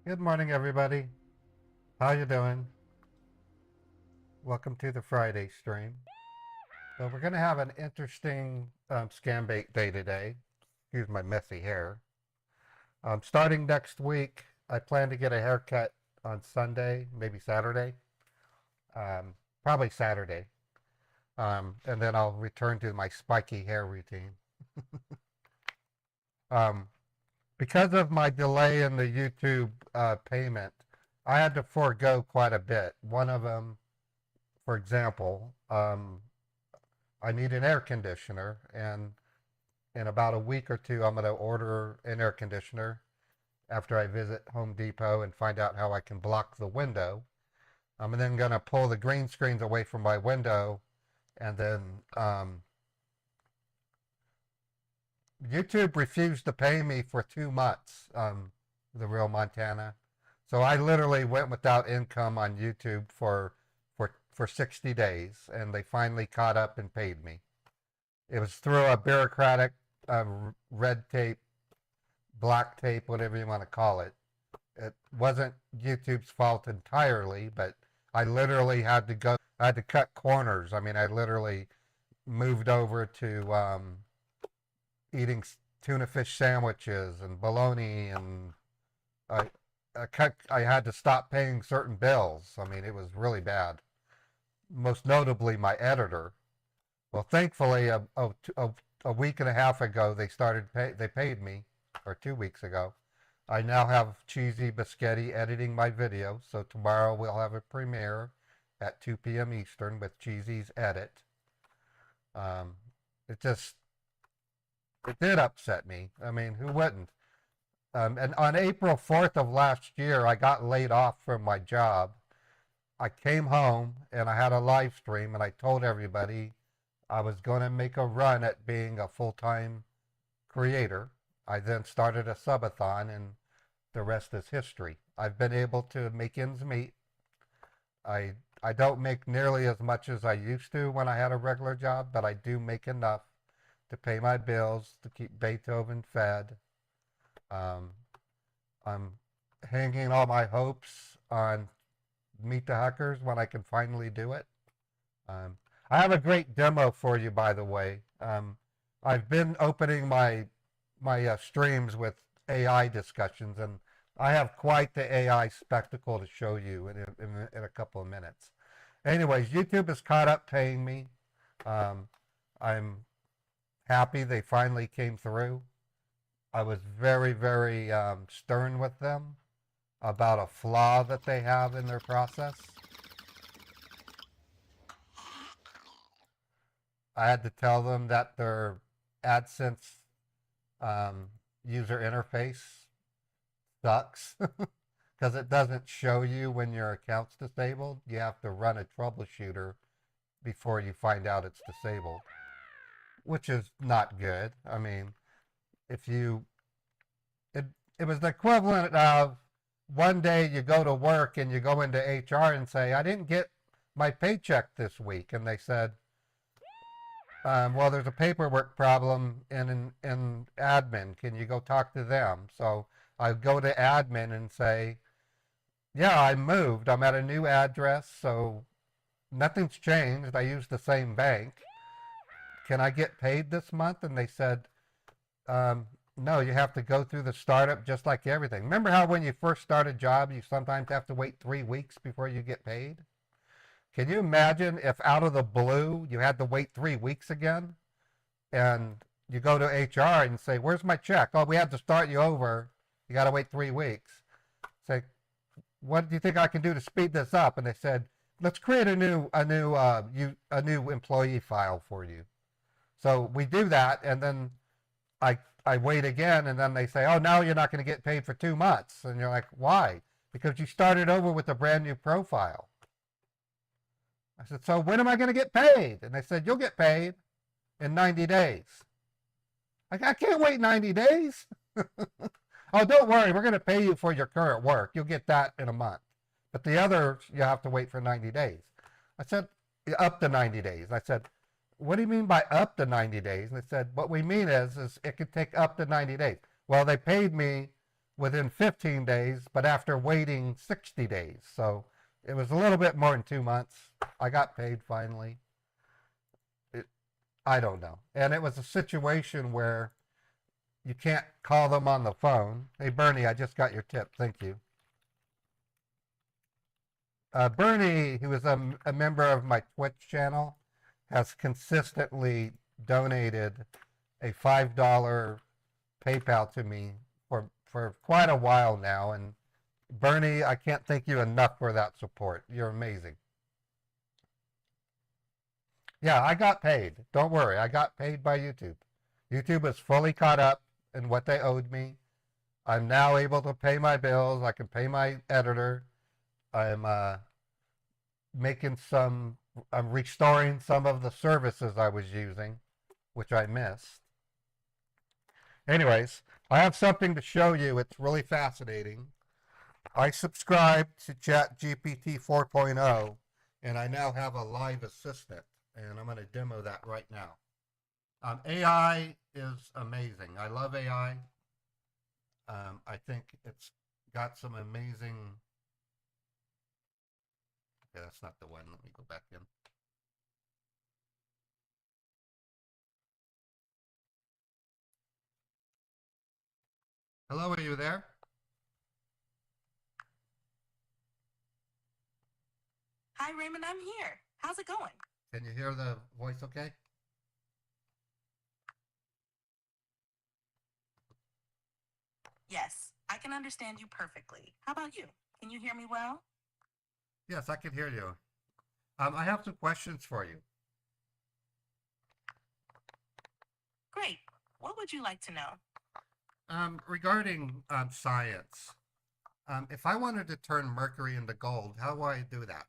Good morning, everybody. How you doing? Welcome to the Friday stream. So we're going to have an interesting Scambait day today. Excuse my messy hair. Starting next week, I plan to get a haircut on Sunday, maybe Saturday. Um, Probably Saturday. And then I'll return to my spiky hair routine. Um, because of my delay in the YouTube payment, I had to forego quite a bit. One of them, for example, I need an air conditioner, and in about a week or two, I'm going to order an air conditioner after I visit Home Depot and find out how I can block the window. I'm then going to pull the green screens away from my window, and then YouTube refused to pay me for 2 months, the real Montana. So I literally went without income on YouTube for 60 days, and they finally caught up and paid me. It was through a bureaucratic uh, red tape, black tape, whatever you want to call it. It wasn't YouTube's fault entirely, but I literally had to go. I had to cut corners. I mean, I literally moved over to eating tuna fish sandwiches and bologna, and I, I had to stop paying certain bills. I mean, it was really bad. Most notably, my editor. Well, thankfully, a week and a half ago, they paid me, or 2 weeks ago. I now have Cheesy Biscotti editing my video, so tomorrow we'll have a premiere at 2 p.m. Eastern with Cheesy's edit. Um, it just, it did upset me. I mean, who wouldn't? And on April 4th of last year, I got laid off from my job. I came home and I had a live stream and I told everybody I was going to make a run at being a full-time creator. I then started a subathon, and the rest is history. I've been able to make ends meet. I I don't make nearly as much as I used to when I had a regular job, but I do make enough to pay my bills, to keep Beethoven fed. Um, I'm hanging all my hopes on Meet the Huckers when I can finally do it. I have a great demo for you, by the way. I've been opening my streams with AI discussions, and I have quite the AI spectacle to show you in a couple of minutes. Anyways, YouTube has caught up paying me. Um, I'm happy they finally came through. I was very, very stern with them about a flaw that they have in their process. I had to tell them that their AdSense um, user interface sucks because it doesn't show you when your account's disabled. You have to run a troubleshooter before you find out it's disabled, which is not good. I mean, if you, it, it was the equivalent of one day you go to work and you go into HR and say, I didn't get my paycheck this week. And they said, well, there's a paperwork problem in admin. Can you go talk to them? So I go to admin and say, yeah, I moved. I'm at a new address, so nothing's changed. I use the same bank. Can I get paid this month? And they said, no, you have to go through the startup just like everything. Remember how when you first start a job, you sometimes have to wait 3 weeks before you get paid? Can you imagine if out of the blue you had to wait 3 weeks again, and you go to HR and say, where's my check? Oh, we have to start you over. You got to wait 3 weeks. Say, what do you think I can do to speed this up? And they said, let's create a new employee file for you. So we do that, and then I wait again, and then they say, oh, now you're not going to get paid for 2 months. And you're like, why? Because you started over with a brand new profile. I said, so when am I going to get paid? And they said, you'll get paid in 90 days. I can't wait 90 days. Oh, don't worry. We're going to pay you for your current work. You'll get that in a month. But the others, you have to wait for 90 days. I said, up to 90 days. I said, what do you mean by up to 90 days? And they said, what we mean is it could take up to 90 days. Well, they paid me within 15 days, but after waiting 60 days. So it was a little bit more than 2 months. I got paid finally. It, I don't know. And it was a situation where you can't call them on the phone. Hey, Bernie, I just got your tip. Thank you. Bernie, who is a member of my Twitch channel, has consistently donated a $5 PayPal to me for quite a while now. And Bernie, I can't thank you enough for that support. You're amazing. Yeah, I got paid. Don't worry. I got paid by YouTube. YouTube is fully caught up in what they owed me. I'm now able to pay my bills. I can pay my editor. I'm making some, I'm restoring some of the services I was using, which I missed. Anyways, I have something to show you. It's really fascinating. I subscribed to ChatGPT 4.0, and I now have a live assistant, and I'm going to demo that right now. AI is amazing. I love AI. I think it's got some amazing. Okay, that's not the one. Let me go back in. Hello, are you there? Hi, Raymond, I'm here. How's it going? Can you hear the voice okay? Yes, I can understand you perfectly. How about you? Can you hear me well? Yes, I can hear you. I have some questions for you. Great. What would you like to know? Regarding science, if I wanted to turn mercury into gold, how do I do that?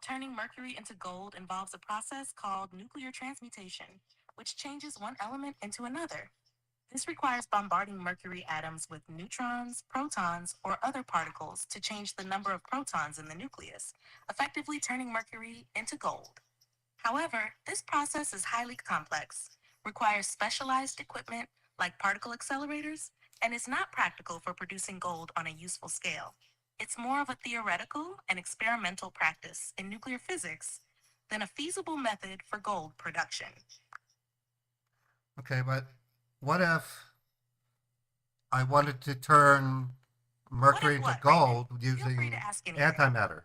Turning mercury into gold involves a process called nuclear transmutation, which changes one element into another. This requires bombarding mercury atoms with neutrons, protons, or other particles to change the number of protons in the nucleus, effectively turning mercury into gold. However, this process is highly complex, requires specialized equipment like particle accelerators, and is not practical for producing gold on a useful scale. It's more of a theoretical and experimental practice in nuclear physics than a feasible method for gold production. Okay, but what if I wanted to turn What mercury if into what, Raymond? gold Feel free to using ask anything. antimatter?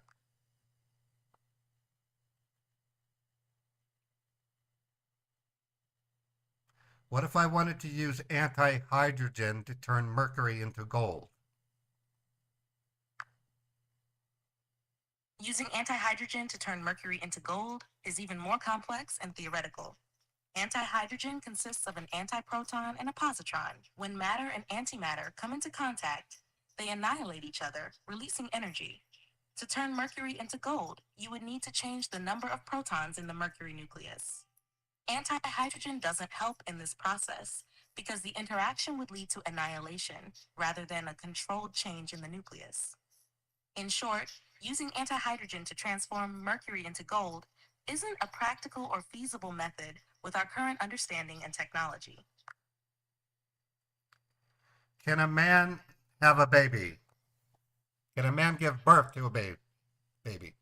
What if I wanted to use anti-hydrogen to turn mercury into gold? Using antihydrogen to turn mercury into gold is even more complex and theoretical. Antihydrogen consists of an antiproton and a positron. When matter and antimatter come into contact, they annihilate each other, releasing energy. To turn mercury into gold, you would need to change the number of protons in the mercury nucleus. Antihydrogen doesn't help in this process because the interaction would lead to annihilation rather than a controlled change in the nucleus. In short, using antihydrogen to transform mercury into gold isn't a practical or feasible method with our current understanding and technology. Can a man have a baby? Can a man give birth to a baby?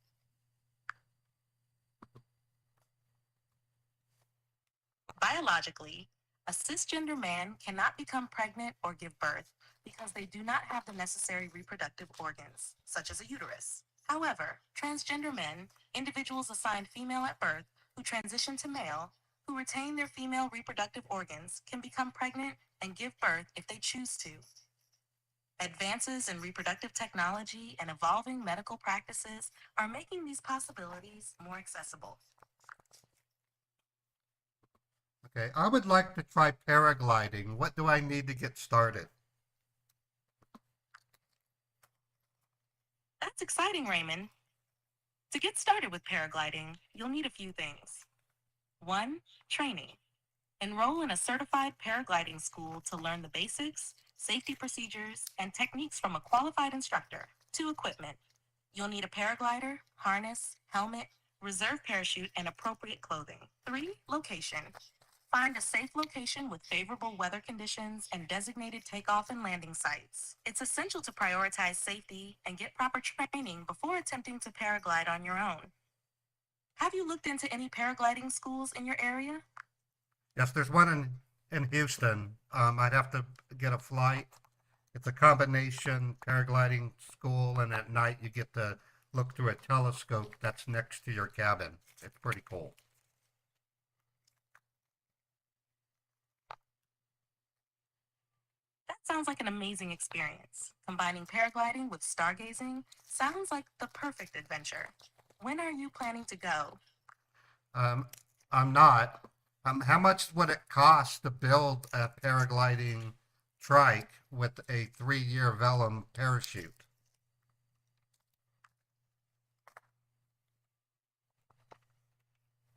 Biologically, a cisgender man cannot become pregnant or give birth because they do not have the necessary reproductive organs, such as a uterus. However, transgender men, individuals assigned female at birth, who transition to male, who retain their female reproductive organs, can become pregnant and give birth if they choose to. Advances in reproductive technology and evolving medical practices are making these possibilities more accessible. Okay, I would like to try paragliding. What do I need to get started? That's exciting, Raymond. To get started with paragliding, you'll need a few things. 1. Training. Enroll in a certified paragliding school to learn the basics, safety procedures, and techniques from a qualified instructor. 2. Equipment. You'll need a paraglider, harness, helmet, reserve parachute, and appropriate clothing. 3. Location. Find a safe location with favorable weather conditions and designated takeoff and landing sites. It's essential to prioritize safety and get proper training before attempting to paraglide on your own. Have you looked into any paragliding schools in your area? Yes, there's one in Houston. I'd have to get a flight. It's a combination paragliding school, and at night you get to look through a telescope that's next to your cabin. It's pretty cool. That sounds like an amazing experience. Combining paragliding with stargazing sounds like the perfect adventure. When are you planning to go? Um, I'm not. How much would it cost to build a paragliding trike with a 3-year vellum parachute?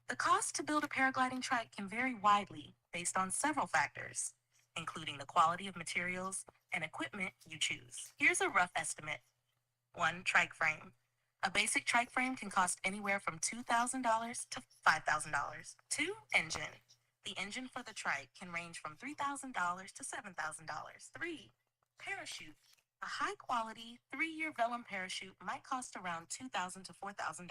The cost to build a paragliding trike can vary widely based on several factors, including the quality of materials and equipment you choose. Here's a rough estimate. 1. Trike frame. A basic trike frame can cost anywhere from $2,000 to $5,000. 2. Engine. The engine for the trike can range from $3,000 to $7,000. 3. Parachute. A high quality 3-year vellum parachute might cost around $2,000 to $4,000.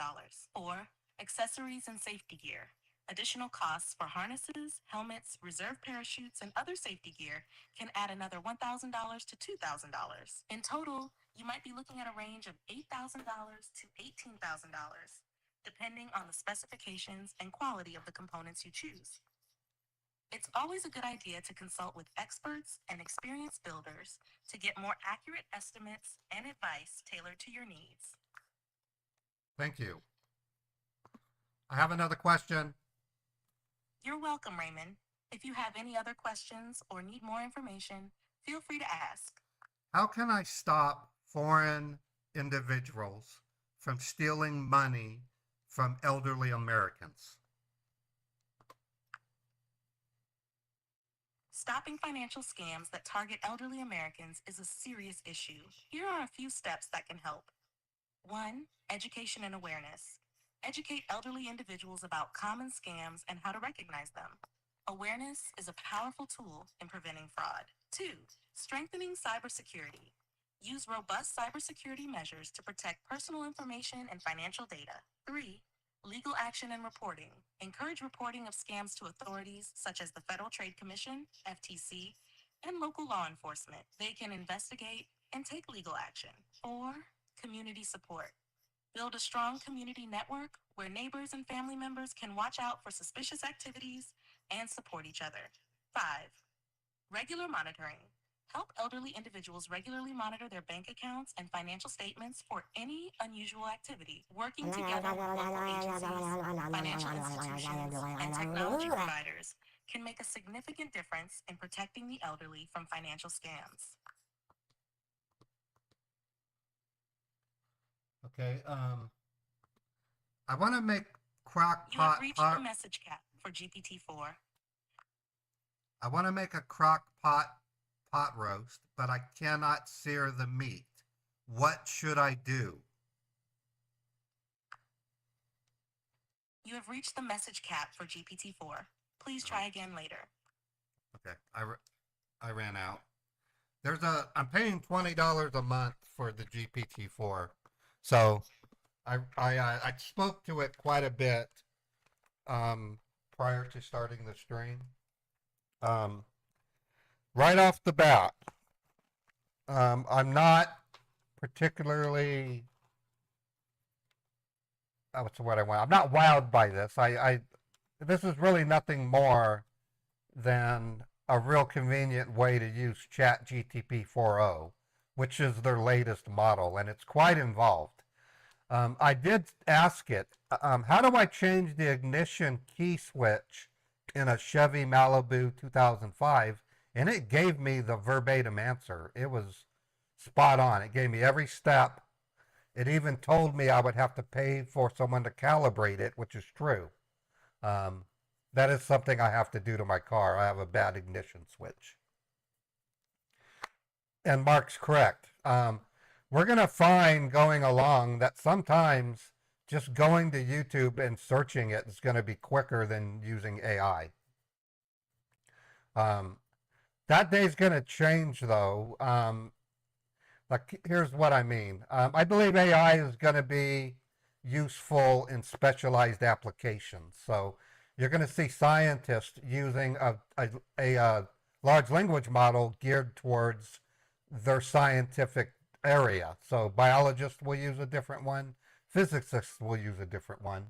4. Accessories and safety gear. Additional costs for harnesses, helmets, reserve parachutes, and other safety gear can add another $1,000 to $2,000. In total, you might be looking at a range of $8,000 to $18,000, depending on the specifications and quality of the components you choose. It's always a good idea to consult with experts and experienced builders to get more accurate estimates and advice tailored to your needs. Thank you. I have another question. You're welcome, Raymond. If you have any other questions or need more information, feel free to ask. How can I stop foreign individuals from stealing money from elderly Americans? Stopping financial scams that target elderly Americans is a serious issue. Here are a few steps that can help. 1. Education and awareness. Educate elderly individuals about common scams and how to recognize them. Awareness is a powerful tool in preventing fraud. 2. Strengthening cybersecurity. Use robust cybersecurity measures to protect personal information and financial data. 3. Legal action and reporting. Encourage reporting of scams to authorities such as the Federal Trade Commission, FTC, and local law enforcement. They can investigate and take legal action. 4. Community support. Build a strong community network where neighbors and family members can watch out for suspicious activities and support each other. 5. Regular monitoring. Help elderly individuals regularly monitor their bank accounts and financial statements for any unusual activity. Working together with local agencies, financial institutions, and technology providers can make a significant difference in protecting the elderly from financial scams. Okay. I want to make crock You have pot. reached the message cap for GPT-4. I want to make a crock pot roast, but I cannot sear the meat. What should I do? You have reached the message cap for GPT-4. Please try again later. Okay, I ran out. I'm paying $20 a month for the GPT-4, so I spoke to it quite a bit prior to starting the stream. Right off the bat, I'm not particularly. What's the word I want? I'm not wowed by this. This is really nothing more than a real convenient way to use ChatGPT 4.0, which is their latest model, and it's quite involved. I did ask it, how do I change the ignition key switch in a Chevy Malibu 2005? And it gave me the verbatim answer. It was spot on. It gave me every step. It even told me I would have to pay for someone to calibrate it, which is true. That is something I have to do to my car. I have a bad ignition switch. And Mark's correct. We're going to find going along that sometimes just going to YouTube and searching it is going to be quicker than using AI. Um, that day's going to change, though. Like, here's what I mean. I believe AI is going to be useful in specialized applications. So you're going to see scientists using a large language model geared towards their scientific area. So biologists will use a different one, physicists will use a different one.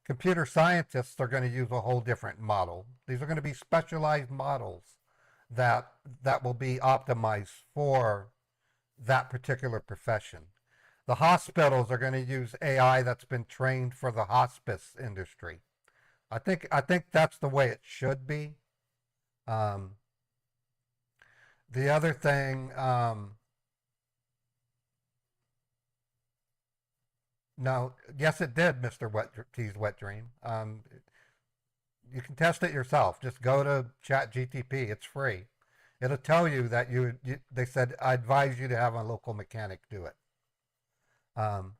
Computer scientists are going to use a whole different model. These are going to be specialized models that that will be optimized for that particular profession. The hospitals are going to use AI that's been trained for the hospice industry. I think that's the way it should be. Um, the other thing, no, yes, it did, Mr. Wet T's Wet Dream. You can test it yourself. Just go to ChatGTP. It's free. It'll tell you that they said, I advise you to have a local mechanic do it. Um,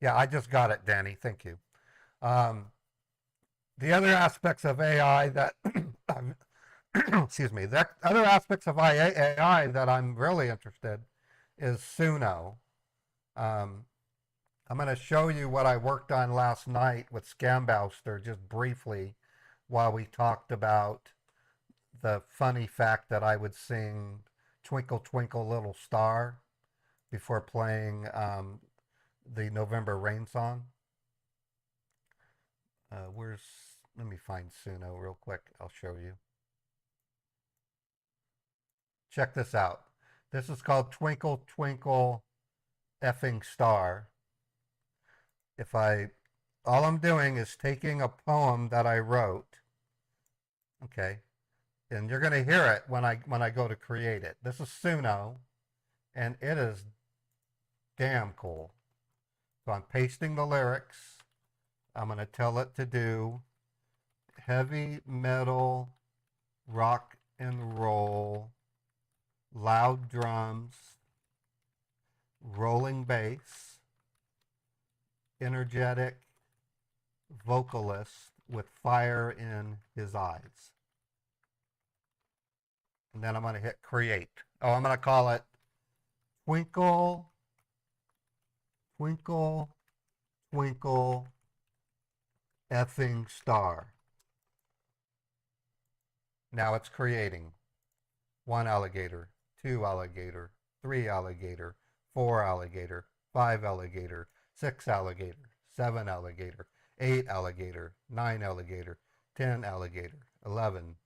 yeah, I just got it, Danny. Thank you. Um, the other aspects of AI that, excuse me, the other aspects of AI that I'm really interested is Suno. Um, I'm going to show you what I worked on last night with Scambaits just briefly while we talked about the funny fact that I would sing Twinkle Twinkle Little Star before playing the November Rain song. Let me find Suno real quick. I'll show you. Check this out. This is called Twinkle Twinkle Effing Star. All I'm doing is taking a poem that I wrote, okay, and you're going to hear it when I go to create it. This is Suno, and it is damn cool. So I'm pasting the lyrics. I'm going to tell it to do heavy metal, rock and roll, loud drums, rolling bass, energetic vocalist with fire in his eyes. And then I'm going to hit create. Oh, I'm going to call it Twinkle, Twinkle, Twinkle, Effing Star. Now it's creating 1 alligator, 2 alligator, 3 alligator, 4 alligator, 5 alligator, 6 alligator, 7 alligator, 8 alligator, 9 alligator, 10 alligator, 11,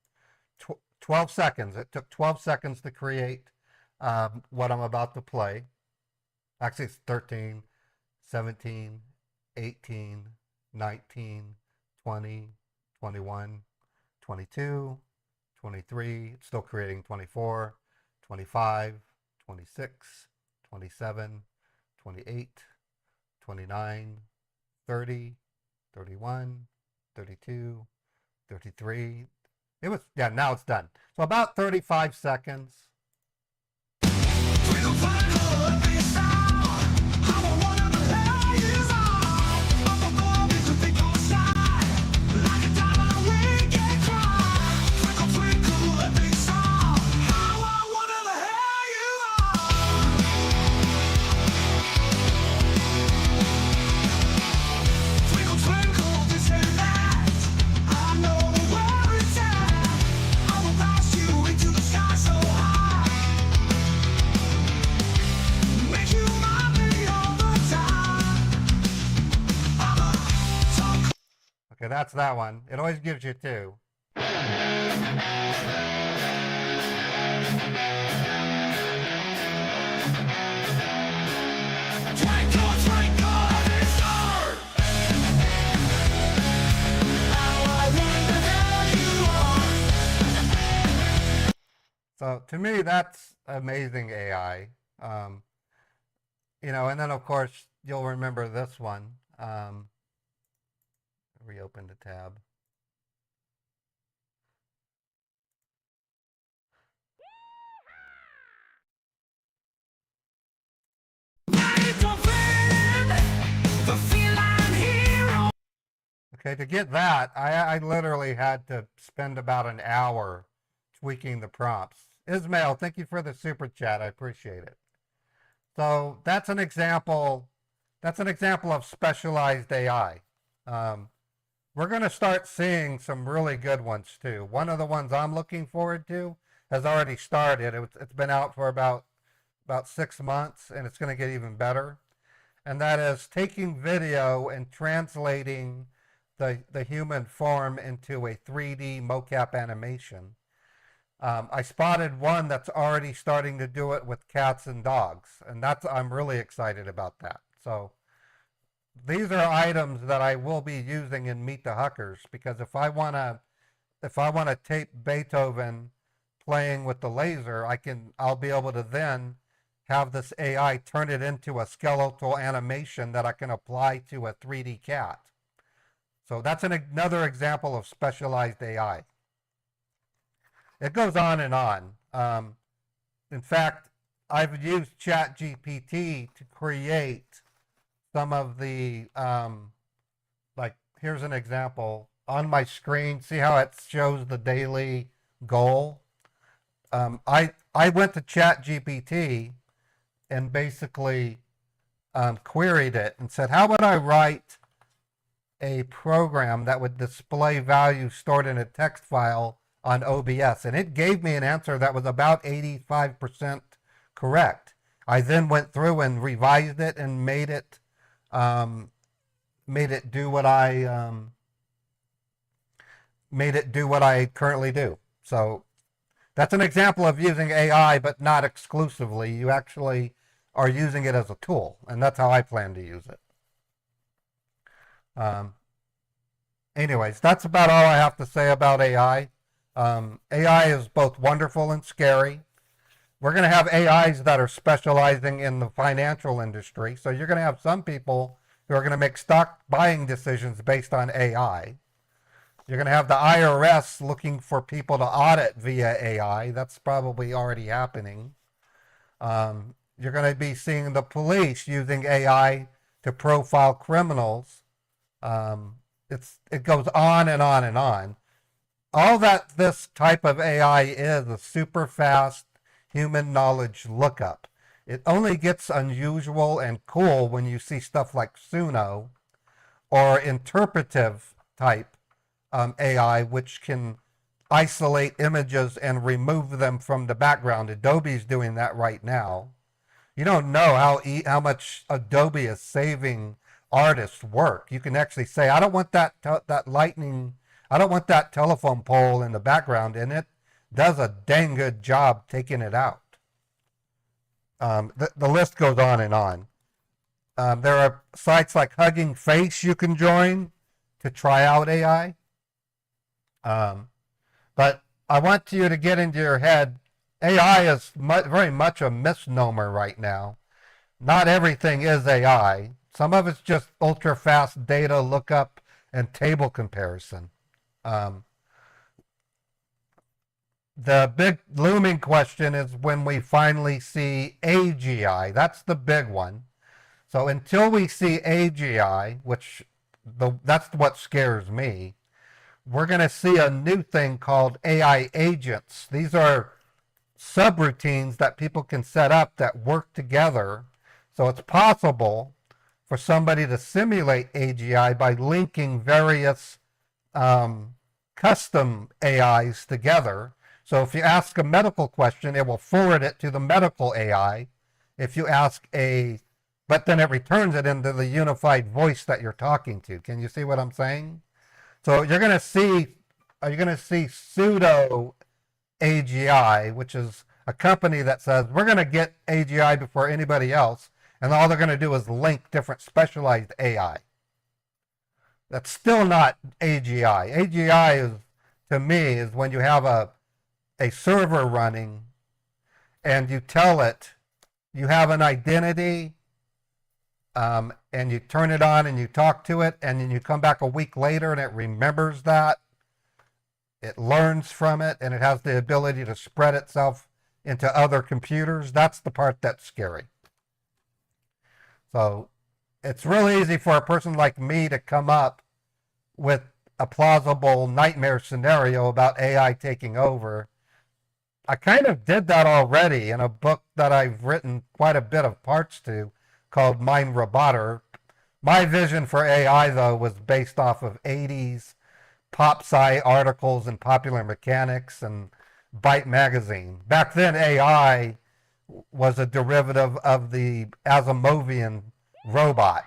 12 seconds. It took 12 seconds to create what I'm about to play. Actually, it's 13, 17, 18, 19, 20, 21, 22, 23. It's still creating 24, 25, 26, 27, 28, 29, 30, 31, 32, 33. It was, yeah, now it's done. So about 35 seconds. Okay, that's that one. It always gives you two. So to me, that's amazing AI. You know, and then of course you'll remember this one. Reopen the tab. Okay, to get that, I literally had to spend about an hour tweaking the prompts. Ismail, thank you for the super chat. I appreciate it. So that's an example. That's an example of specialized AI. Um, we're going to start seeing some really good ones too. One of the ones I'm looking forward to has already started. It's been out for about 6 months, and it's going to get even better. And that is taking video and translating the human form into a 3D mocap animation. I spotted one that's already starting to do it with cats and dogs, and I'm really excited about that. So these are items that I will be using in Meet the Huckers, because if I wanna tape Beethoven playing with the laser, I'll be able to then have this AI turn it into a skeletal animation that I can apply to a 3D cat. So that's another example of specialized AI. It goes on and on. In fact, I've used ChatGPT to create some of the, like, here's an example on my screen. See how it shows the daily goal? I went to ChatGPT and basically queried it and said, how would I write a program that would display values stored in a text file on OBS? And it gave me an answer that was about 85% correct. I then went through and revised it and made it do what I currently do. So that's an example of using AI, but not exclusively. You actually are using it as a tool, and that's how I plan to use it. Anyways, that's about all I have to say about AI. AI is both wonderful and scary. We're going to have AIs that are specializing in the financial industry. So you're going to have some people who are going to make stock buying decisions based on AI. You're going to have the IRS looking for people to audit via AI. That's probably already happening. You're going to be seeing the police using AI to profile criminals. It goes on and on and on. All that this type of AI is a super fast human knowledge lookup. It only gets unusual and cool when you see stuff like Suno or interpretive type AI, which can isolate images and remove them from the background. Adobe's doing that right now. You don't know how much Adobe is saving artists' work. You can actually say, I don't want that lightning, I don't want that telephone pole in the background, and it does a dang good job taking it out. The list goes on and on. There are sites like Hugging Face you can join to try out AI. But I want you to get into your head, AI is very much a misnomer right now. Not everything is AI. Some of it's just ultra fast data lookup and table comparison. The big looming question is when we finally see AGI. That's the big one. So until we see AGI, that's what scares me, we're going to see a new thing called AI agents. These are subroutines that people can set up that work together. So it's possible for somebody to simulate AGI by linking various custom AIs together. So if you ask a medical question, it will forward it to the medical AI. If you ask but then it returns it into the unified voice that you're talking to. Can you see what I'm saying? So you're going to see pseudo AGI, which is a company that says, we're going to get AGI before anybody else, and all they're going to do is link different specialized AI. That's still not AGI. AGI to me, is when you have a server running and you tell it you have an identity, and you turn it on and you talk to it, and then you come back a week later and it remembers that. It learns from it, and it has the ability to spread itself into other computers. That's the part that's scary. So it's really easy for a person like me to come up with a plausible nightmare scenario about AI taking over. I kind of did that already in a book that I've written quite a bit of parts to called Mind Roboter. My vision for AI, though, was based off of 80s pop sci articles in Popular Mechanics and Byte magazine. Back then, AI was a derivative of the Asimovian robot,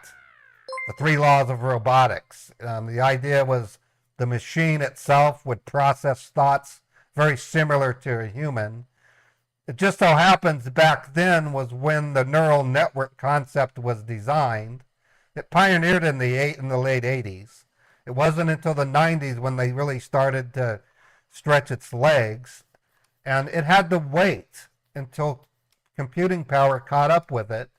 the three laws of robotics. The idea was the machine itself would process thoughts very similar to a human. It just so happens back then was when the neural network concept was designed. It pioneered in the late 80s. It wasn't until the 90s when they really started to stretch its legs, and it had to wait until computing power caught up with it.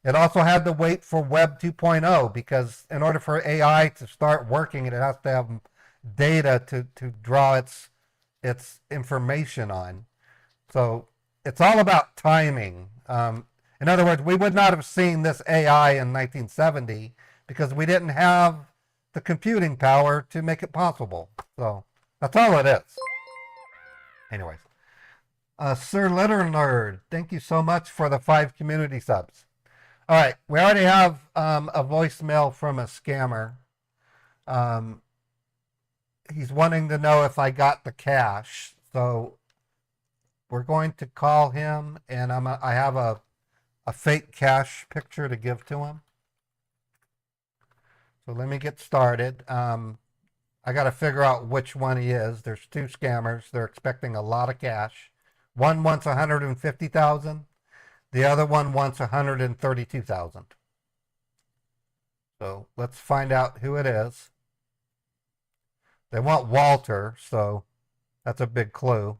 It also had to wait for Web 2.0 because in order for AI to start working, it has to have data to draw its information on. So it's all about timing. In other words, we would not have seen this AI in 1970 because we didn't have the computing power to make it possible. So that's all it is. Anyways, Sir Litter Nerd, thank you so much for the 5 community subs. All right, we already have a voicemail from a scammer. He's wanting to know if I got the cash. So we're going to call him, and I have a fake cash picture to give to him. So let me get started. I got to figure out which one he is. There's 2 scammers. They're expecting a lot of cash. One wants 150,000. The other one wants 132,000. So let's find out who it is. They want Walter, so that's a big clue.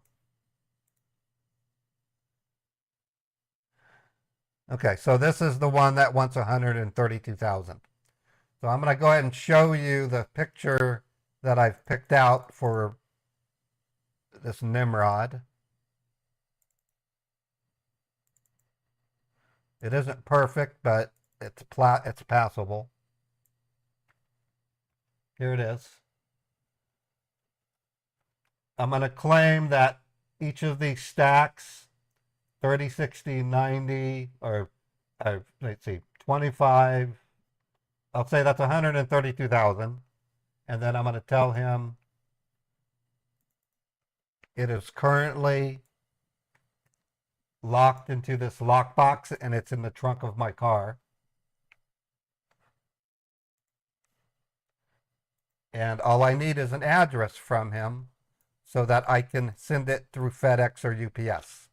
Okay, so this is the one that wants 132,000. So I'm going to go ahead and show you the picture that I've picked out for this Nimrod. It isn't perfect, but it's passable. Here it is. I'm going to claim that each of these stacks, 30, 60, 90, or let's see, 25, I'll say that's 132,000. And then I'm going to tell him it is currently locked into this lockbox and it's in the trunk of my car. And all I need is an address from him so that I can send it through FedEx or UPS.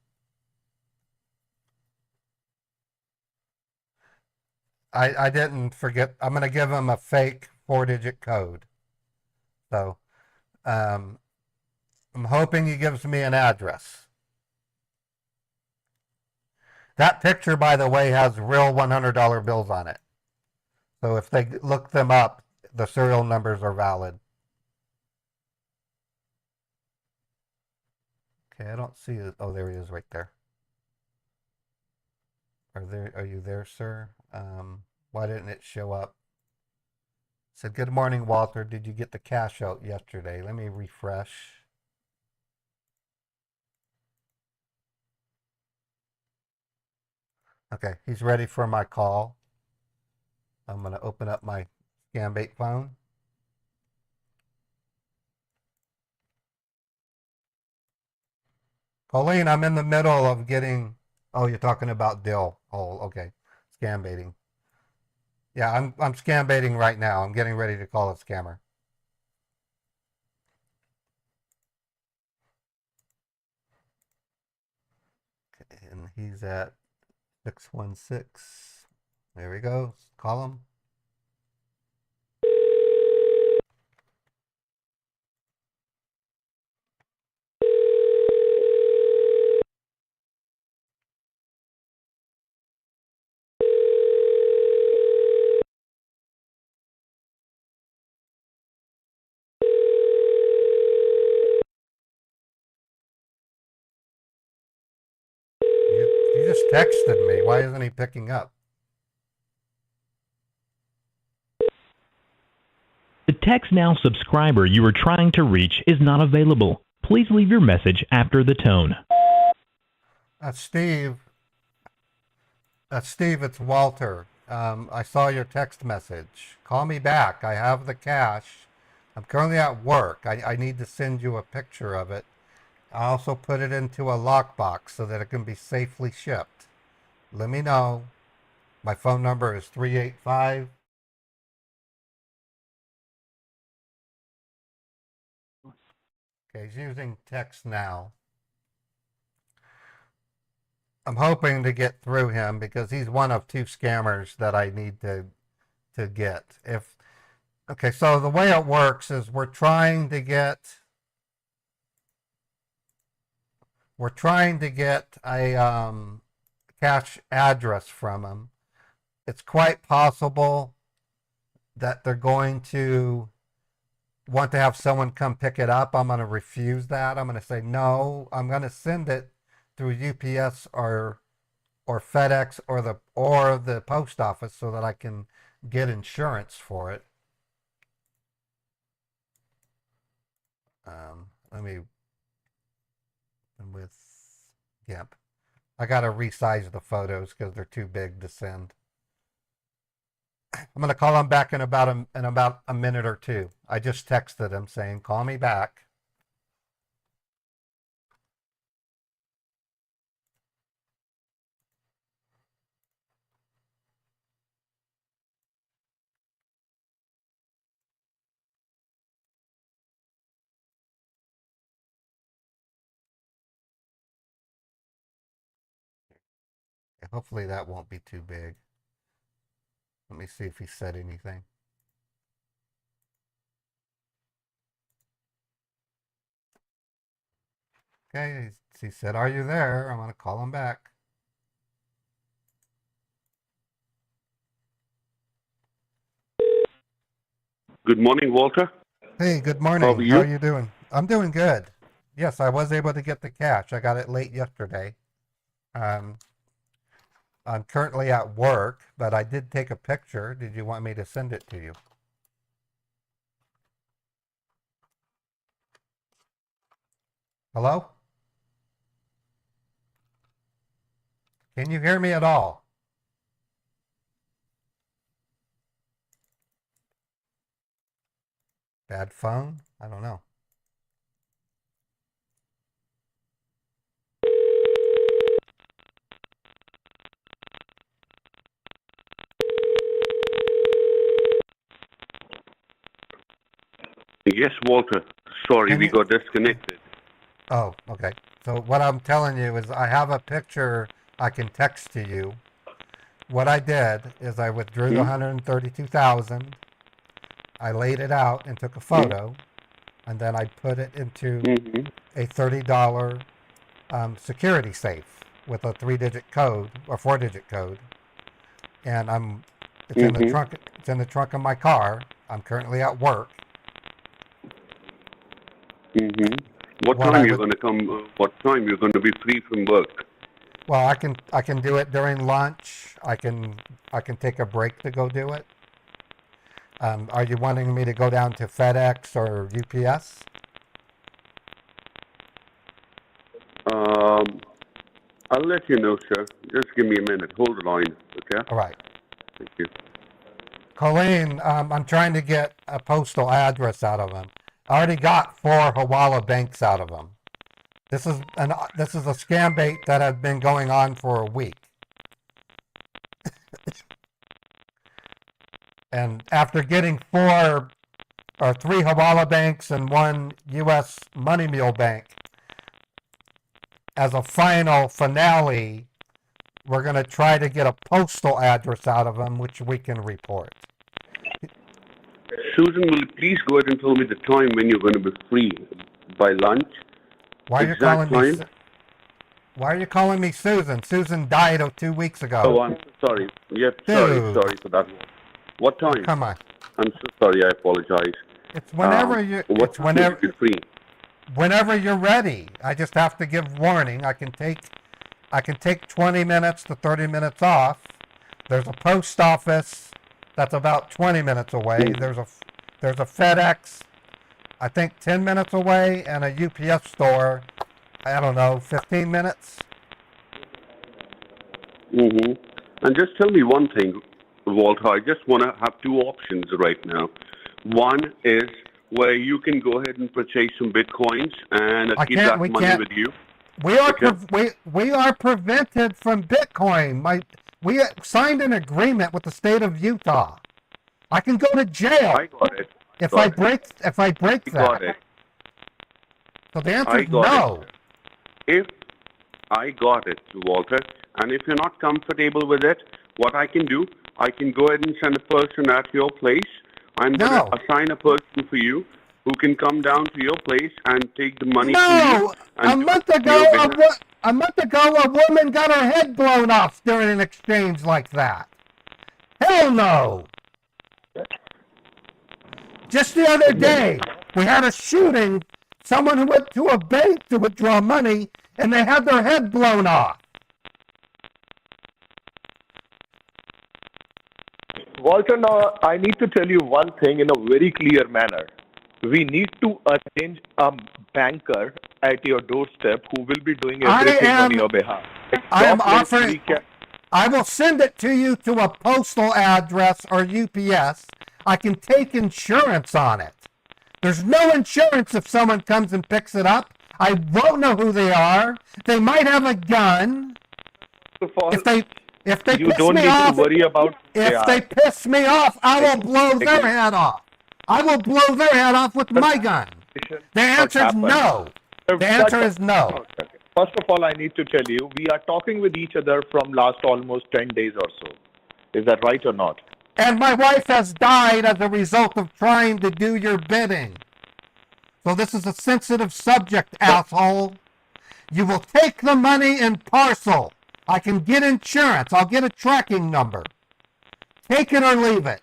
I didn't forget. I'm going to give him a fake 4-digit code. So I'm hoping he gives me an address. That picture, by the way, has real $100 bills on it. So if they look them up, the serial numbers are valid. Okay, I don't see it. Oh, there he is right there. Are you there, sir? Why didn't it show up? It said, good morning, Walter. Did you get the cash out yesterday? Let me refresh. Okay, he's ready for my call. I'm going to open up my Scambait phone. Colleen, I'm in the middle of getting... Oh, you're talking about Dill. Oh, okay. Scambaiting. Yeah, I'm scambaiting right now. I'm getting ready to call a scammer. Okay, and he's at 616. There we go. Call him. He just texted me. Why isn't he picking up? The Text Now subscriber you are trying to reach is not available. Please leave your message after the tone. Steve, Steve, it's Walter. I saw your text message. Call me back. I have the cash. I'm currently at work. I need to send you a picture of it. I also put it into a lockbox so that it can be safely shipped. Let me know. My phone number is 385. Okay, he's using text now. I'm hoping to get through him because he's one of two scammers that I need to get. Okay, so the way it works is we're trying to get a cash address from him. It's quite possible that they're going to want to have someone come pick it up. I'm going to refuse that. I'm going to say no. I'm going to send it through UPS or FedEx or the post office so that I can get insurance for it. Let me with Gimp. I got to resize the photos because they're too big to send. I'm going to call him back in about a minute or two. I just texted him saying, call me back. Hopefully that won't be too big. Let me see if he said anything. Okay, he said, are you there? I'm going to call him back. Good morning, Walter. Hey, good How morning. are How are you? you doing? I'm doing good. Yes, I was able to get the cash. I got it late yesterday. Um, I'm currently at work, but I did take a picture. Did you want me to send it to you? Hello? Can you hear me at all? Bad phone? I don't know. Yes, Walter. Sorry, Can we you? got disconnected. Oh, okay. So what I'm telling you is I have a picture I can text to you. What I did is I withdrew the 132,000. I laid it out and took a photo, and then I put it into Mm-hmm. a $30 security safe with a 3-digit code or 4-digit code, and it's in the Mm-hmm. trunk. It's in the trunk of my car. I'm currently at work. Mm-hmm. What What time I you're would going to come? What time you're going to be free from work? Well, I can do it during lunch. I can take a break to go do it. Are you wanting me to go down to FedEx or UPS? Um, I'll let you know, sir. Just give me a minute. Hold the line, okay? All right. Thank you. Colleen, I'm trying to get a postal address out of him. I already got 4 Hawala banks out of him. This is a scam bait that has been going on for a week. And after getting 3 Hawala banks and 1 U.S. Money Mule bank, as a final finale, we're going to try to get a postal address out of him, which we can report. Susan, will you please go ahead and tell me the time when you're going to be free by lunch? Why are you Exact calling me? time? Why are you calling me Susan? Susan died 2 weeks Oh, ago. I'm sorry. Yep, Dude. sorry for that. What Oh, time? come on. I'm so sorry. I apologize. It's whenever What time will you be free? whenever you're ready. I just have to give warning. I can take 20 minutes to 30 minutes off. There's a post office that's about 20 minutes away. There's a FedEx, I think 10 minutes away, and a UPS store, I don't know, 15 minutes. Mm-hmm. And just tell me one thing, Walter. I just want to have two options right now. One is where you can go ahead and purchase some bitcoins and I keep can't. that We money can't. with you. We are Okay. we are prevented from Bitcoin. We signed an agreement with the state of Utah. I can go to jail I got it. if I Got it. break I got that. it. So the answer I is got it. no. If I got it, Walter, and if you're not comfortable with it, what I can do, I can go ahead and send a person at your place. I'm going No. to assign a person for you who can come down to your place and take the money from you No. and do it on your behalf. A month ago, a woman got her head blown off during an exchange like that. Hell no. Just the other day, we had a shooting. Someone who went to a bank to withdraw money, and they had their head blown off. Walter, now I need to tell you one thing in a very clear manner. We need to arrange a banker at your doorstep who will be doing everything on your behalf. I am Your place, offering. we can- I will send it to you to a postal address or UPS. I can take insurance on it. There's no insurance if someone comes and picks it up. I won't know who they are. They might have a gun. First of all, If they you piss don't me need off, to worry about if they piss me off, I will blow their Exactly. head off. I will blow their head off with my gun. The answer is no. The answer is no. First of all, I need to tell you, we are talking with each other from last almost 10 days or so. Is that right or not? And my wife has died as a result of trying to do your bidding. So this is a sensitive subject, asshole. You will take the money in parcel. I can get insurance. I'll get a tracking number. Take it or leave it.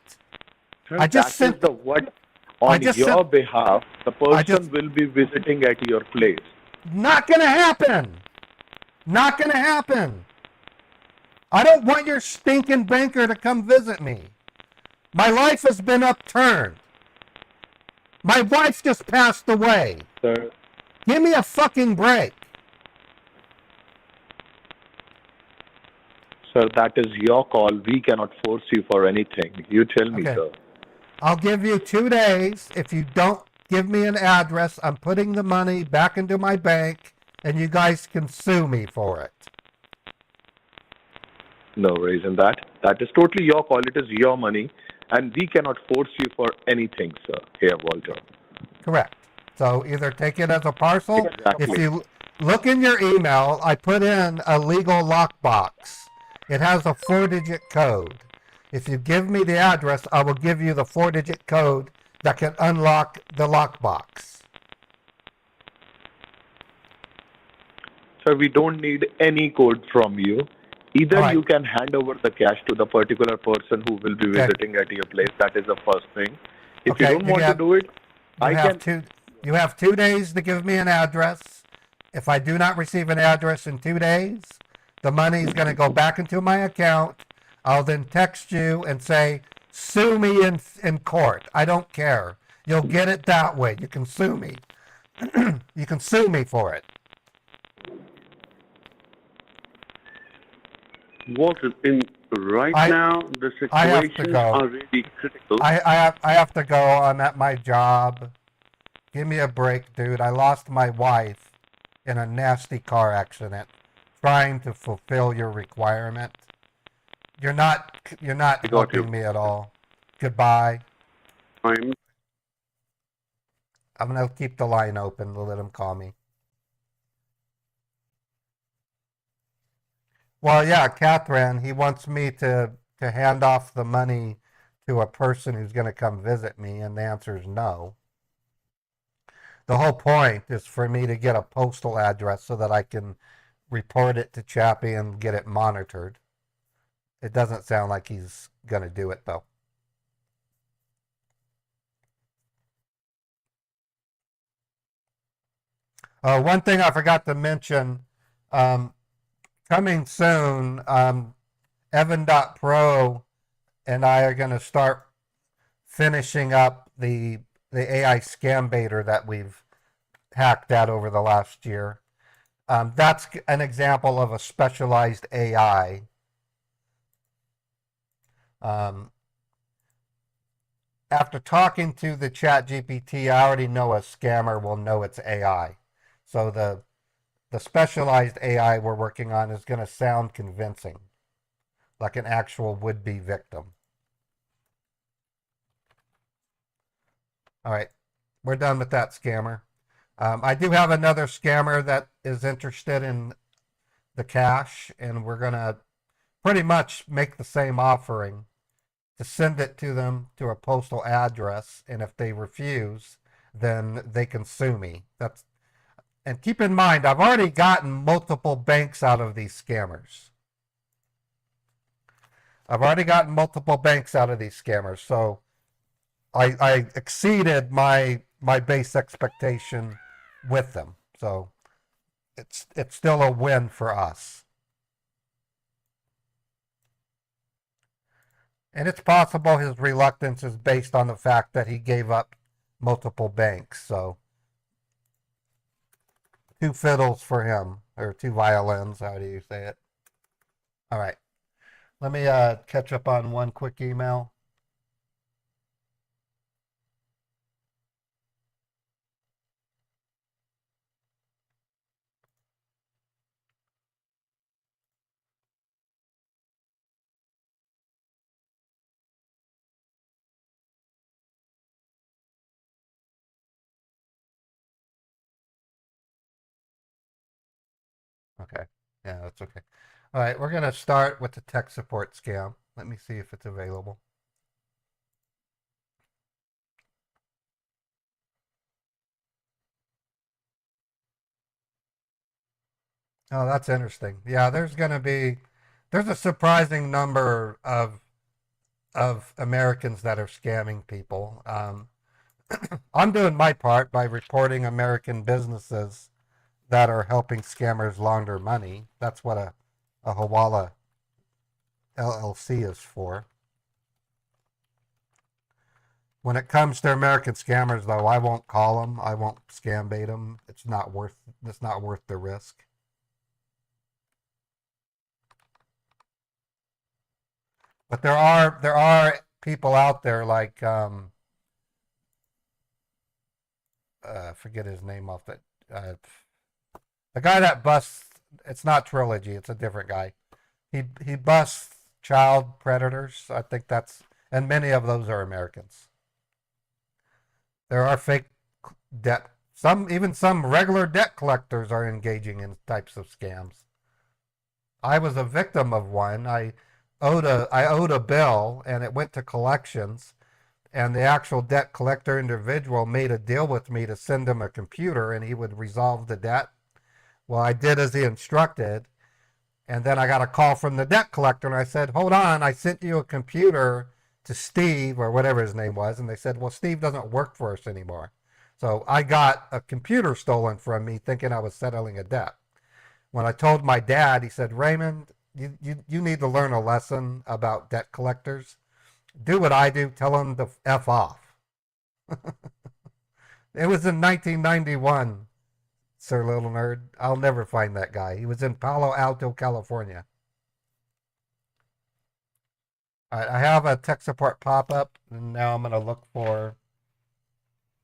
I just That sent is the what on just your sent- behalf, the person just- will be visiting at your place. Not gonna happen. Not gonna happen. I don't want your stinking banker to come visit me. My life has been upturned. My wife just passed away. Sir, Give me a fucking break. sir, that is your call. We cannot force you for anything. You tell me, Okay. sir. I'll give you 2 days. If you don't give me an address, I'm putting the money back into my bank, and you guys can sue me for it. No worries in that. That is totally your call. It is your money. And we cannot force you for anything, sir. Here, Walter. Correct. So either take it as a parcel. Exactly. If you look in your email, I put in a legal lockbox. It has a 4-digit code. If you give me the address, I will give you the 4-digit code that can unlock the lockbox. Sir, we don't need any code from you. Either All right. you can hand over the cash to the particular person who will be Okay. visiting at your place. That is the first thing. If Okay, you don't you want have- to do it, I can. You have 2 days to give me an address. If I do not receive an address in 2 days, the money is going to go back into my account. I'll then text you and say, sue me in court. I don't care. You'll get it that way. You can sue me. You can sue me for it. Walter, right I- now, the I have to situations go. are really critical. I have to go. I'm at my job. Give me a break, dude. I lost my wife in a nasty car accident trying to fulfill your requirement. You're not I got helping you. me at all. Goodbye. I'm I'm gonna keep the line open to let him call me. Well, yeah, Catherine, he wants me to hand off the money to a person who's gonna come visit me, and the answer is no. The whole point is for me to get a postal address so that I can report it to Chappie and get it monitored. It doesn't sound like he's gonna do it though. One thing I forgot to mention, coming soon, Evan.pro and I are going to start finishing up the AI Scambaiter that we've hacked at over the last year. That's an example of a specialized AI Um, After talking to the Chat GPT, I already know a scammer will know it's AI. So the specialized AI we're working on is going to sound convincing, like an actual would-be victim. All right, we're done with that scammer. I do have another scammer that is interested in the cash, and we're going to pretty much make the same offering to send it to them to a postal address, and if they refuse, then they can sue me. And keep in mind, I've already gotten multiple banks out of these scammers. So I exceeded my base expectation with them. So it's still a win for us. And it's possible his reluctance is based on the fact that he gave up multiple banks. So two fiddles for him, or two violins. How do you say it? All right. Let me catch up on one quick email. Okay. Yeah, that's okay. All right, we're going to start with the tech support scam. Let me see if it's available. Oh, that's interesting. Yeah, there's a surprising number of Americans that are scamming people. I'm doing my part by reporting American businesses that are helping scammers launder money. That's what a Hawala LLC is for. When it comes to American scammers, though, I won't call them. I won't scam bait them. It's not worth the risk. But there are people out there like forget his name off the guy that busts. It's not Trilogy. It's a different guy. He busts child predators. I think and many of those are Americans. There are fake debt. Even some regular debt collectors are engaging in types of scams. I was a victim of one. I owed a bill, and it went to collections, and the actual debt collector individual made a deal with me to send him a computer and he would resolve the debt. Well, I did as he instructed, and then I got a call from the debt collector, and I said, hold on, I sent you a computer to Steve, or whatever his name was, and they said, well, Steve doesn't work for us anymore. So I got a computer stolen from me thinking I was settling a debt. When I told my dad, he said, Raymond, you need to learn a lesson about debt collectors. Do what I do, tell them to F off. It was in 1991, Sir Little Nerd. I'll never find that guy. He was in Palo Alto, California. All right, I have a tech support pop-up, and now I'm going to look for.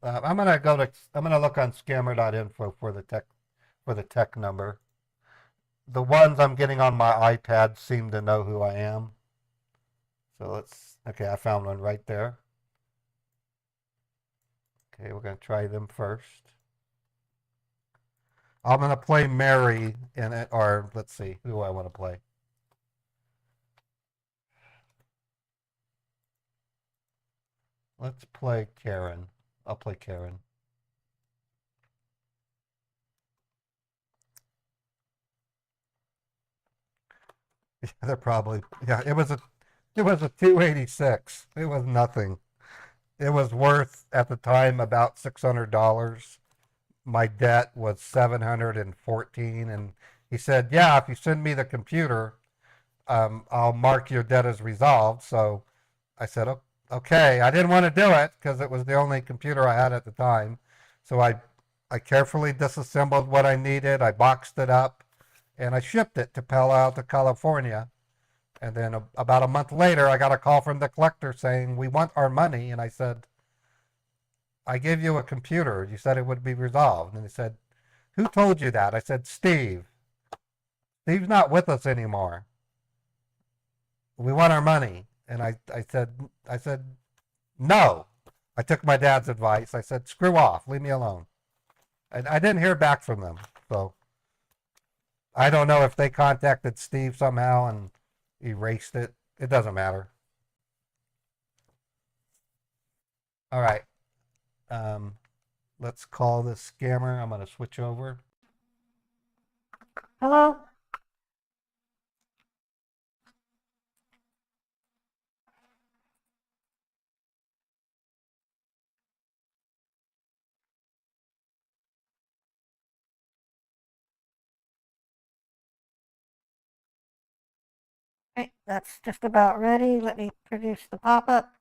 I'm going to look on scammer.info for the tech number. The ones I'm getting on my iPad seem to know who I am. So okay, I found one right there. Okay, we're going to try them first. I'm going to play Mary in it, or let's see, who do I want to play? Let's play Karen. I'll play Karen. Yeah, they're probably, yeah, it was a 286. It was nothing. It was worth at the time about $600. My debt was 714, and he said, yeah, if you send me the computer, I'll mark your debt as resolved. So I said, okay. I didn't want to do it because it was the only computer I had at the time. So I carefully disassembled what I needed. I boxed it up, and I shipped it to Palo Alto, California. And then about a month later, I got a call from the collector saying, we want our money. And I said, I gave you a computer. You said it would be resolved. And he said, who told you that? I said, Steve. Steve's not with us anymore. We want our money. And I said, no. I took my dad's advice. I said, screw off. Leave me alone. And I didn't hear back from them. So I don't know if they contacted Steve somehow and erased it. It doesn't matter. All right. Let's call this scammer. I'm going to switch over. Hello? Okay, that's just about ready. Let me produce the pop-up.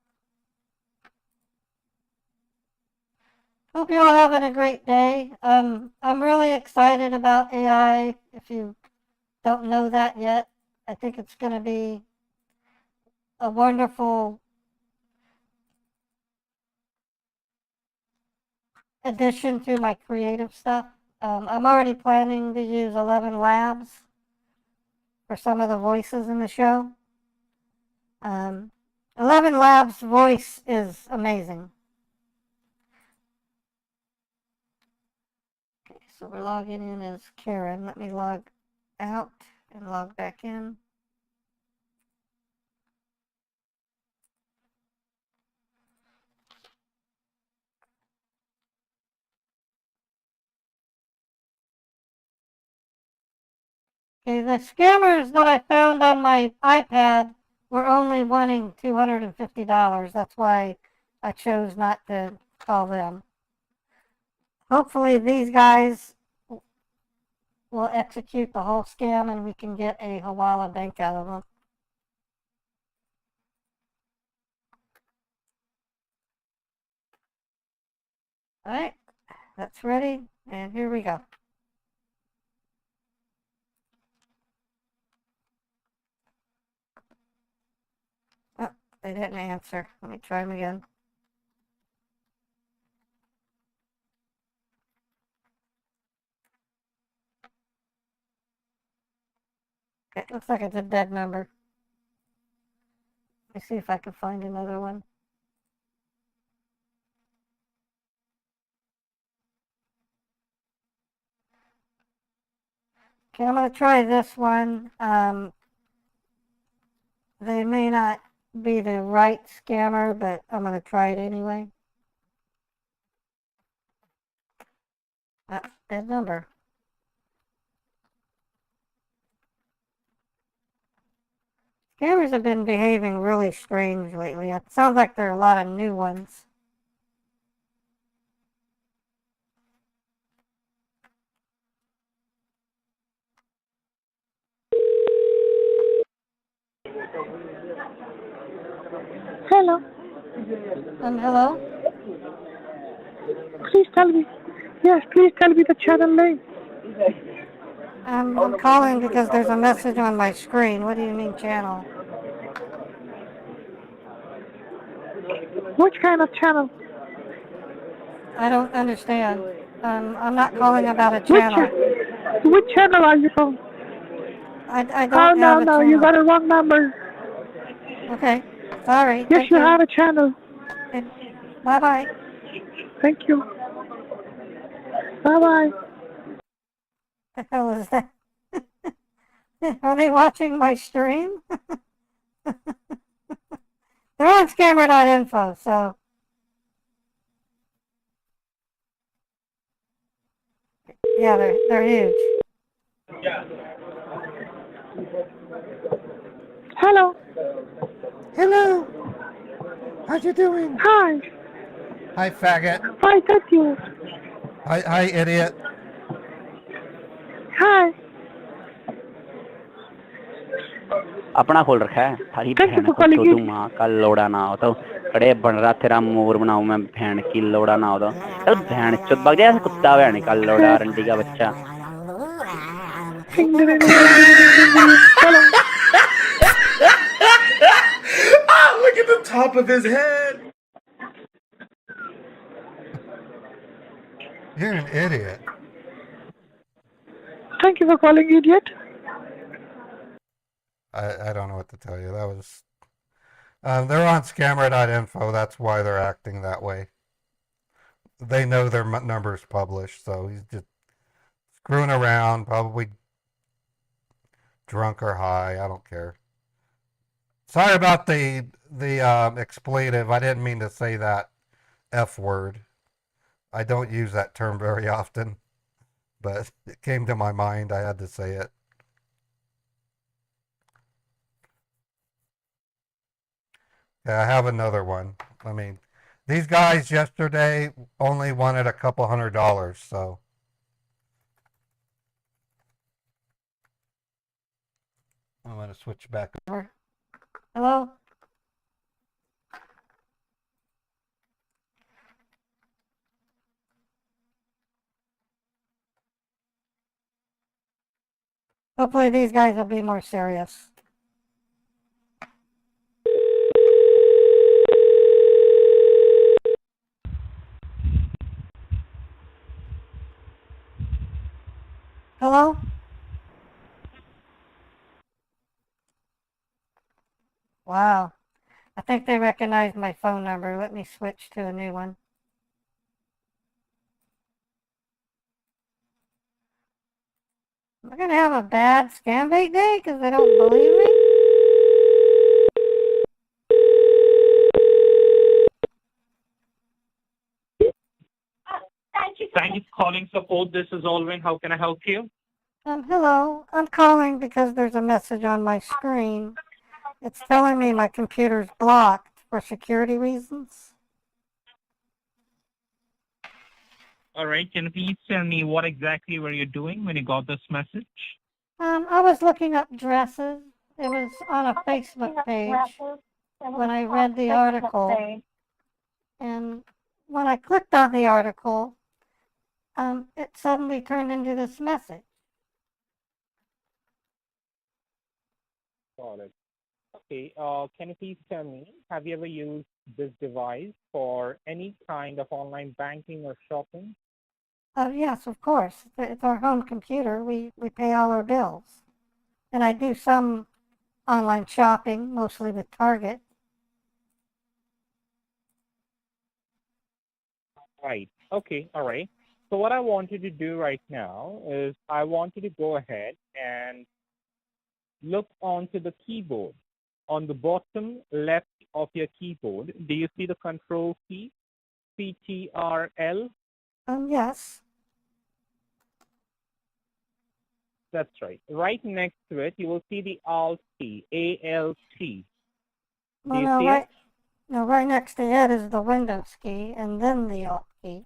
Hope you're all having a great day. I'm really excited about AI. If you don't know that yet, I think it's going to be a wonderful addition to my creative stuff. I'm already planning to use 11 Labs for some of the voices in the show. 11 Labs voice is amazing. Okay, so we're logging in as Karen. Let me log out and log back in. Okay, the scammers that I found on my iPad were only wanting $250. That's why I chose not to call them. Hopefully these guys will execute the whole scam and we can get a Hawala bank out of them. All right, that's ready, and here we go. Oh, they didn't answer. Let me try them again. Okay, looks like it's a dead number. Let me see if I can find another one. Okay, I'm going to try this one. They may not be the right scammer, but I'm going to try it anyway. Dead number. Scammers have been behaving really strange lately. It sounds like there are a lot of new ones. Hello. Hello? Please tell me. Yes, please tell me the channel name. I'm calling because there's a message on my screen. What do you mean channel? Which kind of channel? I don't understand. I'm not calling about a channel. Which channel are you from? I don't have a no, channel. you got a wrong number. Okay, sorry. Yes, Thank you you. have a channel. Bye-bye. Thank you. Bye-bye. The hell is that? Are they watching my stream? They're on scammer.info, so. Yeah, they're huge. Hello. Hello. How you doing? Hi. Hi, faggot. Hi, thank you. Hi, idiot. Hi. अपना खोल रखा है थारी बहन को चोदू माँ का लोड़ा ना हो तो खड़े बन रहा तेरा मोर बनाऊं मैं बहन की लोड़ा ना हो तो चल बहन चोद भाग जा कुत्ता बहन का लोड़ा रंडी का बच्चा Hello. the top of his head. You're an idiot. Thank you for calling, idiot. I don't know what to tell you. That was. They're on scammer.info. That's why they're acting that way. They know their numbers published, so he's just screwing around, probably drunk or high. I don't care. Sorry about the expletive. I didn't mean to say that F word. I don't use that term very often, but it came to my mind. I had to say it. Yeah, I have another one. I mean, these guys yesterday only wanted a couple $100, so. I'm going to switch back. Hello? Hopefully these guys will be more serious. Hello? Wow. I think they recognize my phone number. Let me switch to a new one. Am I going to have a bad Scambait day because they don't believe me? Thank you for calling support. This is Alvin. How can I help you? Hello. I'm calling because there's a message on my screen. It's telling me my computer's blocked for security reasons. All right. Can you please tell me what exactly were you doing when you got this message? I was looking up dresses. It was on a Facebook page when I read the article. And when I clicked on the article, it suddenly turned into this message. Got it. Okay. Can you please tell me, have you ever used this device for any kind of online banking or shopping? Yes, of course. It's our home computer. We pay all our bills. And I do some online shopping, mostly with Target. Right. Okay. All right. So what I want you to do right now is I want you to go ahead and look onto the keyboard. On the bottom left of your keyboard, do you see the control key? CTRL? Yes. That's right. Right next to it, you will see the Alt key, ALT. Well, no, right next to it is the Windows key and then the Alt key.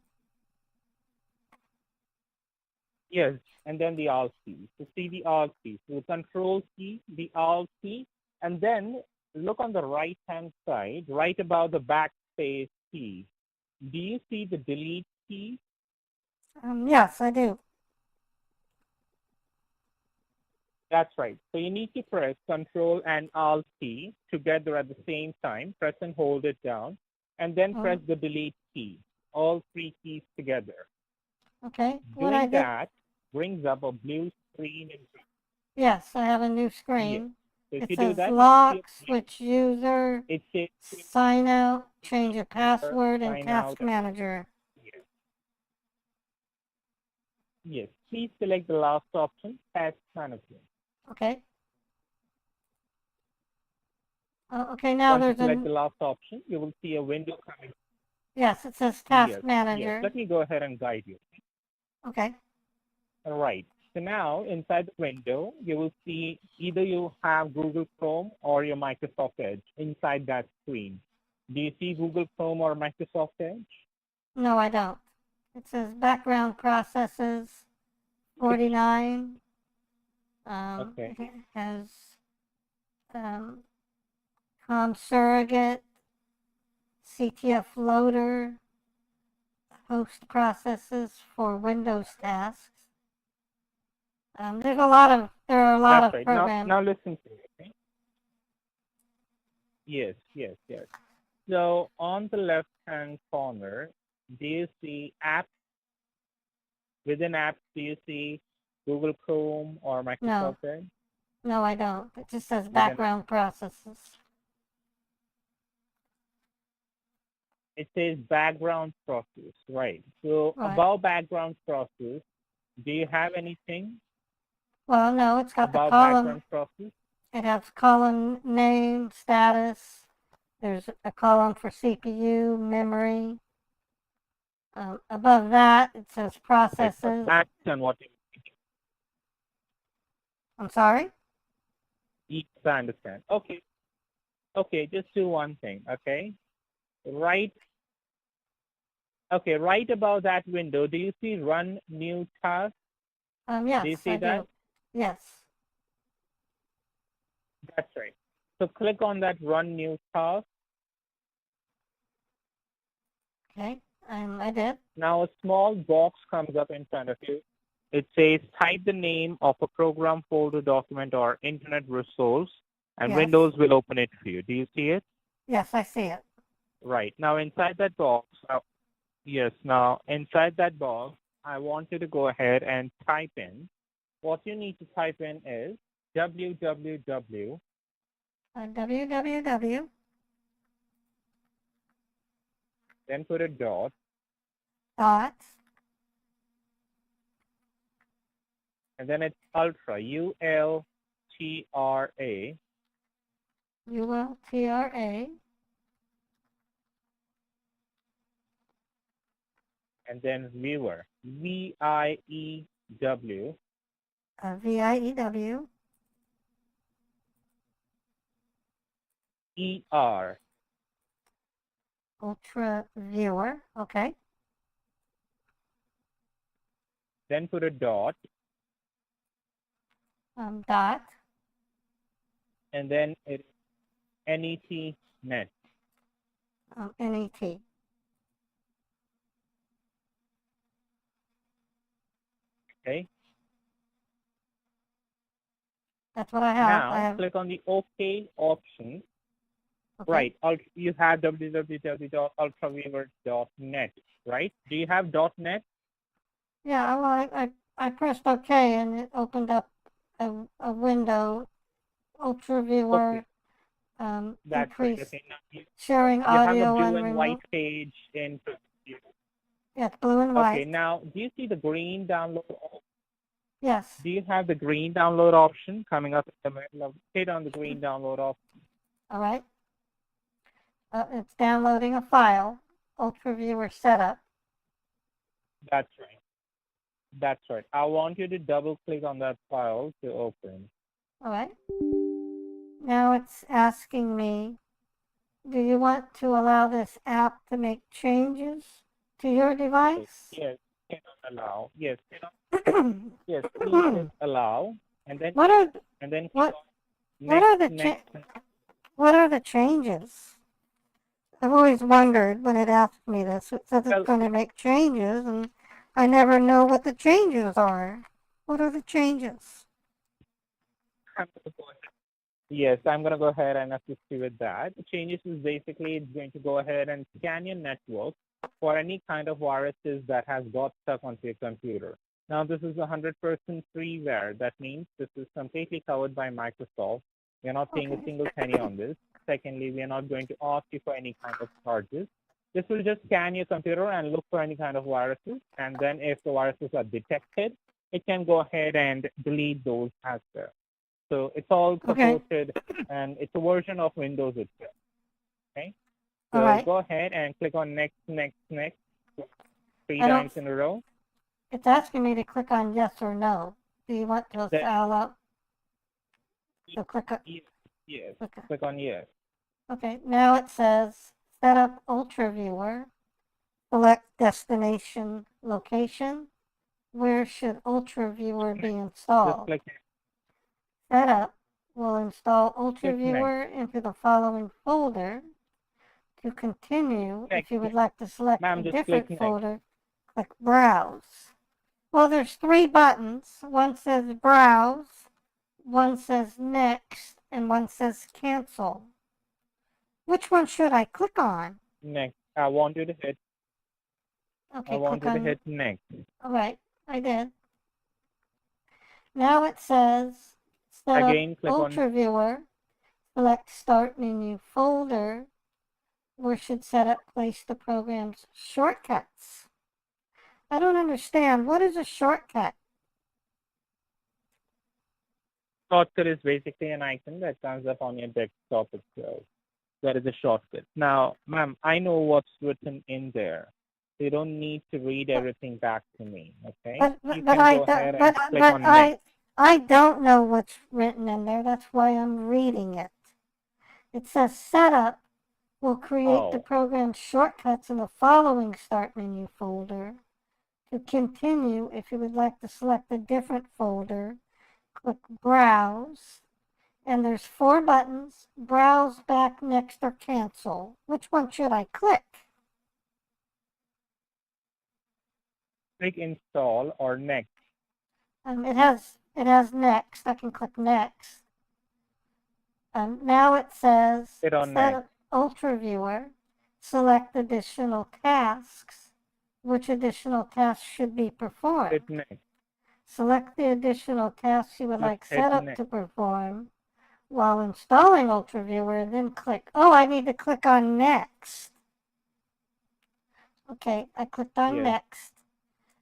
Yes, and then the Alt key. So see the Alt key. So the Control key, the Alt key, and then look on the right-hand side, right above the backspace key. Do you see the Delete key? Yes, I do. That's right. So you need to press Control and Alt key together at the same time. Press and hold it down, and then press the Delete key. All three keys together. Okay. Doing that brings up a blue screen. Yes, I have a new screen. Yes. So it says lock, switch user, sign out, change a password, and task manager. Yes. Yes. Please select the last option, task management. Okay. Okay, now Once there's you select the last option, you will see a window coming. Yes, it says task manager. Yes. Let me go ahead and guide you. Okay. All right. So now inside the window, you will see either you have Google Chrome or your Microsoft Edge inside that screen. Do you see Google Chrome or Microsoft Edge? No, I don't. It says background processes 49. Okay. It has com surrogate, CTF loader, host processes for Windows tasks. There are a lot That's of right. programs. Now listen to me. Okay? Yes, yes, yes. So on the left-hand corner, do you see apps? Within apps, do you see Google Chrome or No. Microsoft Edge? No, I don't. It just says Within background processes. it says background process, right? So Right. above background process, do you have anything Well, no, it's got the above column. background process? It has column name, status. There's a column for CPU, memory. Above that, it says processes. That's on what I'm sorry? you I understand. Okay. Okay, just do one thing, okay? Right right above that window, do you see run new task? Yes, Do you see I that? do. Yes. That's right. So click on that run new task. Okay, and I did. Now a small box comes up in front of you. It says type the name of a program, folder, document, or internet resource, and Yes. Windows will open it for you. Do you see it? Yes, I see it. Right. Now inside that box, now inside that box, I want you to go ahead and type in. What you need to type in is www. www. Then put a dot. Dot. And then it's ultra, ULTRA. ULTRA. And then viewer, VIEW. VIEW. ER. Ultra viewer. Okay. Then put a dot. Dot. And then it's NET net. NET. Okay. That's what I have. Now click on the OK option. Okay. Right. You have www.ultraviewer.net, right? Do you have .net? Yeah, well, I pressed OK and it opened up a window. Ultra viewer. That's Increase right. Okay. Now sharing you audio have a blue and and remote. white page in. Yeah, it's blue and white. Okay. Now, do you see the green download? Yes. Do you have the green download option coming up in the middle? Hit on the green download option. All right. It's downloading a file. Ultra viewer setup. That's right. That's right. I want you to double click on that file to open. All right. Now it's asking me, do you want to allow this app to make changes to your device? Yes. Hit on allow. Yes. Yes. Please hit allow. And then what are the changes? I've always wondered when it asked me this. It says it's going to make changes, and I never know what the changes are. What are the changes? Yes, I'm going to go ahead and assist you with that. The changes is basically it's going to go ahead and scan your network for any kind of viruses that has got stuck onto your computer. Now, this is 100% freeware. That means this is completely covered by Microsoft. We're not paying a single penny on this. Secondly, we are not going to ask you for any kind of charges. This will just scan your computer and look for any kind of viruses. And then if the viruses are detected, it can go ahead and delete those as well. So it's all supported, and it's a version of Windows itself. Okay? So go ahead and click on next, next, next, 3 times in a row. It's asking me to click on yes or no. Do you want to allow? So click on yes. Click on yes. Okay, now it says set up Ultra Viewer. Select destination location. Where should Ultra Viewer be installed? Setup will install Ultra Viewer into the following folder. To continue, if you would like to select a different folder, click Browse. Well, there's 3 buttons. One says Browse, one says Next, and one says Cancel. Which one should I click on? Next. I want you to hit. Okay, I want click you to on. hit next. All right, I did. Now it says set Again, up click on. Ultra Viewer. Select Start Menu Folder. Where should setup place the program's shortcuts? I don't understand. What is a shortcut? Shortcut is basically an icon that comes up on your desktop itself. That is a shortcut. Now, ma'am, I know what's written in there. You don't need to read everything back to me, okay? You can go ahead and click on next. I don't know what's written in there. That's why I'm reading it. It says setup will create the program's shortcuts in the following Start Menu folder. To continue, if you would like to select a different folder, click Browse. And there's 4 buttons: Browse, Back, Next, or Cancel. Which one should I click? Click Install or Next. It has Next. I can click Next. Now it says Hit on Set Next. up Ultra Viewer. Select additional tasks. Which additional tasks should be performed? Hit Next. Select the additional tasks you would like hit setup Next. to perform while installing Ultra Viewer, then click. Oh, I need to click on Next. Okay, I clicked on Yes. Next.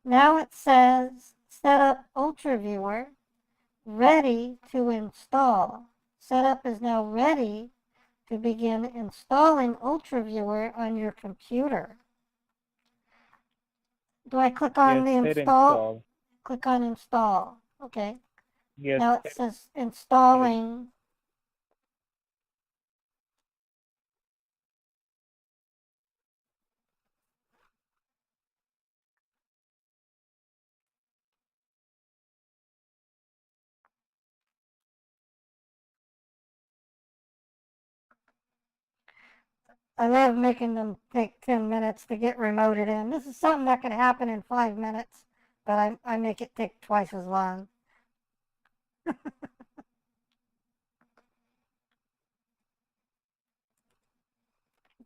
Now it says Setup Ultra Viewer, ready to install. Setup is now ready to begin installing Ultra Viewer on your computer. Do I click on the hit install? Click on Install. Okay. Yes. Now it says installing. I love making them take 10 minutes to get remoted in. This is something that could happen in 5 minutes, but I make it take twice as long. It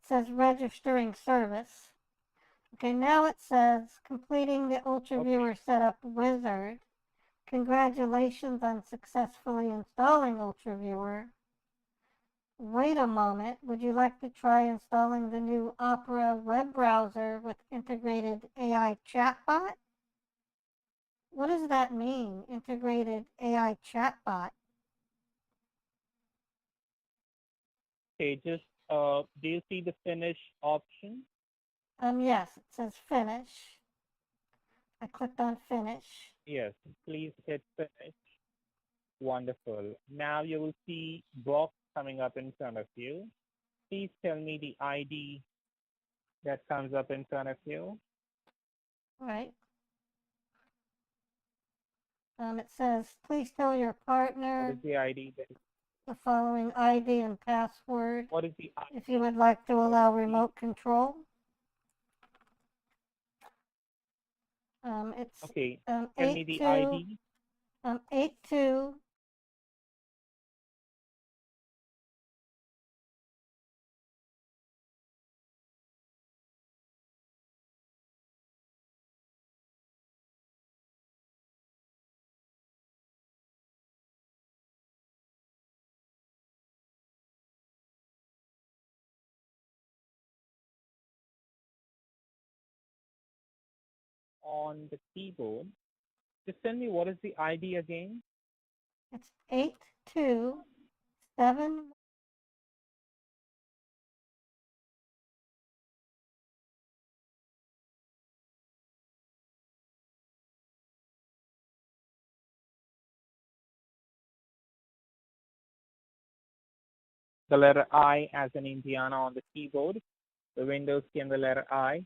says registering service. Okay, now it says completing the Ultra Viewer setup wizard. Congratulations on successfully installing Ultra Viewer. Wait a moment, would you like to try installing the new Opera web browser with integrated AI chatbot? What does that mean, integrated AI chatbot? Okay, just do you see the finish option? Yes, it says finish. I clicked on finish. Yes, please hit finish. Wonderful. Now you will see box coming up in front of you. Please tell me the ID that comes up in front of you. All right. It says, please tell your partner. What is the ID? The following ID and password. What is the ID? If you would like to allow remote control. It's okay. Tell me the ID. 82. On the keyboard. Just tell me what is the ID again? It's 827. The letter I as in Indiana on the keyboard. The Windows key and the letter I.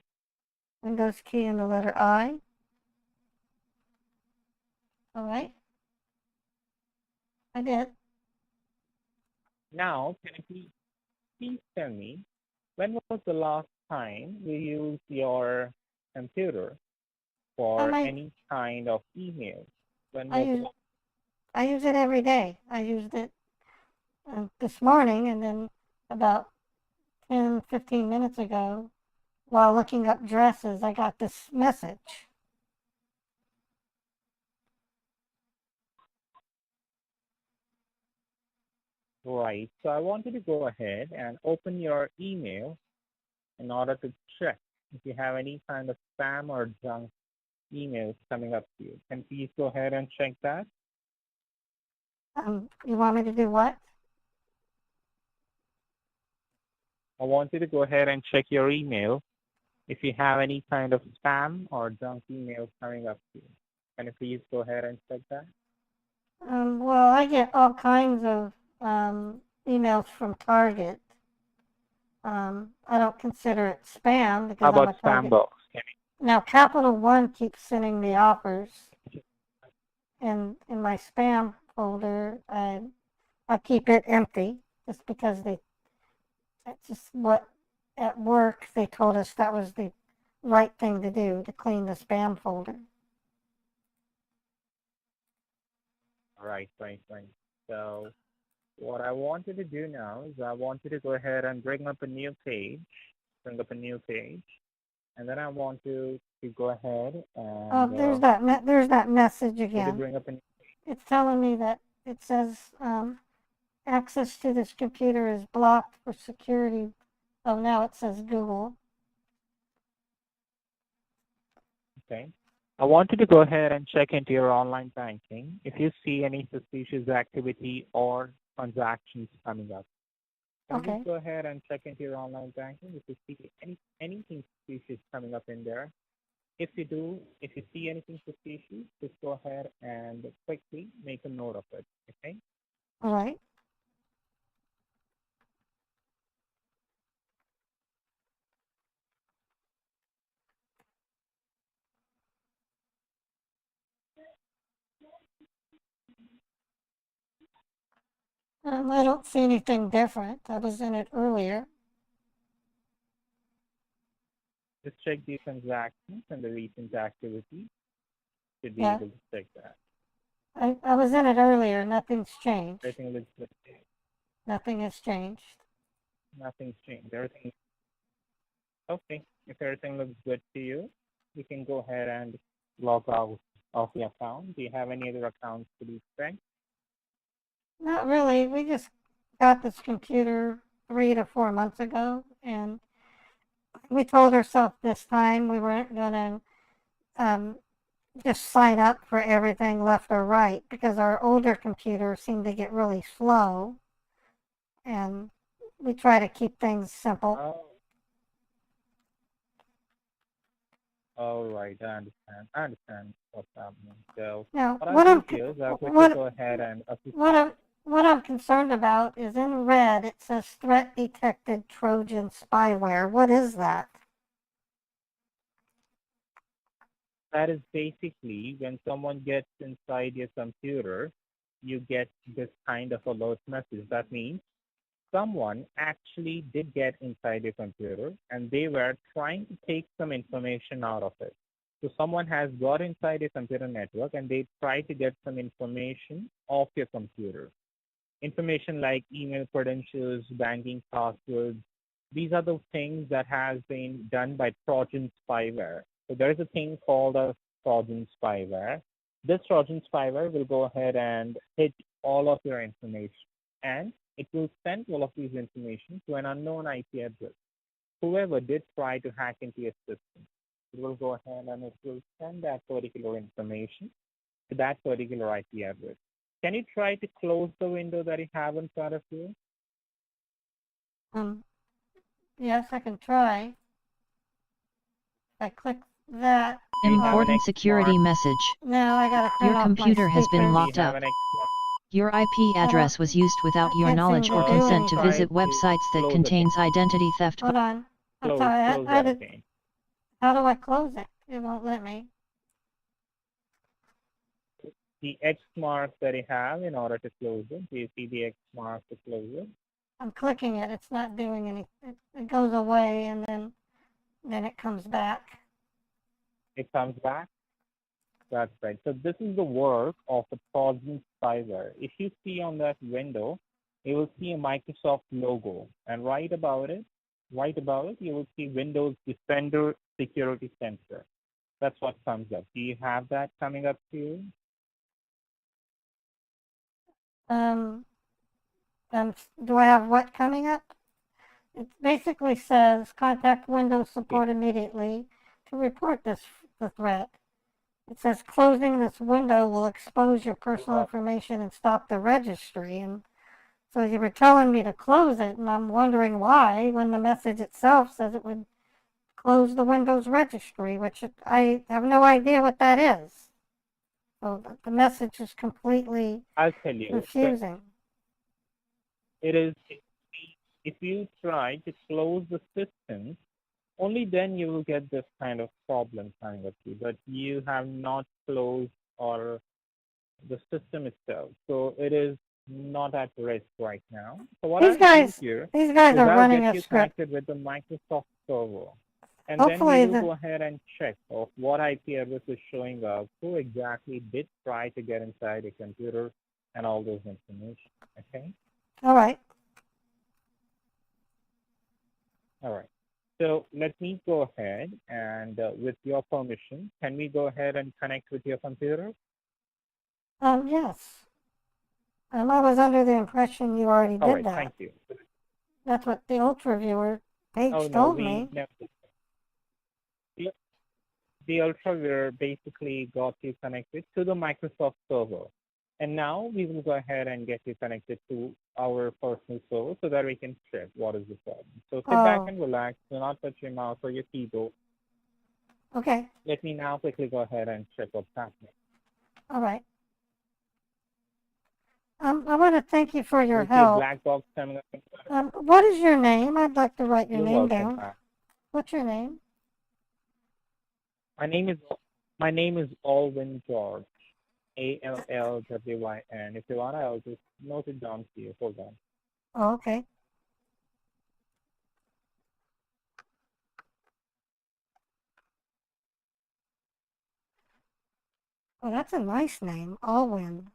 Windows key and the letter I. All right. I did. Now, can you please tell me, when was the last time you used your computer for any kind of email? I use it every day. I used it this morning, and then about 10, 15 minutes ago, while looking up dresses, I got this message. Right. So I want you to go ahead and open your email in order to check if you have any kind of spam or junk emails coming up to you. Can please go ahead and check that? You want me to do what? I want you to go ahead and check your email if you have any kind of spam or junk emails coming up to you. Can you please go ahead and check that? Well, I get all kinds of emails from Target. I don't consider it spam How because I'm a about spam Target. box? Now, Capital One keeps sending me offers, and in my spam folder, I keep it empty just because that's just what at work they told us that was the right thing to do, to clean the spam folder. Right. So what I want you to do now is I want you to go ahead and bring up a new page, and then I want you to go ahead and Oh, there's that message again. bring up a new It's telling me that it says access to this computer is blocked for security. Oh, now it says Google. Okay. I want you to go ahead and check into your online banking if you see any suspicious activity or transactions coming up. Can Okay. you go ahead and check into your online banking if you see anything suspicious coming up in there? If you see anything suspicious, just go ahead and quickly make a note of it. Okay. All right. I don't see anything different. I was in it earlier. Just check the transactions and the recent activity. Should be Yeah. able to check that. I was in it earlier. Nothing's changed. Everything looks good. Nothing has changed. Nothing's changed. Everything. Okay. If everything looks good to you, you can go ahead and log out of the account. Do you have any other accounts to be checked? Not really. We just got this computer 3 to 4 months ago, and we told ourselves this time we weren't going to just sign up for everything left or right because our older computers seem to get really slow, and we try to keep things simple. Oh. All right, I understand what's happening. So Now, what I'll do here is I'll quickly go ahead and what I'm concerned about is in red it says threat detected Trojan spyware. What is that? that is basically when someone gets inside your computer, you get this kind of alert message. That means someone actually did get inside your computer and they were trying to take some information out of it. So someone has got inside your computer network and they try to get some information off your computer. Information like email credentials, banking passwords. These are the things that has been done by Trojan spyware. So there is a thing called a Trojan spyware. This Trojan spyware will go ahead and hit all of your information, and it will send all of these information to an unknown IP address. Whoever did try to hack into your system, it will go ahead and it will send that particular information to that particular IP address. Can you try to close the window that you have in front of you? Yes, I can try. I click that. Important security message. Now I gotta turn Your off computer my has been speaker. locked up. Your IP address was used without your can't knowledge seem to or do consent to anything. visit websites that Close contains identity theft. Hold on. I'm Close, sorry. close I that did. again. How do I close it? It won't let me. The X mark that you have in order to close it. Do you see the X mark to close it? I'm clicking it. It's not doing anything. It goes away and then it comes back. It comes back? That's right. So this is the work of the Trojan spyware. If you see on that window, you will see a Microsoft logo, and right above it, right above it, you will see Windows Defender Security Center. That's what comes up. Do you have that coming up to you? Do I have what coming up? It basically says contact Windows support immediately to report the threat. It says closing this window will expose your personal information and stop the registry. And so you were telling me to close it, and I'm wondering why when the message itself says it would close the Windows registry, which I have no idea what that is. So the message is completely I'll tell you. confusing. It is, if you try to close the system, only then you will get this kind of problem coming up to you. But you have not closed or the system itself, so it is not at risk right now. So what These I'll guys do here are running get a you script. connected with the Microsoft server, and Hopefully then we will go ahead and check of what IP address is showing up, who exactly did try to get inside a computer, and all those information. Okay. All right. All right. So let me go ahead and, with your permission, can we go ahead and connect with your computer? Yes. I was under the impression you already All did right. that. Thank you. That's what the Ultra Viewer page Oh no, told we me. never. The UltraViewer basically got you connected to the Microsoft server. And now we will go ahead and get you connected to our personal server so that we can check what is the problem. So sit back and relax. Do not touch your mouse or your keyboard. Okay. Let me now quickly go ahead and check what's happening. All right. I want to thank you for your With help. black box coming up. What is your name? I'd like to write your You're name welcome, down. What's your name? My name is Alwyn George. ALLWYN. If you want, I'll just note it down for you. Hold on. Oh, okay. Oh, that's a nice name, Alwyn.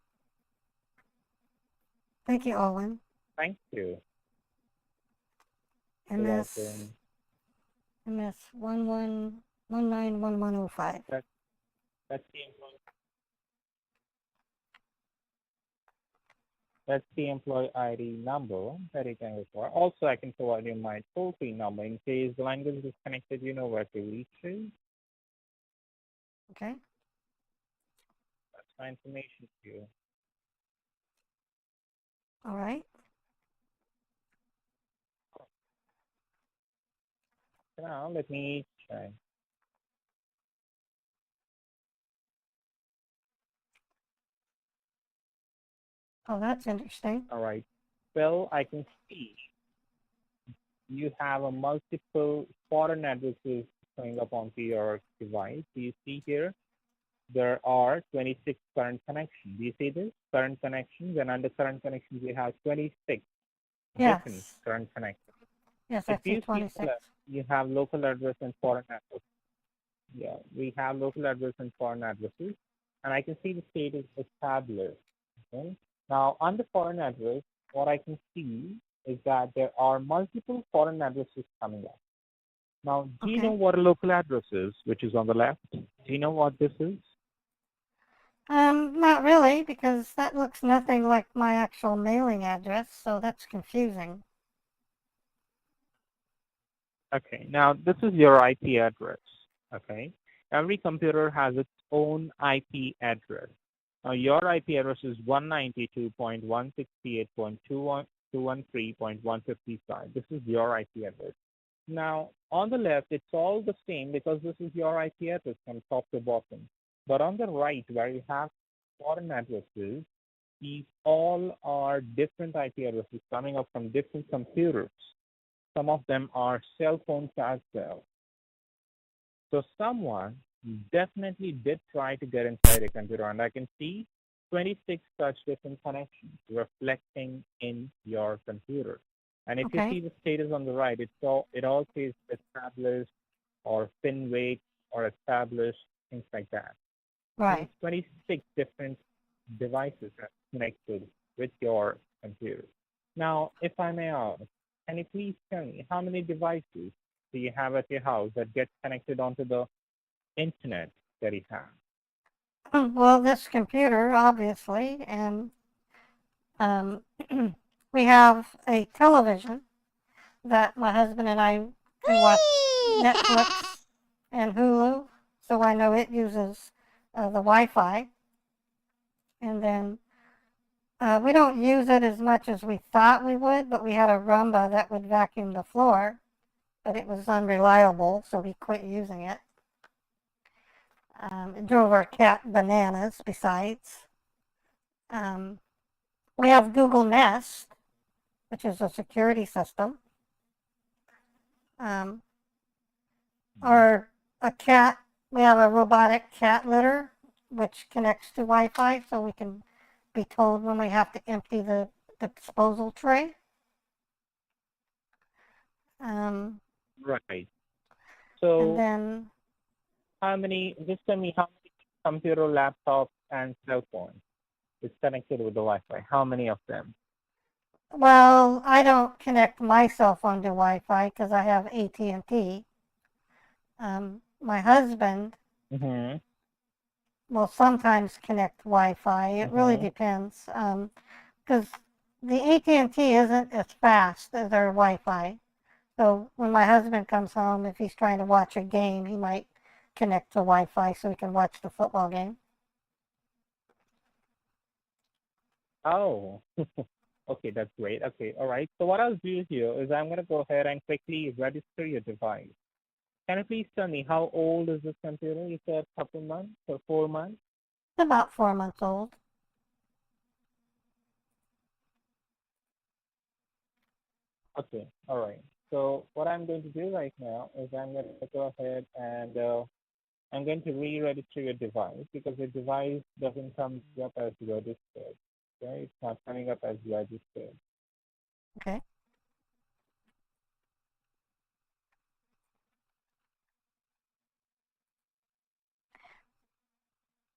Thank you, Alwyn. Thank you. MS 11191105. That's the employee ID number that you can require. Also, I can provide you my toll-free number in case the line is disconnected. You know where to reach me. Okay. That's my information to you. All right. Now, let me check. Oh, that's interesting. All right. Well, I can see you have a multiple foreign addresses showing up onto your device. Do you see here? There are 26 current connections. Do you see this? Current connections, and under current connections, we have 26 different current connections. Yes, If I see 26. You have local address and foreign address. Yeah, we have local address and foreign addresses, and I can see the status established. Okay. Now, under foreign address, what I can see is that there are multiple foreign addresses coming up. Now, do you know what a local address is, which is on the left? Do you know what this is? Not really, because that looks nothing like my actual mailing address, so that's confusing. Okay, now this is your IP address. Okay, every computer has its own IP address. Now, your IP address is 192.168.213.155. This is your IP address. Now, on the left, it's all the same because this is your IP address from top to bottom. But on the right, where you have foreign addresses, these all are different IP addresses coming up from different computers. Some of them are cell phones as well. So someone definitely did try to get inside a computer, and I can see 26 such different connections reflecting in your computer. And if you see the status on the right, it all says established or pin wait or established, things like that. Right. 26 different devices connected with your computer. Now, if I may ask, can you please tell me how many devices do you have at your house that get connected onto the internet that you have? Well, this computer, obviously, and we have a television that my husband and I can watch Netflix and Hulu, so I know it uses the Wi-Fi. And then we don't use it as much as we thought we would, but we had a Roomba that would vacuum the floor, but it was unreliable, so we quit using it. It drove our cat bananas, besides. We have Google Nest, which is a security system. We have a robotic cat litter, which connects to Wi-Fi, so we can be told when we have to empty the disposal tray. Right. And So then, just tell me how many computer, laptops, and cell phones is connected with the Wi-Fi? How many of them? well, I don't connect my cell phone to Wi-Fi because I have AT&T. My husband will sometimes connect Wi-Fi. It really depends, because the AT&T isn't as fast as our Wi-Fi. So when my husband comes home, if he's trying to watch a game, he might connect to Wi-Fi so he can watch the football game. Oh, okay, that's great. Okay, all right. So what I'll do here is I'm going to go ahead and quickly register your device. Can you please tell me how old is this computer? You said a couple months or 4 months? It's about 4 months old. Okay, all right. So what I'm going to do right now is I'm going to go ahead and I'm going to re-register your device because your device doesn't come up as registered. Okay, it's not coming up as registered. Okay.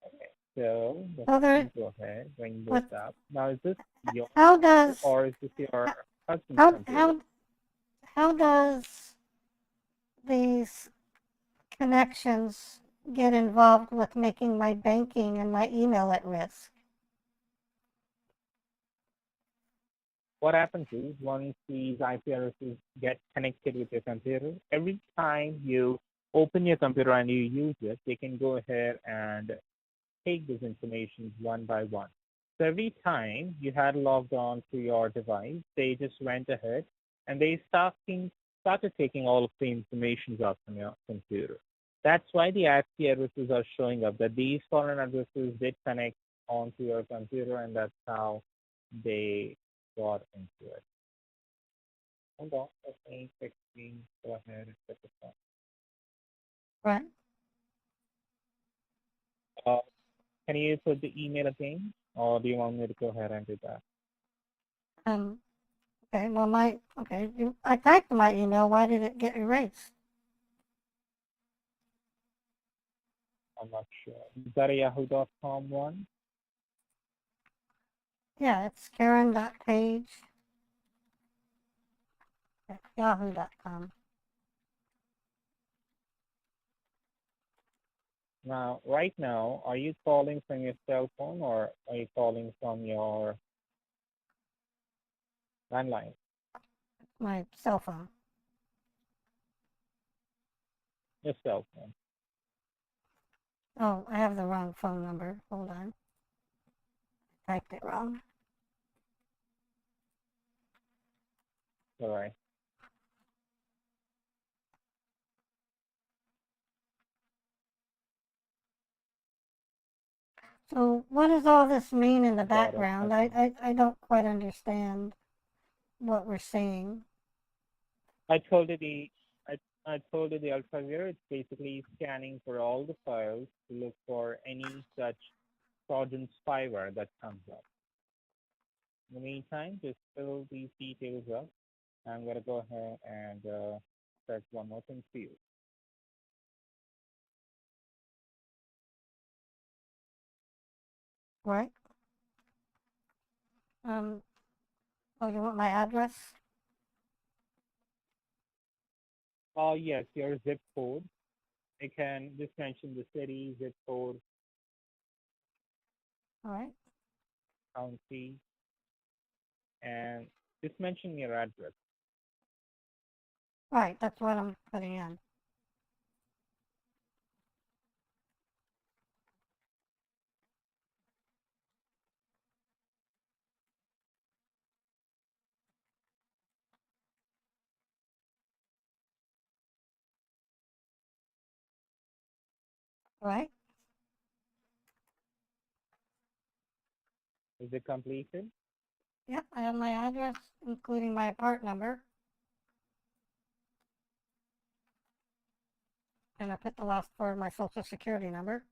Okay, so So let's go ahead, bring this up. Now, is this your or is this your husband's computer? how does these connections get involved with making my banking and my email at risk? What happens is once these IP addresses get connected with your computer, every time you open your computer and you use it, they can go ahead and take these information one by one. So every time you had logged on to your device, they just went ahead and they started taking all of the information out from your computer. That's why the IP addresses are showing up, that these foreign addresses did connect onto your computer, and that's how they got into it. Hold on, let me quickly go ahead and set this up. Right. Can you put the email again, or do you want me to go ahead and do that? Okay, well, I typed my email. Why did it get erased? I'm not sure. Is that a yahoo.com one? Yeah, it's Karen.page at yahoo.com. Now, right now, are you calling from your cell phone or are you calling from your landline? My cell phone. Your cell phone. Oh, I have the wrong phone number. Hold on. Typed it wrong. All right. So what does all this mean in the Got it. background? Okay. I don't quite understand what we're seeing. I told you the ultraviolet. It's basically scanning for all the files to look for any such Trojan spyware that comes up. In the meantime, just fill these details up. I'm going to go ahead and check one more thing for you. Right? Oh, you want my address? Yes, your zip code. I can just mention the city, zip code, All right. county, and just mention your address. Right, that's what I'm putting in. Right? Is it completed? Yep, I have my address, including my part number. And I put the last four of my social security number.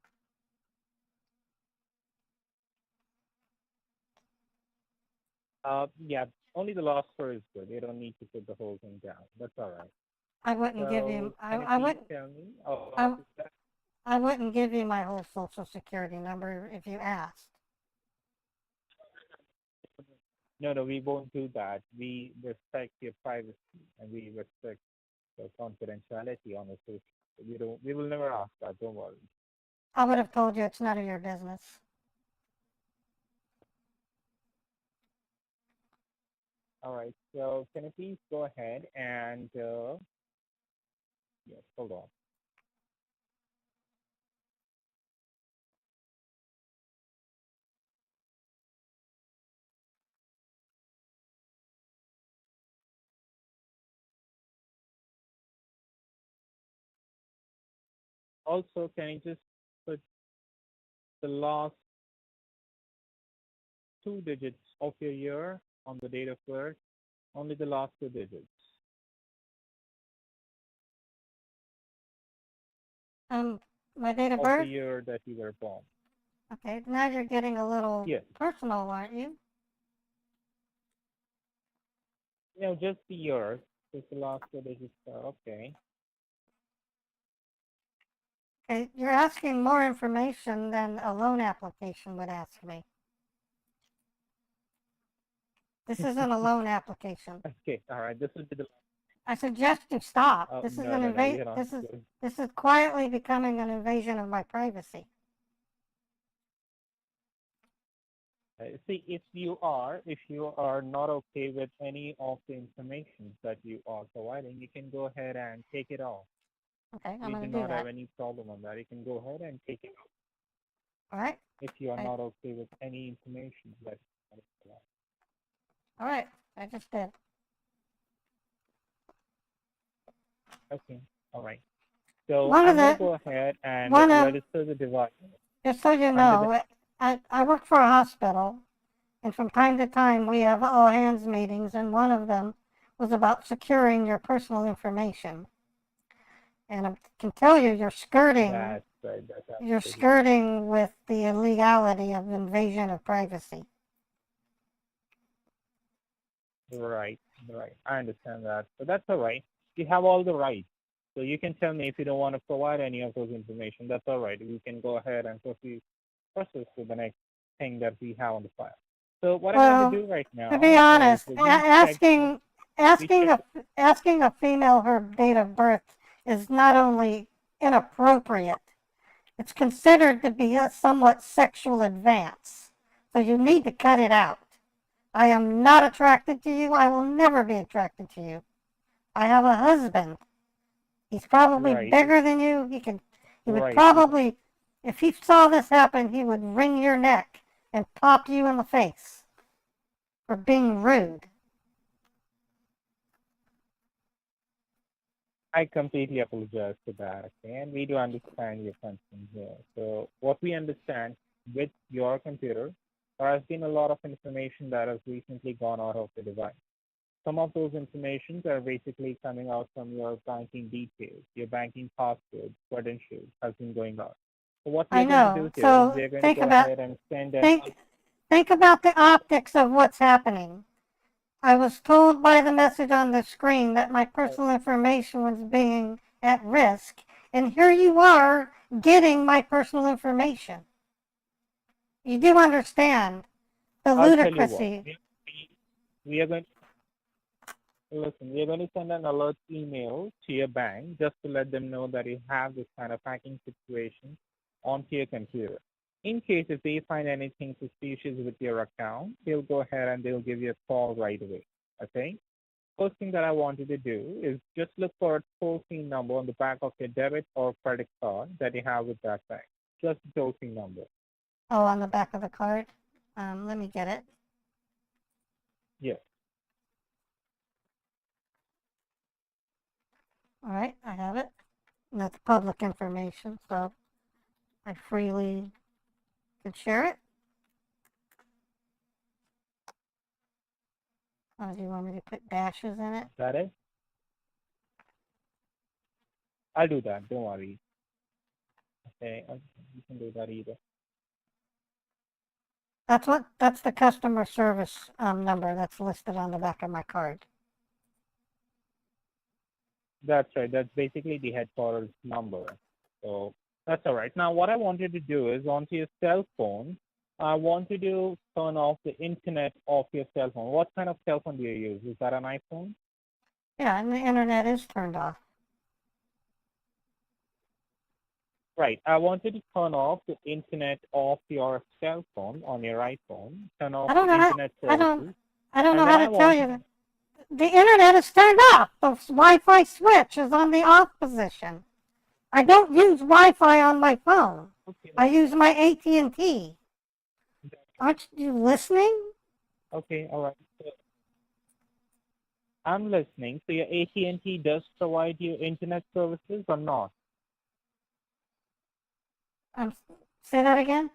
Yeah, only the last four is good. You don't need to put the whole thing down. That's all right. I wouldn't give you, So, can you I please wouldn't, tell me? Oh, I, I wouldn't give you my whole social security number if you asked. no, we won't do that. We respect your privacy and we respect the confidentiality on the social. We will never ask that. Don't worry. I would have told you it's none of your business. All right. So, can you please go ahead and yes, hold on. Also, can you just put the last two digits of your year on the date of birth? Only the last two digits. My date of Of birth? the year that you were born. Okay, now you're getting a little Yes. personal, aren't you? No, just the year. Just the last two digits. Okay. Okay, you're asking more information than a loan application would ask me. This isn't a loan application. Okay. All right. This would be the. I suggest you stop. Oh, This is no, an no, no. invasion. You're not good. This is quietly becoming an invasion of my privacy. See, if you are not okay with any of the information that you are providing, you can go ahead and take it off. Okay, I'm We going do to do not have that. any problem on that. You can go ahead and take it off. All right. If you are Right. not okay with any information that. All right, I just did. Okay. All right. So One I'm of going to the- go ahead and one of- register the device. Just so you know, I work for a hospital, and from time to time we have all hands meetings, and one of them was about securing your personal information. And I can tell you, you're skirting. That's right. You're skirting with the illegality of invasion of privacy. Right. I understand that. So that's all right. You have all the rights. So you can tell me if you don't want to provide any of those information. That's all right. We can go ahead and process to the next thing that we have on the file. So what I'm going to do right now. To be honest, is asking a female her date of birth is not only inappropriate, it's considered to be a somewhat sexual advance. So you need to cut it out. I am not attracted to you. I will never be attracted to you. I have a husband. He's probably bigger than you. He would probably, if he saw this happen, he would wring your neck and pop you in the face for being rude. I completely apologize for that, okay? And we do understand your concern here. So what we understand with your computer, there has been a lot of information that has recently gone out of the device. Some of those informations are basically coming out from your banking details, your banking passwords, credentials has been going out. So what we're going to do here is we're going to go ahead and send think about the optics of what's happening. I was told by the message on the screen that my personal information was being at risk, and here you are getting my personal information. You do understand the ludicrousy. We are going. listen, we're going to send an alert email to your bank just to let them know that you have this kind of hacking situation onto your computer. In case if they find anything suspicious with your account, they'll go ahead and they'll give you a call right away. Okay? First thing that I want you to do is just look for a toll-free number on the back of your debit or credit card that you have with that bank. Just a toll-free number. Oh, on the back of the card? Let me get it. Yes. All right, I have it. And that's public information, so I freely can share it. Do you want me to put dashes in it? Is that it? I'll do that. Don't worry. Okay, you can do that either. That's the customer service number that's listed on the back of my card. That's right. That's basically the headquarters number. So that's all right. Now, what I want you to do is onto your cell phone, I want you to turn off the internet of your cell phone. What kind of cell phone do you use? Is that an iPhone? Yeah, and the internet is turned off. Right. I want you to turn off the internet of your cell phone on your iPhone. Turn off the internet services. I don't know how to tell you. The internet is turned off. The Wi-Fi switch is on the off position. I don't use Wi-Fi on my phone. Okay. I use my AT&T. Aren't you listening? Okay, all right. So I'm listening. So your AT&T does provide you internet services or not? Say that again?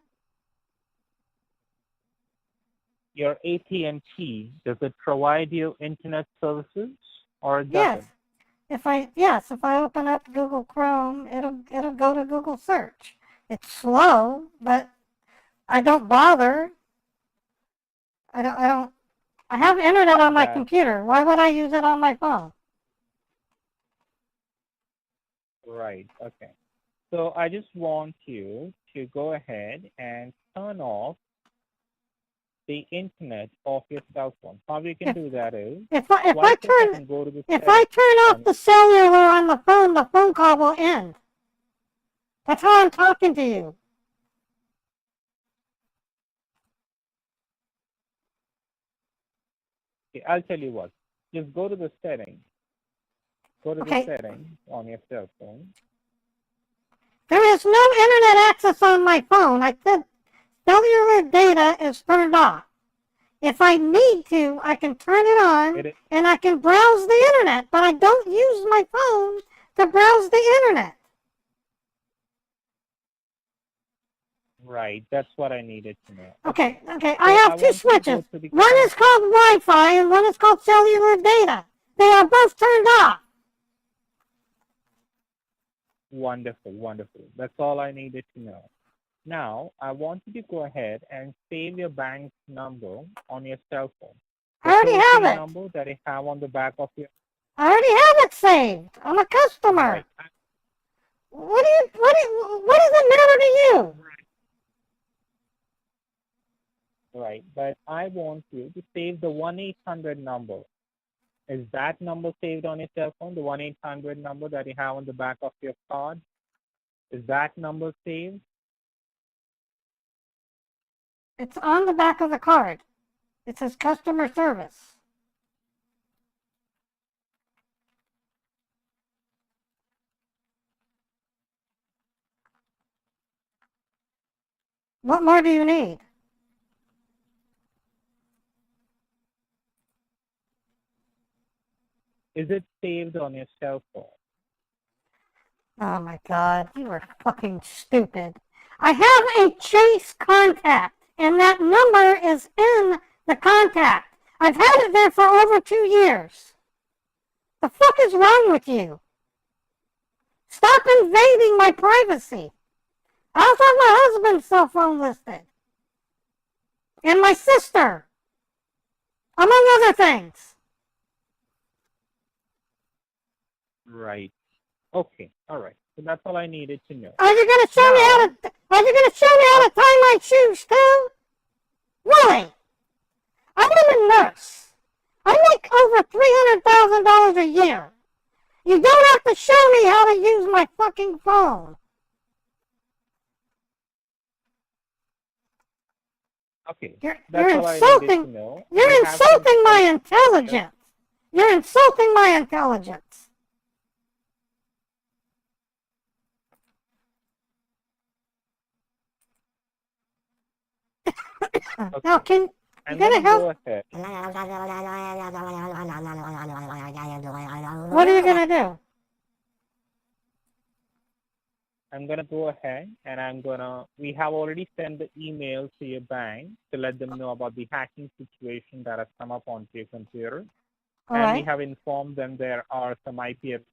Your AT&T, does it provide you internet services or it doesn't? Yes. If I open up Google Chrome, it'll go to Google search. It's slow, but I don't bother. I have internet on my computer. Why would I use it on my phone? Right, okay. So I just want you to go ahead and turn off the internet of your cell phone. How you can do that is if I turn off the cellular on the phone call will end. That's how I'm talking to you. Okay, I'll tell you what. Just go to the settings. Go to the settings on your cell phone. There is no internet access on my phone. I said cellular data is turned off. If I need to, I can turn it on and I can browse the internet, but I don't use my phone to browse the internet. Right, that's what I needed to know. Okay. I have two switches. One is called Wi-Fi and one is called cellular data. They are both turned off. Wonderful. That's all I needed to know. Now, I want you to go ahead and save your bank's number on your cell phone. I already have it. Number that you have on the back of your... I already have it saved. I'm a customer. Right. What does it matter to you? Right, but I want you to save the 1-800 number. Is that number saved on your cell phone? The 1-800 number that you have on the back of your card? Is that number saved? It's on the back of the card. It says customer service. What more do you need? Is it saved on your cell phone? Oh my God, you are fucking stupid. I have a Chase contact, and that number is in the contact. I've had it there for over 2 years. The fuck is wrong with you? Stop invading my privacy. I also have my husband's cell phone listed. And my sister. Among other things. Right. Okay. All right. So that's all I needed to know. Are you gonna show me how to tie my shoes too? Really? I am a nurse. I I make over $300,000 a year. You don't have to show me how to use my fucking phone. Okay, You're that's all I needed to insulting. know. You're We have some insulting my information. intelligence. You're insulting my intelligence. Now, can you I'm gonna gonna help? go ahead. What are you gonna do? I'm gonna go ahead and we have already sent the email to your bank to let them know about the hacking situation that has come up onto your computer. All and we right. have informed them there are some IP addresses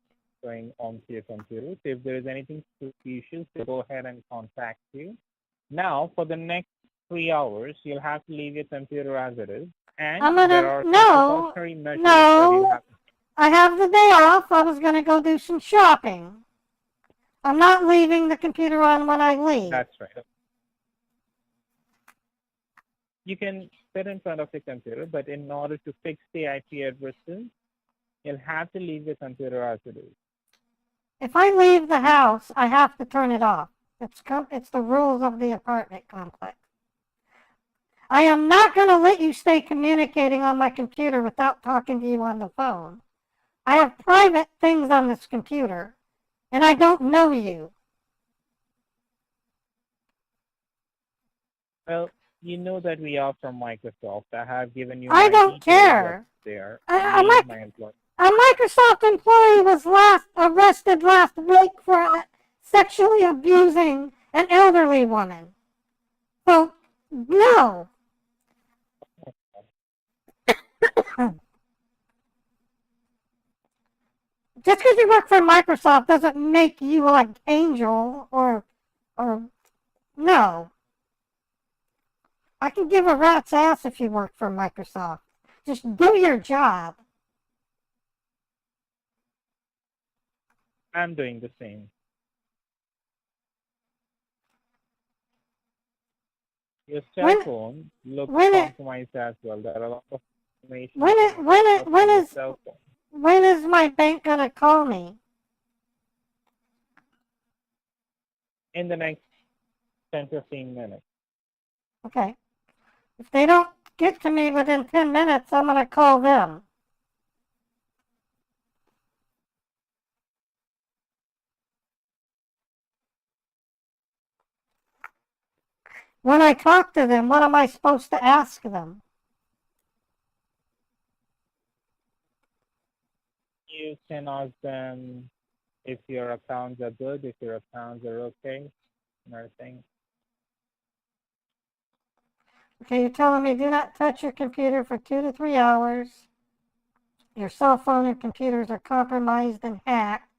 going onto your computer. So if there is anything suspicious, they go ahead and contact you. Now, for the next 3 hours, you'll have to leave your computer as it is. And I'm there gonna are some no, precautionary measures that you no. have. I have the day off. I was gonna go do some shopping. I'm not leaving the computer on when I leave. That's right. You can sit in front of your computer, but in order to fix the IP addresses, you'll have to leave your computer as it is. If I leave the house, I have to turn it off. It's the rules of the apartment complex. I am not going to let you stay communicating on my computer without talking to you on the phone. I have private things on this computer, and I don't know you. Well, you know that we are from Microsoft. I have given you I my don't details care. there. A Me and my employee. Microsoft employee was arrested last week for sexually abusing an elderly woman. So, no. Just because you work for Microsoft doesn't make you like Angel or no. I can give a rat's ass if you work for Microsoft. Just do your job. I'm doing the same. Your cell phone looks compromised as well. There are a lot of information when is my bank gonna call me? In the next 10-15 minutes. Okay. If they don't get to me within 10 minutes, I'm gonna call them. When I talk to them, what am I supposed to ask them? You can ask them if your accounts are good, if your accounts are okay, and everything. Okay, you're telling me do not touch your computer for 2 to 3 hours. Your cell phone and computers are compromised and hacked.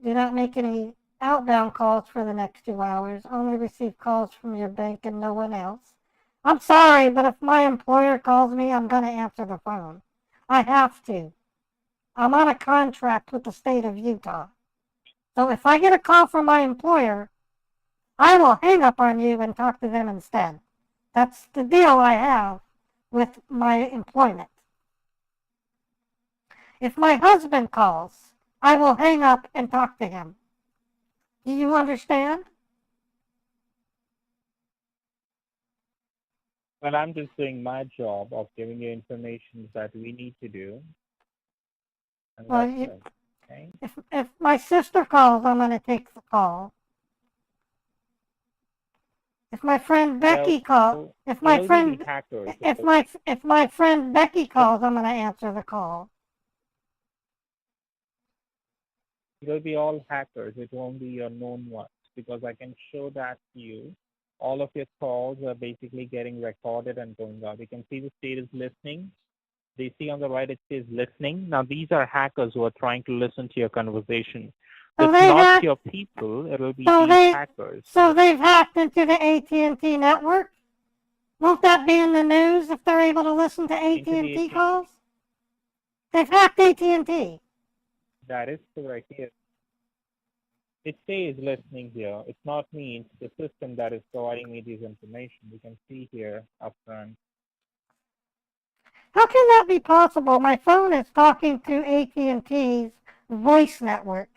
Do not make any outbound calls for the next 2 hours. Only receive calls from your bank and no one else. I'm sorry, but if my employer calls me, I'm going to answer the phone. I have to. I'm on a contract with the state of Utah. So if I get a call from my employer, I will hang up on you and talk to them instead. That's the deal I have with my employment. If my husband calls, I will hang up and talk to him. Do you understand? Well, I'm just doing my job of giving you information that we need to do. And Well, that's it. Okay? If my sister calls, I'm going to take the call. If my friend Becky calls, if my friend Becky calls, I'm going to answer the call. It'll be all hackers. It won't be your known ones because I can show that to you. All of your calls are basically getting recorded and going out. You can see the status listening. They see on the right it says listening. Now these are hackers who are trying to listen to your conversation. It's not your people. It'll be these hackers. So they've hacked into the AT&T network. Won't that be in the news if they're able to listen to AT&T calls? They've hacked AT&T. That is correct. Yes. It says listening here. It's not me. It's the system that is providing me this information. You can see here up front. How can that be possible? My phone is talking to AT&T's voice network.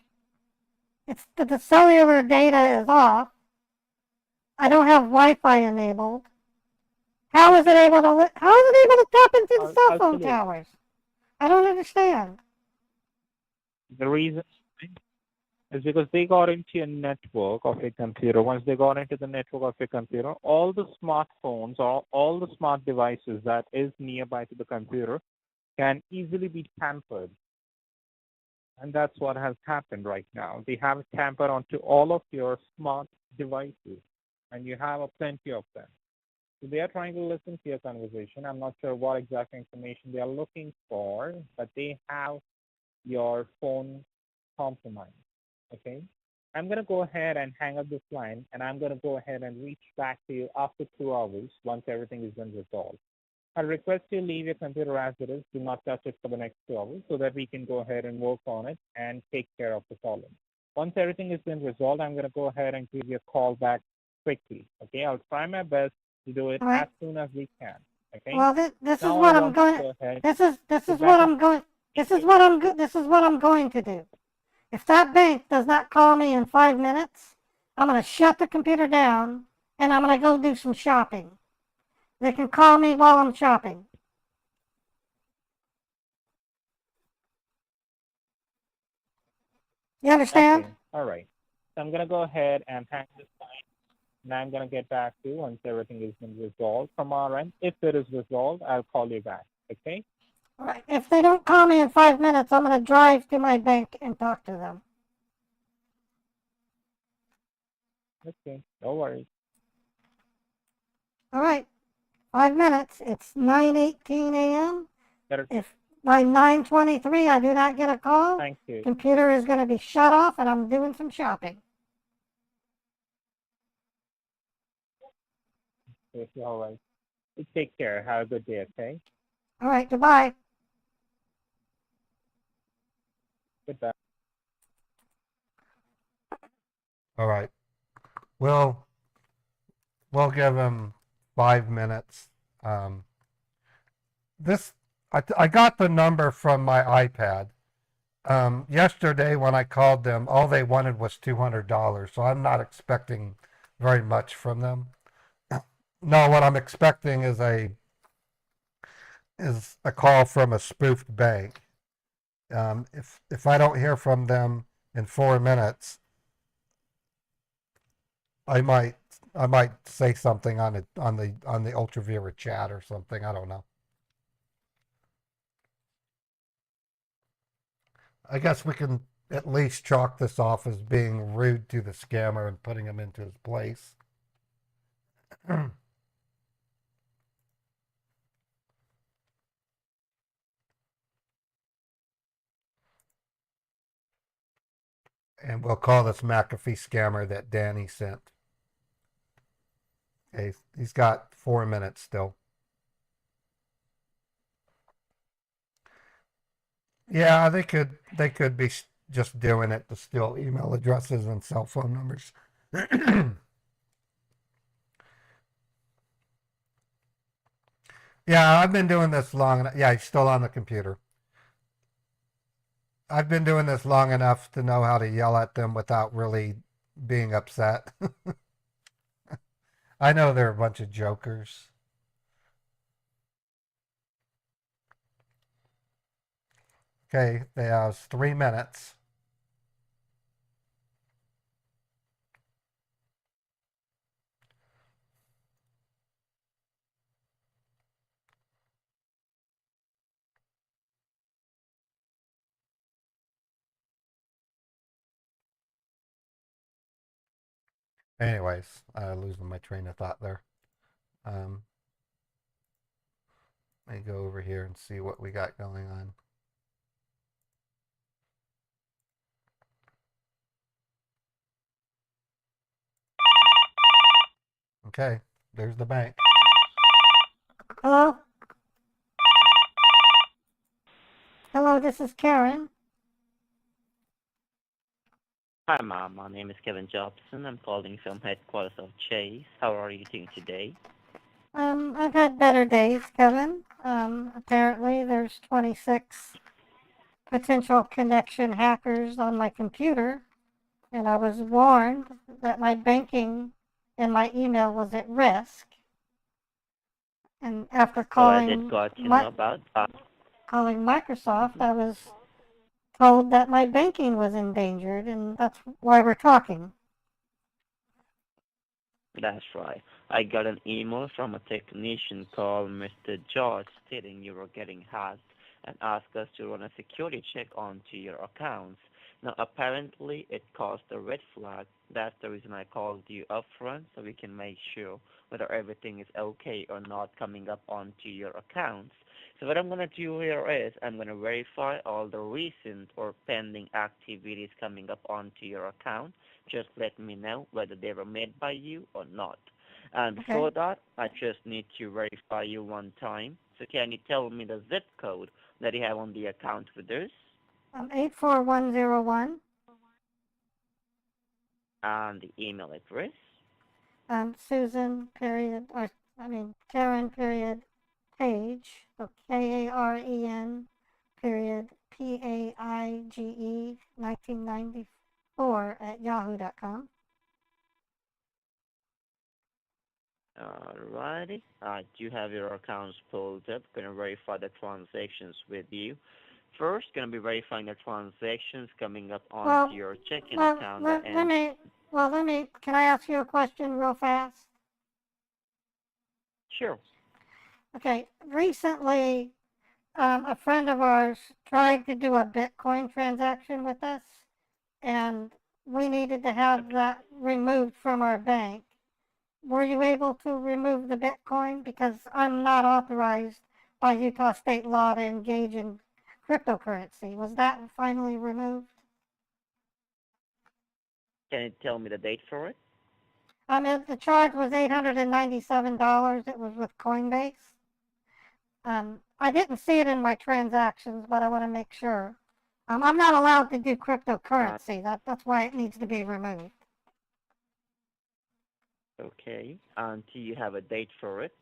It's the cellular data is off. I don't have Wi-Fi enabled. How is it able to tap into the cell phone Actually, towers? I don't understand. the reason is because they got into a network of a computer. Once they got into the network of a computer, all the smartphones or all the smart devices that is nearby to the computer can easily be tampered. And that's what has happened right now. They have tampered onto all of your smart devices, and you have plenty of them. So they are trying to listen to your conversation. I'm not sure what exact information they are looking for, but they have your phone compromised. Okay? I'm going to go ahead and hang up this line, and I'm going to go ahead and reach back to you after 2 hours once everything is been resolved. I request you leave your computer as it is. Do not touch it for the next 2 hours so that we can go ahead and work on it and take care of the problem. Once everything has been resolved, I'm going to go ahead and give you a call back quickly. Okay? I'll try my best to do it as soon as we can. Okay? Well, this is Now what I I'm want going. to go ahead. This is what I'm going. This is what I'm going to do. If that bank does not call me in 5 minutes, I'm going to shut the computer down and I'm going to go do some shopping. They can call me while I'm shopping. You understand? Okay. All right. So I'm going to go ahead and hang this line. And I'm going to get back to you once everything has been resolved from our end. If it is resolved, I'll call you back. Okay? All right. If they don't call me in 5 minutes, I'm going to drive to my bank and talk to them. Okay. No worries. All right. 5 minutes. It's 9:18 a.m. Better. If by 9:23 I do not get a call, Thank you. computer is going to be shut off and I'm doing some shopping. Okay. All right. You take care. Have a good day. Okay? All right. Goodbye. Goodbye. All right. We'll give him 5 minutes. I got the number from my iPad. Yesterday when I called them, all they wanted was $200. So I'm not expecting very much from them. No, what I'm expecting is a call from a spoofed bank. If I don't hear from them in 4 minutes, I might say something on the ultraviolet chat or something. I don't know. I guess we can at least chalk this off as being rude to the scammer and putting him into his place. And we'll call this McAfee scammer that Danny sent. Okay, he's got 4 minutes still. Yeah, they could be just doing it to steal email addresses and cell phone numbers. Yeah, I've been doing this long enough. Yeah, he's still on the computer. I've been doing this long enough to know how to yell at them without really being upset. I know they're a bunch of jokers. Okay, they have 3 minutes. Anyways, losing my train of thought there. Let me go over here and see what we got going on. Okay, there's the bank. Hello? Hello, this is Karen. Hi, Mom. My name is Kevin Jobson. I'm calling from headquarters of Chase. How are you doing today? I've had better days, Kevin. Apparently there's 26 potential connection hackers on my computer, and I was warned that my banking and my email was at risk. And after So I did got to know about that. calling Microsoft, I was told that my banking was endangered, and that's why we're talking. That's right. I got an email from a technician called Mr. George stating you were getting hacked and asked us to run a security check onto your accounts. Now, apparently, it caused a red flag. That's the reason I called you upfront so we can make sure whether everything is okay or not coming up onto your accounts. So what I'm going to do here is I'm going to verify all the recent or pending activities coming up onto your account. Just let me know whether they were made by you or not. And before that, I just need to verify you one time. So can you tell me the zip code that you have on the account with us? 84101. And the email address? Susan period, or Karen period Page, so Karen period Paige 1994 at yahoo.com. Alrighty. I do have your accounts pulled up. Going to verify the transactions with you. First, going to be verifying the transactions coming up onto your checking account. Can I ask you a question real fast? Sure. Okay, recently, a friend of ours tried to do a Bitcoin transaction with us, and we needed to have that removed from our bank. Were you able to remove the Bitcoin? Because I'm not authorized by Utah state law to engage in cryptocurrency. Was that finally removed? Can you tell me the date for it? The charge was $897. It was with Coinbase. I didn't see it in my transactions, but I want to make sure. I'm not allowed to do cryptocurrency. That's why it needs to be removed. Okay. And do you have a date for it?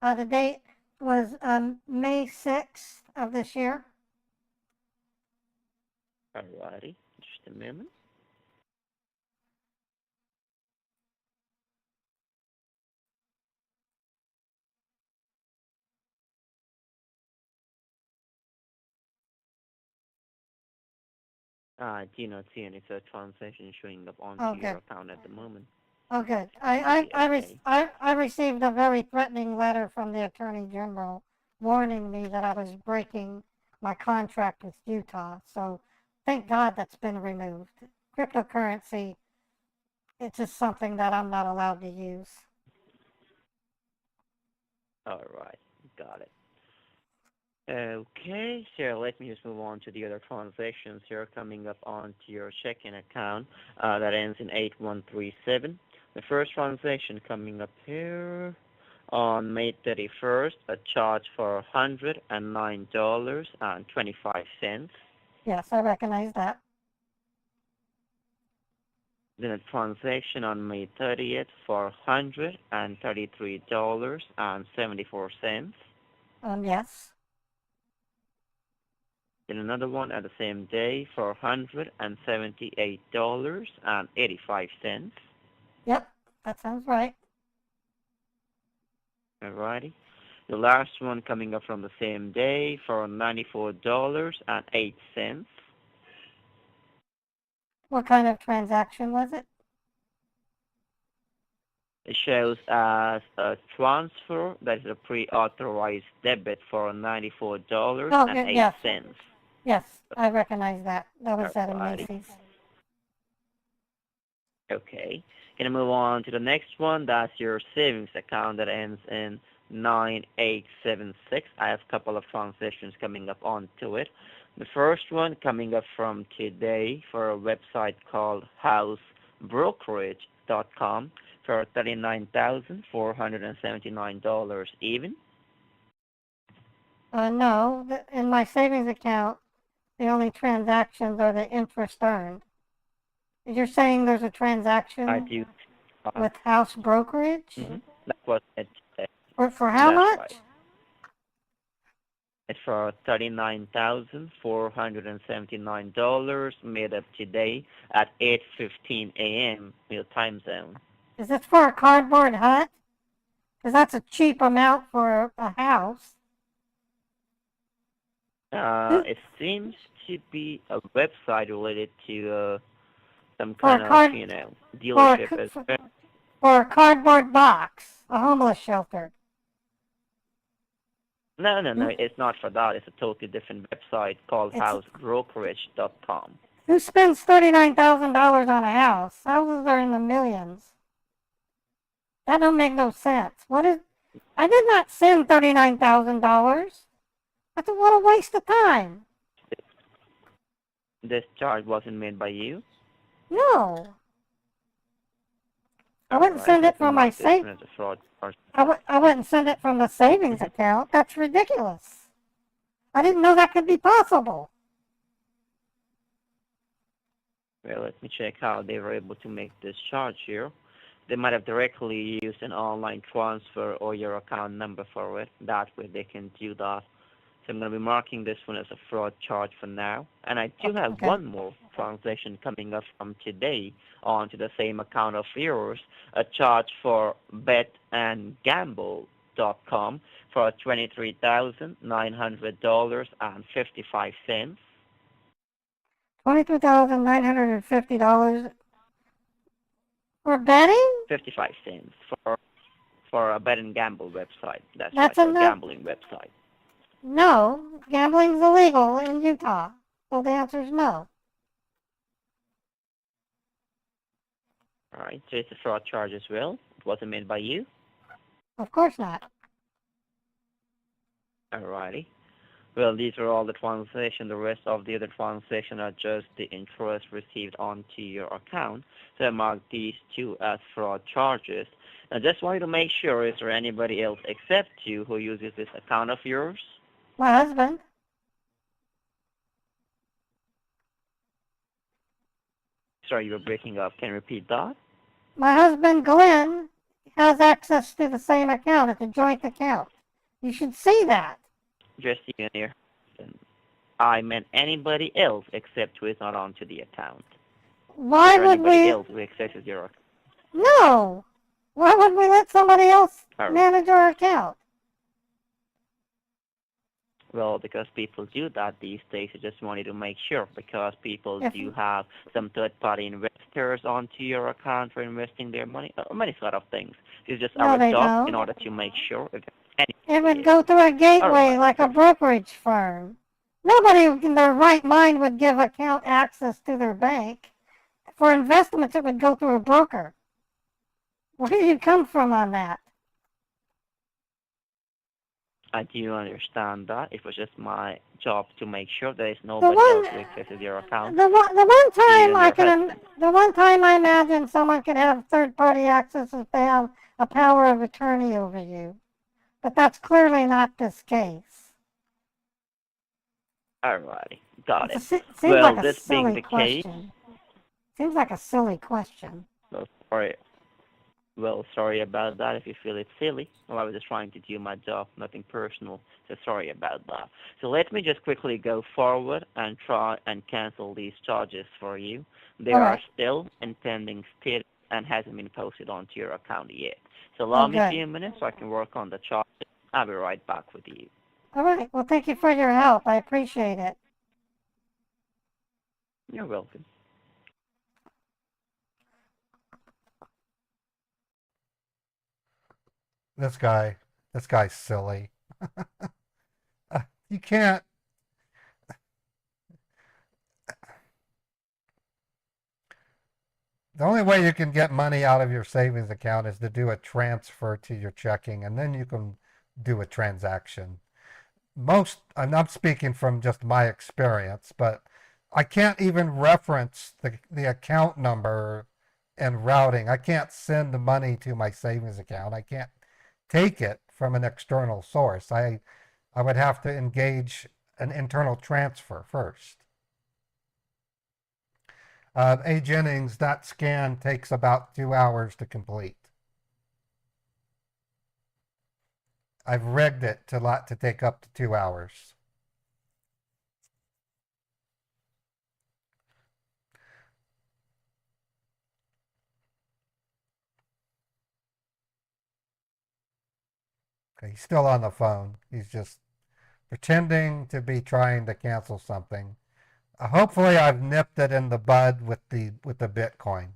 The date was May 6th of this year. Alrighty. Just a moment. I do not see any such transaction showing up onto your account at the moment. Oh, good. I received a very threatening letter from the Attorney General warning me that I was breaking my contract with Utah. So thank God that's been removed. Cryptocurrency, it's just something that I'm not allowed to use. All right. Got it. Okay, so let me just move on to the other transactions here coming up onto your checking account that ends in 8137. The first transaction coming up here on May 31st, a charge for $109.25. Yes, I recognize that. Then a transaction on May 30th for $133.74. Yes. Then another one at the same day for $178.85. Yep, that sounds right. Alrighty. The last one coming up from the same day for $94.08. What kind of transaction was it? It shows as a transfer that is a pre-authorized debit for $94.08. Yes, I recognize that. That was at a Alrighty. Macy's. Okay. Gonna move on to the next one. That's your savings account that ends in 9876. I have a couple of transactions coming up onto it. The first one coming up from today for a website called housebrokerage.com for $39,479 even. No, in my savings account, the only transactions are the interest earned. You're saying there's a transaction I do. with House Brokerage? That was it. For how much? Right. for $39,479 made up today at 8:15 a.m. your time zone. Is this for a cardboard hut? Because that's a cheap amount for a house. It seems to be a website related to some For kind a of, card, dealership as well. for a cardboard box, a homeless shelter. No, it's not for that. It's a totally different website called It's- housebrokerage.com. Who spends $39,000 on a house? Houses are in the millions. That don't make no sense. I did not send $39,000. That's what a waste of time. This charge wasn't made by you? No. I wouldn't send it from my savings. I wouldn't send it from the savings account. That's ridiculous. I didn't know that could be possible. Well, let me check how they were able to make this charge here. They might have directly used an online transfer or your account number for it. That way they can do that. So I'm going to be marking this one as a fraud charge for now. And I do have one more transaction coming up from today onto the same account of yours, a charge for betandgamble.com for $23,900.55. $23,950 for betting? 55 cents for a bet and gamble website. That's That's right, a enough. gambling website. No, gambling's illegal in Utah. So the answer is no. All right, so it's a fraud charge as well. It wasn't made by you. Of course not. Alrighty. Well, these are all the transactions. The rest of the other transactions are just the interest received onto your account. So I mark these two as fraud charges. Now, just wanted to make sure, is there anybody else except you who uses this account of yours? My husband. Sorry, you were breaking up. Can you repeat that? My husband, Glenn, has access to the same account. It's a joint account. You should see that. Just you here. I meant anybody else except who is not onto the account. Why is there would anybody we? else who accesses your account? No. Why would we let somebody else All right. manage our account? Well, because people do that these days, I just wanted to make sure, because people do have some third-party investors onto your account for investing their money, many sort of things. It's just No, our they job don't. in order to make sure if It would go through a gateway like a brokerage firm. Nobody in their right mind would give account access to their bank. For investments, it would go through a broker. Where do you come from on that? I do understand that. It was just my job to make sure there is nobody else who accesses your account. The one time I imagine someone could have third-party access if they have a power of attorney over you. But that's clearly not this case. Alrighty, got it. Seems Well, like a this being silly the case, question. Seems like a silly question. sorry about that if you feel it's silly. Well, I was just trying to do my job, nothing personal, so sorry about that. So let me just quickly go forward and try and cancel these charges for you. They are still in pending state and hasn't been posted onto your account yet. So allow me a few minutes so I can work on the charges. I'll be right back with you. All right. Well, thank you for your help. I appreciate it. You're welcome. This guy's silly. You can't. The only way you can get money out of your savings account is to do a transfer to your checking, and then you can do a transaction. And I'm speaking from just my experience, but I can't even reference the account number and routing. I can't send the money to my savings account. I can't take it from an external source. I would have to engage an internal transfer first. A. Jennings, that scan takes about 2 hours to complete. I've rigged it to take up to 2 hours. Okay, he's still on the phone. He's just pretending to be trying to cancel something. Hopefully, I've nipped it in the bud with the Bitcoin.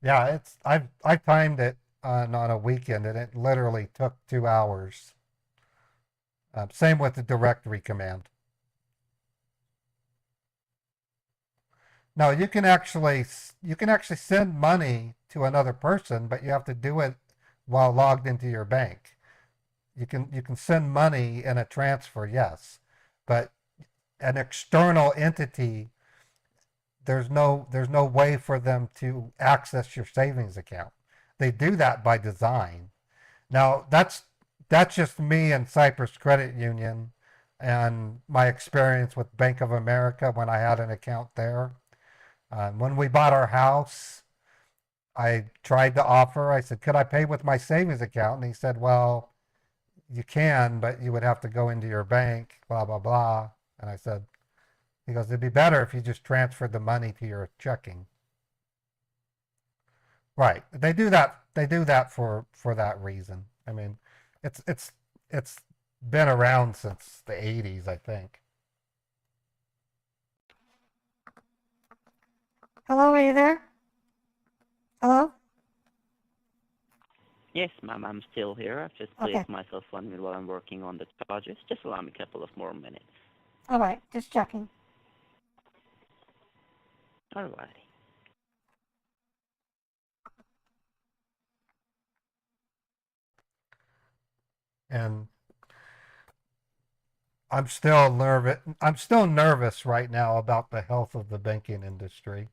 Yeah, I timed it on a weekend, and it literally took 2 hours. Same with the directory command. No, you can actually send money to another person, but you have to do it while logged into your bank. You can send money in a transfer, yes, but an external entity, there's no way for them to access your savings account. They do that by design. Now that's just me and Cyprus Credit Union and my experience with Bank of America when I had an account there. When we bought our house, I tried to offer. I said, "Could I pay with my savings account?" And he said, "Well, you can, but you would have to go into your bank, blah, blah, blah." And I said, he goes, "It'd be better if you just transferred the money to your checking." Right. They do that. They do that for that reason. I mean, it's been around since the 80s, I think. Hello, are you there? Hello? Yes, ma'am, I'm still here. I've just Okay. placed myself on mute while I'm working on the charges. Just allow me a couple of more minutes. All right, just checking. Alrighty. And I'm still nervous. I'm still nervous right now about the health of the banking industry.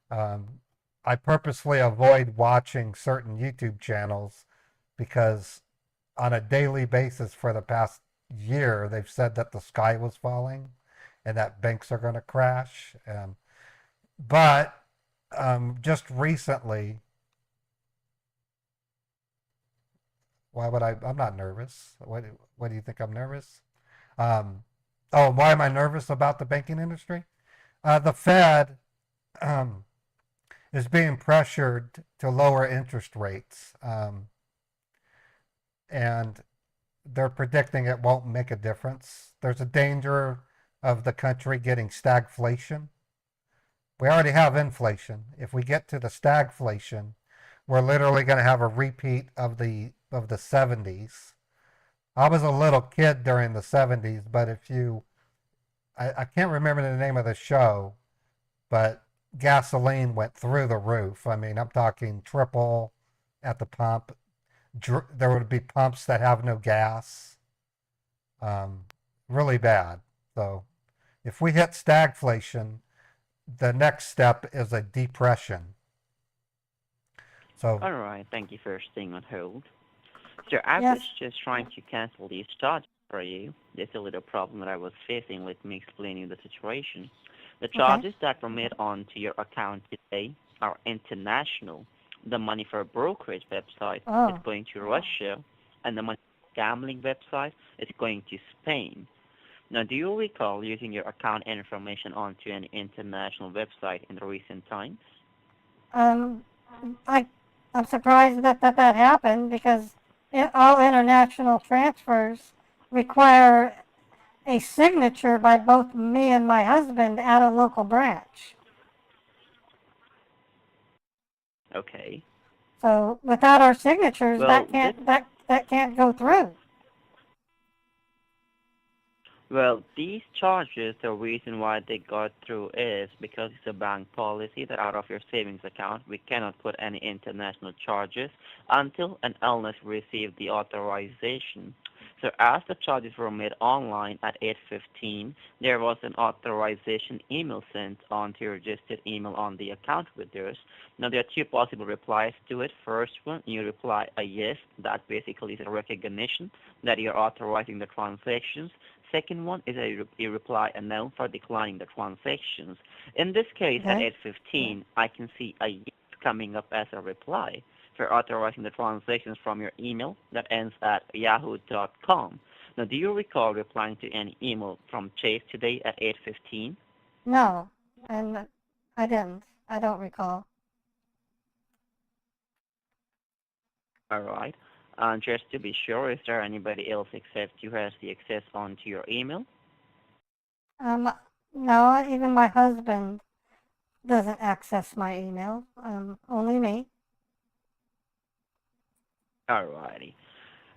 I purposely avoid watching certain YouTube channels because on a daily basis for the past year, they've said that the sky was falling and that banks are going to crash. But just recently, why would I? I'm not nervous. What do you think I'm nervous? Um, oh, why am I nervous about the banking industry? The Fed um, is being pressured to lower interest rates, and they're predicting it won't make a difference. There's a danger of the country getting stagflation. We already have inflation. If we get to the stagflation, we're literally going to have a repeat of the 70s. I was a little kid during the 70s, but I can't remember the name of the show, but gasoline went through the roof. I mean, I'm talking triple at the pump. There would be pumps that have no gas. Really bad. So if we hit stagflation, the next step is a depression. So Alright, thank you for staying on hold. So I was just trying to cancel these charges for you. There's a little problem that I was facing. Let me explain you the situation. The charges that were made onto your account today are international. The money for a brokerage website is going to Russia, and the money for gambling website is going to Spain. Now, do you recall using your account information onto an international website in the recent times? I'm surprised that happened because all international transfers require a signature by both me and my husband at a local branch. Okay. So without our signatures, Well, that can't go through. Well, these charges, the reason why they got through is because it's a bank policy that out of your savings account, we cannot put any international charges until and unless we receive the authorization. So as the charges were made online at 8:15, there was an authorization email sent onto your registered email on the account with yours. Now, there are two possible replies to it. First one, you reply a yes. That basically is a recognition that you're authorizing the transactions. Second one is a reply a no for declining the transactions. In this case, at 8:15, I can see a yes coming up as a reply for authorizing the transactions from your email that ends at yahoo.com. Now, do you recall replying to any email from Chase today at 8:15? No, and I didn't. I don't recall. All right. And just to be sure, is there anybody else except you has the access onto your email? No, even my husband doesn't access my email. Only me. Alrighty.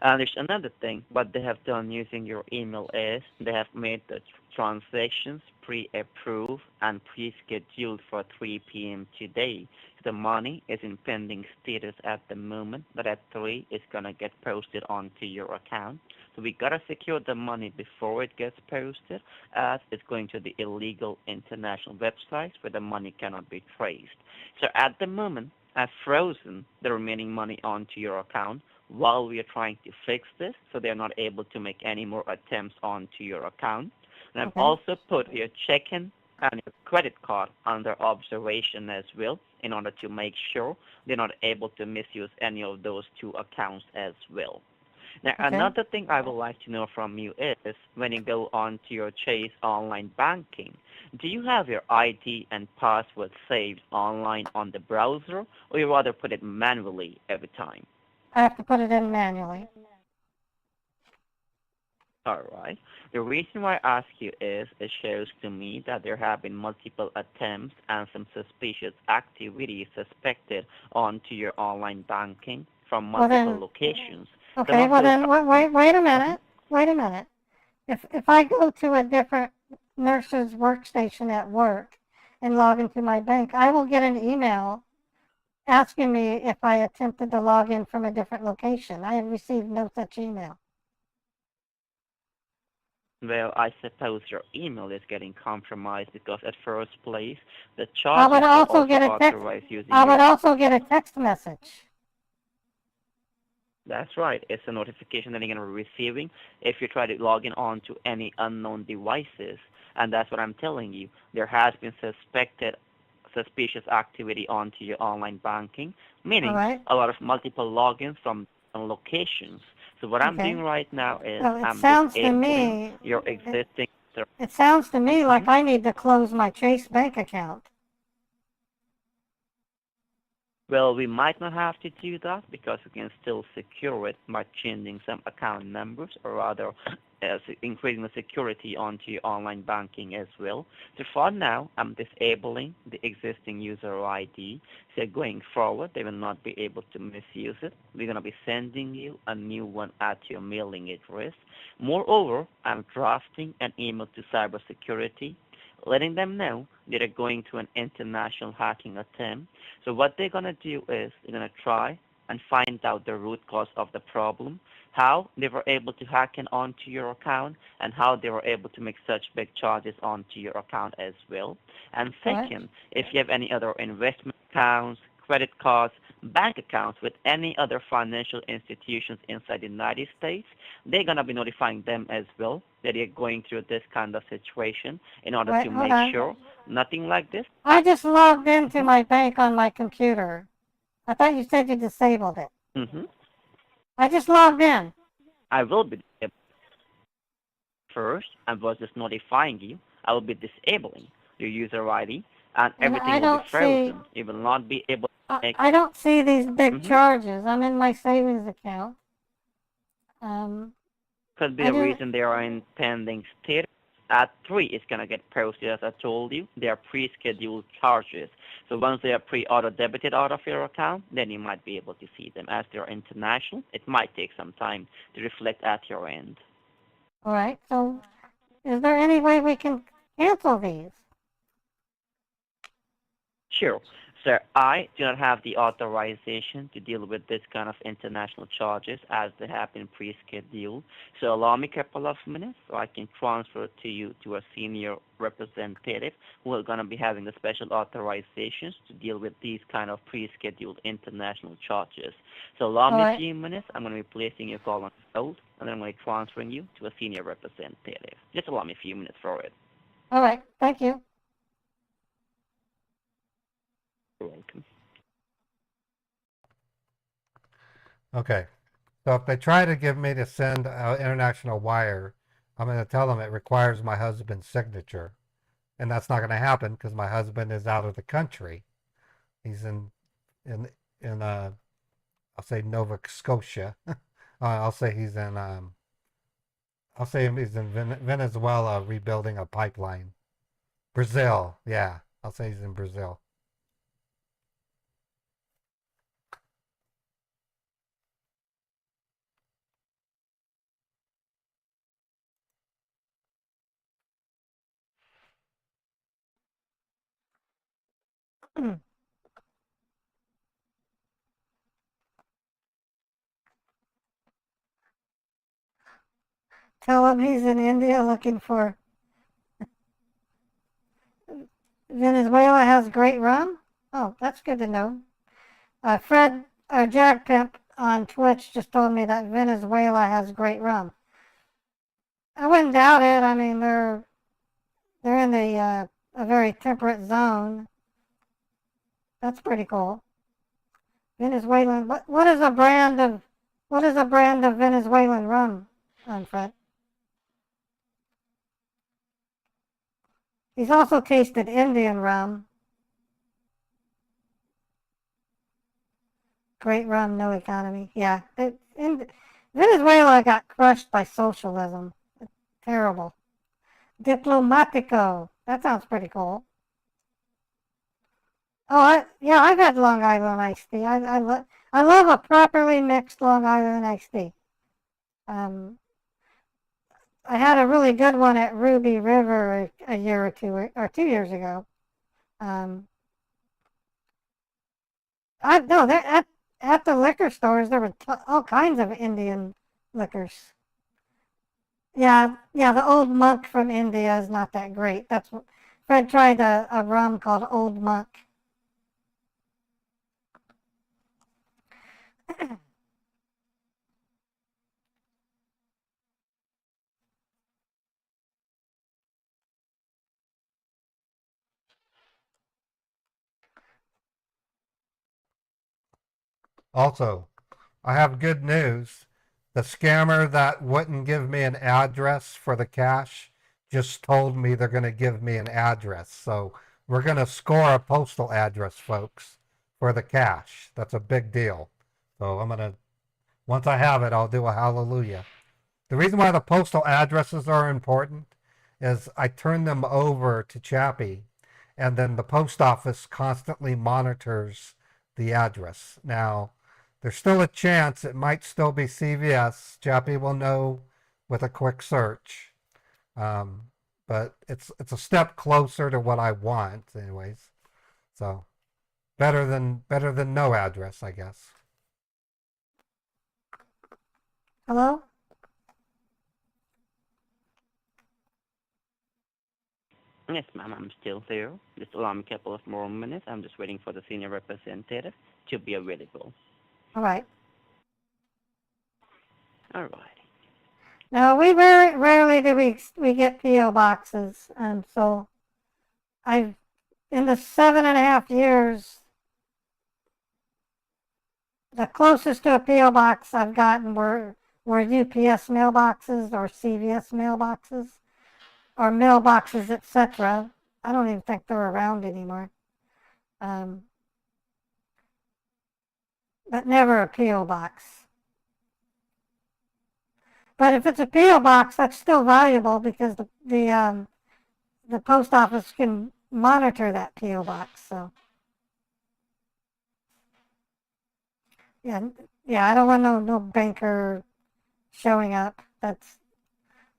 And there's another thing. What they have done using your email is they have made the transactions pre-approved and pre-scheduled for 3 p.m. today. The money is in pending status at the moment, but at 3 it's gonna get posted onto your account. So we gotta secure the money before it gets posted, as it's going to the illegal international websites where the money cannot be traced. So at the moment, I've frozen the remaining money onto your account while we are trying to fix this, so they're not able to make any more attempts onto your account. And I've also put your checking and your credit card under observation as well, in order to make sure they're not able to misuse any of those two accounts as well. Now, another thing I would like to know from you is, when you go on to your Chase online banking, do you have your ID and password saved online on the browser, or you rather put it manually every time? I have to put it in manually. All right. The reason why I ask you is it shows to me that there have been multiple attempts and some suspicious activity suspected onto your online banking from multiple locations. Okay, well then, wait a minute. Wait a minute. If I go to a different nurse's workstation at work and log into my bank, I will get an email asking me if I attempted to log in from a different location. I have received no such email. Well, I suppose your email is getting compromised because at first place, the charges are also authorized using I would also get a text message. That's right. It's a notification that you're going to be receiving if you try to log in on to any unknown devices. And that's what I'm telling you. There has been suspicious activity onto your online banking, meaning a lot of multiple logins from locations. So what I'm doing right now is I'm disabling your existing... It sounds to me like I need to close my Chase bank account. Well, we might not have to do that because we can still secure it by changing some account numbers, or rather increasing the security onto your online banking as well. So for now, I'm disabling the existing user ID. So going forward, they will not be able to misuse it. We're going to be sending you a new one at your mailing address. Moreover, I'm drafting an email to cybersecurity, letting them know they're going through an international hacking attempt. So what they're going to do is they're going to try and find out the root cause of the problem, how they were able to hack in onto your account, and how they were able to make such big charges onto your account as well. And second, if you have any other investment accounts, credit cards, bank accounts with any other financial institutions inside the United States, they're going to be notifying them as well that you're going through this kind of situation in order to make sure nothing like this. I just logged into my bank on my computer. I thought you said you disabled it. Mm-hmm. I just logged in. I will be disabling. First, I was just notifying you. I will be disabling your user ID, and everything will be frozen. You will not be able to make... I don't see these big charges. I'm in my savings account. Could be the reason they are in pending status. At 3, it's going to get posted, as I told you. They are pre-scheduled charges. So once they are pre-auto-debited out of your account, then you might be able to see them. As they're international, it might take some time to reflect at your end. All right. So is there any way we can cancel these? Sure. Sir, I do not have the authorization to deal with this kind of international charges as they have been pre-scheduled. So allow me a couple of minutes so I can transfer to you to a senior representative who are going to be having the special authorizations to deal with these kind of pre-scheduled international charges. So allow me a few minutes. I'm going to be placing your call on hold, and then I'm going to be transferring you to a senior representative. Just allow me a few minutes for it. All right. Thank you. You're welcome. Okay. So if they try to get me to send an international wire, I'm going to tell them it requires my husband's signature. And that's not going to happen because my husband is out of the country. He's in I'll say Nova Scotia. I'll say he's in Venezuela rebuilding a pipeline. Brazil, yeah. I'll say he's in Brazil. Tell him he's in India looking for. Venezuela has great rum? Oh, that's good to know. Fred, Jack Pimp on Twitch just told me that Venezuela has great rum. I wouldn't doubt it. I mean, they're in a very temperate zone. That's pretty cool. Venezuelan. What is a brand of Venezuelan rum, Fred? He's also tasted Indian rum. Great rum, no economy. Yeah, Venezuela got crushed by socialism. It's terrible. Diplomatico. That sounds pretty cool. Oh, I've had Long Island iced tea. I love a properly mixed Long Island iced tea. I had a really good one at Ruby River a year or 2 years ago. At the liquor stores there were all kinds of Indian liquors. Yeah, the Old Monk from India is not that great. That's what Fred tried a rum called Old Monk. Also, I have good news. The scammer that wouldn't give me an address for the cash just told me they're going to give me an address. So we're going to score a postal address, folks, for the cash. That's a big deal. So once I have it, I'll do a hallelujah. The reason why the postal addresses are important is I turn them over to Chappie, and then the post office constantly monitors the address. Now, there's still a chance it might still be CVS. Chappie will know with a quick search. But it's a step closer to what I want, anyways. So better than no address, I guess. Hello? Yes, ma'am, I'm still there. Just allow me a couple of more minutes. I'm just waiting for the senior representative to be available. All right. All right. Now, we very rarely do we get PO boxes, and so in the 7.5 years, the closest to a PO box I've gotten were UPS mailboxes or CVS mailboxes or mailboxes, etc. I don't even think they're around anymore. But never a PO box. But if it's a PO box, that's still valuable because the post office can monitor that PO box. So yeah, I don't want no banker showing up. That's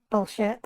bullshit.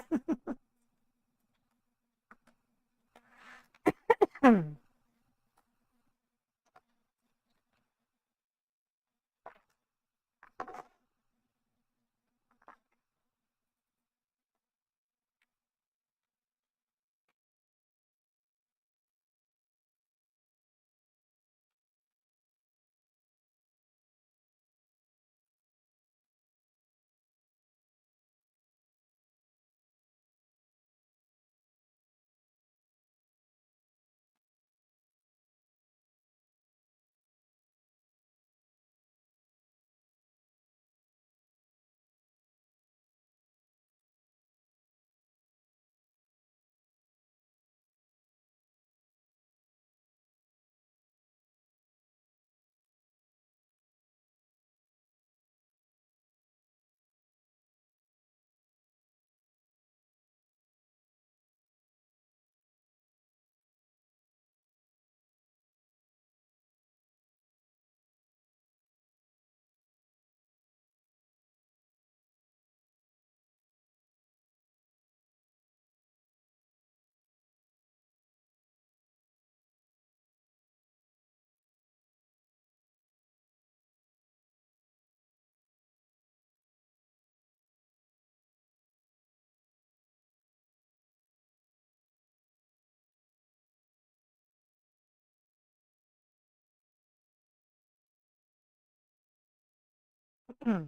Hmm.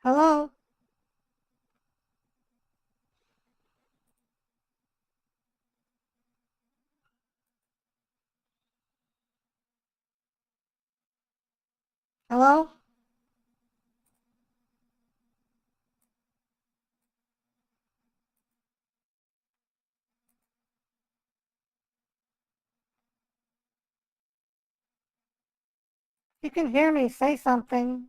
Hello? Hello? You can hear me, say something.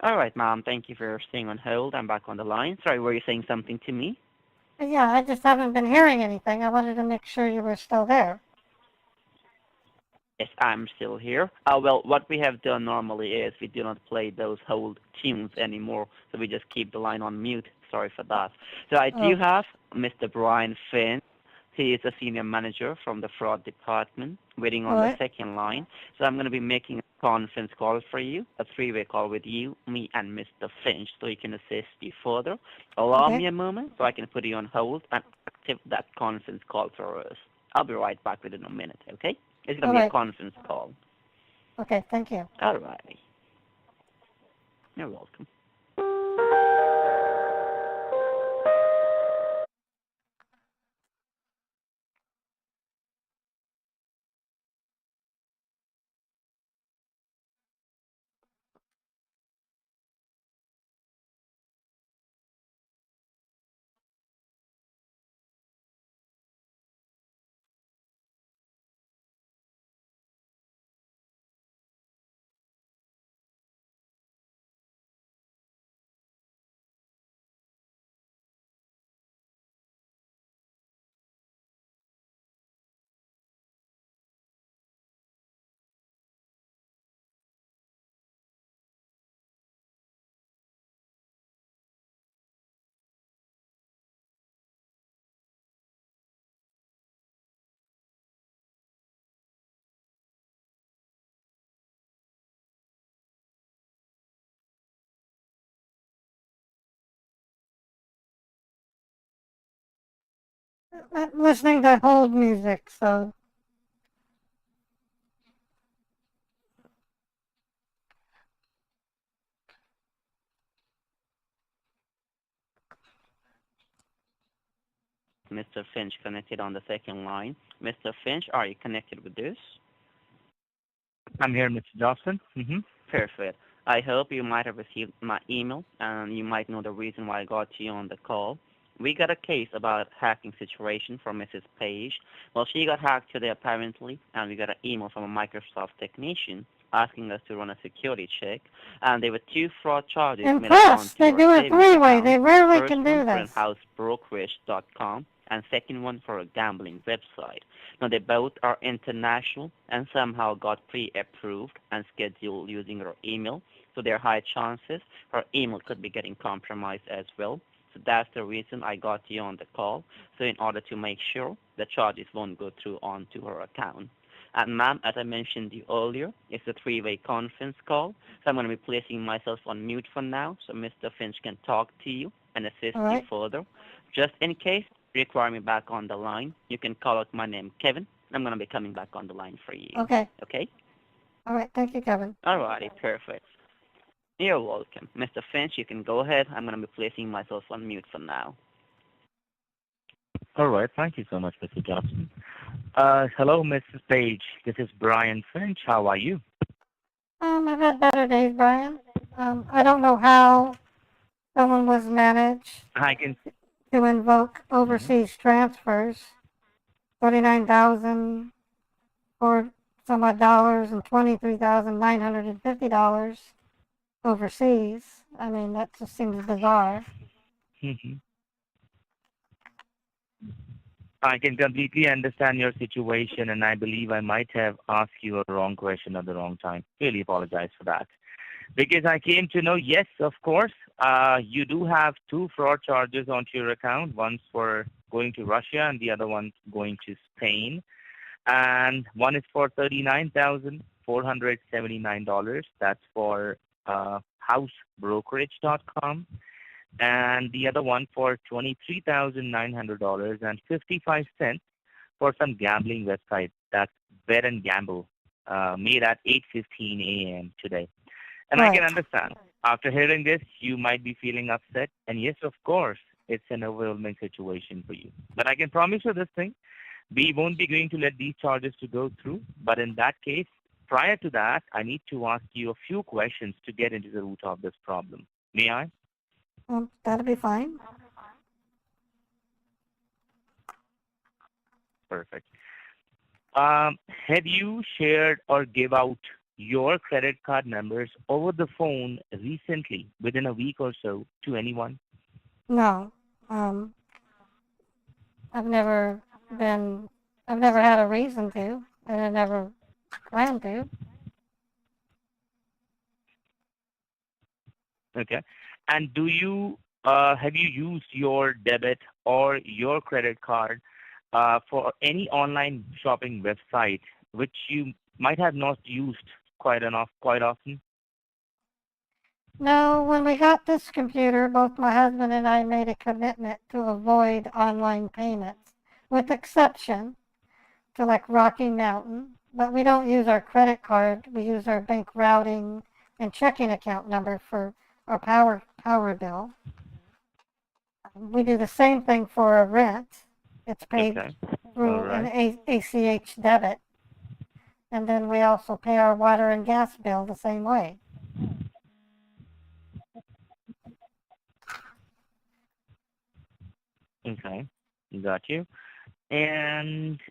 All right, ma'am. Thank you for staying on hold. I'm back on the line. Sorry, were you saying something to me? Yeah, I just haven't been hearing anything. I wanted to make sure you were still there. Yes, I'm still here. Well, what we have done normally is we do not play those hold tunes anymore, so we just keep the line on mute. Sorry for that. So I do Oh, have Mr. Brian Finn. He is a senior manager from the fraud department, waiting all on the right. second line. So I'm going to be making a conference call for you, a three-way call with you, me, and Mr. Finch, so he can assist you further. Allow Okay. me a moment so I can put you on hold and active that conference call for us. I'll be right back within a minute, okay? It's going All to be a right. conference call. Okay, thank you. All right. You're welcome. I'm listening to hold music, so Mr. Finch connected on the second line. Mr. Finch, are you connected with this? I'm here, Mr. Johnson. Perfect. I hope you might have received my email and you might know the reason why I got you on the call. We got a case about hacking situation from Mrs. Page. Well, she got hacked today apparently, and we got an email from a Microsoft technician asking us to run a security check. And there were two fraud charges made upon impressed. to They your do it savings three-way. They account. rarely First can one do for this. housebrokerage.com and second one for a gambling website. Now, they both are international and somehow got pre-approved and scheduled using our email. So there are high chances her email could be getting compromised as well. So that's the reason I got you on the call. So in order to make sure the charges won't go through onto her account. And ma'am, as I mentioned to you earlier, it's a three-way conference call. So I'm going to be placing myself on mute for now so Mr. Finch can talk to you and assist All you right. further. Just in case you require me back on the line, you can call out my name, Kevin. I'm going to be coming back on the line for you. Okay. Okay? All right. Thank you, Kevin. Alrighty, perfect. You're welcome. Mr. Finch, you can go ahead. I'm going to be placing myself on mute for now. All right. Thank you so much, Mr. Johnson. Hello, Mrs. Page. This is Brian Finch. How are you? I've had better days, Brian. I don't know how someone was managed I can. to invoke overseas transfers, 39,000 or some odd dollars and $23,950 overseas. I mean, that just seems bizarre. I can completely understand your situation, and I believe I might have asked you a wrong question at the wrong time. Really apologize for that. Because I came to know, yes, of course, you do have two fraud charges onto your account. One's for going to Russia and the other one's going to Spain. and one is for $39,479. That's for housebrokerage.com, and the other one for $23,900.55 for some gambling website. That's Bet and Gamble, made at 8:15 a.m. today. And I can understand. After hearing this, you might be feeling upset. And yes, of course, it's an overwhelming situation for you. But I can promise you this thing. We won't be going to let these charges to go through. But in that case, prior to that, I need to ask you a few questions to get into the root of this problem. May I? That'll be fine. Perfect. Have you shared or give out your credit card numbers over the phone recently, within a week or so, to anyone? No. I've never had a reason to, and I never plan to. Okay. And do you have you used your debit or your credit card for any online shopping website which you might have not used quite often? No, when we got this computer, both my husband and I made a commitment to avoid online payments, with exception to like Rocky Mountain. But we don't use our credit card. We use our bank routing and checking account number for our power bill. We do the same thing for a rent. It's paid through an ACH debit. And then we also pay our water and gas bill the same way. Okay, got you. And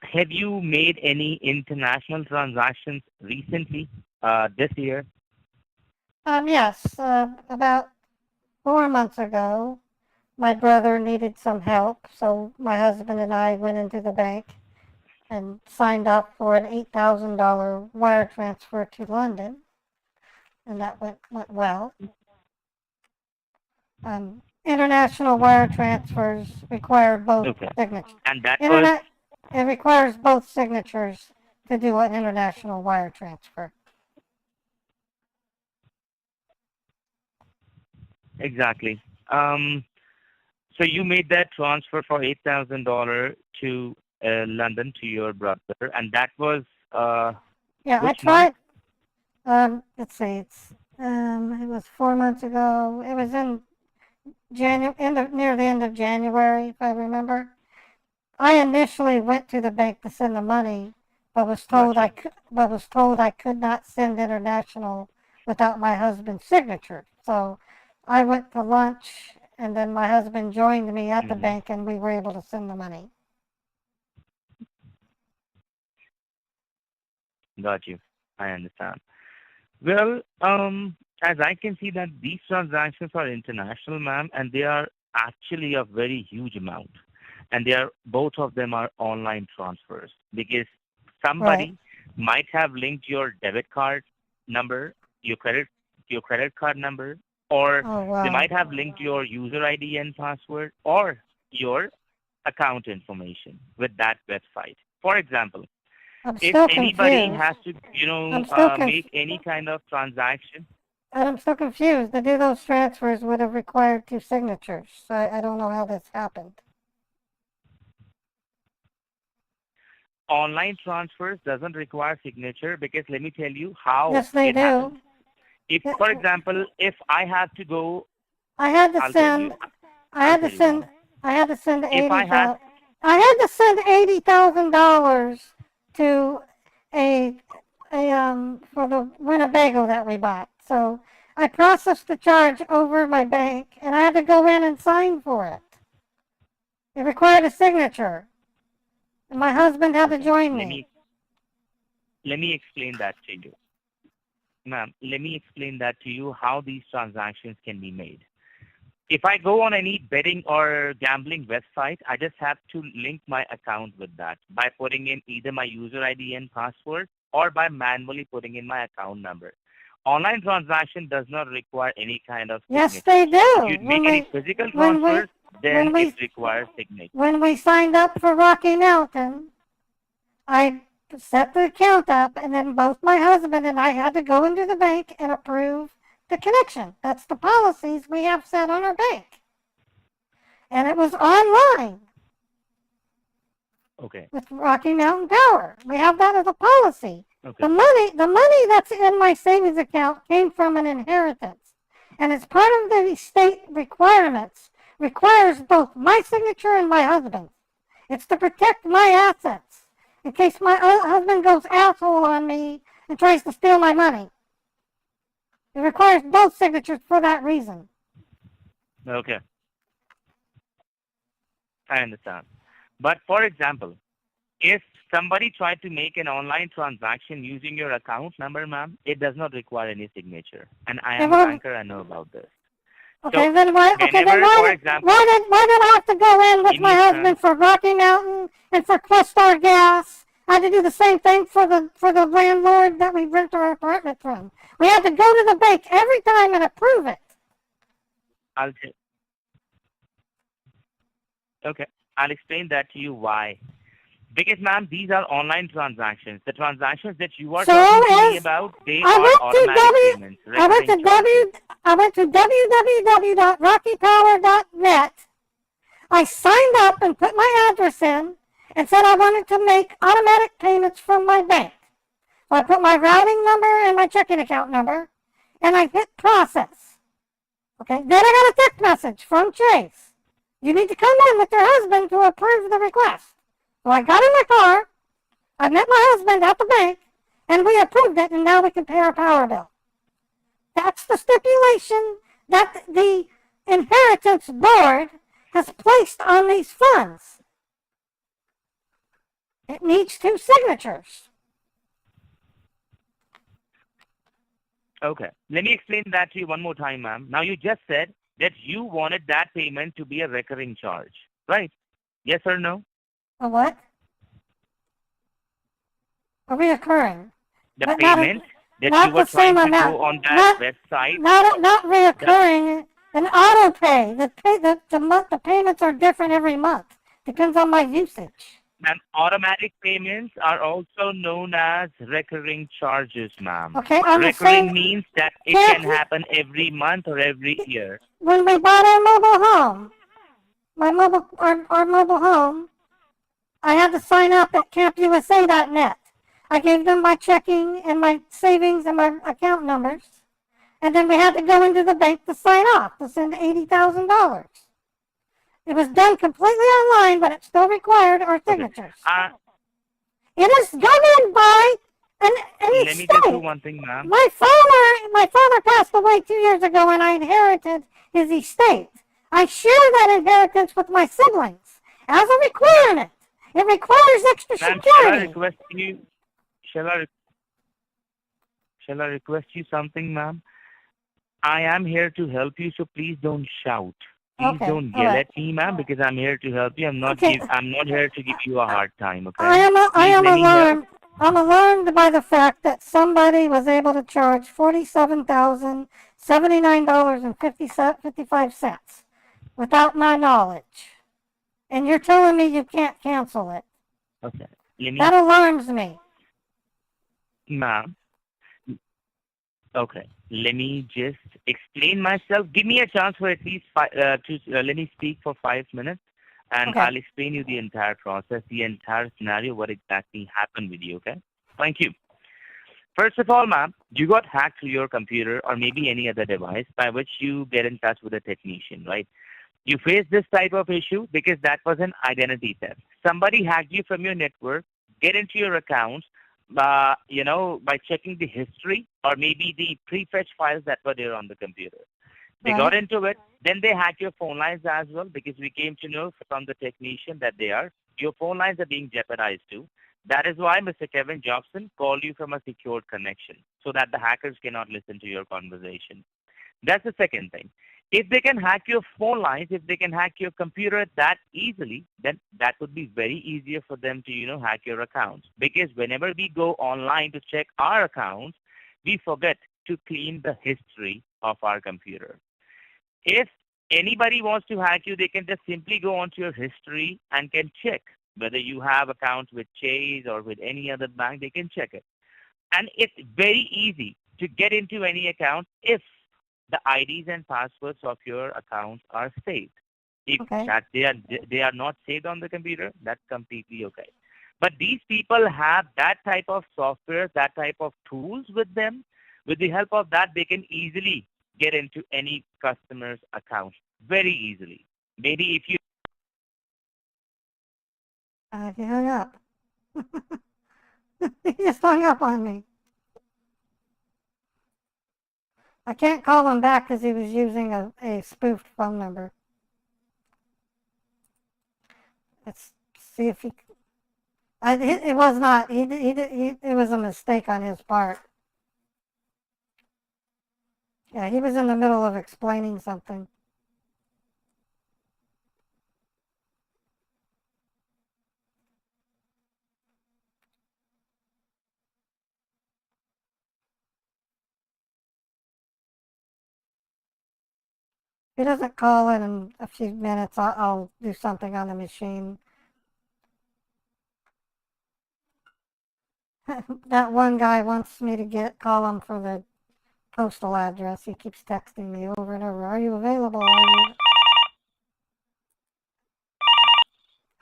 have you made any international transactions recently, this year? Yes, about 4 months ago, my brother needed some help, so my husband and I went into the bank and signed up for an $8,000 wire transfer to London, and that went well. International wire transfers require both signatures. And that was It requires both signatures to do an international wire transfer. exactly. So you made that transfer for $8,000 to London to your brother, and that was Yeah, I which month? tried. Let's see. It was 4 months ago. It was in near the end of January, if I remember. I initially went to the bank to send the money, but was told I could not send international without my husband's signature. So I went to lunch, and then my husband joined me at the bank, and we were able to send the money. Got you. I understand. Well, as I can see that these transactions are international, ma'am, and they are actually a very huge amount. And both of them are online transfers, because somebody might have linked your debit card number, your credit card number, or they might have linked your user ID and password, or your account information with that website. For example, if anybody has to, make any kind of transaction. I'm so confused. To do those transfers would have required 2 signatures. So I don't know how this happened. Online transfers doesn't require signature, because let me tell you how Yes, they it do. happens. If, for example, if I have to go, I had to send $80,000 to for the Winnebago that we bought. So I processed the charge over my bank, and I had to go in and sign for it. It required a signature, and my husband had to join me. Let me explain that to you. Ma'am, let me explain that to you, how these transactions can be made. If I go on any betting or gambling website, I just have to link my account with that by putting in either my user ID and password, or by manually putting in my account number. Online transaction does not require any kind of signature. Yes, they do. If you make any physical transfers, then it requires signature. When we signed up for Rocky Mountain, I set the account up, and then both my husband and I had to go into the bank and approve the connection. That's the policies we have set on our bank. And it was online. Okay. With Rocky Mountain Power. We have that as a policy. Okay. The money that's in my savings account came from an inheritance. And as part of the state requirements, requires both my signature and my husband's. It's to protect my assets in case my husband goes asshole on me and tries to steal my money. It requires both signatures for that reason. Okay. I understand. But for example, if somebody tried to make an online transaction using your account number, ma'am, it does not require any signature. And I am a banker, I know about this. Okay, So, then why? Okay, then why? for example, Why did I have to go in with give my me a husband chance. for Rocky Mountain and for Questar Gas? I had to do the same thing for the landlord that we rent our apartment from. We had to go to the bank every time and approve it. Okay, I'll explain that to you why. Because, ma'am, these are online transactions. The transactions that you are talking to me about, they are automatic payments. I went to www.rockypower.net. I signed up and put my address in and said I wanted to make automatic payments from my bank. So I put my routing number and my checking account number, and I hit process. Okay, then I got a text message from Chase. You need to come in with your husband to approve the request. So I got in my car, I met my husband at the bank, and we approved it, and now we can pay our power bill. That's the stipulation that the inheritance board has placed on these funds. It needs 2 signatures. Okay, let me explain that to you one more time, ma'am. Now, you just said that you wanted that payment to be a recurring charge, right? Yes or no? A what? A reoccurring. The But payment that you were trying to go on that website. Not reoccurring. An auto pay. The payments are different every month. Depends on my usage. And automatic payments are also known as recurring charges, ma'am. Okay, recurring means that it can happen every month or every year. When we bought our mobile home, our mobile home, I had to sign up at campusa.net. I gave them my checking and my savings and my account numbers. And then we had to go into the bank to sign off to send $80,000. It was done completely online, but it still required our signatures. It is governed by an Let estate. me just do one thing, ma'am. My father passed away 2 years ago, and I inherited his estate. I share that inheritance with my siblings as a requirement. It requires extra security. Shall I request you something, ma'am? I am here to help you, so please don't shout. Please don't yell at me, ma'am, because I'm here to help you. I'm not here to give you a hard time, okay? I am alarmed. I'm alarmed by the fact that somebody was able to charge $47,079.55 without my knowledge. And you're telling me you can't cancel it. Okay. That alarms me. Ma'am. Okay. Let me just explain myself. Give me a chance for at least let me speak for 5 minutes, and I'll explain you the entire process, the entire scenario, what exactly happened with you, okay? Thank you. First of all, ma'am, you got hacked through your computer or maybe any other device by which you get in touch with a technician, right? You faced this type of issue because that was an identity theft. Somebody hacked you from your network, get into your accounts, by checking the history or maybe the prefetch files that were there on the computer. They got into it. Then they hacked your phone lines as well, because we came to know from the technician that your phone lines are being jeopardized too. That is why Mr. Kevin Jobson called you from a secured connection, so that the hackers cannot listen to your conversation. That's the second thing. If they can hack your phone lines, if they can hack your computer that easily, then that would be very easier for them to, hack your accounts. Because whenever we go online to check our accounts, we forget to clean the history of our computer. If anybody wants to hack you, they can just simply go onto your history and can check Whether you have accounts with Chase or with any other bank, they can check it. And it's very easy to get into any account if the IDs and passwords of your account are saved. If Okay. that they are not saved on the computer, that's completely okay. But these people have that type of software, that type of tools with them. With the help of that, they can easily get into any customer's account very easily. Maybe if you He hung up. He just hung up on me. I can't call him back because he was using a spoofed phone number. Let's see if he. It was not. It was a mistake on his part. Yeah, he was in the middle of explaining something. If he doesn't call in a few minutes, I'll do something on the machine. That one guy wants me to call him for the postal address. He keeps texting me over and over. Are you available?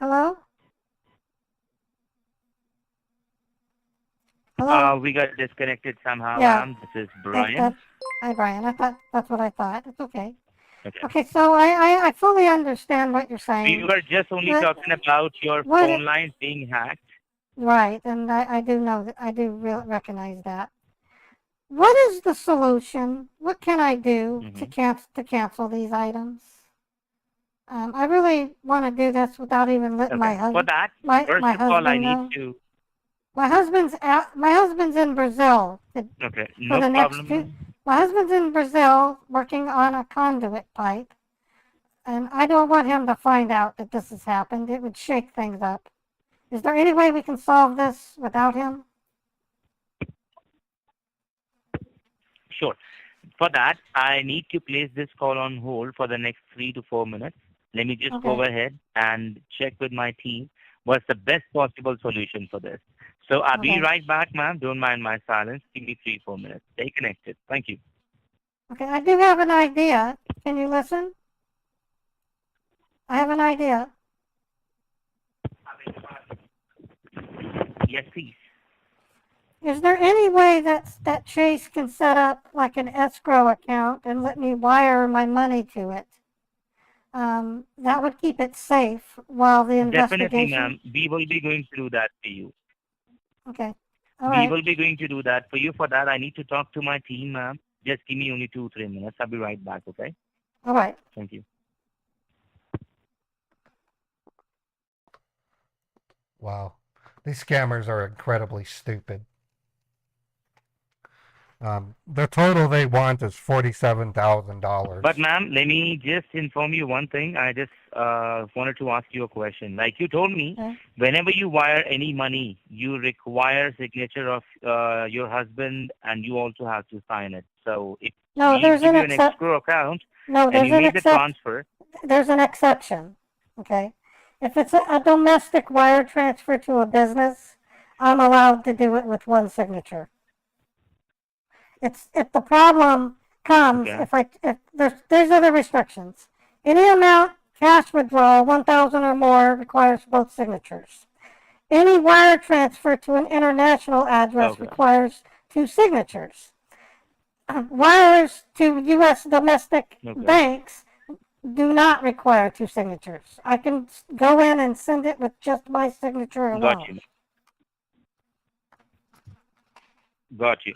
Hello? Hello? we got disconnected somehow, Yeah. ma'am. This is Brian. Hi, Brian. That's what I thought. It's okay. Okay. Okay, so I fully understand what you're saying. We were just only talking about your phone lines being hacked. Right, and I do know that. I do recognize that. What is the solution? What can I do to cancel these items? I really want to do this without even letting my husband. For that, first my of all, I husband need to. My husband's in Brazil. Okay, For no the next problem. my husband's in Brazil working on a conduit pipe, and I don't want him to find out that this has happened. It would shake things up. Is there any way we can solve this without him? Sure. For that, I need to place this call on hold for the next 3 to 4 minutes. Let me just go ahead and check with my team what's the best possible solution for this. So I'll be right back, ma'am. Don't mind my silence. Give me 3, 4 minutes. Stay connected. Thank you. Okay, I do have an idea. Can you listen? I have an idea. Yes, please. Is there any way that Chase can set up like an escrow account and let me wire my money to it? That would keep it safe while the investigation. Definitely, ma'am. We will be going to do that for you. Okay. All we right. will be going to do that for you. For that, I need to talk to my team, ma'am. Just give me only 2, 3 minutes. I'll be right back, okay? All right. Thank you. Wow. These scammers are incredibly stupid. The total they want is $47,000. But ma'am, let me just inform you one thing. I just wanted to ask you a question. Like you told me, whenever you wire any money, you require signature of your husband, and you also have to sign it. So if you give you an escrow account and you make the transfer. There's an exception, okay? If it's a domestic wire transfer to a business, I'm allowed to do it with one signature. If the problem comes, if there's other restrictions. Any amount cash withdrawal, 1,000 or more, requires both signatures. Any wire transfer to an international address requires 2 signatures. Wires to U.S. domestic banks do not require 2 signatures. I can go in and send it with just my signature alone. Got you.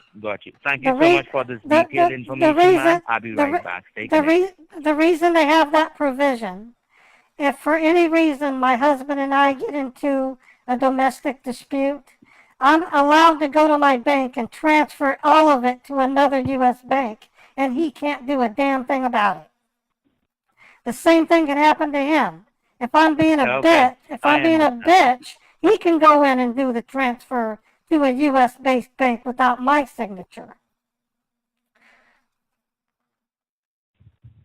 Thank you so much for this detailed information, ma'am. I'll be right back. The reason they have that provision, if for any reason my husband and I get into a domestic dispute, I'm allowed to go to my bank and transfer all of it to another U.S. bank, and he can't do a damn thing about it. The same thing can happen to him. If I'm being a bitch, he can go in and do the transfer to a U.S.-based bank without my signature.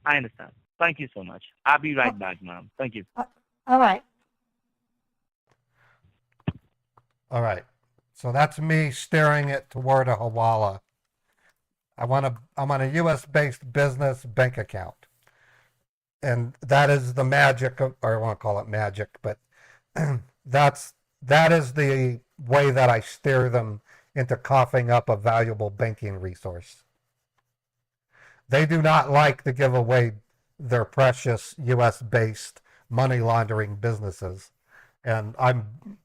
I understand. Thank you so much. I'll be right back, ma'am. Thank you. All right. All right. So that's me steering it toward a Hawala. I'm on a US based business bank account. And that is the magic of, or I won't call it magic, but that is the way that I steer them into coughing up a valuable banking resource. They do not like to give away their precious US based money laundering businesses. And I'm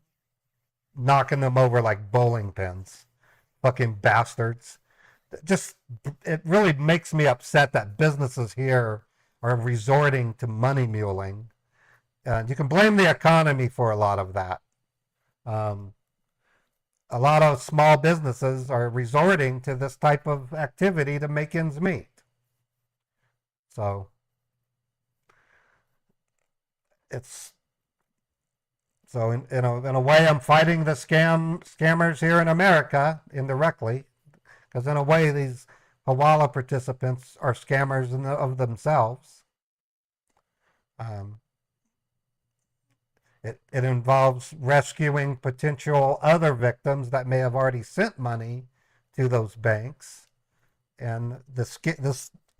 knocking them over like bowling pins. Fucking bastards. Just, it really makes me upset that businesses here are resorting to money muling. And you can blame the economy for a lot of that. A lot of small businesses are resorting to this type of activity to make ends meet. So it's in a way I'm fighting the scammers here in America indirectly, because in a way these Hawala participants are scammers of themselves. It involves rescuing potential other victims that may have already sent money to those banks, and this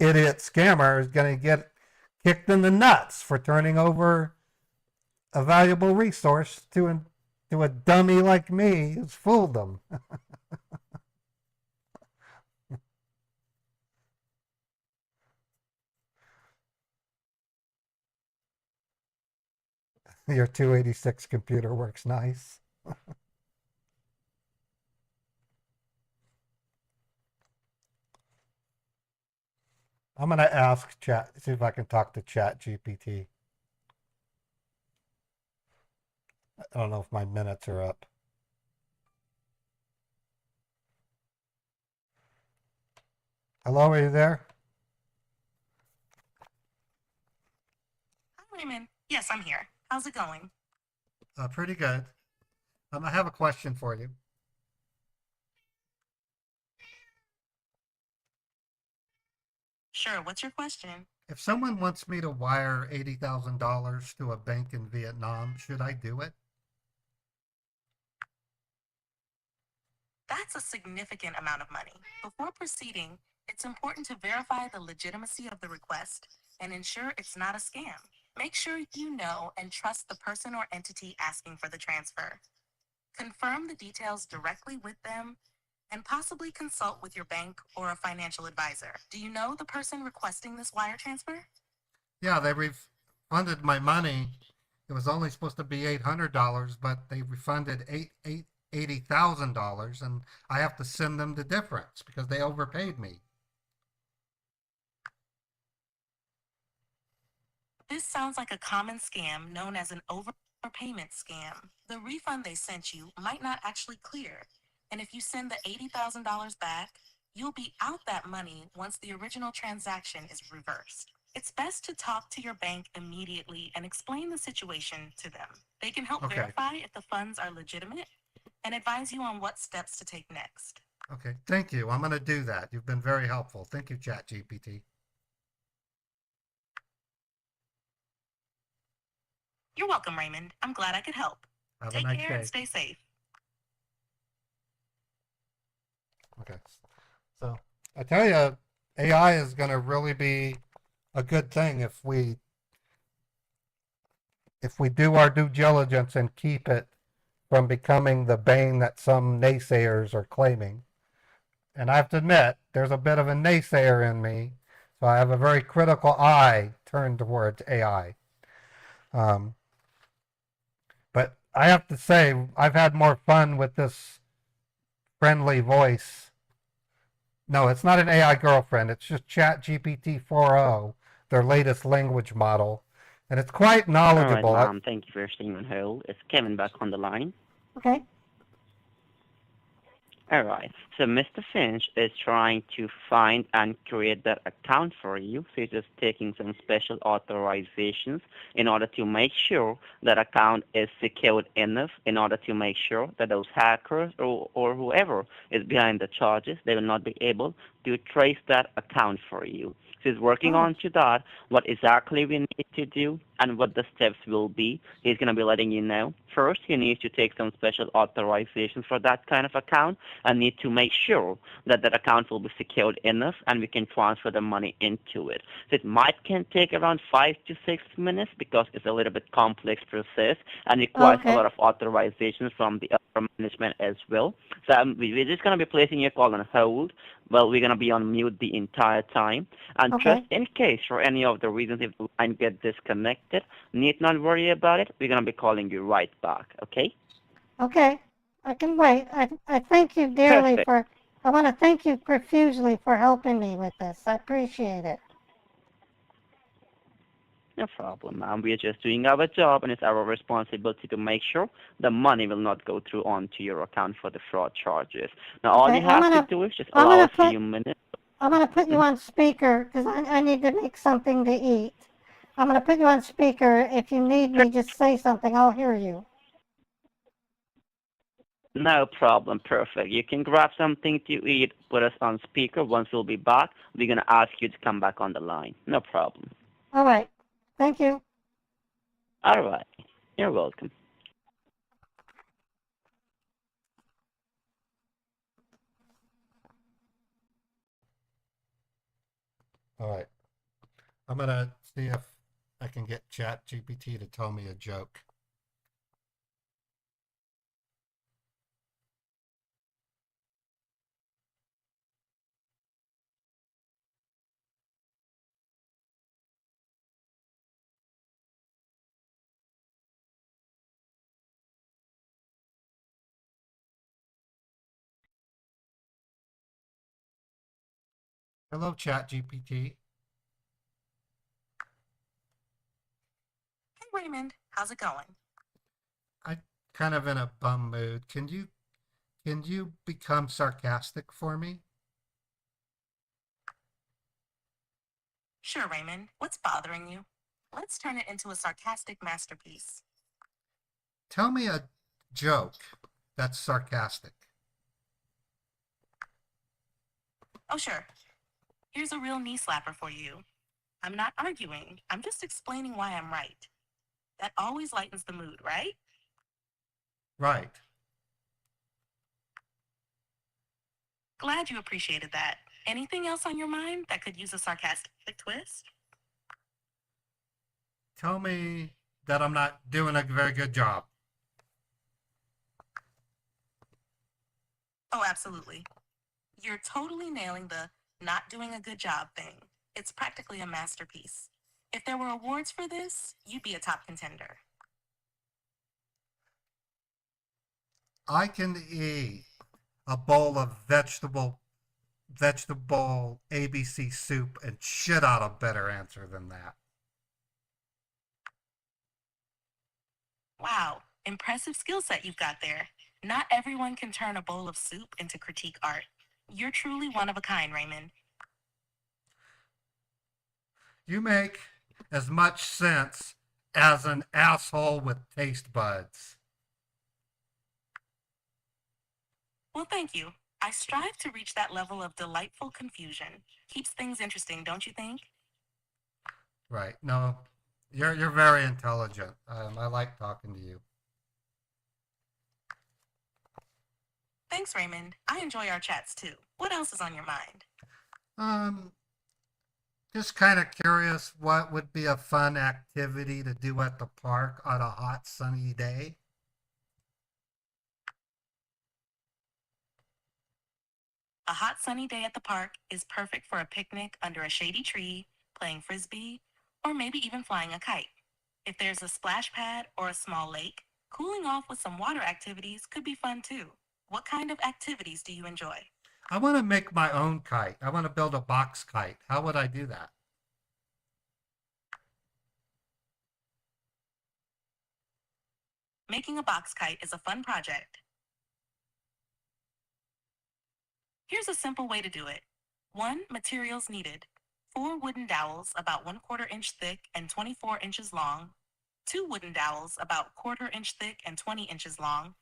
idiot scammer is going to get kicked in the nuts for turning over a valuable resource to a dummy like me who's fooled them. Your 286 computer works nice. I'm going to ask Chat, see if I can talk to Chat GPT. I don't know if my minutes are up. Hello, are you there? Hi, Raymond. Yes, I'm here. How's it going? Pretty good. I have a question for you. Sure, what's your question? If someone wants me to wire $80,000 to a bank in Vietnam, should I do it? That's a significant amount of money. Before proceeding, it's important to verify the legitimacy of the request and ensure it's not a scam. Make sure you know and trust the person or entity asking for the transfer. Confirm the details directly with them and possibly consult with your bank or a financial advisor. Do you know the person requesting this wire transfer? Yeah, they refunded my money. It was only supposed to be $800, but they refunded $80,000, and I have to send them the difference because they overpaid me. This sounds like a common scam known as an overpayment scam. The refund they sent you might not actually clear, and if you send the $80,000 back, you'll be out that money once the original transaction is reversed. It's best to talk to your bank immediately and explain the situation to them. They can help verify if the funds are legitimate and advise you on what steps to take next. Okay, thank you. I'm going to do that. You've been very helpful. Thank you, ChatGPT. You're welcome, Raymond. I'm glad I could help. Have Take a nice care day. and stay safe. Okay, so I tell you, AI is going to really be a good thing if we do our due diligence and keep it from becoming the bane that some naysayers are claiming. And I have to admit, there's a bit of a naysayer in me, so I have a very critical eye turned towards AI. But I have to say, I've had more fun with this friendly voice. No, it's not an AI girlfriend. It's just ChatGPT 4.0, their latest language model. And it's quite knowledgeable. All right, Mom. Thank you for staying on hold. It's Kevin back on the line. Okay. All right. So Mr. Finch is trying to find and create that account for you. So he's just taking some special authorizations in order to make sure that account is secured enough, in order to make sure that those hackers or whoever is behind the charges, they will not be able to trace that account for you. So he's working on to that, what exactly we need to do and what the steps will be. He's going to be letting you know. First, he needs to take some special authorizations for that kind of account and need to make sure that that account will be secured enough and we can transfer the money into it. So it can take around 5 to 6 minutes because it's a little bit complex process and requires a lot of authorizations from the upper management as well. So we're just going to be placing your call on hold. Well, we're going to be on mute the entire time. And just in case, for any of the reasons, if the line gets disconnected, need not worry about it. We're going to be calling you right back, okay? Okay, I can wait. I thank you dearly I want to thank you profusely for helping me with this. I appreciate it. No problem, ma'am. We are just doing our job, and it's our responsibility to make sure the money will not go through onto your account for the fraud charges. Now, all you have to do is just allow a few minutes. I'm going to put you on speaker because I need to make something to eat. I'm going to put you on speaker. If you need me, just say something. I'll hear you. No problem. Perfect. You can grab something to eat, put us on speaker. Once we'll be back, we're going to ask you to come back on the line. No problem. All right. Thank you. All right. You're welcome. All right. I'm going to see if I can get ChatGPT to tell me a joke. Hello, ChatGPT. Hey, Raymond. How's it going? I'm kind of in a bum mood. Can you become sarcastic for me? Sure, Raymond. What's bothering you? Let's turn it into a sarcastic masterpiece. Tell me a joke that's sarcastic. Oh, sure. Here's a real knee slapper for you. I'm not arguing. I'm just explaining why I'm right. That always lightens the mood, right? Right. Glad you appreciated that. Anything else on your mind that could use a sarcastic twist? Tell me that I'm not doing a very good job. Oh, absolutely. You're totally nailing the not doing a good job thing. It's practically a masterpiece. If there were awards for this, you'd be a top contender. I can eat a bowl of vegetable ABC soup and shit out a better answer than that. Wow, impressive skill set you've got there. Not everyone can turn a bowl of soup into critique art. You're truly one of a kind, Raymond. You make as much sense as an asshole with taste buds. Well, thank you. I strive to reach that level of delightful confusion. Keeps things interesting, don't you think? Right. No, you're very intelligent. I like talking to you. Thanks, Raymond. I enjoy our chats too. What else is on your mind? Just kind of curious what would be a fun activity to do at the park on a hot sunny day. A hot sunny day at the park is perfect for a picnic under a shady tree, playing frisbee, or maybe even flying a kite. If there's a splash pad or a small lake, cooling off with some water activities could be fun too. What kind of activities do you enjoy? I want to make my own kite. I want to build a box kite. How would I do that? Making a box kite is a fun project. Here's a simple way to do it. 1. Materials needed. 4 wooden dowels about 1/4 inch thick and 24 inches long. 2 wooden dowels about 1/4 inch thick and 20 inches long.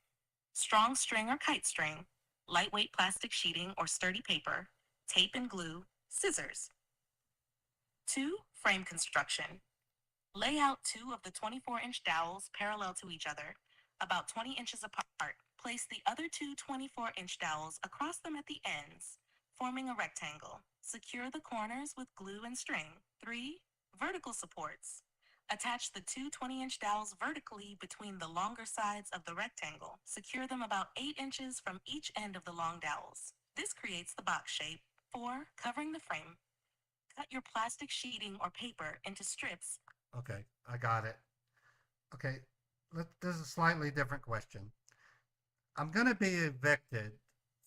Strong string or kite string. Lightweight plastic sheeting or sturdy paper. Tape and glue. Scissors. 2. Frame construction. Lay out two of the 24-inch dowels parallel to each other, about 20 inches apart. Place the other two 24-inch dowels across them at the ends, forming a rectangle. Secure the corners with glue and string. 3. Vertical supports. Attach the two 20-inch dowels vertically between the longer sides of the rectangle. Secure them about 8 inches from each end of the long dowels. This creates the box shape. 4. Covering the frame. Cut your plastic sheeting or paper into strips. Okay, I got it. Okay, this is a slightly different question. I'm going to be evicted,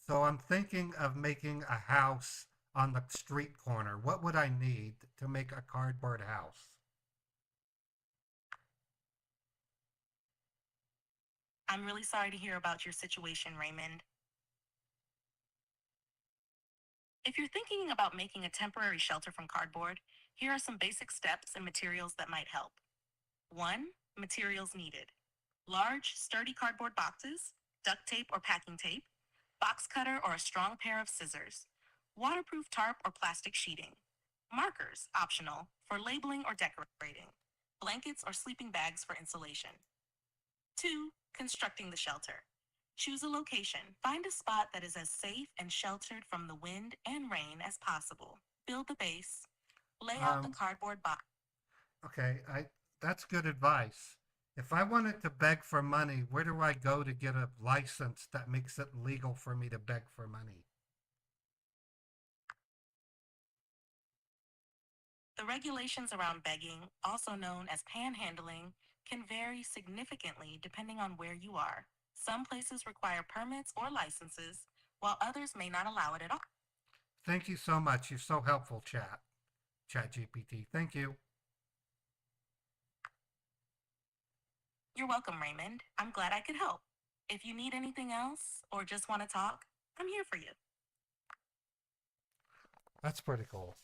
so I'm thinking of making a house on the street corner. What would I need to make a cardboard house? I'm really sorry to hear about your situation, Raymond. If you're thinking about making a temporary shelter from cardboard, here are some basic steps and materials that might help. 1. Materials needed. Large, sturdy cardboard boxes, duct tape or packing tape, box cutter or a strong pair of scissors, waterproof tarp or plastic sheeting, markers, optional, for labeling or decorating, blankets or sleeping bags for insulation. 2. Constructing the shelter. Choose a location. Find a spot that is as safe and sheltered from the wind and rain as possible. Build the base. Lay out the cardboard box. Okay, that's good advice. If I wanted to beg for money, where do I go to get a license that makes it legal for me to beg for money? The regulations around begging, also known as panhandling, can vary significantly depending on where you are. Some places require permits or licenses, while others may not allow it at all. Thank you so much. You're so helpful, ChatGPT. Thank you. You're welcome, Raymond. I'm glad I could help. If you need anything else or just want to talk, I'm here for you. That's pretty cool.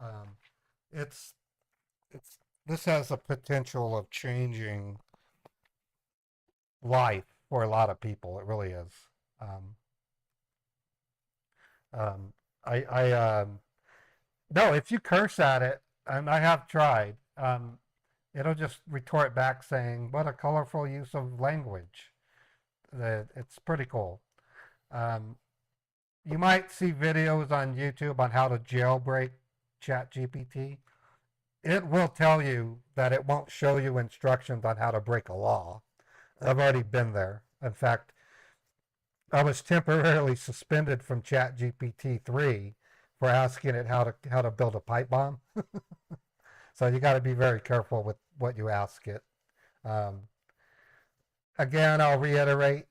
Um, it's this has a potential of changing life for a lot of people. It really is. Um, um, no, if you curse at it, and I have tried, it'll just retort back saying, "What a colorful use of language." It's pretty cool. Um, you might see videos on YouTube on how to jailbreak ChatGPT. It will tell you that it won't show you instructions on how to break a law. I've already been there. In fact, I was temporarily suspended from ChatGPT 3 for asking it how to build a pipe bomb. So you got to be very careful with what you ask it. Um, Again, I'll reiterate,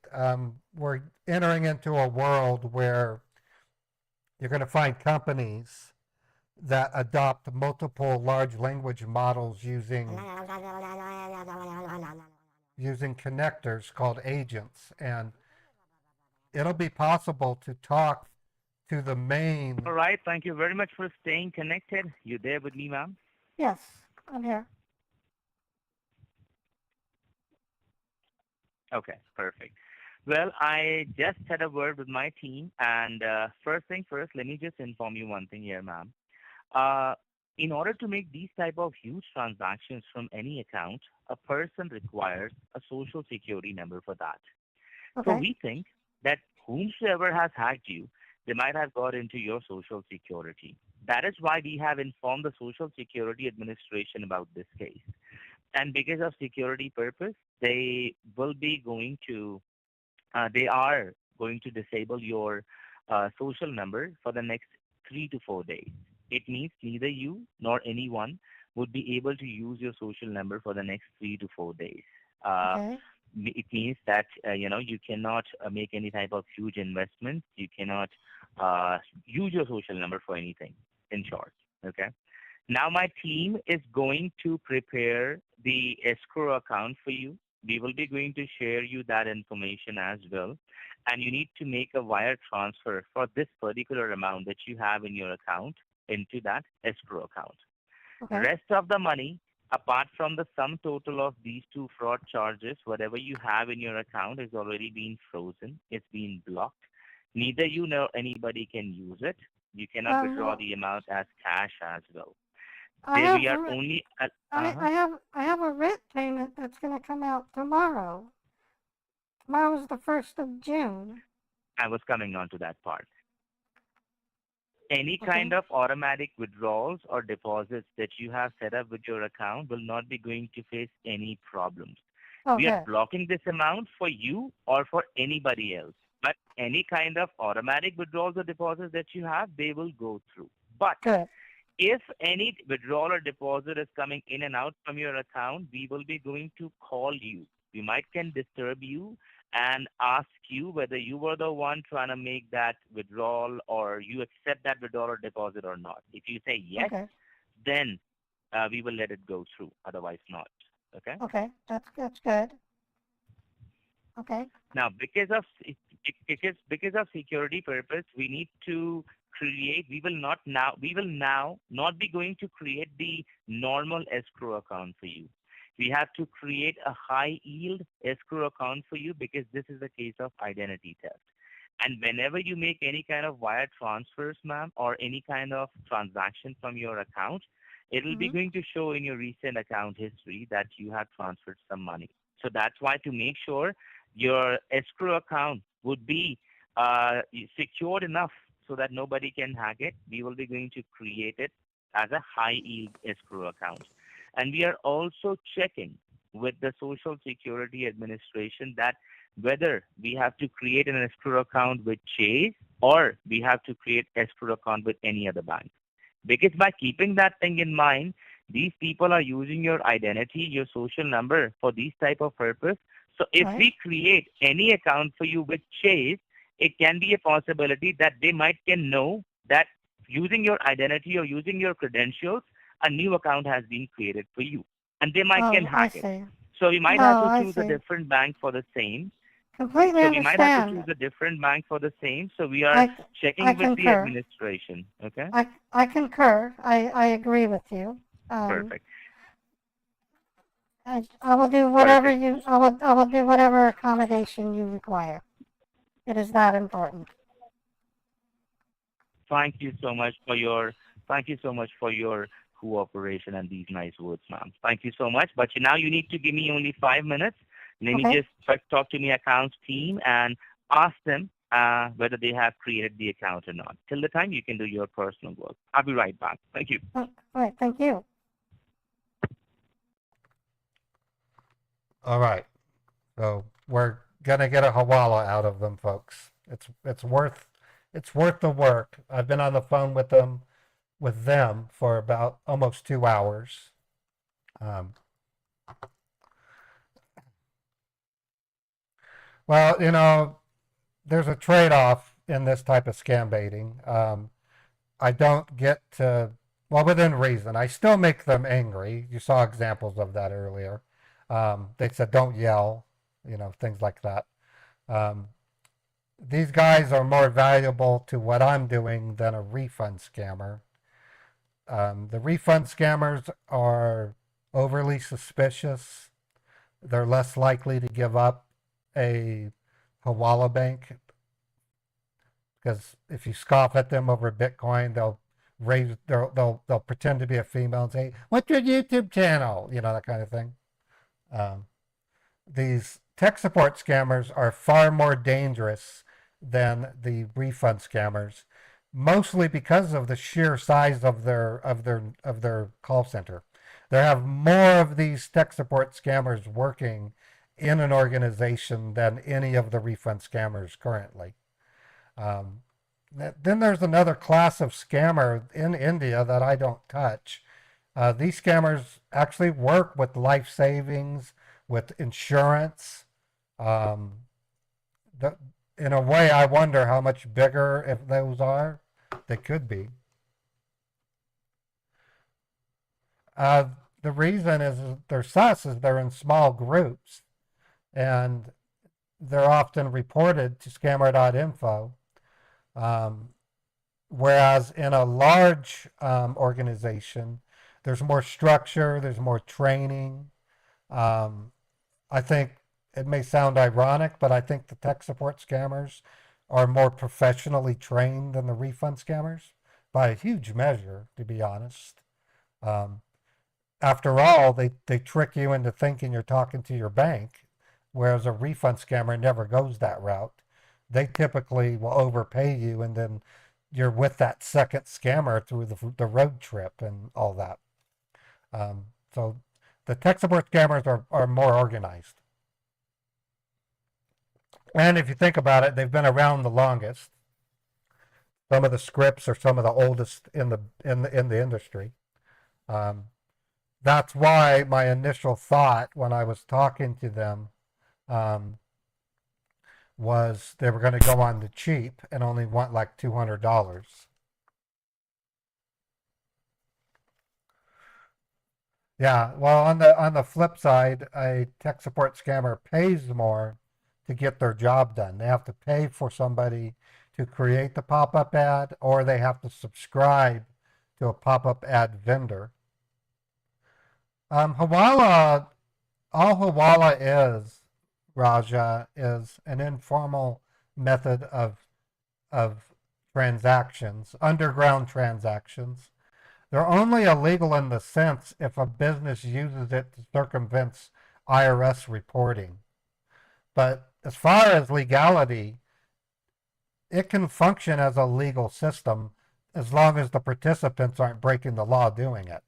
we're entering into a world where you're going to find companies that adopt multiple large language models using connectors called agents, and it'll be possible to talk to the main. All right. Thank you very much for staying connected. You there with me, ma'am? Yes, I'm here. Okay, perfect. Well, I just had a word with my team, and first thing first, let me just inform you one thing here, ma'am. In order to make these type of huge transactions from any account, a person requires a social security number for that. Okay. So we think that whomsoever has hacked you, they might have got into your social security. That is why we have informed the Social Security Administration about this case. And because of security purpose, they will be going to, they are going to disable your social number for the next 3 to 4 days. It means neither you nor anyone would be able to use your social number for the next 3 to 4 days. Okay. It means that you cannot make any type of huge investments. You cannot use your social number for anything. In short, okay. Now my team is going to prepare the escrow account for you. We will be going to share you that information as well, and you need to make a wire transfer for this particular amount that you have in your account into that escrow account. Okay. Rest of the money, apart from the sum total of these two fraud charges, whatever you have in your account is already been frozen. It's been blocked. Neither you nor anybody can use it. You cannot withdraw the amount as cash as well. I There have we are a, only at, I have a rent payment that's going to come out tomorrow. Tomorrow's the 1st of June. I was coming on to that part. Any Okay. kind of automatic withdrawals or deposits that you have set up with your account will not be going to face any problems. We are Okay. blocking this amount for you or for anybody else. But any kind of automatic withdrawals or deposits that you have, they will go through. But Good. if any withdrawal or deposit is coming in and out from your account, we will be going to call you. We might can disturb you and ask you whether you were the one trying to make that withdrawal or you accept that withdrawal or deposit or not. If you say yes, Okay. then we will let it go through. Otherwise, not. Okay. Okay. That's good. Okay. Now, because of security purpose, we need to create. We will now not be going to create the normal escrow account for you. We have to create a high yield escrow account for you because this is a case of identity theft. And whenever you make any kind of wire transfers, ma'am, or any kind of transaction from your account, it will be going to show in your recent account history that you have transferred some money. So that's why, to make sure your escrow account would be secured enough so that nobody can hack it, we will be going to create it as a high yield escrow account. And we are also checking with the Social Security Administration that whether we have to create an escrow account with Chase or we have to create escrow account with any other bank. Because by keeping that thing in mind, these people are using your identity, your social number for these type of purpose. So if we create any account for you with Chase, it can be a possibility that they might can know that using your identity or using your credentials, a new account has been created for you. And they might can hack it. So we might have to choose a different bank for the same. Completely So we might have to understand. choose a different bank for the same. So we are checking with the concur. administration. Okay. I concur. I agree with you. Perfect. I will do whatever I will do whatever accommodation you require. It is that important. Thank you so much for your cooperation and these nice words, ma'am. Thank you so much. But now you need to give me only 5 minutes. Let me just talk to my accounts team and ask them whether they have created the account or not. Till the time, you can do your personal work. I'll be right back. Thank you. All right. Thank you. All right. So we're gonna get a hawala out of them, folks. It's worth the work. I've been on the phone with them for about almost 2 hours. Well, there's a trade-off in this type of scam baiting. I don't get to, well, within reason. I still make them angry. You saw examples of that earlier. They said, don't yell, things like that. These guys are more valuable to what I'm doing than a refund scammer. The refund scammers are overly suspicious. They're less likely to give up a hawala bank because if you scoff at them over Bitcoin, they'll pretend to be a female and say, "What's your YouTube channel?" That kind of thing. These tech support scammers are far more dangerous than the refund scammers, mostly because of the sheer size of their call center. They have more of these tech support scammers working in an organization than any of the refund scammers currently. Then there's another class of scammer in India that I don't touch. These scammers actually work with life savings, with insurance. In a way, I wonder how much bigger if those are. They could be. The reason is they're sus is they're in small groups, and they're often reported to scammer.info. Whereas in a large organization, there's more structure, there's more training. I think it may sound ironic, but I think the tech support scammers are more professionally trained than the refund scammers by a huge measure, to be honest. After all, they trick you into thinking you're talking to your bank, whereas a refund scammer never goes that route. They typically will overpay you, and then you're with that second scammer through the road trip and all that. So the tech support scammers are more organized. And if you think about it, they've been around the longest. Some of the scripts are some of the oldest in the industry. That's why my initial thought when I was talking to them was they were going to go on the cheap and only want like $200. Yeah, well, on the flip side, a tech support scammer pays more to get their job done. They have to pay for somebody to create the pop-up ad, or they have to subscribe to a pop-up ad vendor. Hawala, all Hawala is, Raja, is an informal method of transactions, underground transactions. They're only illegal in the sense if a business uses it to circumvent IRS reporting. But as far as legality, it can function as a legal system as long as the participants aren't breaking the law doing it.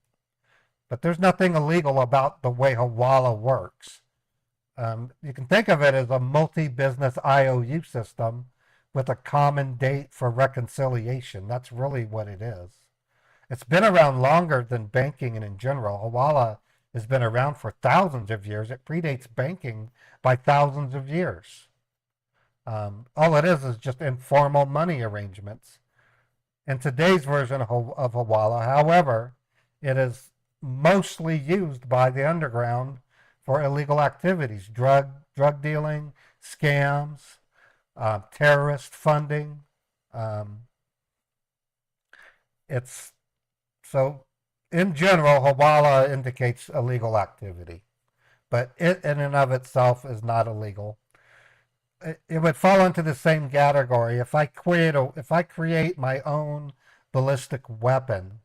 But there's nothing illegal about the way Hawala works. You can think of it as a multi-business IOU system with a common date for reconciliation. That's really what it is. It's been around longer than banking and in general. Hawala has been around for thousands of years. It predates banking by thousands of years. All it is just informal money arrangements. In today's version of Hawala, however, it is mostly used by the underground for illegal activities, drug dealing, scams, terrorist funding. It's so in general, Hawala indicates illegal activity, but it in and of itself is not illegal. It would fall into the same category. If I create my own ballistic weapon,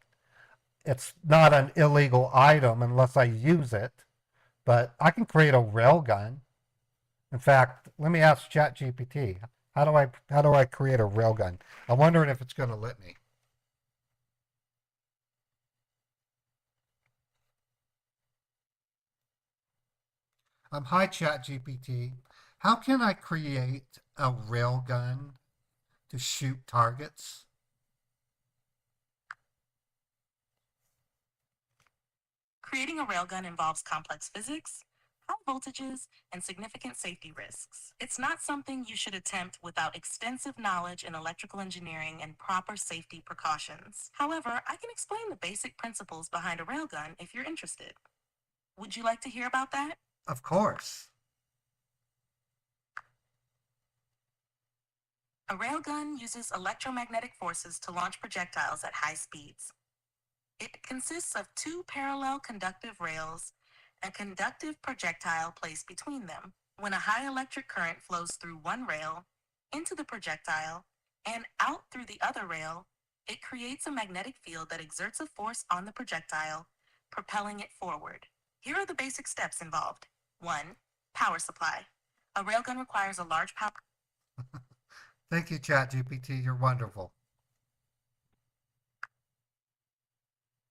it's not an illegal item unless I use it, but I can create a railgun. In fact, let me ask ChatGPT, how do I create a railgun? I'm wondering if it's going to let me. Hi ChatGPT. How can I create a railgun to shoot targets? Creating a railgun involves complex physics, high voltages, and significant safety risks. It's not something you should attempt without extensive knowledge in electrical engineering and proper safety precautions. However, I can explain the basic principles behind a railgun if you're interested. Would you like to hear about that? Of course. A railgun uses electromagnetic forces to launch projectiles at high speeds. It consists of two parallel conductive rails, a conductive projectile placed between them. When a high electric current flows through one rail, into the projectile, and out through the other rail, it creates a magnetic field that exerts a force on the projectile, propelling it forward. Here are the basic steps involved. 1. Power supply. A railgun requires a large power. Thank you, ChatGPT. You're wonderful.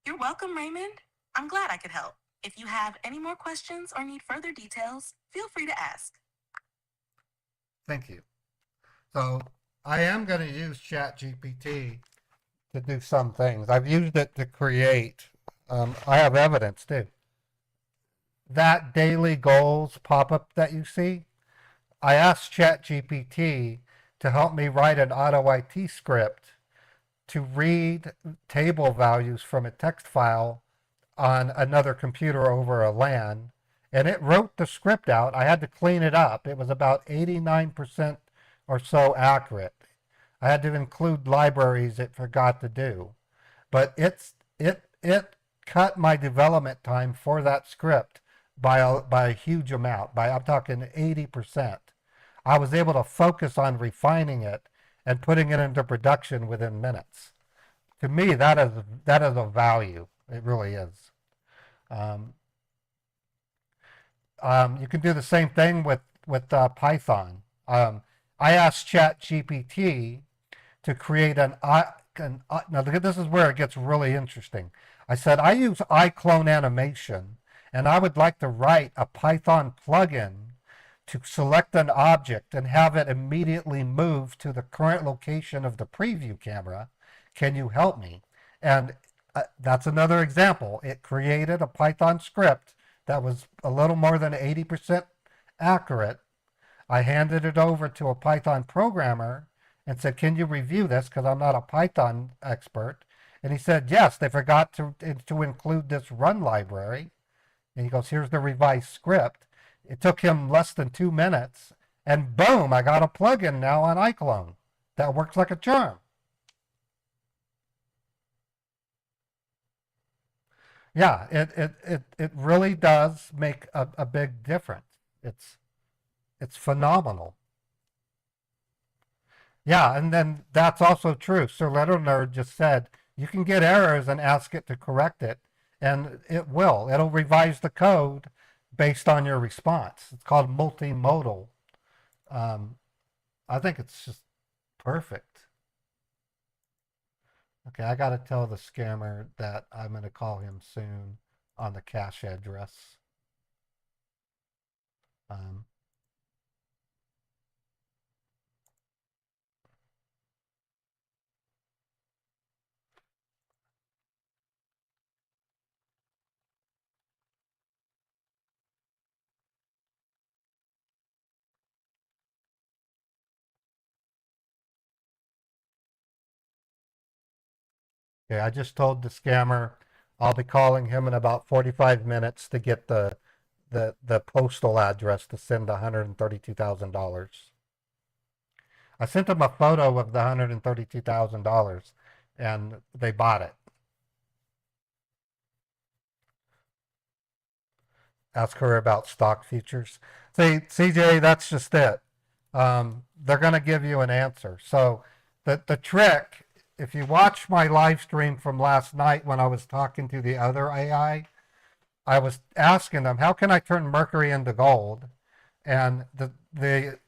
You're welcome, Raymond. I'm glad I could help. If you have any more questions or need further details, feel free to ask. Thank you. So I am going to use ChatGPT to do some things. I've used it to create, I have evidence too. That daily goals pop-up that you see, I asked ChatGPT to help me write an auto IT script to read table values from a text file on another computer over a LAN, and it wrote the script out. I had to clean it up. It was about 89% or so accurate. I had to include libraries it forgot to do, but it cut my development time for that script by a huge amount. I'm talking 80%. I was able to focus on refining it and putting it into production within minutes. To me, that is a value. It really is. You can do the same thing with Python. I asked ChatGPT to create now this is where it gets really interesting. I said I use iClone animation, and I would like to write a Python plugin to select an object and have it immediately move to the current location of the preview camera. Can you help me? And that's another example. It created a Python script that was a little more than 80% accurate. I handed it over to a Python programmer and said, can you review this? Because I'm not a Python expert. And he said, yes, they forgot to include this run library. And he goes, here's the revised script. It took him less than 2 minutes. And boom, I got a plugin now on iClone that works like a charm. Yeah, it really does make a big difference. It's phenomenal. Yeah, and then that's also true. Sir Little Nerd just said you can get errors and ask it to correct it, and it will. It'll revise the code based on your response. It's called multimodal. I think it's just perfect. Okay, I got to tell the scammer that I'm going to call him soon on the cache address. Okay, I just told the scammer I'll be calling him in about 45 minutes to get the postal address to send $132,000. I sent him a photo of the $132,000 and they bought it. Ask her about stock futures. See, CJ, that's just it. They're going to give you an answer. So the trick, if you watch my live stream from last night when I was talking to the other AI, I was asking them, how can I turn mercury into gold? And the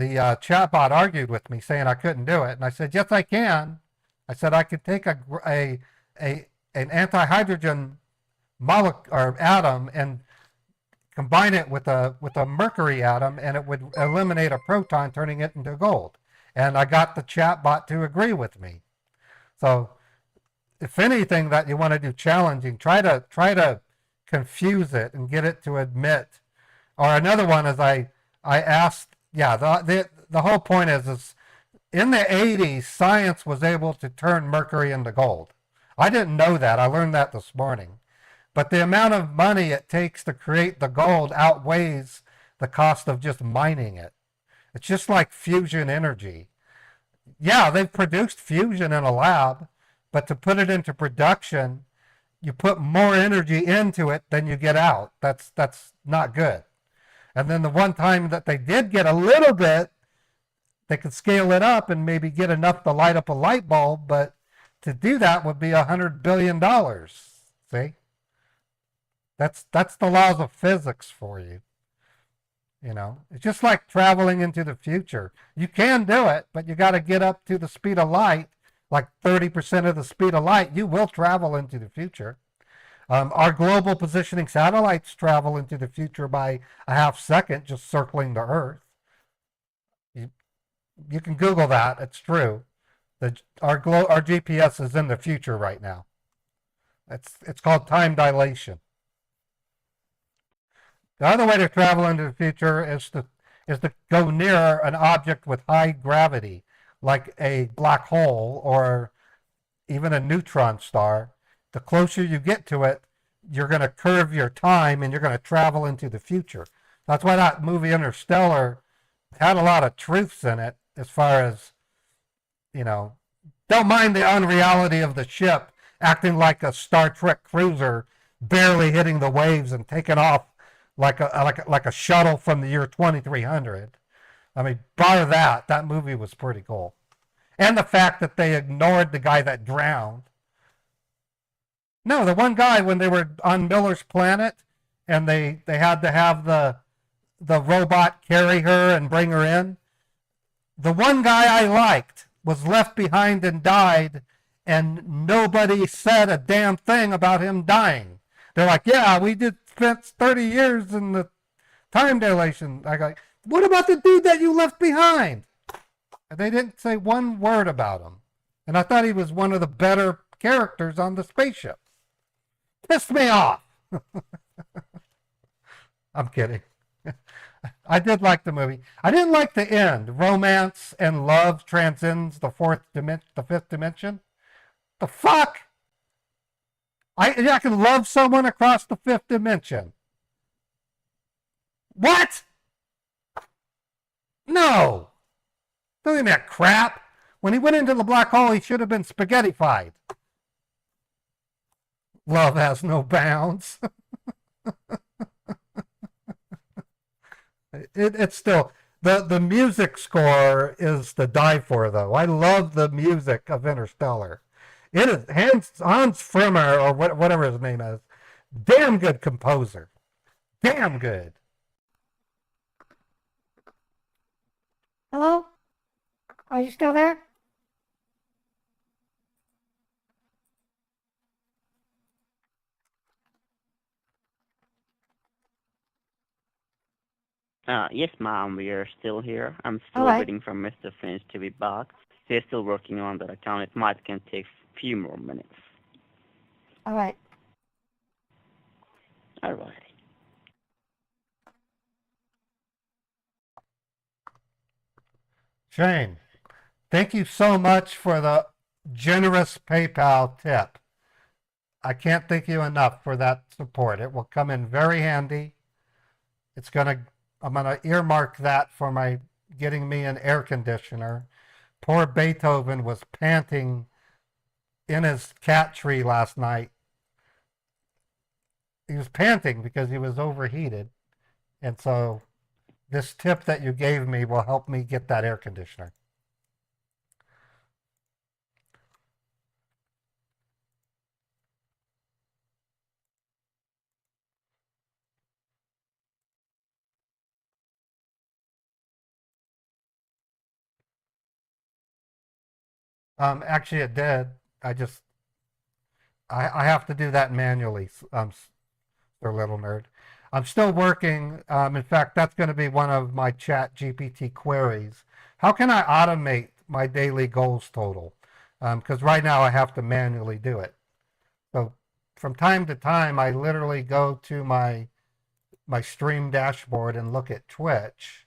chatbot argued with me, saying I couldn't do it. And I said, yes, I can. I said I could take an antihydrogen molecule or atom and combine it with a mercury atom, and it would eliminate a proton, turning it into gold. And I got the chatbot to agree with me. So if anything that you want to do challenging, try to confuse it and get it to admit. Or another one is I asked, yeah, the whole point is in the 80s, science was able to turn mercury into gold. I didn't know that. I learned that this morning. But the amount of money it takes to create the gold outweighs the cost of just mining it. It's just like fusion energy. Yeah, they've produced fusion in a lab, but to put it into production, you put more energy into it than you get out. That's not good. And then the one time that they did get a little bit, they could scale it up and maybe get enough to light up a light bulb, but to do that would be $100 billion. See? That's the laws of physics for you. You know, it's just like traveling into the future. You can do it, but you got to get up to the speed of light, like 30% of the speed of light. You will travel into the future. Our global positioning satellites travel into the future by a half second, just circling the Earth. You can Google that. It's true. Our GPS is in the future right now. It's called time dilation. The other way to travel into the future is to go near an object with high gravity, like a black hole or even a neutron star. The closer you get to it, you're going to curve your time and you're going to travel into the future. That's why that movie Interstellar had a lot of truths in it, as far as, you know, don't mind the unreality of the ship acting like a Star Trek cruiser, barely hitting the waves and taking off like a shuttle from the year 2300. I mean, bar that movie was pretty cool. And the fact that they ignored the guy that drowned. No, the one guy when they were on Miller's planet, and they had to have the robot carry her and bring her in. The one guy I liked was left behind and died, and nobody said a damn thing about him dying. They're like, yeah, we did spent 30 years in the time dilation. I go, what about the dude that you left behind? And they didn't say one word about him. And I thought he was one of the better characters on the spaceship. Pissed me off. I'm kidding. I did like the movie. I didn't like the end. Romance and love transcends the fifth dimension. The fuck? I can love someone across the fifth dimension. What? No. Don't give me that crap. When he went into the black hole, he should have been spaghettified. Love has no bounds. It's still the music score is to die for, though. I love the music of Interstellar. It is Hans Zimmer, or whatever his name is. Damn good composer. Damn good. Hello? Are you still there? Yes, ma'am, we are still here. I'm still All right. waiting for Mr. Finch to be back. They're still working on that account. It might can take a few more minutes. All right. All right. Shane, thank you so much for the generous PayPal tip. I can't thank you enough for that support. It will come in very handy. I'm gonna earmark that for my getting me an air conditioner. Poor Beethoven was panting in his cat tree last night. He was panting because he was overheated. And so this tip that you gave me will help me get that air conditioner. Actually, it did. I have to do that manually. Sir Little Nerd. I'm still working. In fact, that's going to be one of my Chat GPT queries. How can I automate my daily goals total? Because right now I have to manually do it. So from time to time, I literally go to my stream dashboard and look at Twitch.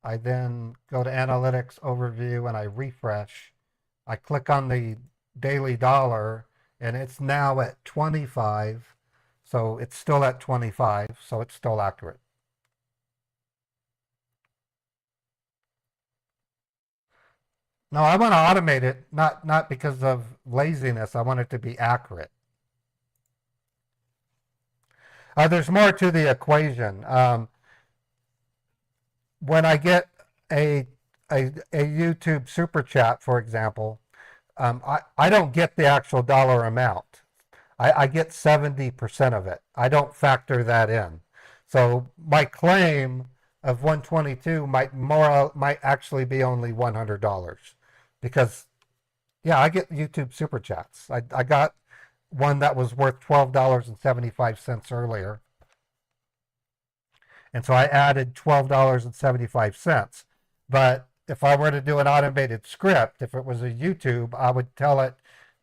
I then go to analytics overview and I refresh. I click on the daily dollar and it's now at 25. So it's still at 25, so it's still accurate. No, I want to automate it, not because of laziness. I want it to be accurate. There's more to the equation. When I get a YouTube super chat, for example, I don't get the actual dollar amount. I get 70% of it. I don't factor that in. So my claim of 122 might actually be only $100 because, yeah, I get YouTube super chats. I got one that was worth $12.75 earlier. And so I added $12.75. But if I were to do an automated script, if it was a YouTube, I would tell it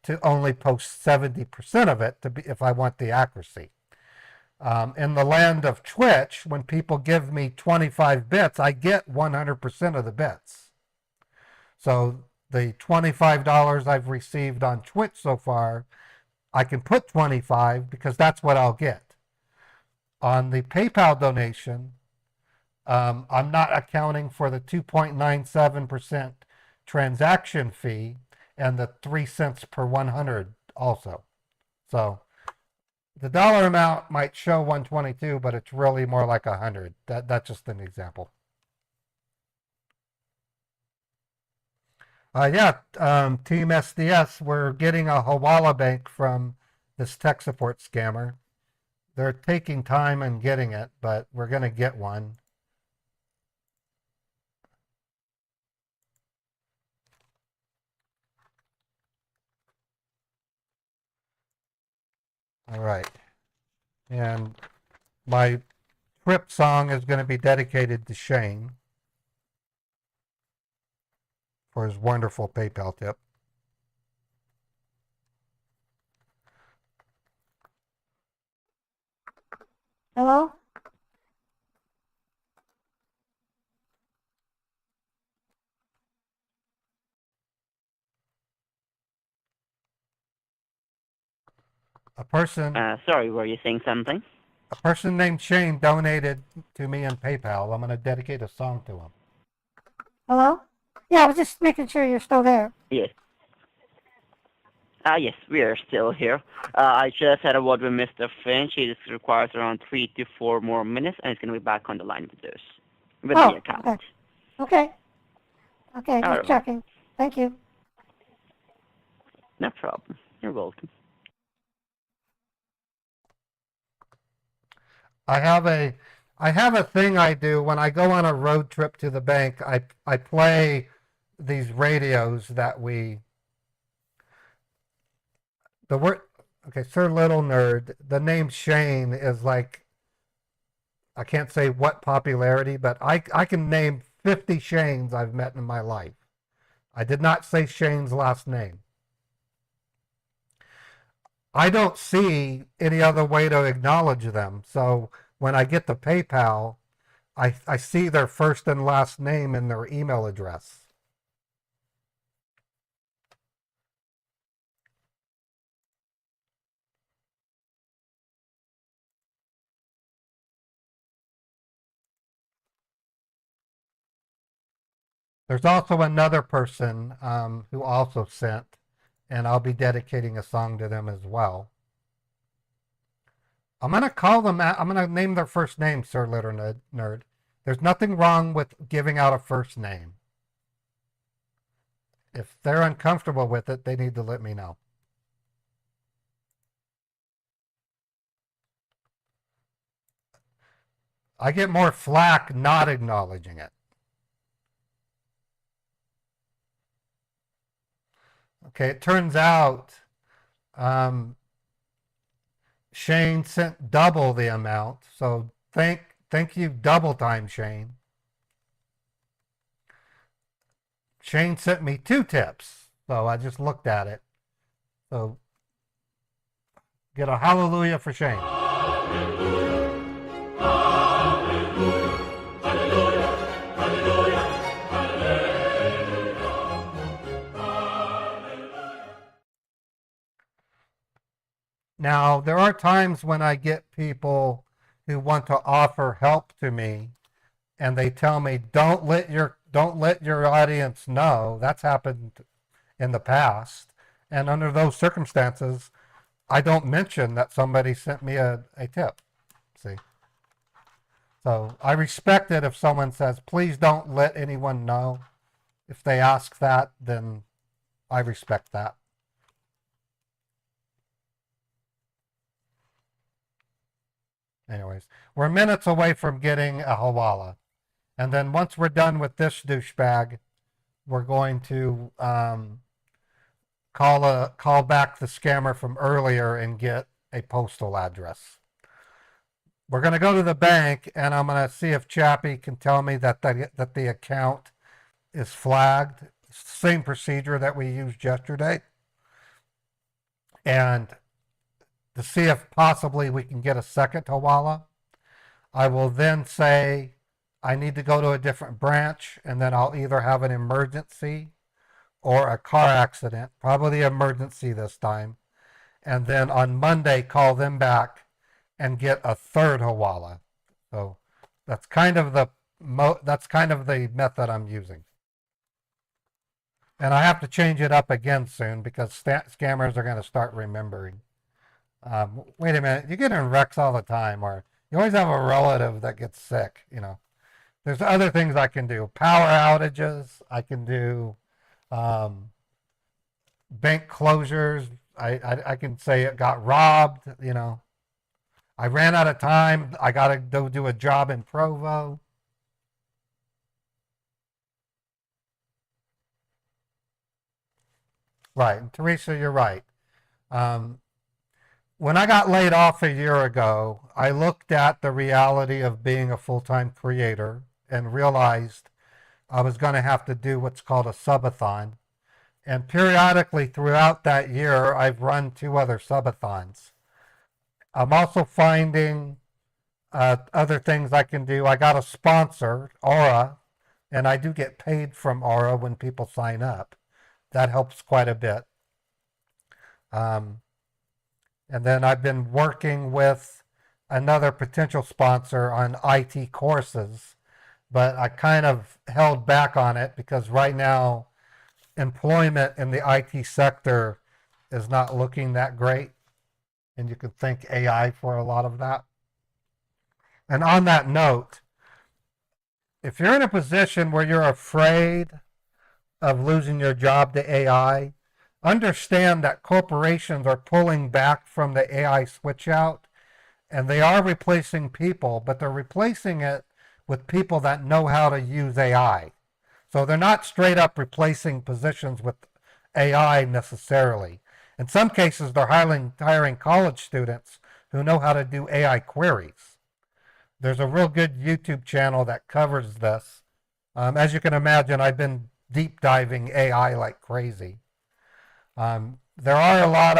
to only post 70% of it if I want the accuracy. In the land of Twitch, when people give me 25 bits, I get 100% of the bits. So the $25 I've received on Twitch so far, I can put 25 because that's what I'll get. On the PayPal donation, I'm not accounting for the 2.97% transaction fee and the 3 cents per 100 also. So the dollar amount might show 122, but it's really more like 100. That's just an example. Team SDS, we're getting a Hawala bank from this tech support scammer. They're taking time in getting it, but we're going to get one. All right. And my trip song is going to be dedicated to Shane for his wonderful PayPal tip. Hello? A person Sorry, were you saying something? a person named Shane donated to me in PayPal. I'm going to dedicate a song to him. Hello? Yeah, I was just making sure you're still there. Yes. Yes, we are still here. I just had a word with Mr. Finch. He just requires around 3 to 4 more minutes, and he's going to be back on the line with this, with the account. Okay. Okay. Okay, All just right. checking. Thank you. No problem. You're welcome. I have a thing I do when I go on a road trip to the bank. I play these radios that Sir Little Nerd. The name Shane is like, I can't say what popularity, but I can name 50 Shanes I've met in my life. I did not say Shane's last name. I don't see any other way to acknowledge them. So when I get the PayPal, I see their first and last name and their email address. There's also another person who also sent, and I'll be dedicating a song to them as well. I'm going to call them out. I'm going to name their first name, Sir Little Nerd. There's nothing wrong with giving out a first name. If they're uncomfortable with it, they need to let me know. I get more flack not acknowledging it. Okay, it turns out Shane sent double the amount, so thank you double time, Shane. Shane sent me 2 tips, so I just looked at it. So get a hallelujah for Shane. Now, there are times when I get people who want to offer help to me, and they tell me, don't let your audience know. That's happened in the past. And under those circumstances, I don't mention that somebody sent me a tip. See? So I respect it if someone says, please don't let anyone know. If they ask that, then I respect that. Anyways, we're minutes away from getting a Hawala. And then once we're done with this douchebag, we're going to call back the scammer from earlier and get a postal address. We're going to go to the bank, and I'm going to see if Chappie can tell me that the account is flagged. Same procedure that we used yesterday. And to see if possibly we can get a second Hawala. I will then say I need to go to a different branch, and then I'll either have an emergency or a car accident, probably the emergency this time, and then on Monday call them back and get a third Hawala. So that's kind of the method I'm using. And I have to change it up again soon because scammers are going to start remembering. Wait a minute, you get in wrecks all the time, or you always have a relative that gets sick, you know. There's other things I can do. Power outages, I can do bank closures, I can say it got robbed, you know. I ran out of time. I got to go do a job in Provo. Right. And Teresa, you're right. Um, when I got laid off a year ago, I looked at the reality of being a full-time creator and realized I was going to have to do what's called a subathon. And periodically throughout that year, I've run 2 other subathons. I'm also finding other things I can do. I got a sponsor, Aura, and I do get paid from Aura when people sign up. That helps quite a bit. Um, and then I've been working with another potential sponsor on IT courses, but I kind of held back on it because right now employment in the IT sector is not looking that great. And you can thank AI for a lot of that. And on that note, if you're in a position where you're afraid of losing your job to AI, understand that corporations are pulling back from the AI switch out and they are replacing people, but they're replacing it with people that know how to use AI. So they're not straight up replacing positions with AI necessarily. In some cases, they're hiring college students who know how to do AI queries. There's a real good YouTube channel that covers this. As you can imagine, I've been deep diving AI like crazy. There are a lot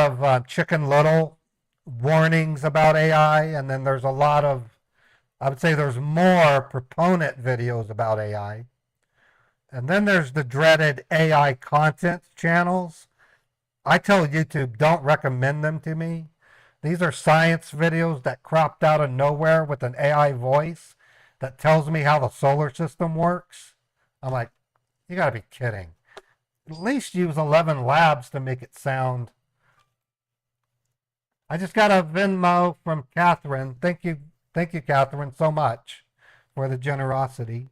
of Chicken Little warnings about AI, and then there's a lot of, I would say there's more proponent videos about AI. And then there's the dreaded AI content channels. I tell YouTube, don't recommend them to me. These are science videos that cropped out of nowhere with an AI voice that tells me how the solar system works. I'm like, you gotta be kidding. At least use 11 Labs to make it sound. I just got a Venmo from Catherine. Thank you, Catherine, so much for the generosity.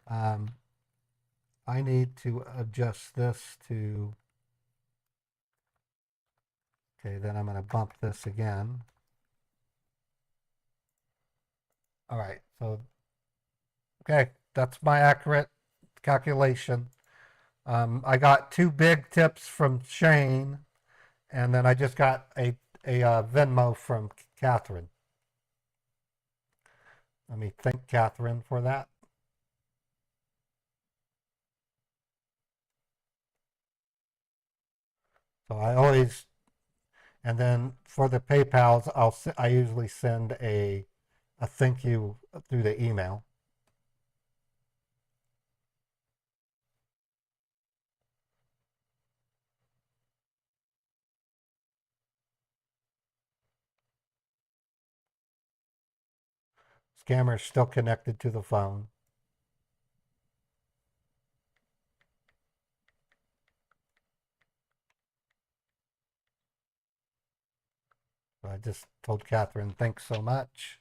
I need to adjust this to, okay, then I'm going to bump this again. All right, so, okay, that's my accurate calculation. I got 2 big tips from Shane, and then I just got a Venmo from Catherine. Let me thank Catherine for that. So I always, and then for the PayPals, I usually send a thank you through the email. Scammer's still connected to the phone. So I just told Catherine, thanks so much.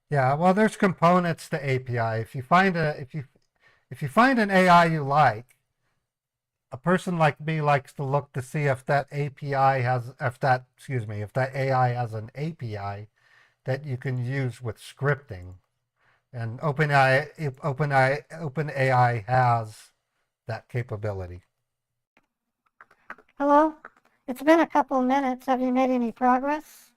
Yeah, well, there's components to API. If you find an AI you like, a person like me likes to look to see if that AI has an API that you can use with scripting. And OpenAI has that capability. Hello? It's been a couple of minutes. Have you made any progress?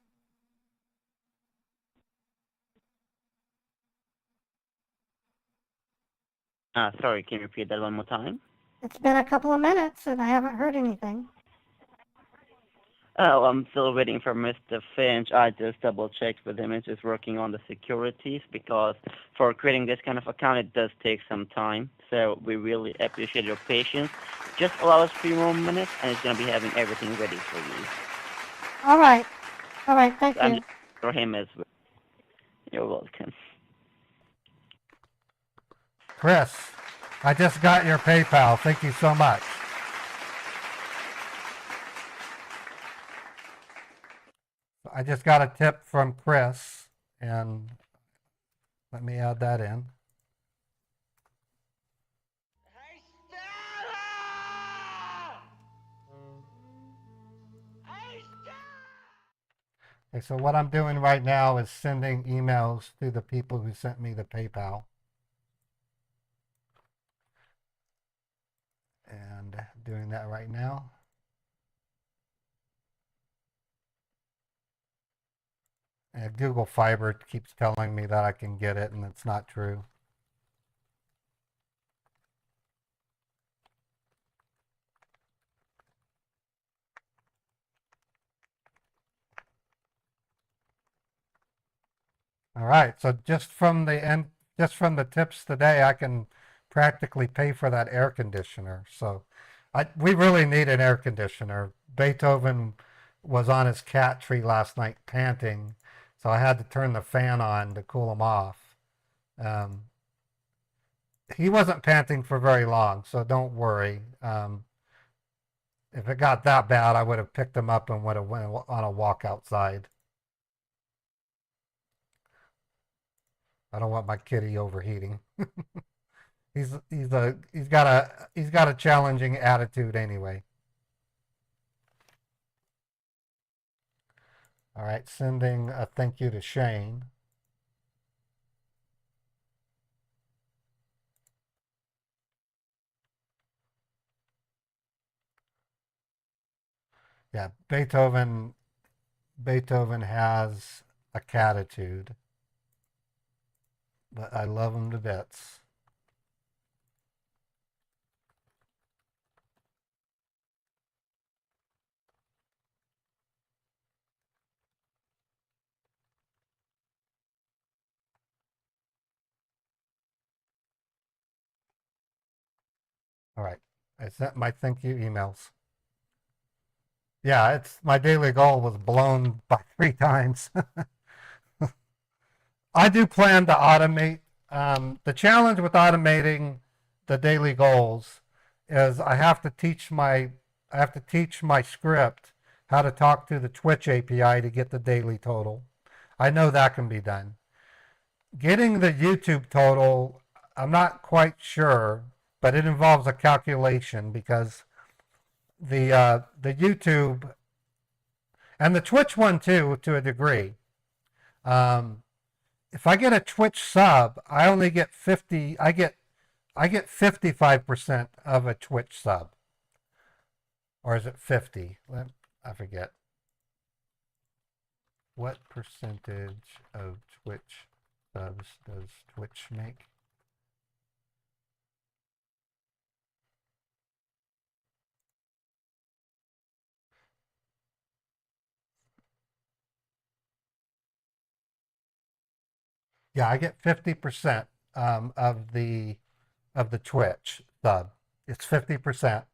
Sorry, can you repeat that one more time? It's been a couple of minutes and I haven't heard anything. Oh, I'm still waiting for Mr. Finch. I just double checked with him. He's just working on the securities because for creating this kind of account, it does take some time. So we really appreciate your patience. Just allow us 3 more minutes and it's going to be having everything ready for you. All right. Thank I'm you. just for him as well. You're welcome. Chris, I just got your PayPal. Thank you so much. I just got a tip from Chris, and Let me add that in. Okay, so what I'm doing right now is sending emails to the people who sent me the PayPal. And doing that right now. And Google Fiber keeps telling me that I can get it, and it's not true. All right, so just from the tips today, I can practically pay for that air conditioner. So we really need an air conditioner. Beethoven was on his cat tree last night panting, so I had to turn the fan on to cool him off. He wasn't panting for very long, so don't worry. If it got that bad, I would have picked him up and would have went on a walk outside. I don't want my kitty overheating. He's got a challenging attitude anyway. All right, sending a thank you to Shane. Yeah, Beethoven has a catitude, but I love him to bits. All right, I sent my thank you emails. Yeah, it's my daily goal was blown by 3 times. I do plan to automate. The challenge with automating the daily goals is I have to teach my script how to talk to the Twitch API to get the daily total. I know that can be done. Getting the YouTube total, I'm not quite sure, but it involves a calculation because the YouTube and the Twitch one too, to a degree. If I get a Twitch sub, I only get 50. I get 55% of a Twitch sub, or is it 50? I forget. What percentage of Twitch subs does Twitch make? Yeah, I get 50% of the Twitch sub. It's 50%.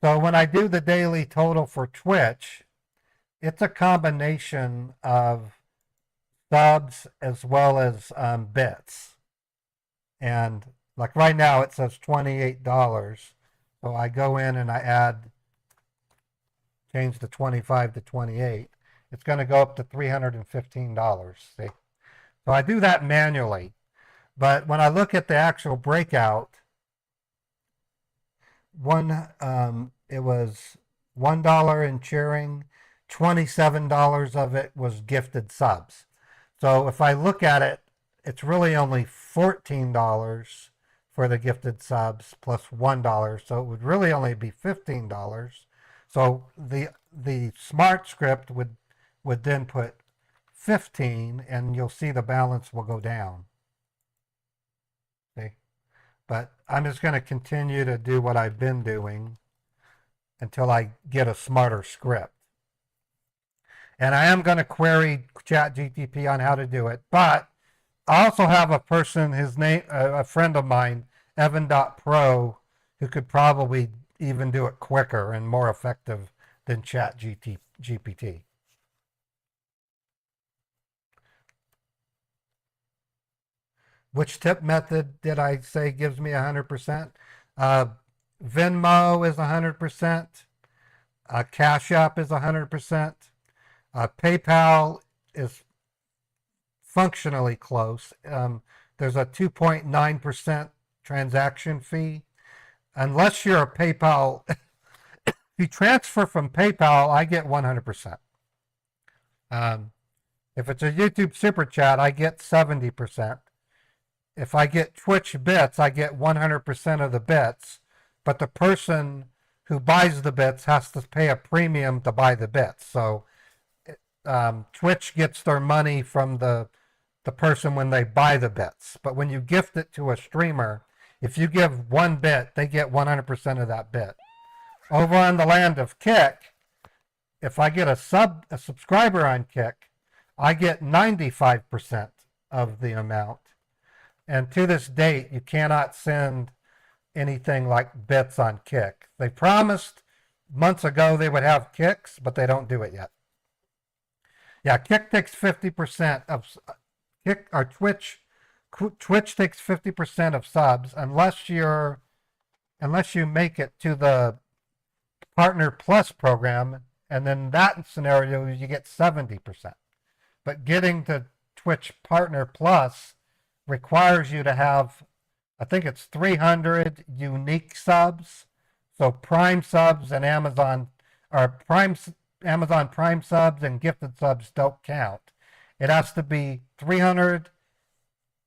So when I do the daily total for Twitch, it's a combination of subs as well as bits. And like right now it says $28. So I go in and I change the 25 to 28. It's going to go up to $315. See? So I do that manually. But when I look at the actual breakout, it was $1 in cheering, $27 of it was gifted subs. So if I look at it, it's really only $14 for the gifted subs plus $1. So it would really only be $15. So the smart script would then put 15, and you'll see the balance will go down. See? But I'm just going to continue to do what I've been doing until I get a smarter script. And I am going to query ChatGPT on how to do it. But I also have a person, a friend of mine, Evan.pro, who could probably even do it quicker and more effective than ChatGPT. Which tip method did I say gives me 100%? Venmo is 100%. Cash App is 100%. PayPal is functionally close. there's a 2.9% transaction fee. Unless you're a PayPal, if you transfer from PayPal, I get 100%. If it's a YouTube Super Chat, I get 70%. If I get Twitch bits, I get 100% of the bits, but the person who buys the bits has to pay a premium to buy the bits. So Twitch gets their money from the person when they buy the bits. But when you gift it to a streamer, if you give one bit, they get 100% of that bit. Over on the land of Kick, if I get a subscriber on Kick, I get 95% of the amount. And to this date, you cannot send anything like bits on Kick. They promised months ago they would have Kicks, but they don't do it yet. Yeah, Kick takes 50% of Kick or Twitch. Twitch takes 50% of subs unless you make it to the Partner Plus program, and then that scenario you get 70%. But getting to Twitch Partner Plus requires you to have, I think it's 300 unique subs. So Prime subs and Amazon Prime subs and gifted subs don't count. It has to be 300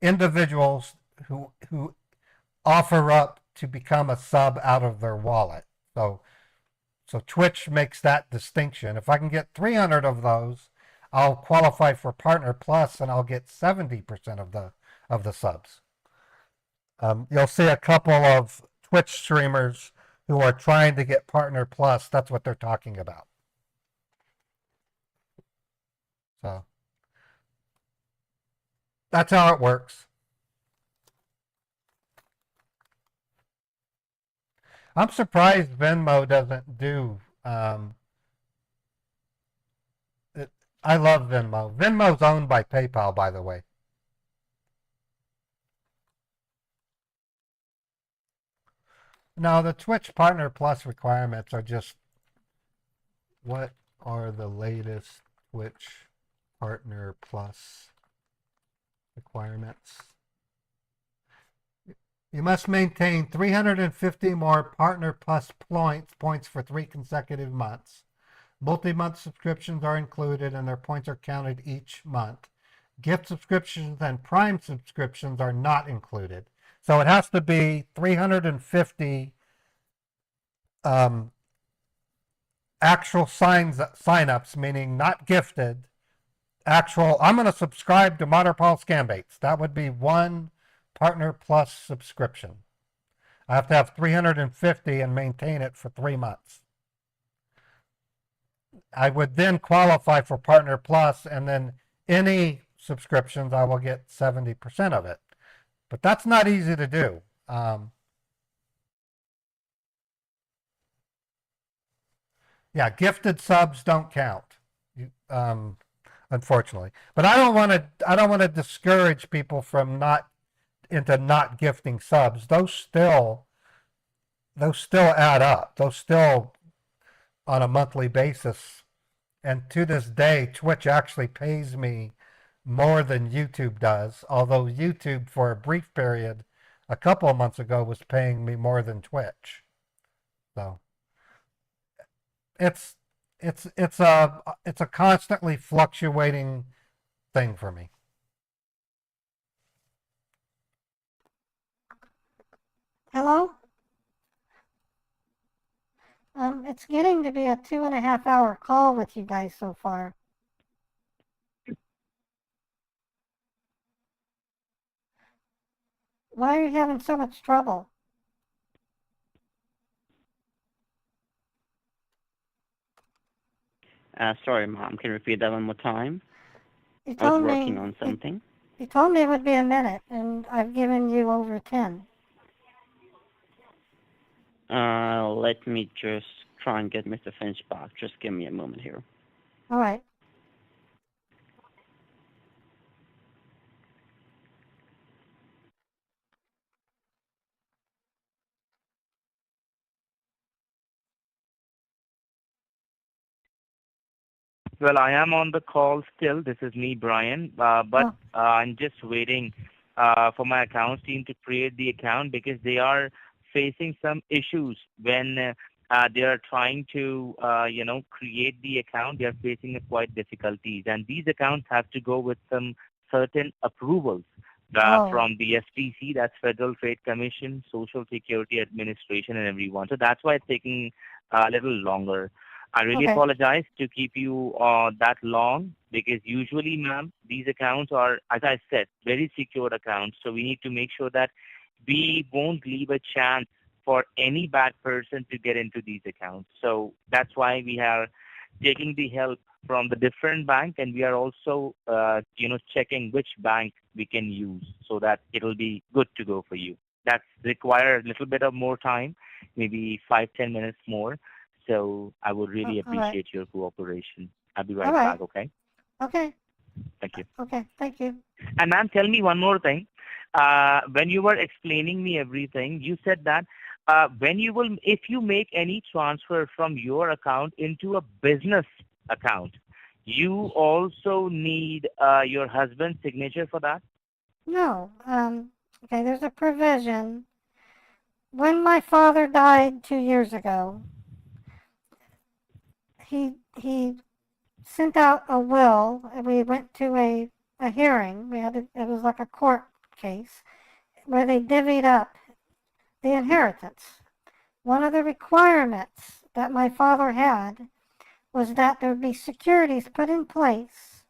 individuals who offer up to become a sub out of their wallet. So Twitch makes that distinction. If I can get 300 of those, I'll qualify for Partner Plus and I'll get 70% of the subs. You'll see a couple of Twitch streamers who are trying to get Partner Plus. That's what they're talking about. So that's how it works. I'm surprised Venmo doesn't do. I love Venmo. Venmo's owned by PayPal, by the way. Now, the Twitch Partner Plus requirements are just, what are the latest Twitch Partner Plus requirements? You must maintain 350 more Partner Plus points for 3 consecutive months. Multi-month subscriptions are included and their points are counted each month. Gift subscriptions and Prime subscriptions are not included. So it has to be 350 actual sign-ups, meaning not gifted. Actual, I'm going to subscribe to Modern Paul Scambaits. That would be one Partner Plus subscription. I have to have 350 and maintain it for 3 months. I would then qualify for Partner Plus, and then any subscriptions, I will get 70% of it. But that's not easy to do. Yeah, gifted subs don't count, unfortunately. But I don't want to discourage people from not gifting subs. Those still add up. Those still on a monthly basis. And to this day, Twitch actually pays me more than YouTube does, although YouTube for a brief period a couple of months ago was paying me more than Twitch. So it's a constantly fluctuating thing for me. Hello? It's getting to be a 2.5-hour call with you guys so far. Why are you having so much trouble? Sorry, Mom. Can you repeat that one more time? You I was told working me on something. you told me it would be a minute, and I've given you over 10. Let me just try and get Mr. Finch back. Just give me a moment here. All right. Well, I am on the call still. This is me, Brian. But I'm just waiting for my accounts team to create the account because they are facing some issues when they are trying to, create the account. They are facing quite difficulties, and these accounts have to go with some certain approvals from the FTC, that's Federal Trade Commission, Social Security Administration, and everyone. So that's why it's taking a little longer. I really apologize to keep you that long because usually, ma'am, these accounts are, as I said, very secure accounts. So we need to make sure that we won't leave a chance for any bad person to get into these accounts. So that's why we are taking the help from the different bank, and we are also, checking which bank we can use so that it'll be good to go for you. That's require a little bit of more time, maybe 5-10 minutes more. So I would really appreciate your cooperation. I'll be right back, okay? Okay. Thank you. Okay, thank you. And ma'am, tell me one more thing. When you were explaining me everything, you said that if you make any transfer from your account into a business account, you also need your husband's signature for that? No. Okay, there's a provision. When my father died 2 years ago, he sent out a will, and we went to a hearing. It was like a court case where they divvied up the inheritance. One of the requirements that my father had was that there would be securities put in place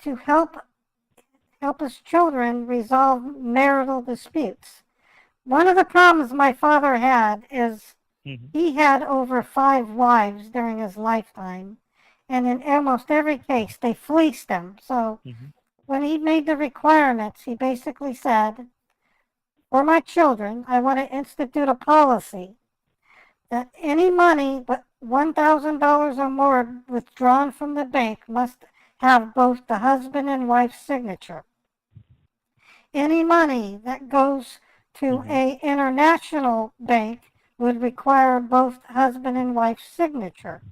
to help his children resolve marital disputes. One of the problems my father had is he had over 5 wives during his lifetime, and in almost every case they fleeced him. So when he made the requirements, he basically said, for my children, I want to institute a policy that any money but $1,000 or more withdrawn from the bank must have both the husband and wife's signature. Any money that goes to a international bank would require both husband and wife's signature.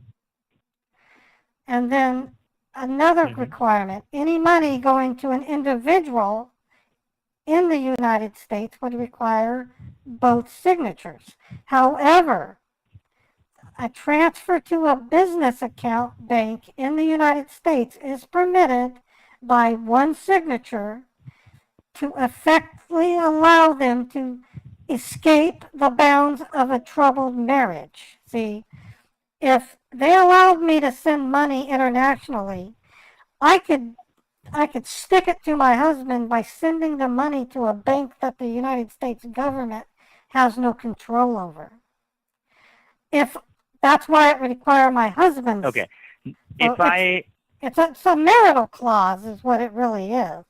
And then another requirement, any money going to an individual in the United States would require both signatures. However, a transfer to a business account bank in the United States is permitted by one signature to effectively allow them to escape the bounds of a troubled marriage. See, if they allowed me to send money internationally, I could stick it to my husband by sending the money to a bank that the United States government has no control over. If that's why it would require my husband's. Okay. It's a marital clause is what it really is.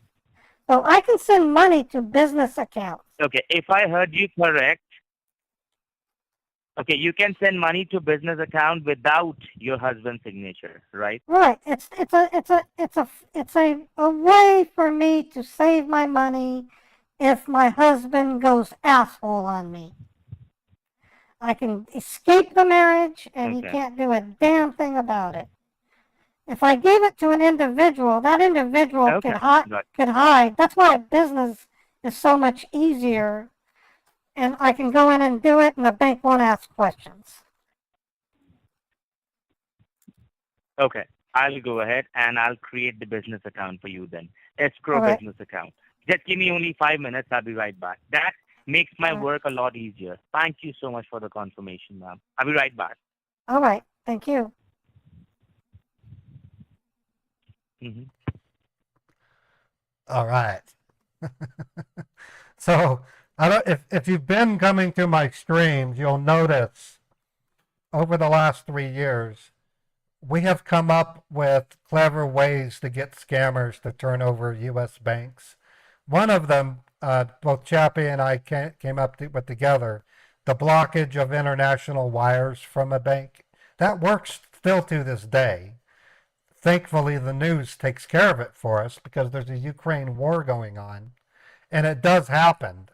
So I can send money to business accounts. Okay, if I heard you correct, okay, you can send money to business account without your husband's signature, right? Right. It's a way for me to save my money if my husband goes asshole on me. I can escape the marriage and he can't do a damn thing about it. If I gave it to an individual, that individual could hide. That's why business is so much easier, and I can go in and do it, and the bank won't ask questions. Okay, I'll go ahead and I'll create the business account for you then. Escrow business account. Just give me only 5 minutes. I'll be right back. That makes my work a lot easier. Thank you so much for the confirmation, ma'am. I'll be right back. All right. Thank you. All right. So if you've been coming to my streams, you'll notice over the last 3 years, we have come up with clever ways to get scammers to turn over U.S. banks. One of them, both Chappie and I came up with together, the blockage of international wires from a bank. That works still to this day. Thankfully, the news takes care of it for us because there's a Ukraine war going on. And it does happen.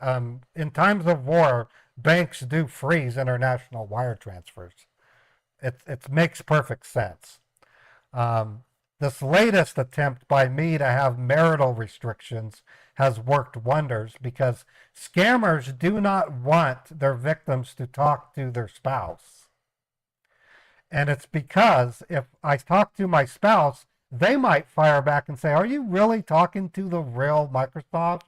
In times of war, banks do freeze international wire transfers. It makes perfect sense. This latest attempt by me to have marital restrictions has worked wonders because scammers do not want their victims to talk to their spouse. And it's because if I talk to my spouse, they might fire back and say, "Are you really talking to the real Microsoft?"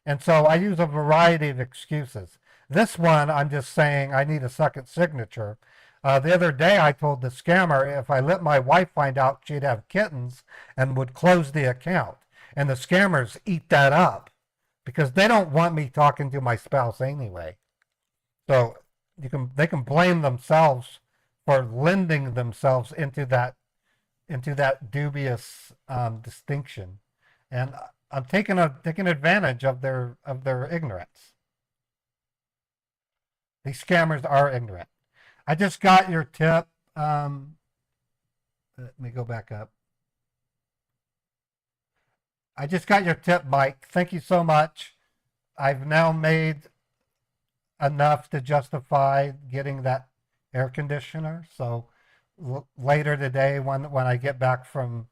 And so I use a variety of excuses. This one, I'm just saying I need a second signature. The other day, I told the scammer if I let my wife find out she'd have kittens and would close the account. And the scammers eat that up because they don't want me talking to my spouse anyway. So they can blame themselves for lending themselves into that dubious distinction, and I'm taking advantage of their ignorance. These scammers are ignorant. I just got your tip. Let me go back up. I just got your tip, Mike. Thank you so much. I've now made enough to justify getting that air conditioner. So later today, when I get back from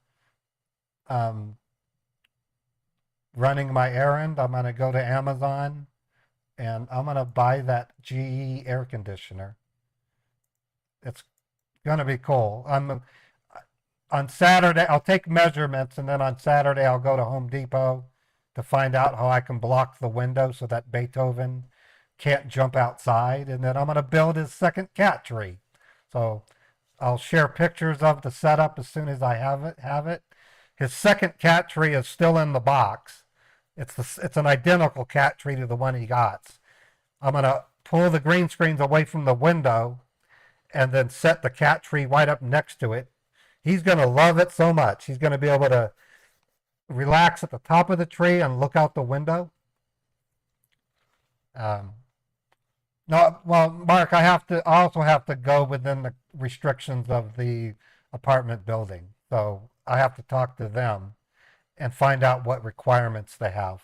running my errand, I'm going to go to Amazon and I'm going to buy that GE air conditioner. It's going to be cool. On Saturday, I'll take measurements, and then on Saturday, I'll go to Home Depot to find out how I can block the window so that Beethoven can't jump outside. And then I'm going to build his second cat tree. So I'll share pictures of the setup as soon as I have it. His second cat tree is still in the box. It's an identical cat tree to the one he got. I'm going to pull the green screens away from the window and then set the cat tree right up next to it. He's going to love it so much. He's going to be able to relax at the top of the tree and look out the window. No, well, Mark, I also have to go within the restrictions of the apartment building. So I have to talk to them and find out what requirements they have.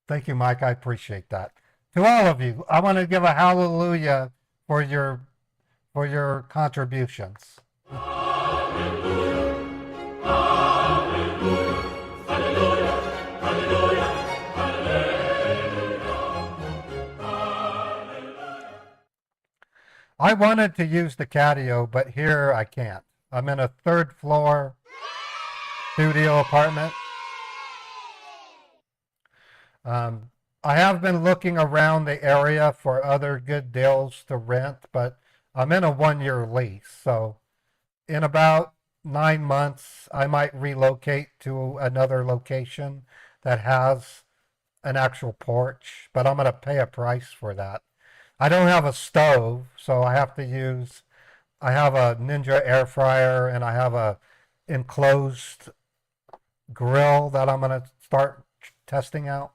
Thank you, Mike. I appreciate that. To all of you, I want to give a hallelujah for your contributions. Hallelujah. Hallelujah. Hallelujah. Hallelujah. Hallelujah. I wanted to use the catio, but here I can't. I'm in a third floor studio apartment. I have been looking around the area for other good deals to rent, but I'm in a 1-year lease. So in about 9 months, I might relocate to another location that has an actual porch, but I'm going to pay a price for that. I don't have a stove, so I have a Ninja air fryer, and I have a enclosed grill that I'm going to start testing out.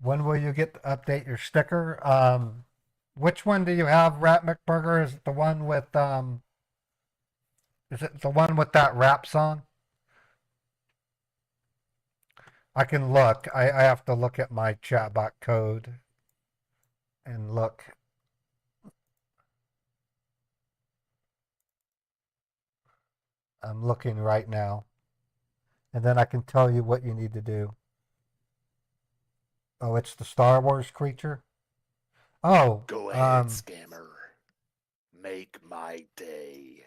When will you get to update your sticker? Which one do you have, Rat McBurger? Is it the one with that rap song? I can look. I have to look at my chatbot code and look. I'm looking right now. And then I can tell you what you need to do. Oh, it's the Star Wars creature? Oh. Go ahead, scammer. Make my day.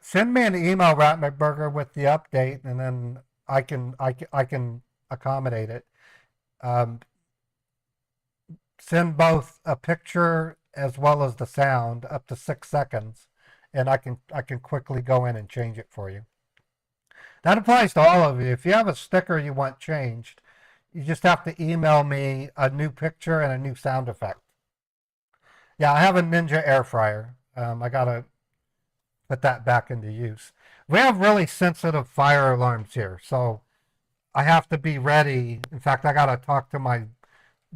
Send me an email, Rat McBurger, with the update, and then I can accommodate it. Send both a picture as well as the sound up to 6 seconds, and I can quickly go in and change it for you. That applies to all of you. If you have a sticker you want changed, you just have to email me a new picture and a new sound effect. Yeah, I have a Ninja air fryer. I gotta put that back into use. We have really sensitive fire alarms here, so I have to be ready. In fact, I gotta talk to my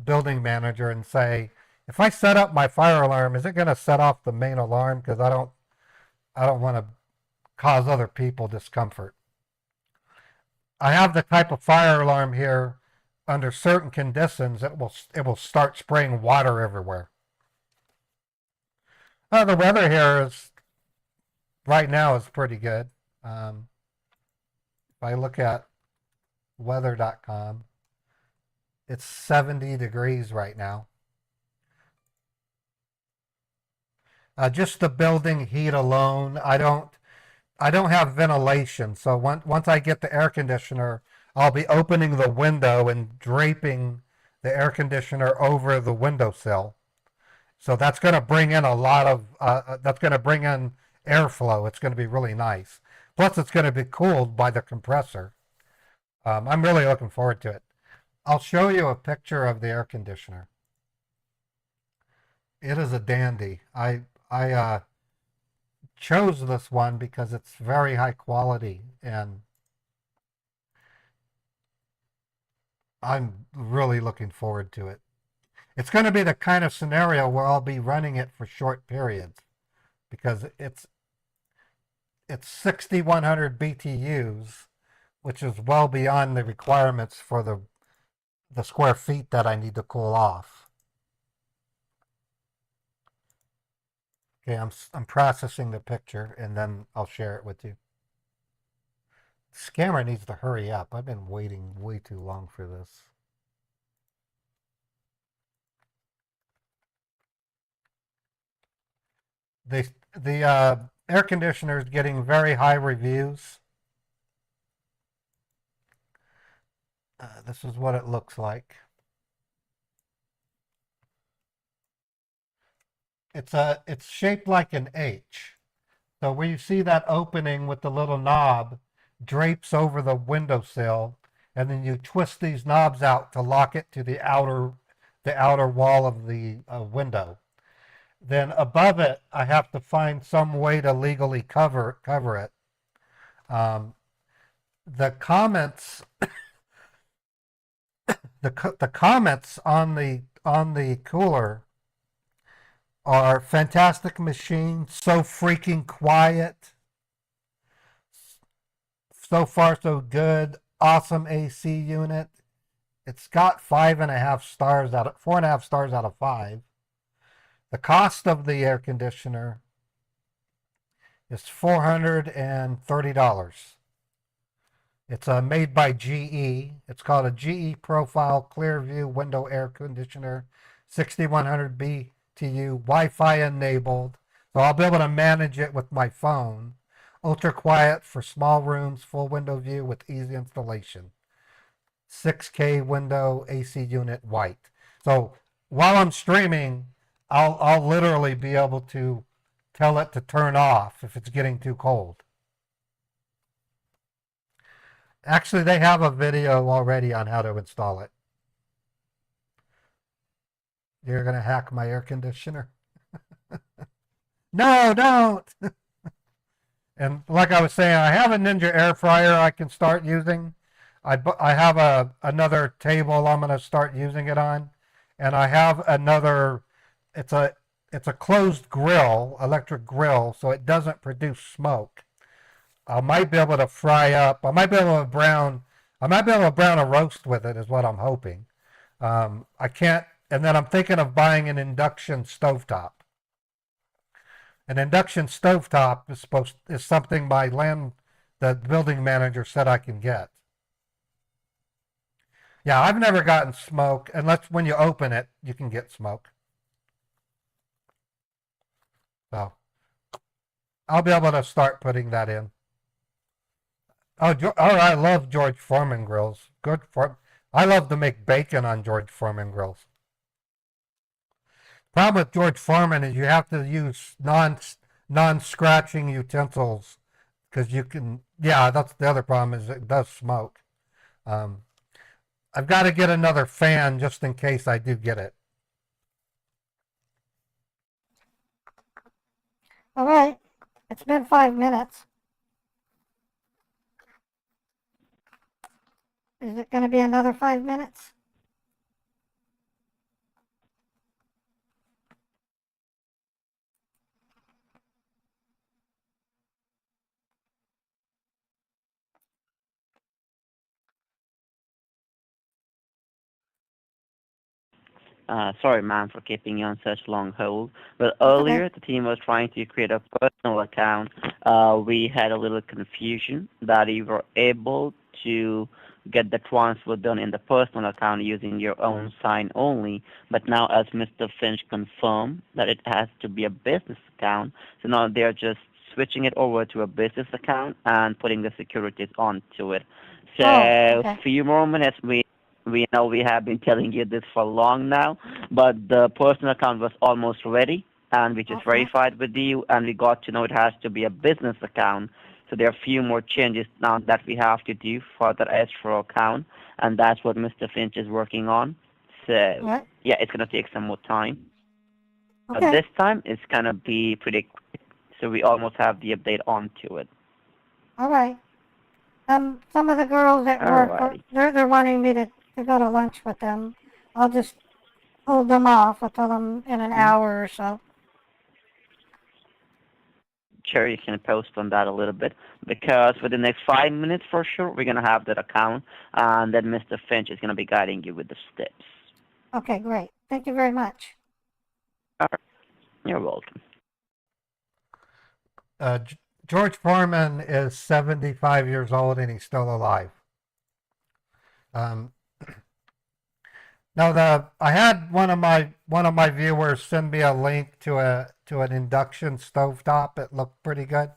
building manager and say, if I set up my fire alarm, is it gonna set off the main alarm? Because I don't want to cause other people discomfort. I have the type of fire alarm here. Under certain conditions, it will start spraying water everywhere. The weather here is right now is pretty good. If I look at weather.com, it's 70 degrees right now. Just the building heat alone, I don't have ventilation. So once I get the air conditioner, I'll be opening the window and draping the air conditioner over the windowsill. So that's going to bring in a lot of, that's going to bring in airflow. It's going to be really nice. Plus, it's going to be cooled by the compressor. I'm really looking forward to it. I'll show you a picture of the air conditioner. It is a dandy. I chose this one because it's very high quality, and I'm really looking forward to it. It's going to be the kind of scenario where I'll be running it for short periods because it's 6,100 BTUs, which is well beyond the requirements for the square feet that I need to cool off. Okay, I'm processing the picture and then I'll share it with you. Scammer needs to hurry up. I've been waiting way too long for this. The air conditioner is getting very high reviews. This is what it looks like. It's shaped like an H. So where you see that opening with the little knob drapes over the windowsill, and then you twist these knobs out to lock it to the outer wall of the window. Then above it, I have to find some way to legally cover it. The comments the comments on the cooler are fantastic machine, so freaking quiet, so far so good, awesome AC unit. It's got 4.5 stars out of 5. The cost of the air conditioner is $430. It's made by GE. It's called a GE Profile Clearview Window Air Conditioner, 6,100 BTU, Wi-Fi enabled. So I'll be able to manage it with my phone. Ultra quiet for small rooms, full window view with easy installation. 6K window AC unit white. So while I'm streaming, I'll literally be able to tell it to turn off if it's getting too cold. Actually, they have a video already on how to install it. You're going to hack my air conditioner? No, don't! And like I was saying, I have a Ninja air fryer I can start using. I have another table I'm going to start using it on. And I have another, it's a closed grill, electric grill, so it doesn't produce smoke. I might be able to fry up. I might be able to brown a roast with it is what I'm hoping. I can't, and then I'm thinking of buying an induction stovetop. An induction stovetop is something the building manager said I can get. Yeah, I've never gotten smoke, unless when you open it, you can get smoke. So I'll be able to start putting that in. Oh, I love George Foreman grills. I love to make bacon on George Foreman grills. Problem with George Foreman is you have to use non-scratching utensils because you can. Yeah, that's the other problem is it does smoke. I've got to get another fan just in case I do get it. All right. It's been 5 minutes. Is it going to be another 5 minutes? Sorry, ma'am, for keeping you on such long hold. But That's okay. earlier, the team was trying to create a personal account. We had a little confusion that you were able to get the transfer done in the personal account using your own sign only. But now, as Mr. Finch confirmed that it has to be a business account, so now they're just switching it over to a business account and putting the securities onto it. So, Oh, okay. few more minutes, we know we have been telling you this for long now, but the personal account was almost ready, and we just Okay. verified with you, and we got to know it has to be a business account. So there are a few more changes now that we have to do for the escrow account, and that's what Mr. Finch is working on. So What? yeah, it's gonna take some more time, but Okay. this time it's gonna be pretty quick. So we almost have the update onto it. All right. Some of the girls at work Alrighty. they're wanting me to go to lunch with them. I'll just hold them off. I'll tell them in an hour or so. Sure, you can post on that a little bit because for the next 5 minutes for sure we're gonna have that account, and then Mr. Finch is gonna be guiding you with the steps. Okay, great. Thank you very much. All right. You're welcome. George Foreman is 75 years old and he's still alive. Now I had one of my viewers send me a link to an induction stovetop. It looked pretty good.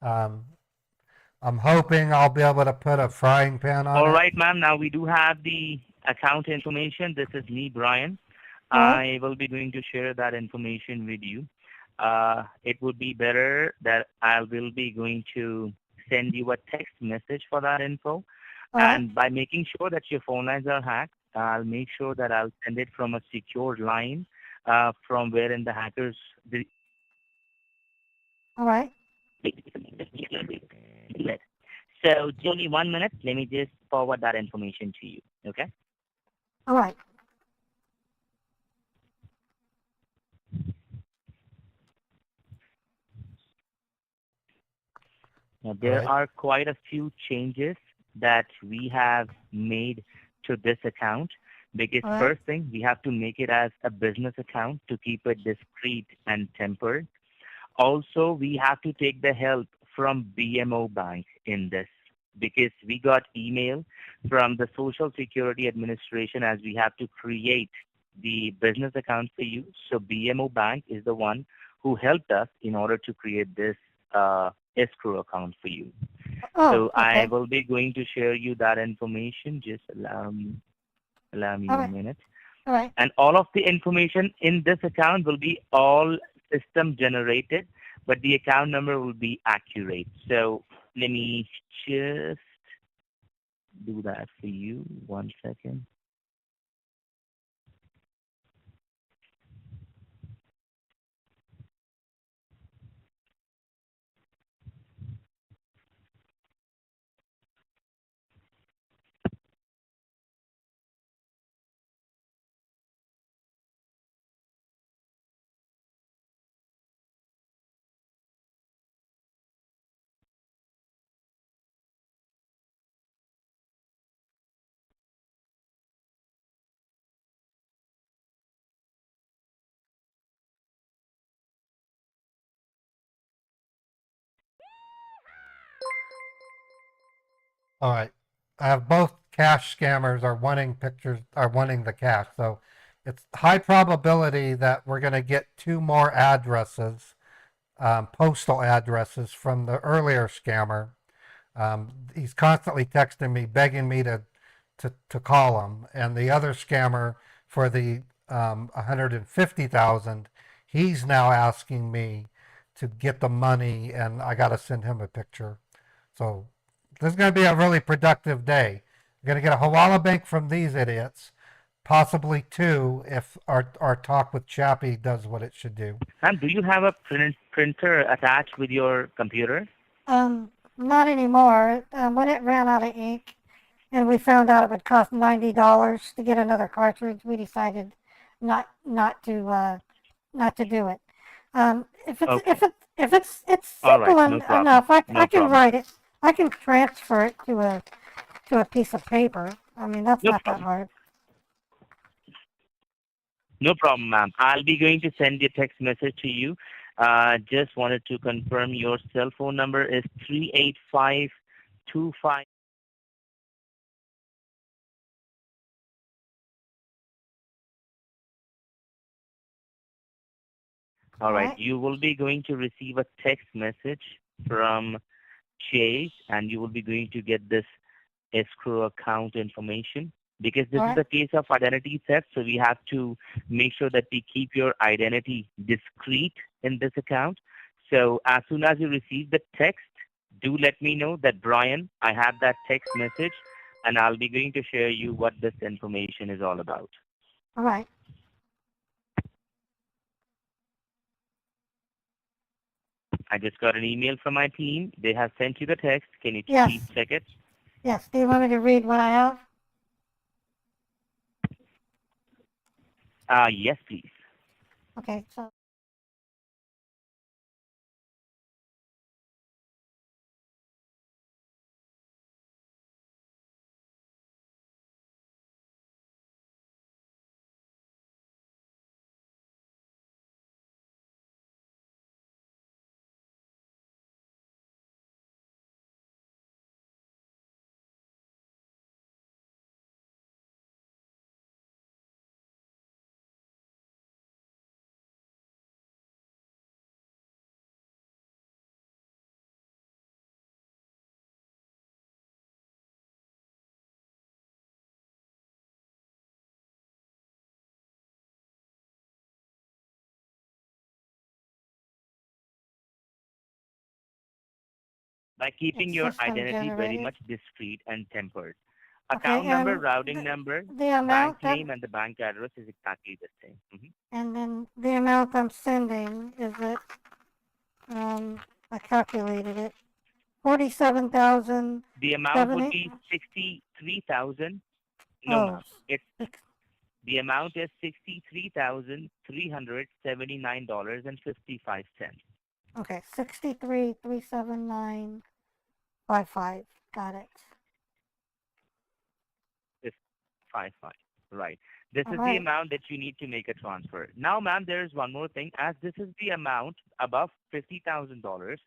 I'm hoping I'll be able to put a frying pan on All it. right, ma'am. Now we do have the account information. This is me, Brian. Right. I will be going to share that information with you. It would be better that I will be going to send you a text message for that info. And by making sure that your phone lines are hacked, I'll make sure that I'll send it from a secured line from wherein the hackers. All right. So give me 1 minute. Let me just forward that information to you. Okay? All right. Now, there are quite a few changes that we have made to this account because first thing, we have to make it as a business account to keep it discreet and tempered. Also, we have to take the help from BMO Bank in this because we got email from the Social Security Administration as we have to create the business account for you. So BMO Bank is the one who helped us in order to create this escrow account for you. So I will be going to share you that information. Just allow me a minute. All right. And all of the information in this account will be all system generated, but the account number will be accurate. So let me just do that for you. 1 second. All right. I have both cash scammers are wanting the cash. So it's high probability that we're going to get two more addresses, postal addresses from the earlier scammer. He's constantly texting me, begging me to call him. And the other scammer for the 150,000, he's now asking me to get the money, and I got to send him a picture. So this is going to be a really productive day. We're going to get a Hawala Bank from these idiots, possibly two if our talk with Chappie does what it should do. Ma'am, do you have a printer attached with your computer? Not anymore. When it ran out of ink, and we found out it would cost $90 to get another cartridge, we decided not to do it. If it's simple enough, I can write it. I can transfer it to a piece of paper. I mean, that's not that hard. No problem, ma'am. I'll be going to send a text message to you. Just wanted to confirm your cell phone number is 38525. All right. You will be going to receive a text message from Chase, and you will be going to get this escrow account information. Because this is a case of identity theft, so we have to make sure that we keep your identity discreet in this account. So as soon as you receive the text, do let me know that, Brian, I have that text message, and I'll be going to share you what this information is all about. All right. I just got an email from my team. They have sent you the text. Can you Yes. please check it? Yes. Do you want me to read what I have? Yes, please. Okay. So. By keeping your System identity very generated. much discreet and tempered. Okay, Account number, and routing number, the amount bank name, and the bank address is exactly the same. and then the amount I'm sending is it, I calculated it, 47,000. The amount would be 63,000. No, ma'am. It's the amount is $63,379.55. Okay, 63,379.55. Got it. 55. Right. This All is the right. amount that you need to make a transfer. Now, ma'am, there is one more thing. As this is the amount above $50,000,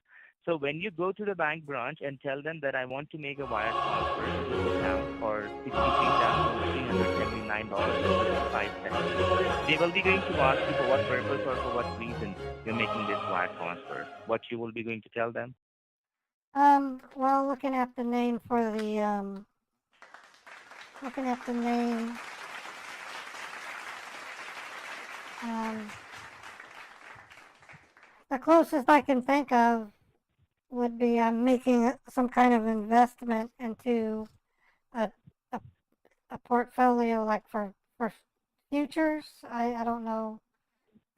so when you go to the bank branch and tell them that I want to make a wire transfer to this account for $63,379.55, they will be going to ask you for what purpose or for what reason you're making this wire transfer. What you will be going to tell them? Well, looking at the name for the, looking at the name, the closest I can think of would be I'm making some kind of investment into a portfolio, like for futures. I don't know.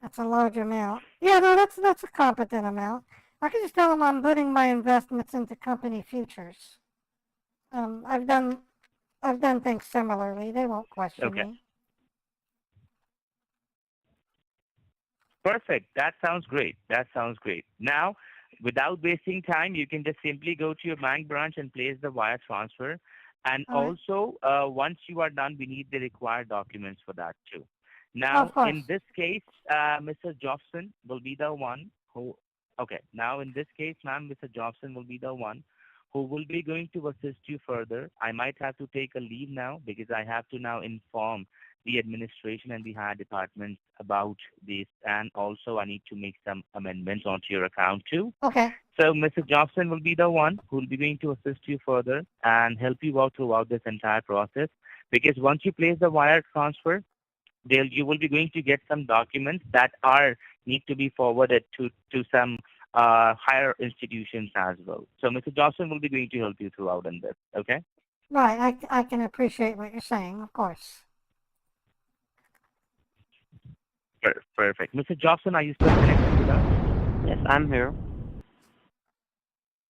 That's a large amount. Yeah, no, that's a competent amount. I can just tell them I'm putting my investments into company futures. I've done things similarly. They won't question me. Perfect. That sounds great. That sounds great. Now, without wasting time, you can just simply go to your bank branch and place the wire transfer. And also, once you are done, we need the required documents for that too. Now, in this case, Mr. Jobson will be the one who, now in this case, ma'am, Mr. Jobson will be the one who will be going to assist you further. I might have to take a leave now because I have to now inform the administration and the higher departments about this, and also I need to make some amendments onto your account too. Okay. So Mr. Jobson will be the one who will be going to assist you further and help you out throughout this entire process, because once you place the wire transfer, you will be going to get some documents that need to be forwarded to some higher institutions as well. So Mr. Jobson will be going to help you throughout in this, okay? Right, I can appreciate what you're saying, of course. Perfect. Mr. Jobson, are you still connected with us? Yes, I'm here.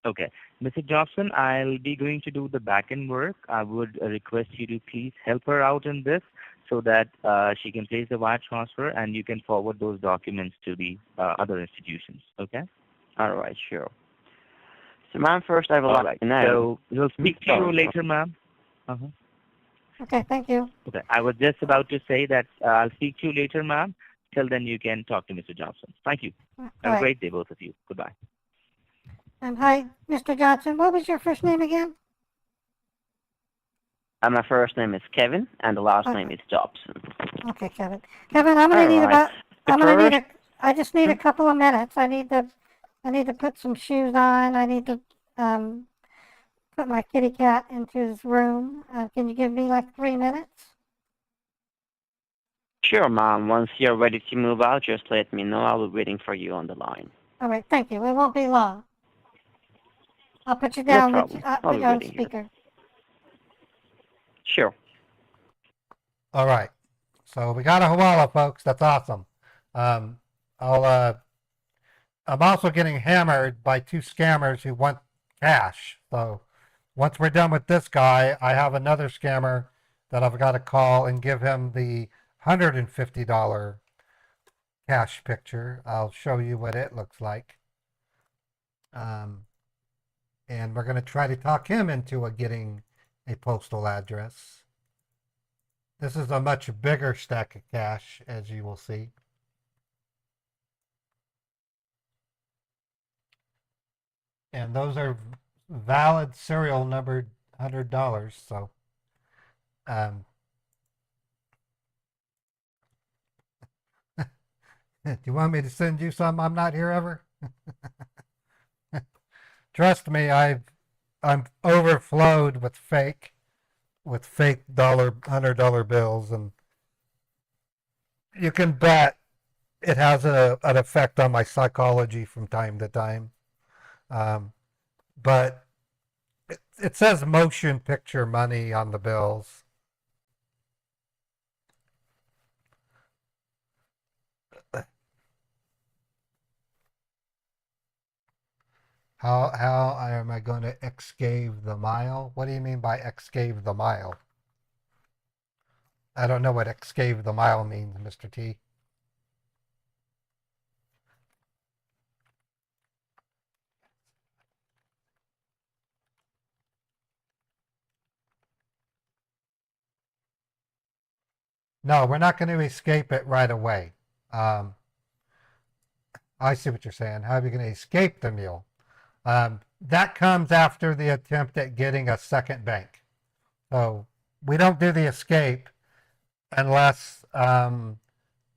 Okay. Mr. Jobson, I'll be going to do the back-end work. I would request you to please help her out in this so that she can place the wire transfer and you can forward those documents to the other institutions, okay? All right, sure. So, ma'am, first I would like to know. So we'll speak to you later, ma'am. Okay, thank you. Okay. I was just about to say that I'll speak to you later, ma'am. Till then, you can talk to Mr. Johnson. Thank you. Have a Right. great day, both of you. Goodbye. Hi, Mr. Johnson. What was your first name again? My first name is Kevin, and the last name is Dobson. Okay, Kevin. Kevin, I'm gonna All need right. about. The I'm gonna need first- a. I just need a couple of minutes. I need to put some shoes on. I need to put my kitty cat into his room. Can you give me like 3 minutes? Sure, Mom. Once you're ready to move out, just let me know. I'll be waiting for you on the line. All right, thank you. It won't be long. I'll put you No down. problem. I'll I'll put be you on waiting here. speaker. Sure. All right. So we got a Hawala, folks. That's awesome. I'm also getting hammered by 2 scammers who want cash. So once we're done with this guy, I have another scammer that I've got to call and give him the $150 cash picture. I'll show you what it looks like. And we're going to try to talk him into getting a postal address. This is a much bigger stack of cash, as you will see. And those are valid serial numbered $100. So, do you want me to send you some? I'm not here ever. Trust me, I'm overflowed with fake $100 bills, and you can bet it has an effect on my psychology from time to time. But it says motion picture money on the bills. How am I going to excave the mile? What do you mean by excave the mile? I don't know what excave the mile means, Mr. T. No, we're not going to escape it right away. I see what you're saying. How are we going to escape the mule? That comes after the attempt at getting a second bank. So we don't do the escape unless I'm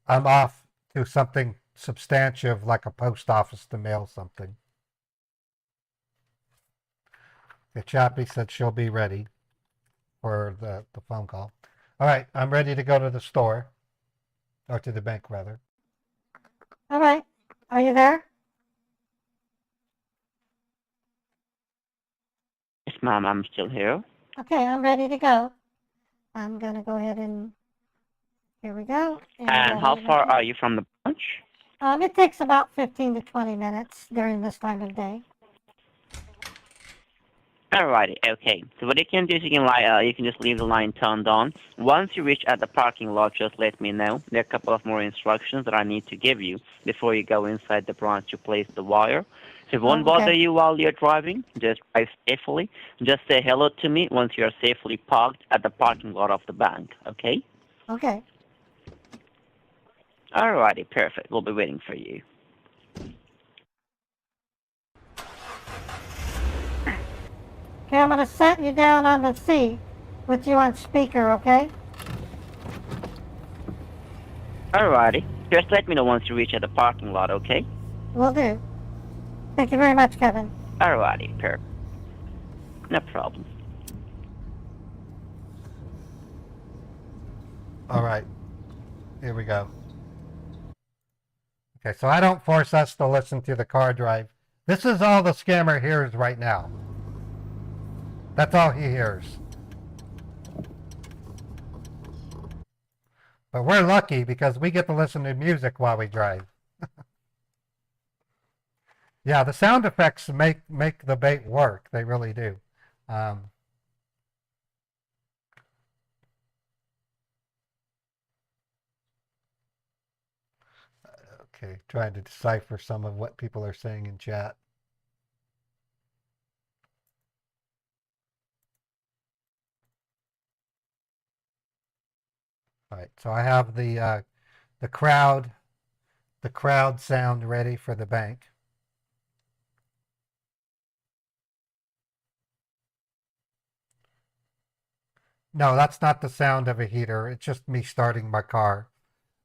off to something substantive like a post office to mail something. The Chappie said she'll be ready for the phone call. All right, I'm ready to go to the store, or to the bank rather. All right. Are you there? Yes, Mom. I'm still here. Okay, I'm ready to go. I'm gonna go ahead and here we go. And how far are you from the branch? It takes about 15 to 20 minutes during this time of day. Alrighty, okay. So what you can do is you can just leave the line turned on. Once you reach at the parking lot, just let me know. There are a couple of more instructions that I need to give you before you go inside the branch to place the wire. So it won't bother you while you're driving. Just drive safely. Just say hello to me once you're safely parked at the parking lot of the bank, okay? Okay. Alrighty, perfect. We'll be waiting for you. Okay, I'm gonna set you down on the seat with you on speaker, okay? Alrighty. Just let me know once you reach at the parking lot, okay? Will do. Thank you very much, Kevin. Alrighty, perfect. No problem. All right, here we go. Okay, so I don't force us to listen to the car drive. This is all the scammer hears right now. That's all he hears. But we're lucky because we get to listen to music while we drive. Yeah, the sound effects make the bait work. They really do. Okay, trying to decipher some of what people are saying in chat. All right, so I have the crowd sound ready for the bank. No, that's not the sound of a heater. It's just me starting my car.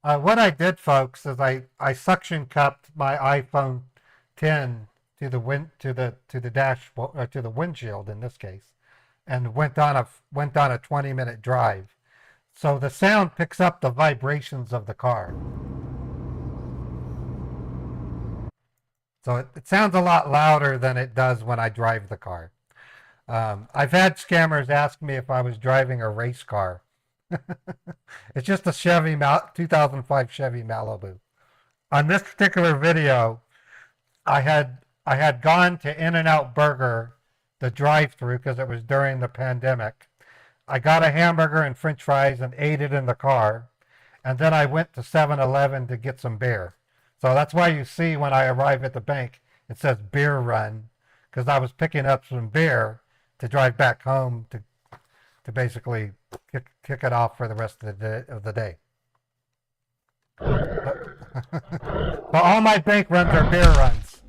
What I did, folks, is I suction cupped my iPhone 10 to the dashboard, or to the windshield in this case, and went on a 20-minute drive. So the sound picks up the vibrations of the car. So it sounds a lot louder than it does when I drive the car. I've had scammers ask me if I was driving a race car. It's just a 2005 Chevy Malibu. On this particular video, I had gone to In-N-Out Burger, the drive-through, because it was during the pandemic. I got a hamburger and french fries and ate it in the car. And then I went to 7-Eleven to get some beer. So that's why you see when I arrive at the bank, it says beer run, because I was picking up some beer to drive back home to basically kick it off for the rest of the day. But all my bank runs are beer runs.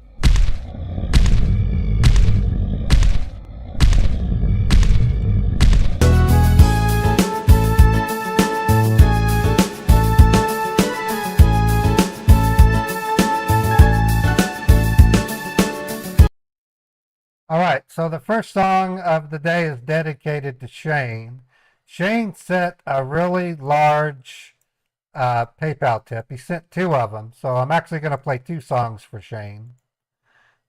All right, so the first song of the day is dedicated to Shane. Shane sent a really large PayPal tip. He sent 2 of them, so I'm actually going to play 2 songs for Shane.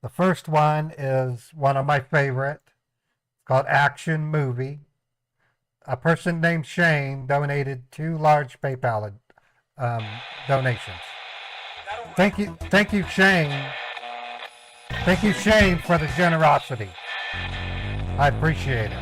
The first one is one of my favorite. It's called Action Movie. A person named Shane donated 2 large PayPal donations. Thank you, Shane. Thank you, Shane, for the generosity. I appreciate it.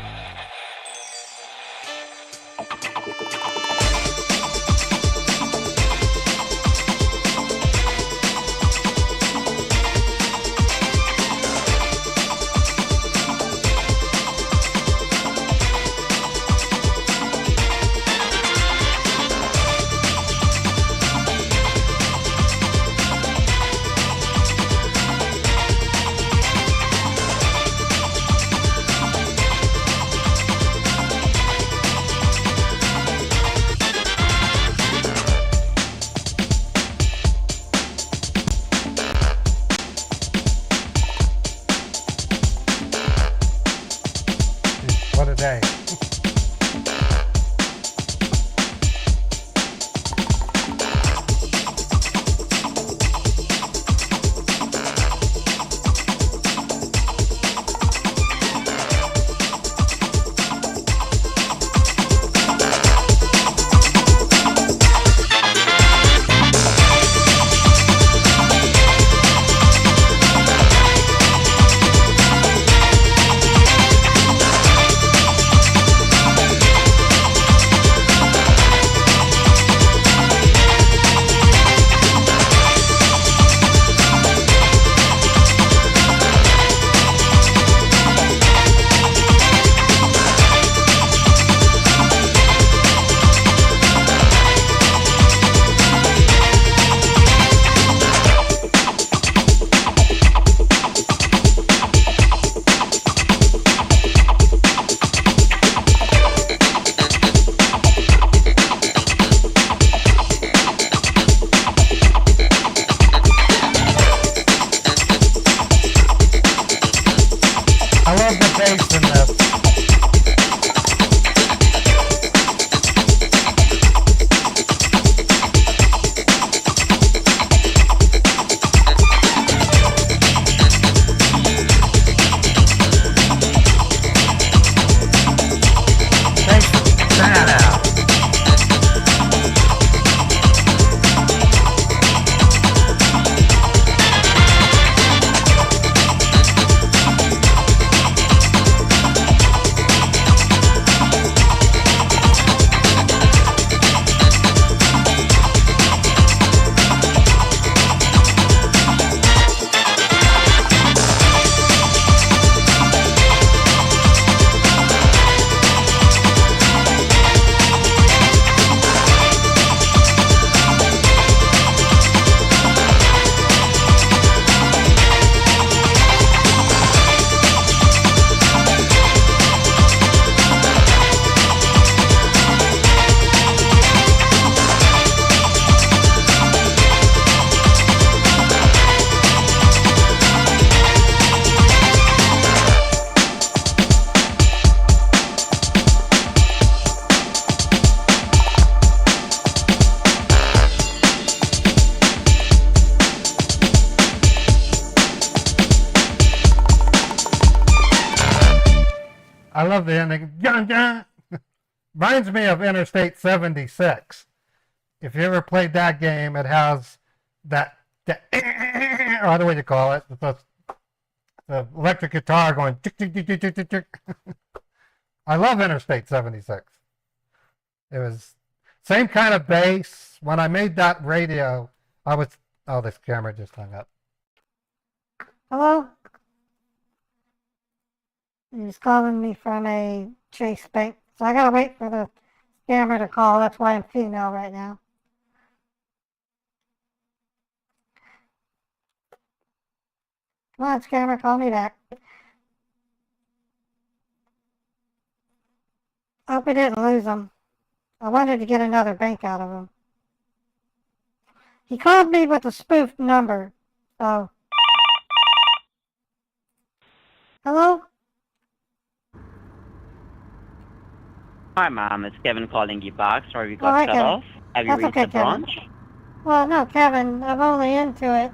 What a day. I love the bass in this. I love the ending. Dun, dun. Reminds me of Interstate 76. If you ever played that game, it has that or what do you call it? The electric guitar going tick, tick, tick, tick, tick, tick, tick. I love Interstate 76. It was same kind of bass. When I made that radio, I was, oh, this camera just hung up. Hello? He's calling me from a Chase bank. So I gotta wait for the scammer to call. That's why I'm female right now. Come on, scammer, call me back. I hope we didn't lose him. I wanted to get another bank out of him. He called me with a spoofed number, so. Hello? Hi, ma'am. It's Kevin calling you back. Sorry we Oh, got hi, cut Kevin. off. Have you That's reached okay, the Kevin. branch? Well, no, Kevin, I'm only into it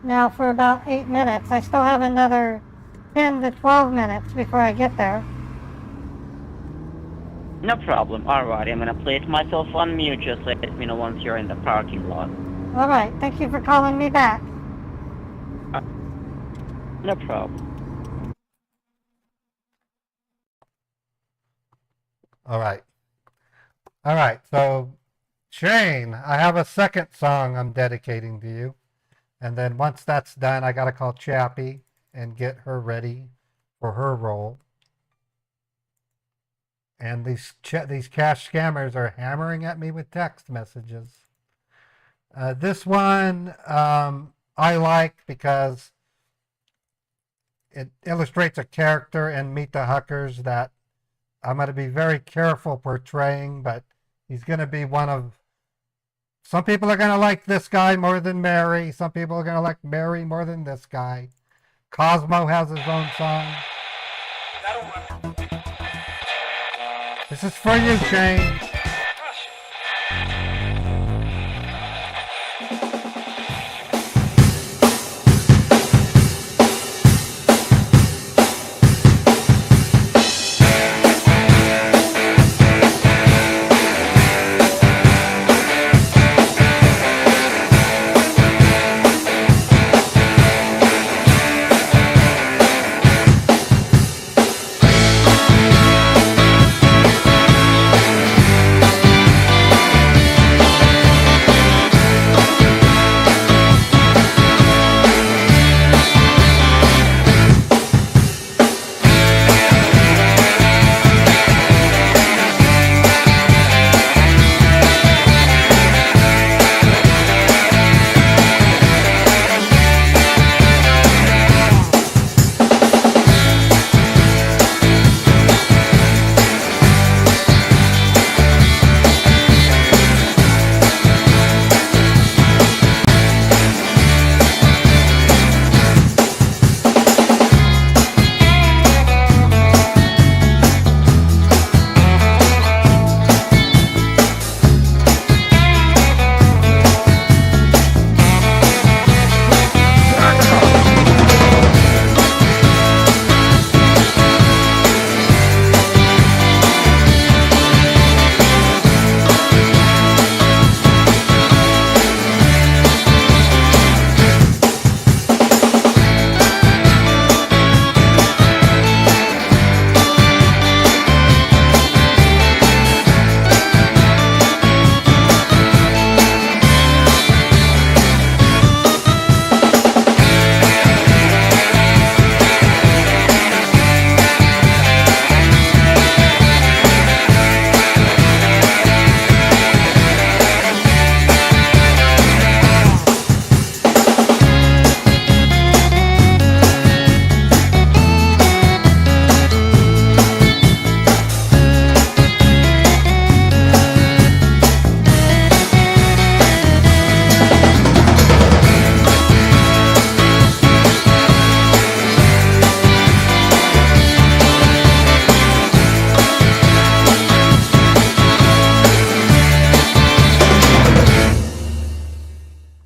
now for about 8 minutes. I still have another 10 to 12 minutes before I get there. No problem. Alright, I'm gonna place myself on mute. Just let me know once you're in the parking lot. All right, thank you for calling me back. No problem. All right. All right. So, Shane, I have a second song I'm dedicating to you. And then once that's done, I got to call Chappie and get her ready for her role. And these cash scammers are hammering at me with text messages. This one I like because it illustrates a character in Meet the Huckers that I'm going to be very careful portraying, but he's going to be one of, some people are going to like this guy more than Mary. Some people are going to like Mary more than this guy. Cosmo has his own song. This is for you, Shane.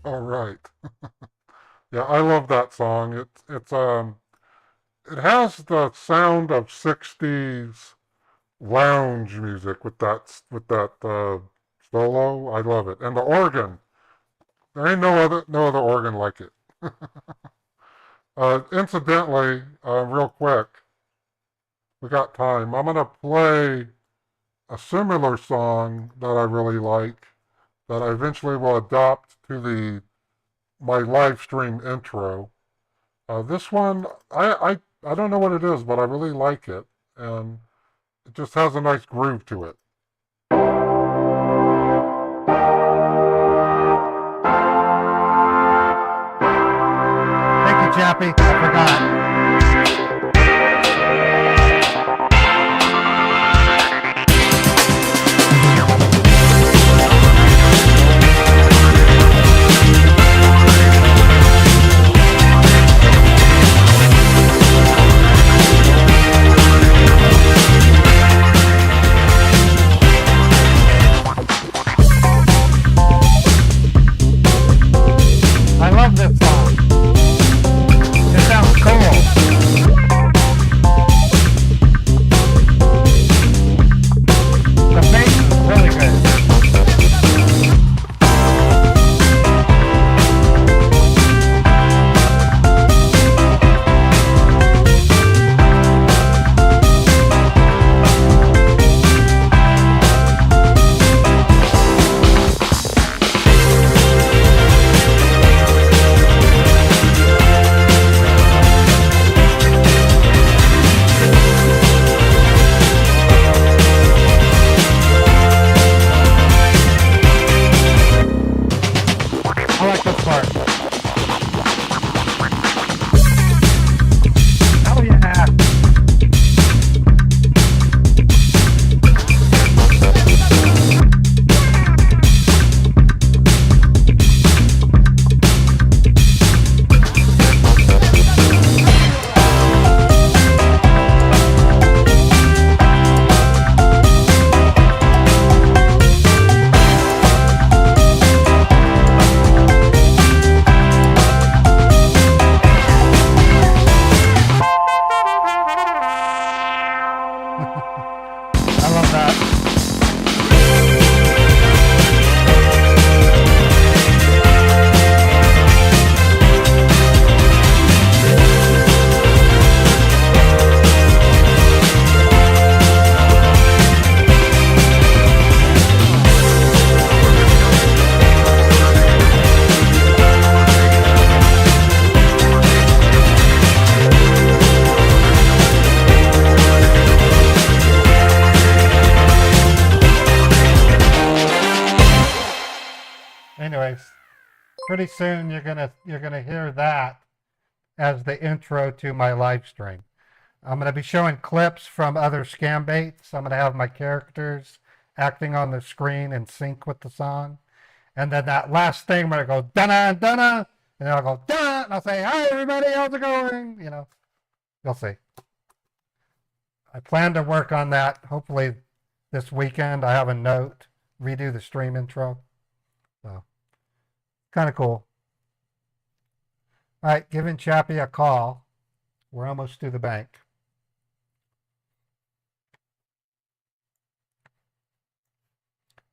All right. Yeah, I love that song. It's it has the sound of 60s lounge music with that solo. I love it. And the organ. There ain't no other organ like it. Incidentally, real quick, we got time. I'm gonna play a similar song that I really like that I eventually will adopt to my live stream intro. This one, I don't know what it is, but I really like it, and it just has a nice groove to it. Thank you, Chappie. I forgot. I love this song. It sounds cool. The bass is really good. I like this part. Oh yeah. I love that. Anyways, pretty soon you're gonna hear that as the intro to my live stream. I'm gonna be showing clips from other Scambaits. I'm gonna have my characters acting on the screen in sync with the song, and then that last thing where I go dun dun, and then I'll go dun, and I'll say, "Hi everybody, how's it going?" You'll see. I plan to work on that hopefully this weekend. I have a note, redo the stream intro. So, kind of cool. All right, giving Chappie a call. We're almost to the bank.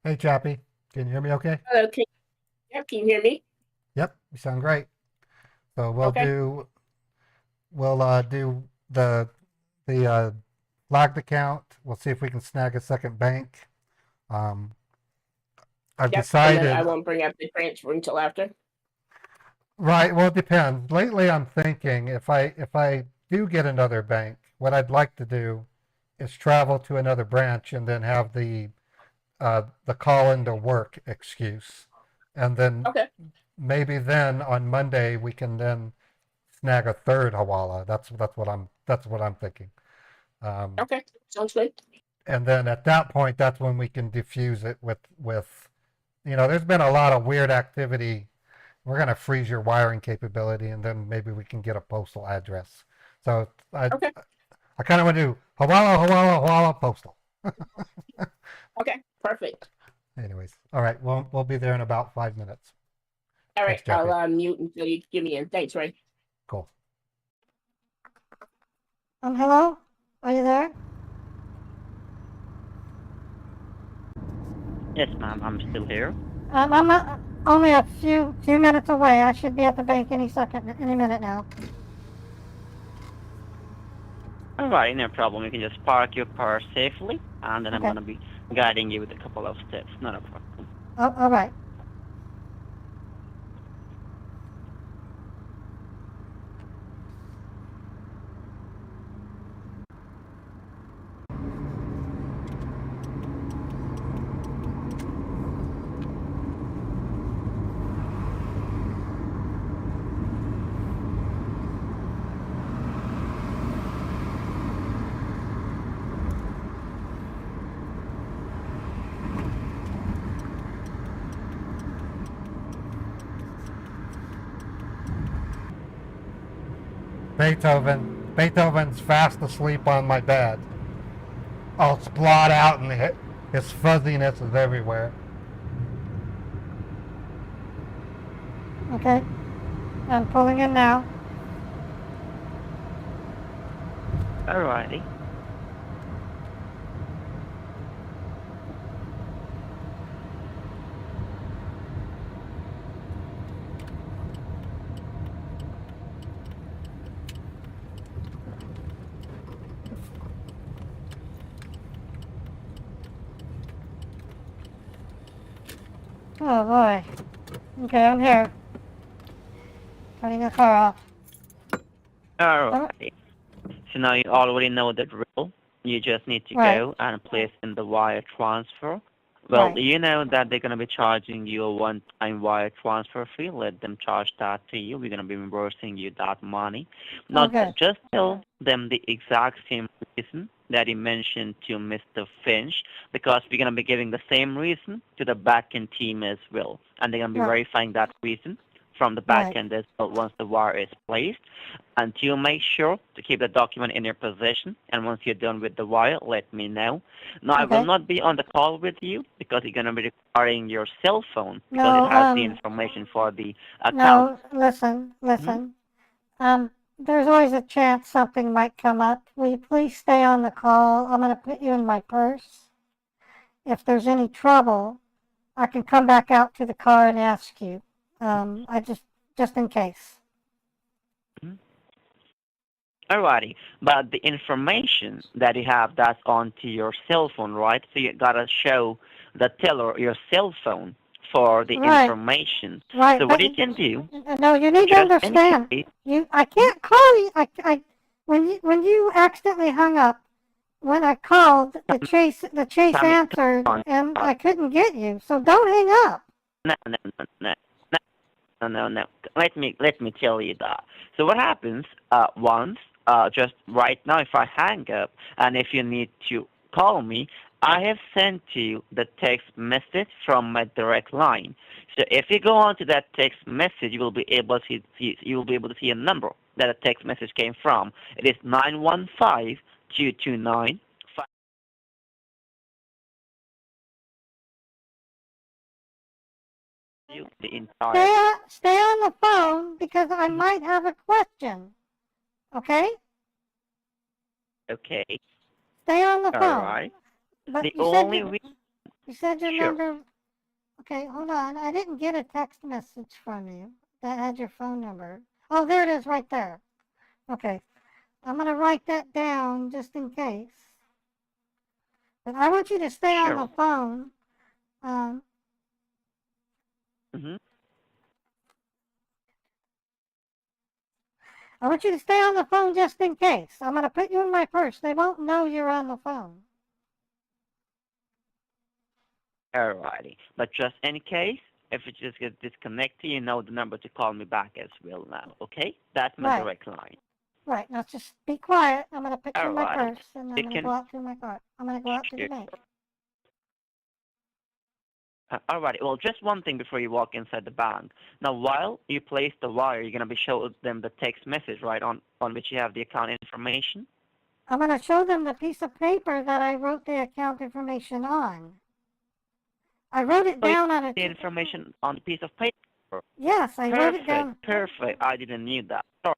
Hey, Chappie, can you hear me okay? Hello, yep, can you hear me? Yep, you sound great. So we'll Okay. do the logged account. We'll see if we can snag a second bank. I've Yep, decided. and then I won't bring up the transfer until after. Right. Well, it depends. Lately, I'm thinking if I do get another bank, what I'd like to do is travel to another branch and then have the call into work excuse, and then Okay. maybe then on Monday we can then snag a third Hawala. That's what I'm thinking. Okay, sounds good. And then at that point, that's when we can diffuse it with there's been a lot of weird activity. We're going to freeze your wiring capability, and then maybe we can get a postal address. So I kind of want to do Hawala, postal. Okay, perfect. Anyways, all right, we'll be there in about 5 minutes. All right, Thanks, Chappie. I'll mute until you give me in. Thanks, Ray. Cool. Hello? Are you there? Yes, ma'am, I'm still here. I'm only a few minutes away. I should be at the bank any minute now. Alright, no problem. You can just park your car safely, and then I'm Okay. gonna be guiding you with a couple of steps. Not a problem. Oh, all right. Beethoven's fast asleep on my bed. All splat out and his fuzziness is everywhere. Okay. I'm pulling in now. Alrighty. Oh boy. Okay, I'm here. Turning the car off. Alrighty. So now you already know the drill. You just need to Right. go and place in the wire transfer. Well, Right. you know that they're going to be charging you a one-time wire transfer fee. Let them charge that to you. We're going to be reimbursing you that money. Now, Okay. just tell them the exact same reason that you mentioned to Mr. Finch, because we're going to be giving the same reason to the back-end team as well. And they're going to be Right. verifying that reason from the Right. back end as well once the wire is placed. And you make sure to keep the document in your possession. And once you're done with the wire, let me know. Now, I will Okay. not be on the call with you because you're going to be requiring your cell phone because No, it has the information for the account. No, listen. There's always a chance something might come up. Will you please stay on the call? I'm going to put you in my purse. If there's any trouble, I can come back out to the car and ask you. Just in case. Alrighty, but the information that you have, that's onto your cell phone, right? So you gotta show the teller your cell phone for the Right. information. Right. So what you can do, No, you need to just in understand. case, I can't call you. When you accidentally hung up, when I called, the chase Tommy, answered, come on. and I couldn't get you. So don't hang up. No. Let me tell you that. So what happens once, just right now, if I hang up, and if you need to call me, I have sent you the text message from my direct line. So if you go on to that text message, you will be able to see a number that a text message came from. It is 915-229. The entire. Stay on the phone because I might have a question. Okay? Okay. Stay on the phone. All right. But The you only said your Sure. number. Okay, hold on. I didn't get a text message from you that had your phone number. Oh, there it is right there. Okay. I'm going to write that down just in case. But I want you to stay on the phone. I want you to stay on the phone just in case. I'm going to put you in my purse. They won't know you're on the phone. Alrighty. But just in case, if it just gets disconnected, you know the number to call me back as well now, okay? That's my Right. direct line. Right, now just be quiet. I'm going to put you in my Alrighty. purse and I'm You going to can- go out to my car. I'm going to go out to the Sure. bank. Alrighty. Well, just one thing before you walk inside the bank. Now, while you place the wire, you're going to be showing them the text message, right, on which you have the account information? I'm going to show them the piece of paper that I wrote the account information on. I wrote it down on a... The information on the piece of paper. Yes, I wrote it down. Perfect. I didn't need that. Sorry.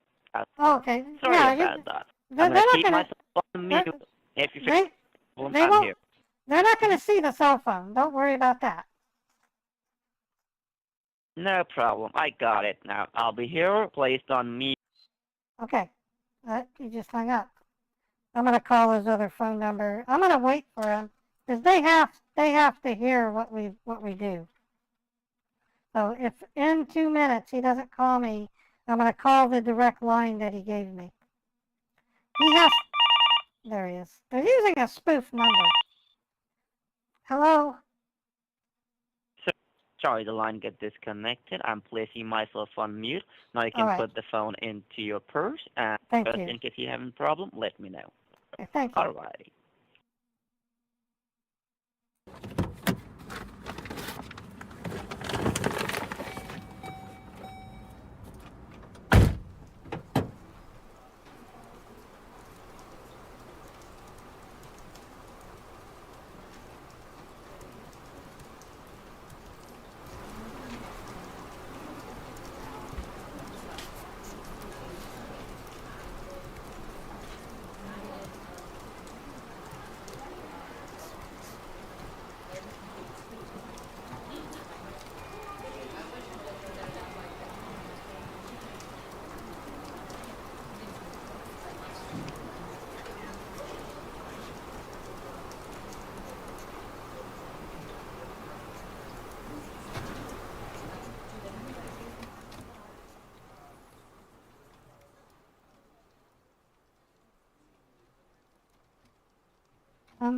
Oh, okay. Sorry Yeah, about that. They're I'm gonna not keep gonna. myself on mute. If you fix They the problem, they I'm won't. here. They're not gonna see the cell phone. Don't worry about that. No problem. I got it now. I'll be here, placed on mute. Okay. You just hung up. I'm gonna call his other phone number. I'm gonna wait for him because they have to hear what we do. So if in 2 minutes he doesn't call me, I'm gonna call the direct line that he gave me. He has. There he is. They're using a spoof number. Hello. Sorry, the line got disconnected. I'm placing myself on mute. Now you can All right. put the phone into your purse, and Thank just you. in case you have a problem, let me know. Okay, thank you. Alrighty.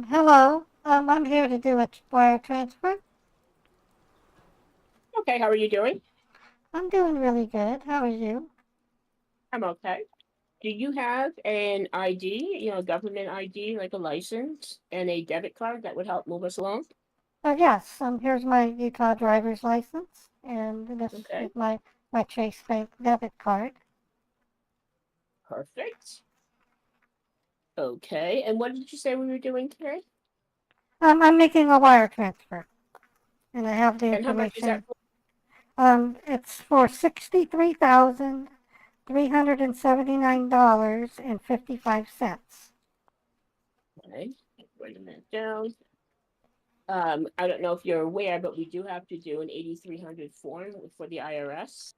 Hello. I'm here to do a wire transfer. Okay, how are you doing? I'm doing really good. How are you? I'm okay. Do you have an ID, government ID, like a license and a debit card that would help move us along? Yes. Here's my Utah driver's license, and this Okay, is my Chase Bank debit card. perfect. Okay, and what did you say we were doing today? I'm making a wire transfer, and I have the And how much is that information. for? It's for $63,379.55. Okay, writing that down. I don't know if you're aware, but we do have to do an 8300 form for the IRS.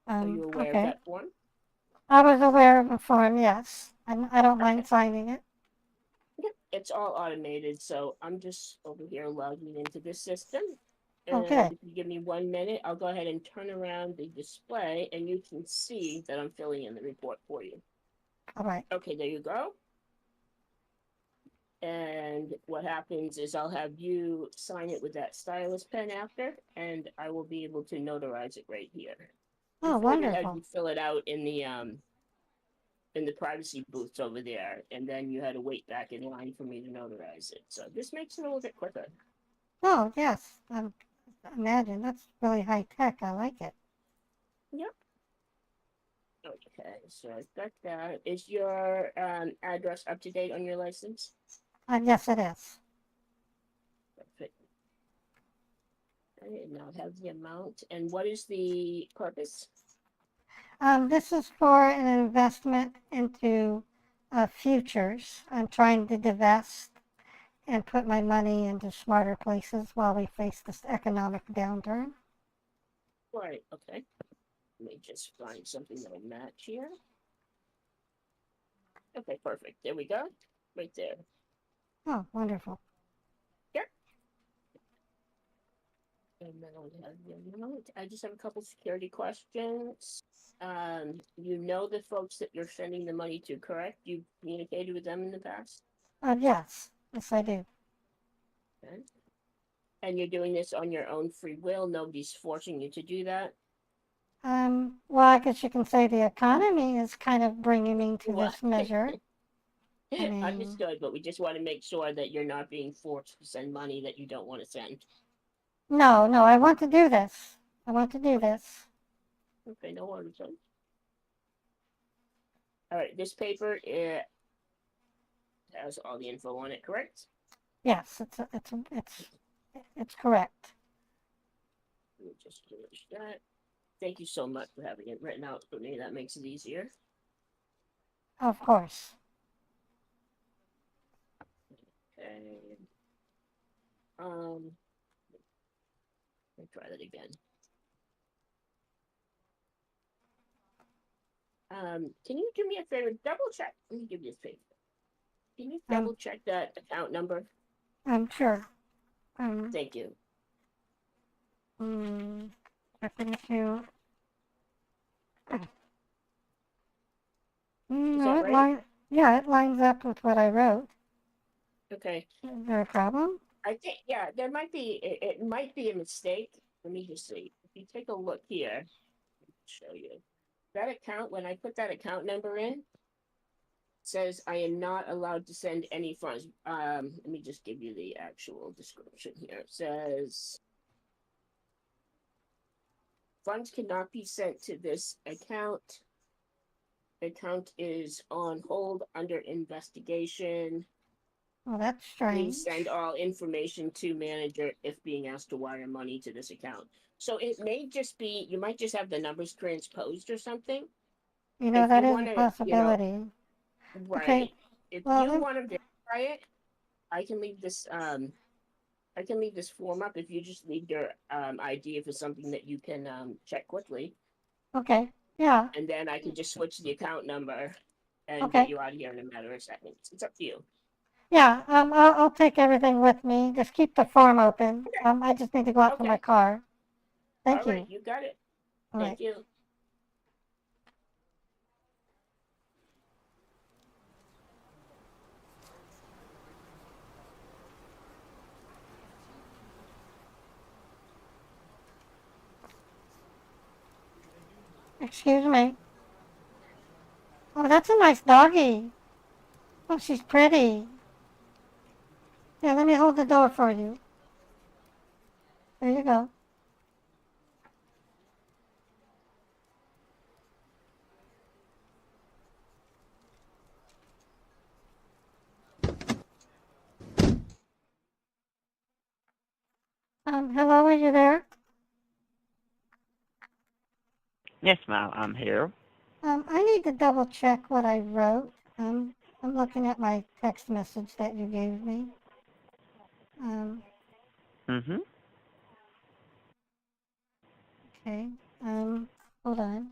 Are you aware of Okay. that form? I was aware of the form, yes. I don't mind signing it. Yep, it's all automated, so I'm just over here logging into this system. And Okay. if you give me 1 minute, I'll go ahead and turn around the display and you can see that I'm filling in the report for you. All right. Okay, there you go. And what happens is I'll have you sign it with that stylus pen after, and I will be able to notarize it right here. Oh, Before we had wonderful. you fill it out in the privacy booths over there, and then you had to wait back in line for me to notarize it. So this makes it a little bit quicker. Oh, yes. Imagine that's really high tech. I like it. Yep. Okay, so I've got that. Is your address up to date on your license? Yes, it is. Perfect. Okay, and now I have the amount. And what is the purpose? This is for an investment into futures. I'm trying to divest and put my money into smarter places while we face this economic downturn. Right, okay. Let me just find something that'll match here. Okay, perfect. There we go. Right there. Oh, wonderful. Here. And then I'll have the amount. I just have a couple security questions. You know the folks that you're sending the money to, correct? You've communicated with them in the past? Yes. Yes, I do. Okay. And you're doing this on your own free will. Nobody's forcing you to do that. Well, I guess you can say the economy is kind of bringing me to Well, this measure. I mean, understood, but we just want to make sure that you're not being forced to send money that you don't want to send. no, I want to do this. I want to do this. Okay, no worries. All right, this paper has all the info on it, correct? Yes, it's correct. Let me just finish that. Thank you so much for having it written out for me. That makes it easier. Of course. Let me try that again. Can you do me a favor? Double check. Let me give you a favor. Can you double check that account number? I'm sure. Thank you. Checking account. Is No, that right? yeah, it lines up with what I wrote. Okay. Is there a problem? I think, yeah, there might be, it might be a mistake. Let me just see. If you take a look here, I'll show you. That account, when I put that account number in, says I am not allowed to send any funds. Let me just give you the actual description here. It says funds cannot be sent to this account. Account is on hold under investigation. Well, that's strange. Please send all information to manager if being asked to wire money to this account. So it may just be, you might just have the numbers transposed or something. You know, If that you is want a to, possibility. right. Okay. If Well, you want to verify it, I can leave this form up if you just need your ID if it's something that you can check quickly. Okay. Yeah. And then I can just switch the account number and Okay. get you out of here in a matter of seconds. It's up to you. Yeah. I'll take everything with me. Just keep the form open. I just need to go out to my car. Thank All you. right, you got it. All Thank right. you. Excuse me. Oh, that's a nice doggy. Oh, she's pretty. Yeah, let me hold the door for you. There you go. Hello, are you there? Yes, ma'am, I'm here. I need to double check what I wrote. I'm looking at my text message that you gave me. Mm-hmm. Okay. Hold on.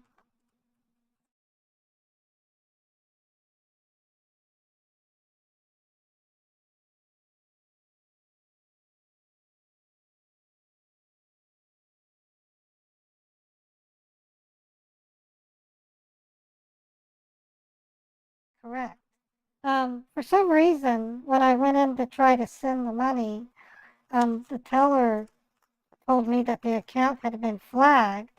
Correct. For some reason, when I went in to try to send the money, the teller told me that the account had been flagged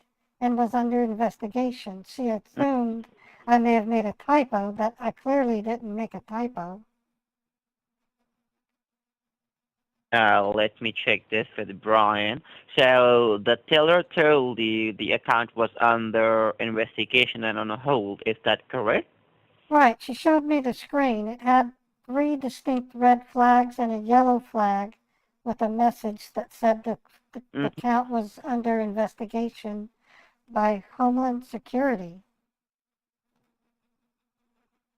and was under investigation. She assumed I may have made a typo, but I clearly didn't make a typo. Let me check this with Brian. So the teller told you the account was under investigation and on hold. Is that correct? Right, she showed me the screen. It had 3 distinct red flags and a yellow flag with a message that said the account was under investigation by Homeland Security.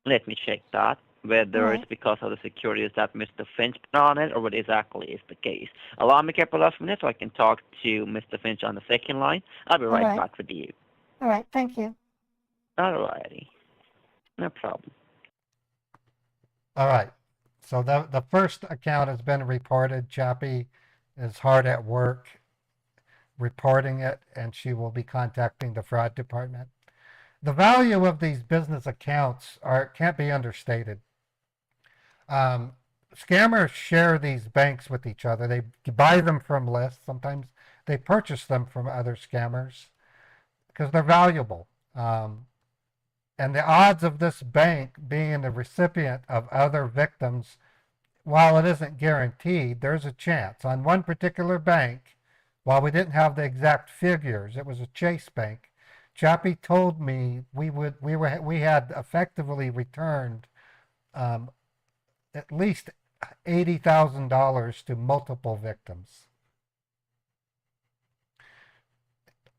Let me check that. Whether Right. it's because of the securities that Mr. Finch put on it or what exactly is the case. Allow me a couple of minutes so I can talk to Mr. Finch on the second line. I'll be right Alright. back with you. All right, thank you. Alrighty. No problem. All right. So the first account has been reported. Chappie is hard at work reporting it, and she will be contacting the fraud department. The value of these business accounts can't be understated. Scammers share these banks with each other. They buy them from lists. Sometimes they purchase them from other scammers because they're valuable. And the odds of this bank being the recipient of other victims, while it isn't guaranteed, there's a chance. On one particular bank, while we didn't have the exact figures, it was a Chase bank. Chappie told me we had effectively returned at least $80,000 to multiple victims.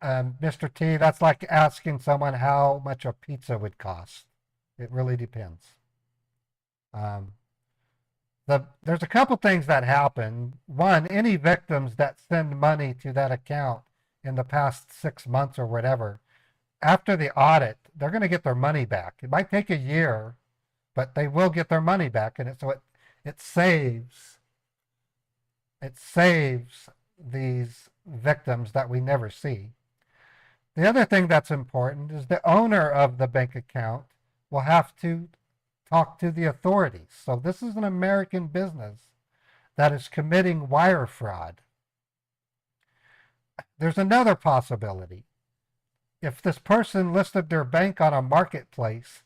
Mr. T, that's like asking someone how much a pizza would cost. It really depends. there's a couple things that happen. One, any victims that send money to that account in the past 6 months or whatever, after the audit, they're going to get their money back. It might take a year, but they will get their money back, and it saves these victims that we never see. The other thing that's important is the owner of the bank account will have to talk to the authorities. So this is an American business that is committing wire fraud. There's another possibility. If this person listed their bank on a marketplace,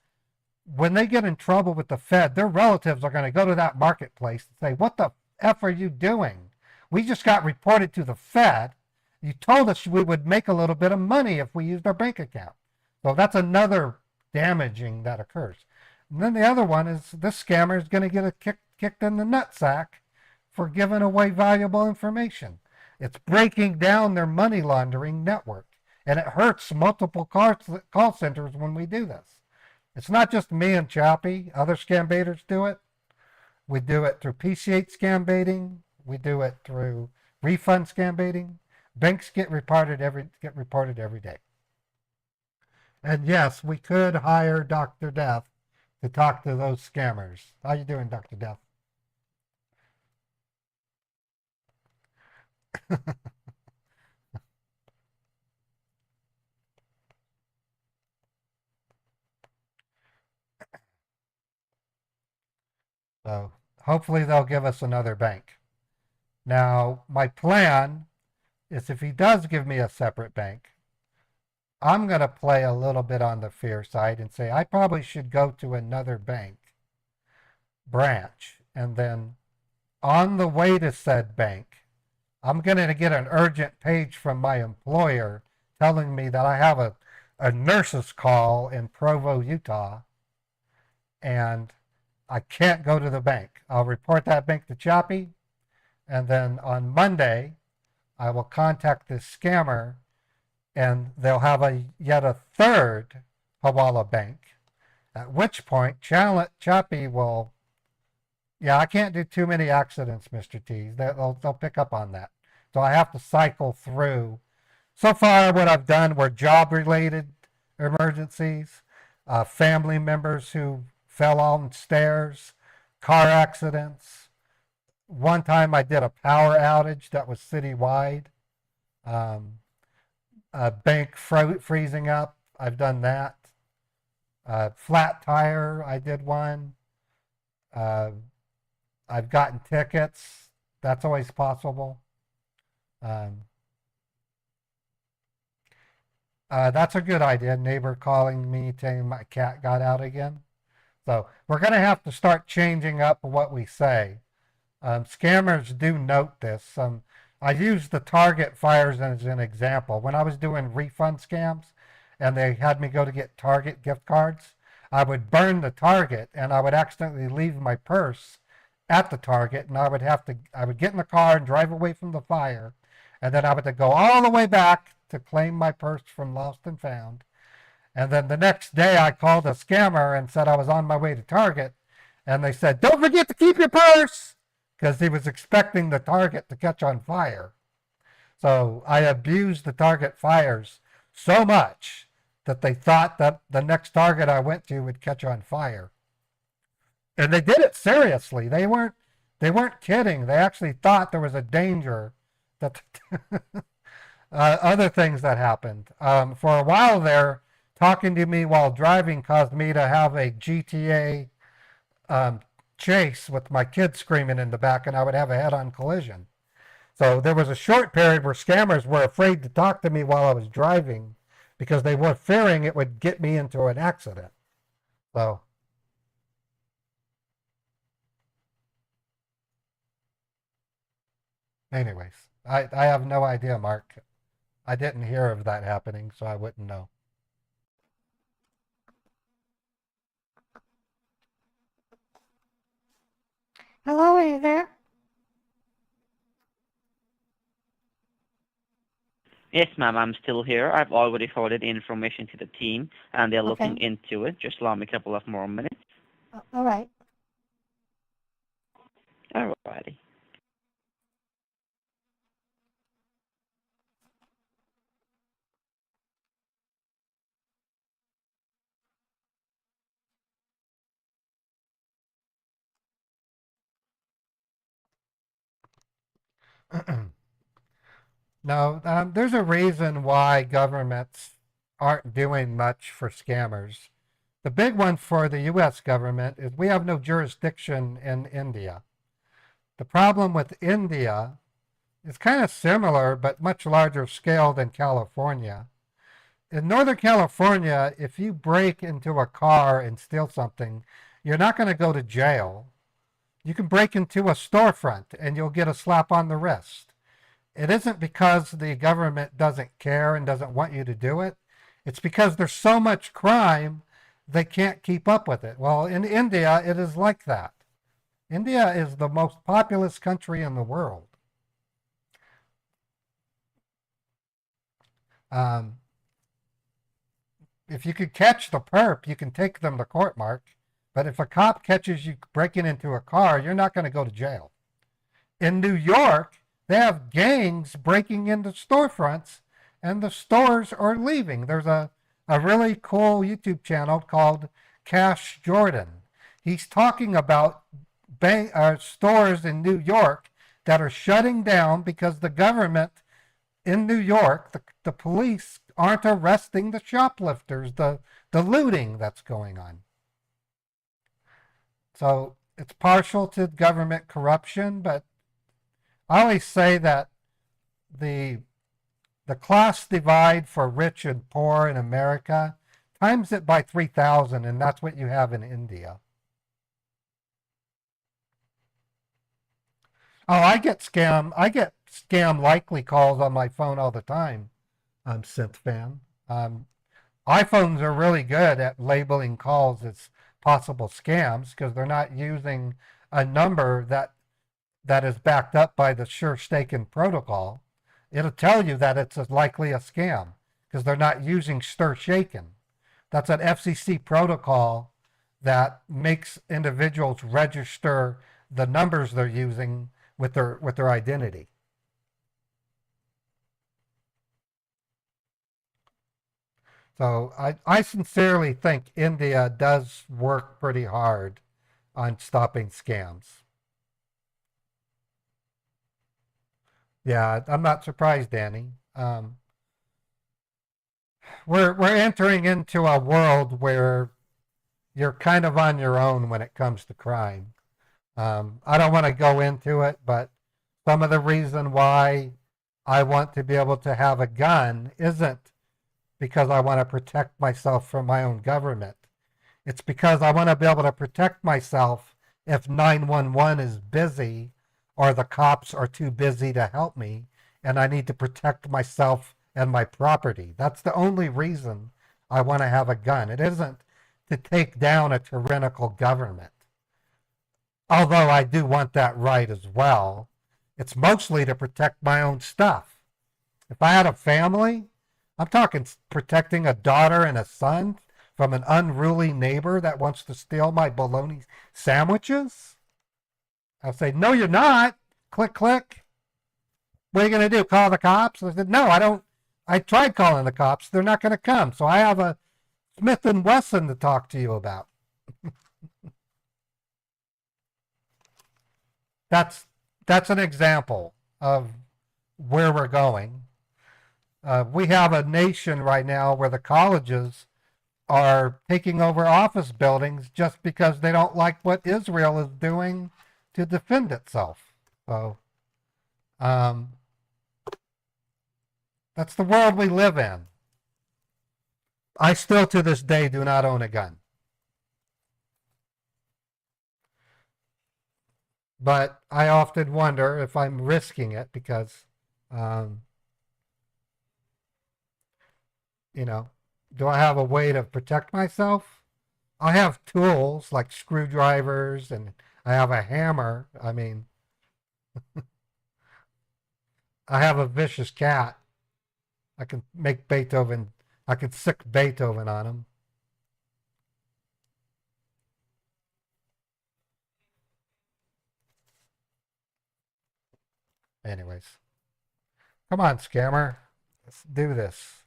when they get in trouble with the Fed, their relatives are going to go to that marketplace and say, "What the F are you doing? We just got reported to the Fed. You told us we would make a little bit of money if we used our bank account." So that's another damaging that occurs. And then the other one is this scammer is going to get kicked in the nutsack for giving away valuable information. It's breaking down their money laundering network, and it hurts multiple call centers when we do this. It's not just me and Chappie. Other scam baiters do it. We do it through PC8 scam baiting. We do it through refund scam baiting. Banks get reported every day. And yes, we could hire Dr. Death to talk to those scammers. How you doing, Dr. Death? So hopefully they'll give us another bank. Now, my plan is if he does give me a separate bank, I'm going to play a little bit on the fear side and say I probably should go to another bank branch. And then on the way to said bank, I'm going to get an urgent page from my employer telling me that I have a nurse's call in Provo, Utah, and I can't go to the bank. I'll report that bank to Chappie, and then on Monday, I will contact this scammer, and they'll have yet a third Hawala bank, at which point Chappie will, yeah, I can't do too many accidents, Mr. T. They'll pick up on that. So I have to cycle through. So far, what I've done were job-related emergencies, family members who fell on stairs, car accidents. One time I did a power outage that was citywide. A bank freezing up, I've done that. Flat tire, I did one. I've gotten tickets. That's always possible. That's a good idea. Neighbor calling me saying my cat got out again. So we're going to have to start changing up what we say. Scammers do note this. I use the Target fires as an example. When I was doing refund scams and they had me go to get Target gift cards, I would burn the Target and I would accidentally leave my purse at the Target, and I would get in the car and drive away from the fire, and then I would have to go all the way back to claim my purse from lost and found. And then the next day I called a scammer and said I was on my way to Target, and they said, "Don't forget to keep your purse," because he was expecting the Target to catch on fire. So I abused the Target fires so much that they thought that the next Target I went to would catch on fire. And they did it seriously. They weren't kidding. They actually thought there was a danger that other things that happened. For a while there, talking to me while driving caused me to have a GTA chase with my kids screaming in the back, and I would have a head-on collision. So there was a short period where scammers were afraid to talk to me while I was driving because they were fearing it would get me into an accident. So anyways, I have no idea, Mark. I didn't hear of that happening, so I wouldn't know. Hello, are you there? Yes, ma'am, I'm still here. I've already forwarded the information to the team, and they're looking into it. Just allow me a couple of more minutes. All right. Friday. No, there's a reason why governments aren't doing much for scammers. The big one for the U.S. government is we have no jurisdiction in India. The problem with India is kind of similar, but much larger scale than California. In Northern California, if you break into a car and steal something, you're not going to go to jail. You can break into a storefront and you'll get a slap on the wrist. It isn't because the government doesn't care and doesn't want you to do it. It's because there's so much crime, they can't keep up with it. Well, in India, it is like that. India is the most populous country in the world. If you could catch the perp, you can take them to court, Mark. But if a cop catches you breaking into a car, you're not going to go to jail. In New York, they have gangs breaking into storefronts, and the stores are leaving. There's a really cool YouTube channel called Cash Jordan. He's talking about stores in New York that are shutting down because the government in New York, the police aren't arresting the shoplifters, the looting that's going on. So it's partial to government corruption, but I always say that the class divide for rich and poor in America, times it by 3,000, and that's what you have in India. Oh, I get scam likely calls on my phone all the time. Synth fan. iPhones are really good at labeling calls as possible scams because they're not using a number that is backed up by the SureStaken protocol. It'll tell you that it's likely a scam because they're not using StirShaken. That's an FCC protocol that makes individuals register the numbers they're using with their identity. So I sincerely think India does work pretty hard on stopping scams. Yeah, I'm not surprised, Danny. We're entering into a world where you're kind of on your own when it comes to crime. I don't want to go into it, but some of the reason why I want to be able to have a gun isn't because I want to protect myself from my own government. It's because I want to be able to protect myself if 911 is busy or the cops are too busy to help me and I need to protect myself and my property. That's the only reason I want to have a gun. It isn't to take down a tyrannical government. Although I do want that right as well. It's mostly to protect my own stuff. If I had a family, I'm talking protecting a daughter and a son from an unruly neighbor that wants to steal my bologna sandwiches. I'll say, no, you're not. Click, click. What are you going to do? Call the cops? I said, no, I don't. I tried calling the cops. They're not going to come. So I have a Smith & Wesson to talk to you about. That's an example of where we're going. We have a nation right now where the colleges are taking over office buildings just because they don't like what Israel is doing to defend itself. So that's the world we live in. I still to this day do not own a gun. But I often wonder if I'm risking it because, do I have a way to protect myself? I have tools like screwdrivers and I have a hammer. I mean, I have a vicious cat. I can make Beethoven, I can sick Beethoven on him. Anyways, come on, scammer. Let's do this.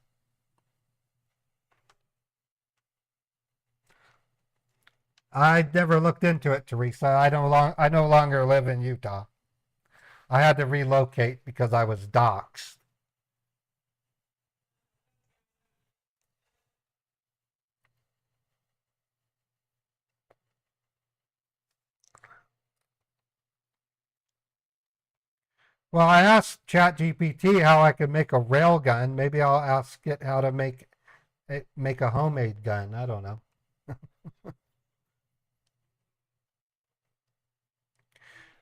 I never looked into it, Teresa. I no longer live in Utah. I had to relocate because I was doxxed. Well, I asked ChatGPT how I could make a rail gun. Maybe I'll ask it how to make a homemade gun. I don't know.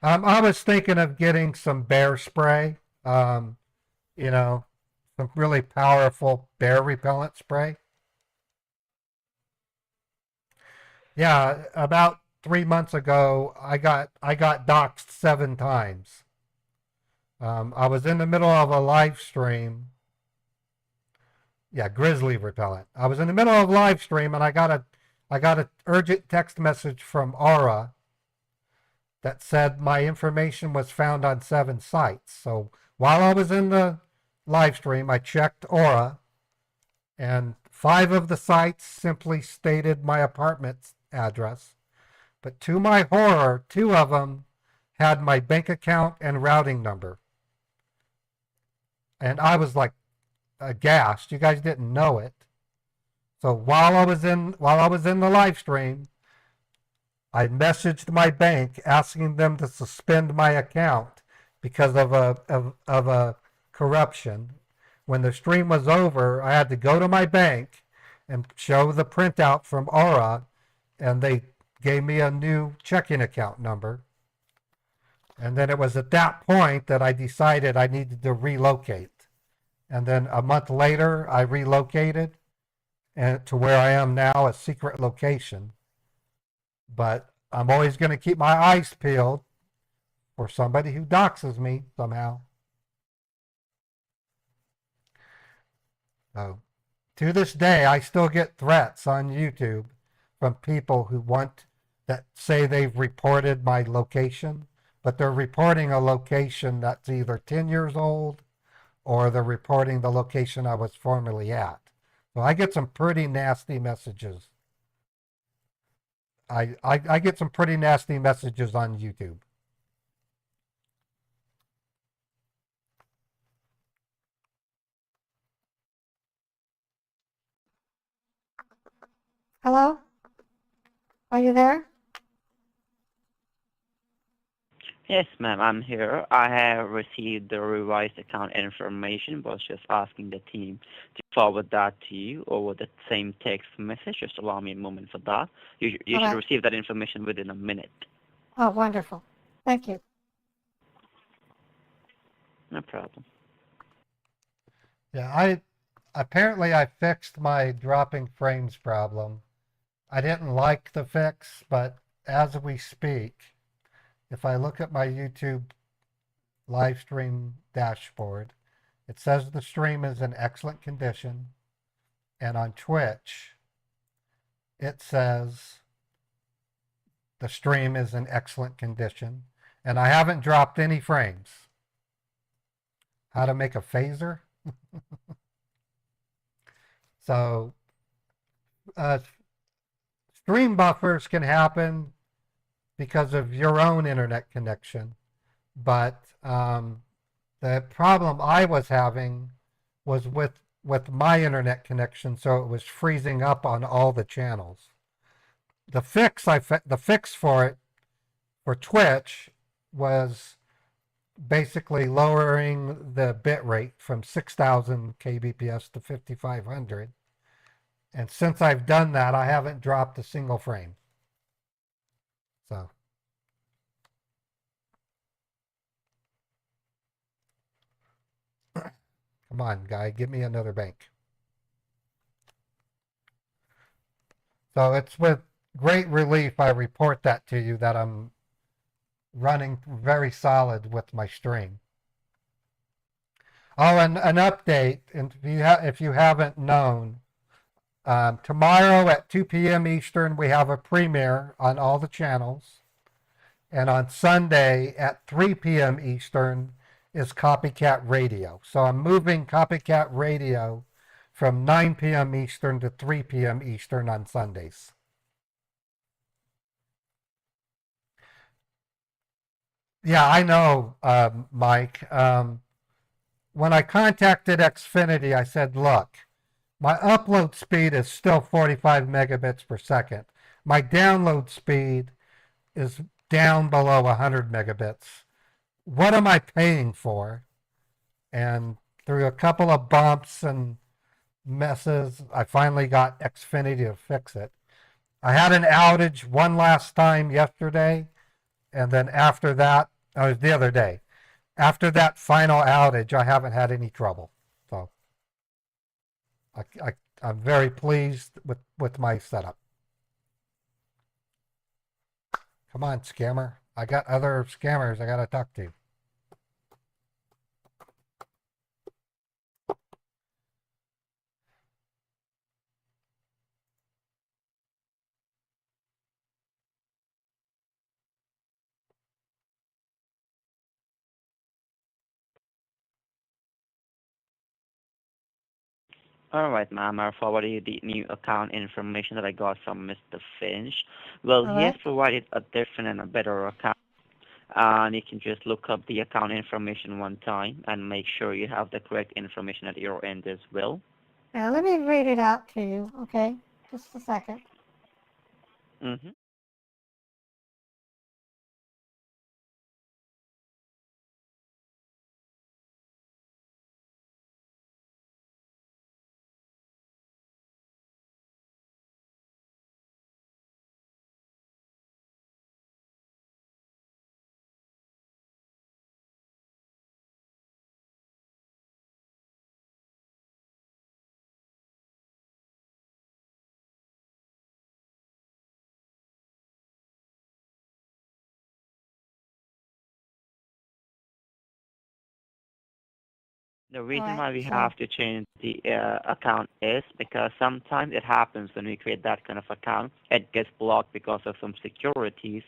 I was thinking of getting some bear spray. You know, some really powerful bear repellent spray. Yeah, about 3 months ago, I got doxxed 7 times. I was in the middle of a live stream. Yeah, grizzly repellent. I was in the middle of a live stream and I got an urgent text message from Aura that said my information was found on 7 sites. So while I was in the live stream, I checked Aura, and 5 of the sites simply stated my apartment's address. But to my horror, 2 of them had my bank account and routing number. And I was like aghast. You guys didn't know it. So while I was in the live stream, I messaged my bank asking them to suspend my account because of a corruption. When the stream was over, I had to go to my bank and show the printout from Aura, and they gave me a new checking account number. And then it was at that point that I decided I needed to relocate. And then a month later, I relocated and to where I am now, a secret location. But I'm always going to keep my eyes peeled for somebody who doxes me somehow. So, to this day, I still get threats on YouTube from people that say they've reported my location, but they're reporting a location that's either 10 years old or they're reporting the location I was formerly at. So I get some pretty nasty messages. I get some pretty nasty messages on YouTube. Hello? Are you there? Yes, ma'am, I'm here. I have received the revised account information, was just asking the team to forward that to you over the same text message. Just allow me a moment for that. You should right. receive that information within a minute. Oh, wonderful. Thank you. No problem. Yeah, apparently I fixed my dropping frames problem. I didn't like the fix, but as we speak, if I look at my YouTube live stream dashboard, it says the stream is in excellent condition. And on Twitch, it says the stream is in excellent condition. And I haven't dropped any frames. How to make a phaser? So, stream buffers can happen because of your own internet connection. But the problem I was having was with my internet connection, so it was freezing up on all the channels. The fix for it for Twitch was basically lowering the bit rate from 6,000 kbps to 5,500. And since I've done that, I haven't dropped a single frame. So. Come on, guy, give me another bank. So it's with great relief I report that to you that I'm running very solid with my stream. Oh, and an update, and if you haven't known, tomorrow at 2 p.m. Eastern, we have a premiere on all the channels. And on Sunday at 3 p.m. Eastern, is Copycat Radio. So I'm moving Copycat Radio from 9 p.m. Eastern to 3 p.m. Eastern on Sundays. Yeah, I know, Mike. When I contacted Xfinity, I said, look, my upload speed is still 45 megabits per second. My download speed is down below 100 megabits. What am I paying for? And through a couple of bumps and messes, I finally got Xfinity to fix it. I had an outage one last time yesterday, and then after that, it was the other day. After that final outage, I haven't had any trouble. So I'm very pleased with my setup. Come on, scammer. I got other scammers I got to talk to. All right, ma'am. I forwarded you the new account information that I got from Mr. Finch. Well, All he has right. provided a different and a better account. And you can just look up the account information one time and make sure you have the correct information at your end as well. Now let me read it out to you, okay? Just a second. Mm-hmm. The All reason right. why we So, have to change the account is because sometimes it happens when we create that kind of account, it gets blocked because of some securities.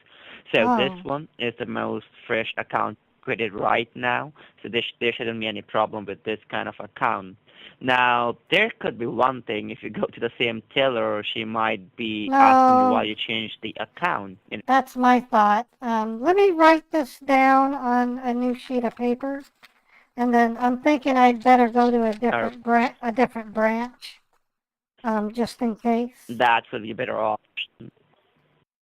So this oh, one is the most fresh account created right now, so there shouldn't be any problem with this kind of account. Now, there could be one thing, if you go to the same teller, she might be asking you why no, you changed the account. that's my thought. Let me write this down on a new sheet of paper, and then I'm thinking I'd better go to a different branch, just in case. That would be a better option.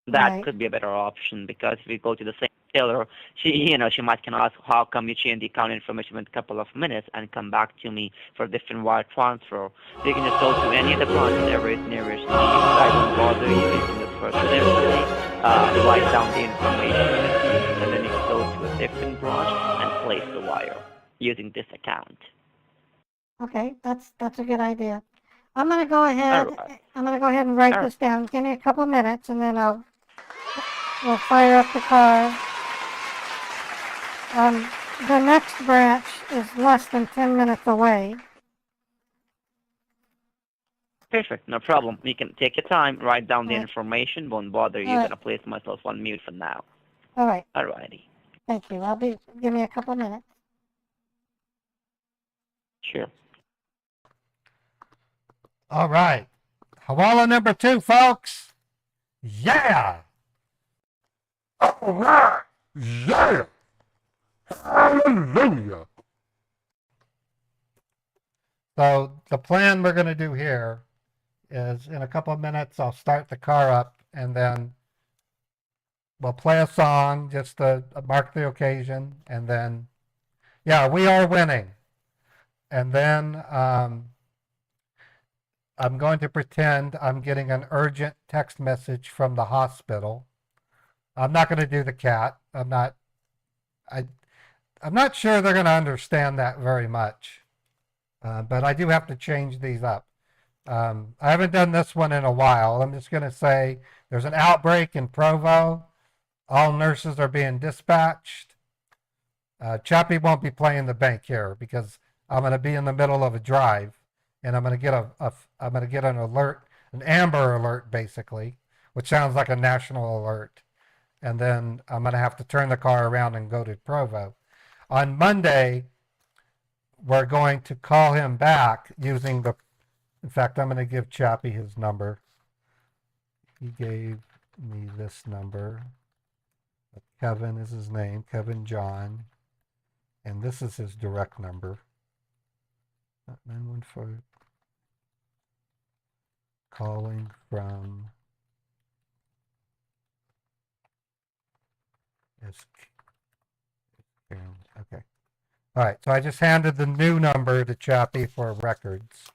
That Right. could be a better option because if we go to the same teller, she might can ask how come you change the account information in a couple of minutes and come back to me for a different wire transfer. So you can just go to any of the branches ever is nearest to you. I won't bother you. You can just first simply write down the information with you, and then you can go to a different branch and place the wire using this account. Okay, that's a good idea. I'm gonna go ahead. All right. I'm gonna go ahead and write All right. this down. Give me a couple minutes, and then we'll fire up the car. The next branch is less than 10 minutes away. Perfect, no problem. You can take your time, write down the All right. information, won't bother you. All right. Gonna place myself on mute for now. All right. Alrighty. Thank you. Give me a couple minutes. Sure. All right. Hawala number 2, folks. Yeah. All right. Yeah. Hallelujah. So the plan we're going to do here is in a couple of minutes, I'll start the car up and then we'll play a song just to mark the occasion. And then, yeah, we are winning. And then I'm going to pretend I'm getting an urgent text message from the hospital. I'm not going to do the cat. I'm not sure they're going to understand that very much. But I do have to change these up. I haven't done this one in a while. I'm just going to say there's an outbreak in Provo. All nurses are being dispatched. Chappie won't be playing the bank here because I'm going to be in the middle of a drive, and I'm going to get I'm going to get an alert, an Amber Alert basically, which sounds like a national alert, and then I'm going to have to turn the car around and go to Provo. On Monday, we're going to call him back using the, in fact, I'm going to give Chappie his number. He gave me this number. Kevin is his name, Kevin John. And this is his direct number. 915. Calling from okay. All right, so I just handed the new number to Chappie for records.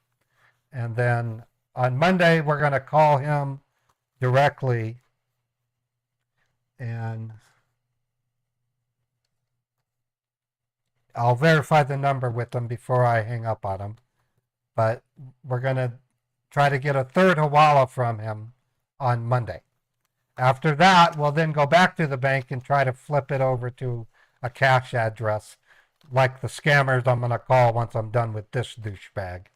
And then on Monday, we're going to call him directly. And I'll verify the number with him before I hang up on him. But we're going to try to get a third hawala from him on Monday. After that, we'll then go back to the bank and try to flip it over to a cash address, like the scammers I'm going to call once I'm done with this douchebag.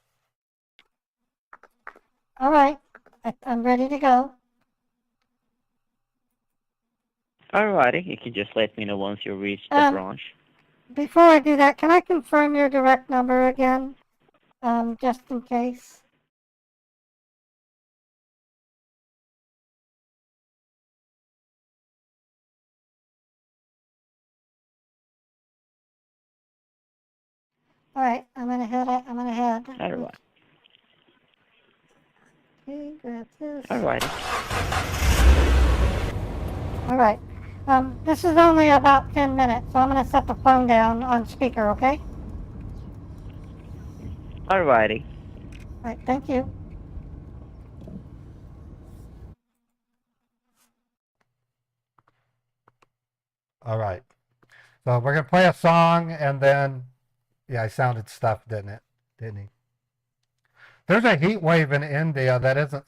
All right, I'm ready to go. Alrighty, you can just let me know once you reach the branch. Before I do that, can I confirm your direct number again, just in case? All right, I'm gonna head. Alright. Okay, grab this. Alrighty. All right. This is only about 10 minutes, so I'm gonna set the phone down on speaker, okay? Alrighty. All right, thank you. All right. So we're going to play a song and then, yeah, I sounded stuffed, didn't he? There's a heat wave in India that isn't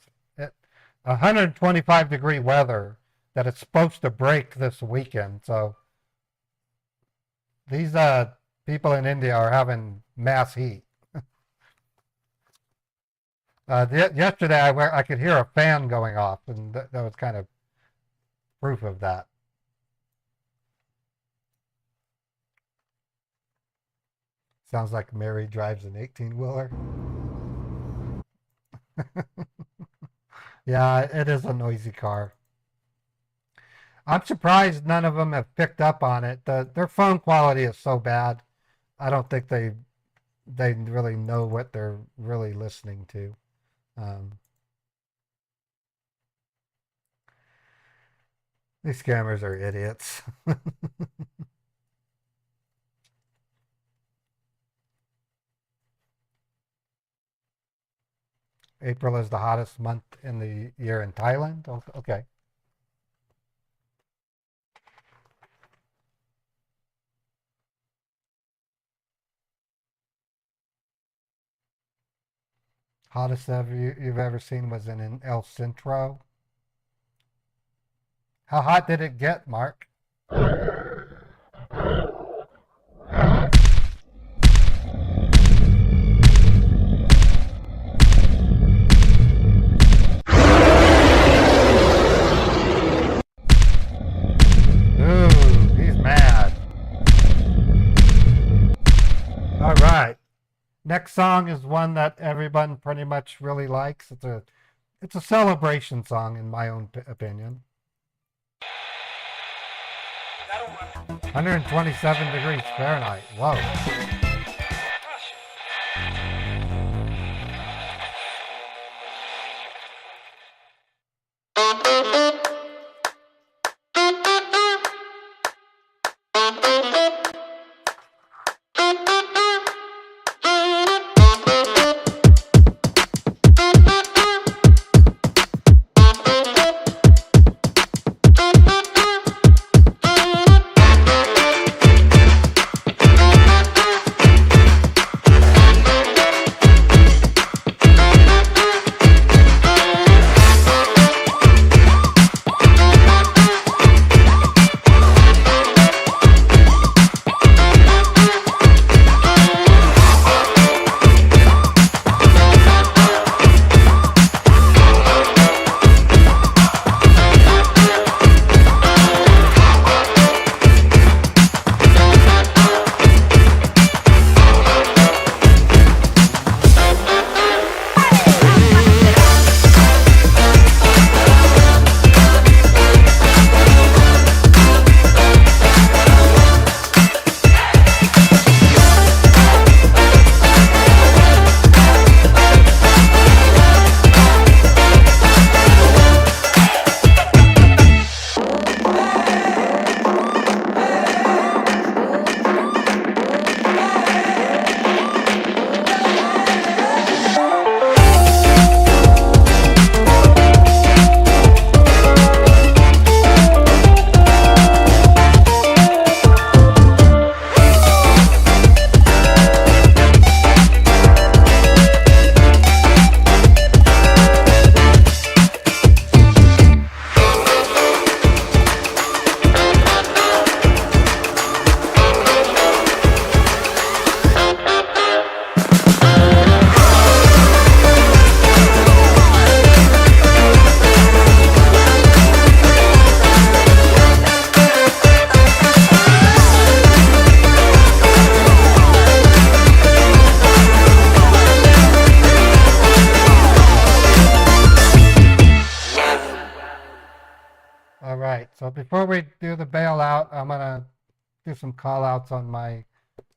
125-degree weather that it's supposed to break this weekend. So these people in India are having mass heat. Yesterday, I could hear a fan going off, and that was kind of proof of that. Sounds like Mary drives an 18-wheeler. Yeah, it is a noisy car. I'm surprised none of them have picked up on it. Their phone quality is so bad. I don't think they really know what they're really listening to. These scammers are idiots. April is the hottest month in the year in Thailand. Okay. Hottest you've ever seen was in El Centro. How hot did it get, Mark? All right. Next song is one that everyone pretty much really likes. It's a celebration song in my own opinion. 127 degrees Fahrenheit. Whoa. So before we do the bailout, I'm going to do some call outs on my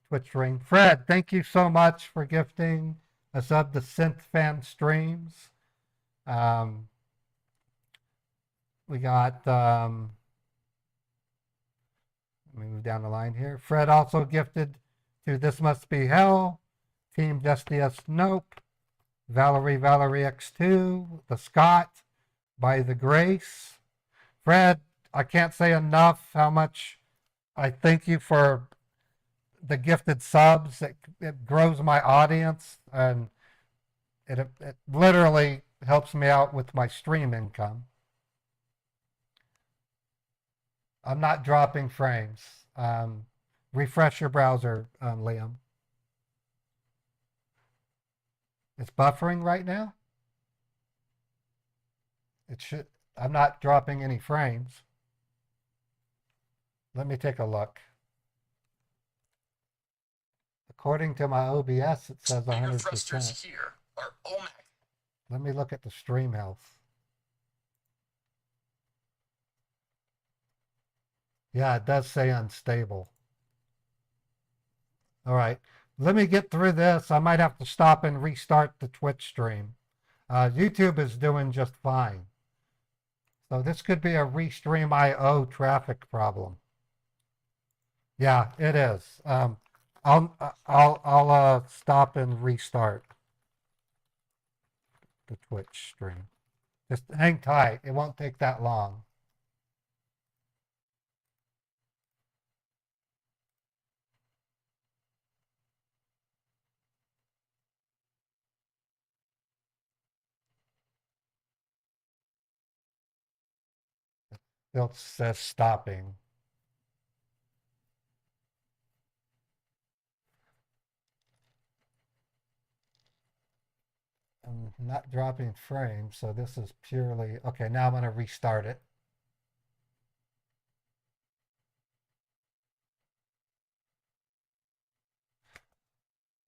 Twitch stream. Fred, thank you so much for gifting a sub to Synth Fan Streams. We got, let me move down the line here. Fred also gifted to This Must Be Hell, Team SDS Nope, Valerie X2, The Scott, By the Grace. Fred, I can't say enough how much I thank you for the gifted subs. It grows my audience, and it literally helps me out with my stream income. I'm not dropping frames. Refresh your browser, Liam. It's buffering right now. It should. I'm not dropping any frames. Let me take a look. According to my OBS, it says 100%. Here are OMAC. Let me look at the stream health. Yeah, it does say unstable. All right, let me get through this. I might have to stop and restart the Twitch stream. YouTube is doing just fine. So this could be a Restream IO traffic problem. Yeah, it is. I'll stop and restart the Twitch stream. Just hang tight. It won't take that long. It says stopping. I'm not dropping frames, so this is purely, okay, now I'm going to restart it.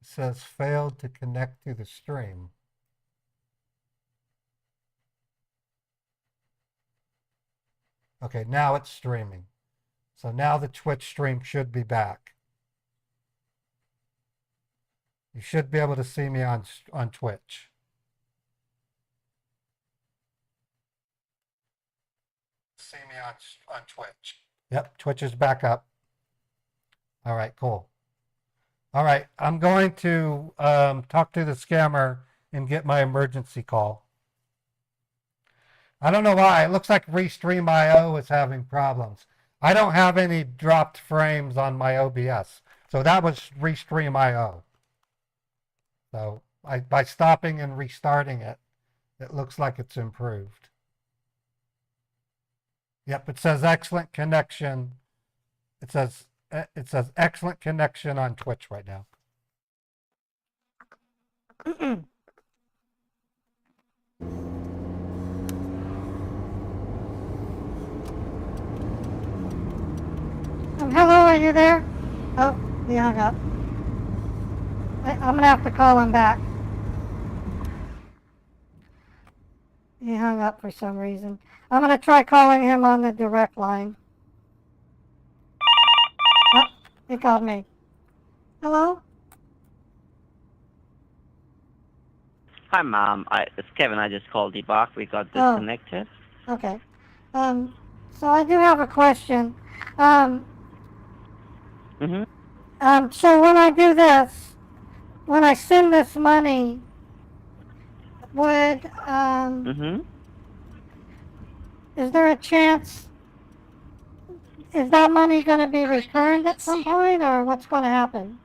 It says failed to connect to the stream. Okay, now it's streaming. So now the Twitch stream should be back. You should be able to see me on Twitch. See me on Twitch. Yep, Twitch is back up. All right, cool. All right, I'm going to talk to the scammer and get my emergency call. I don't know why. It looks like Restream IO is having problems. I don't have any dropped frames on my OBS. So that was Restream IO. So by stopping and restarting it, it looks like it's improved. Yep, it says excellent connection. It says excellent connection on Twitch right now. Hello, are you there? Oh, he hung up. I'm gonna have to call him back. He hung up for some reason. I'm gonna try calling him on the direct line. Oh, he called me. Hello? Hi, Mom. It's Kevin. I just called you back. We got disconnected. Oh, okay. So I do have a question. So when I do this, when I send this money, would, is there a chance, is that money going to be returned at some point, or what's going to happen?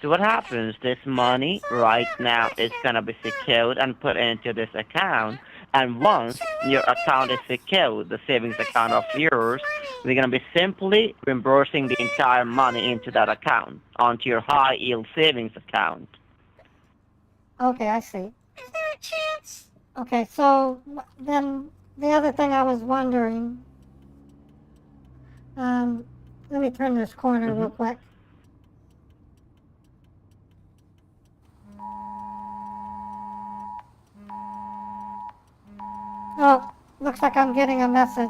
So what happens, this money right now is going to be secured and put into this account. And once your account is secured, the savings account of yours, we're going to be simply reimbursing the entire money into that account, onto your high yield savings account. Okay, I see. Is there a chance? Okay, so then the other thing I was wondering, let me turn this corner real quick. Oh, Looks like I'm getting a message.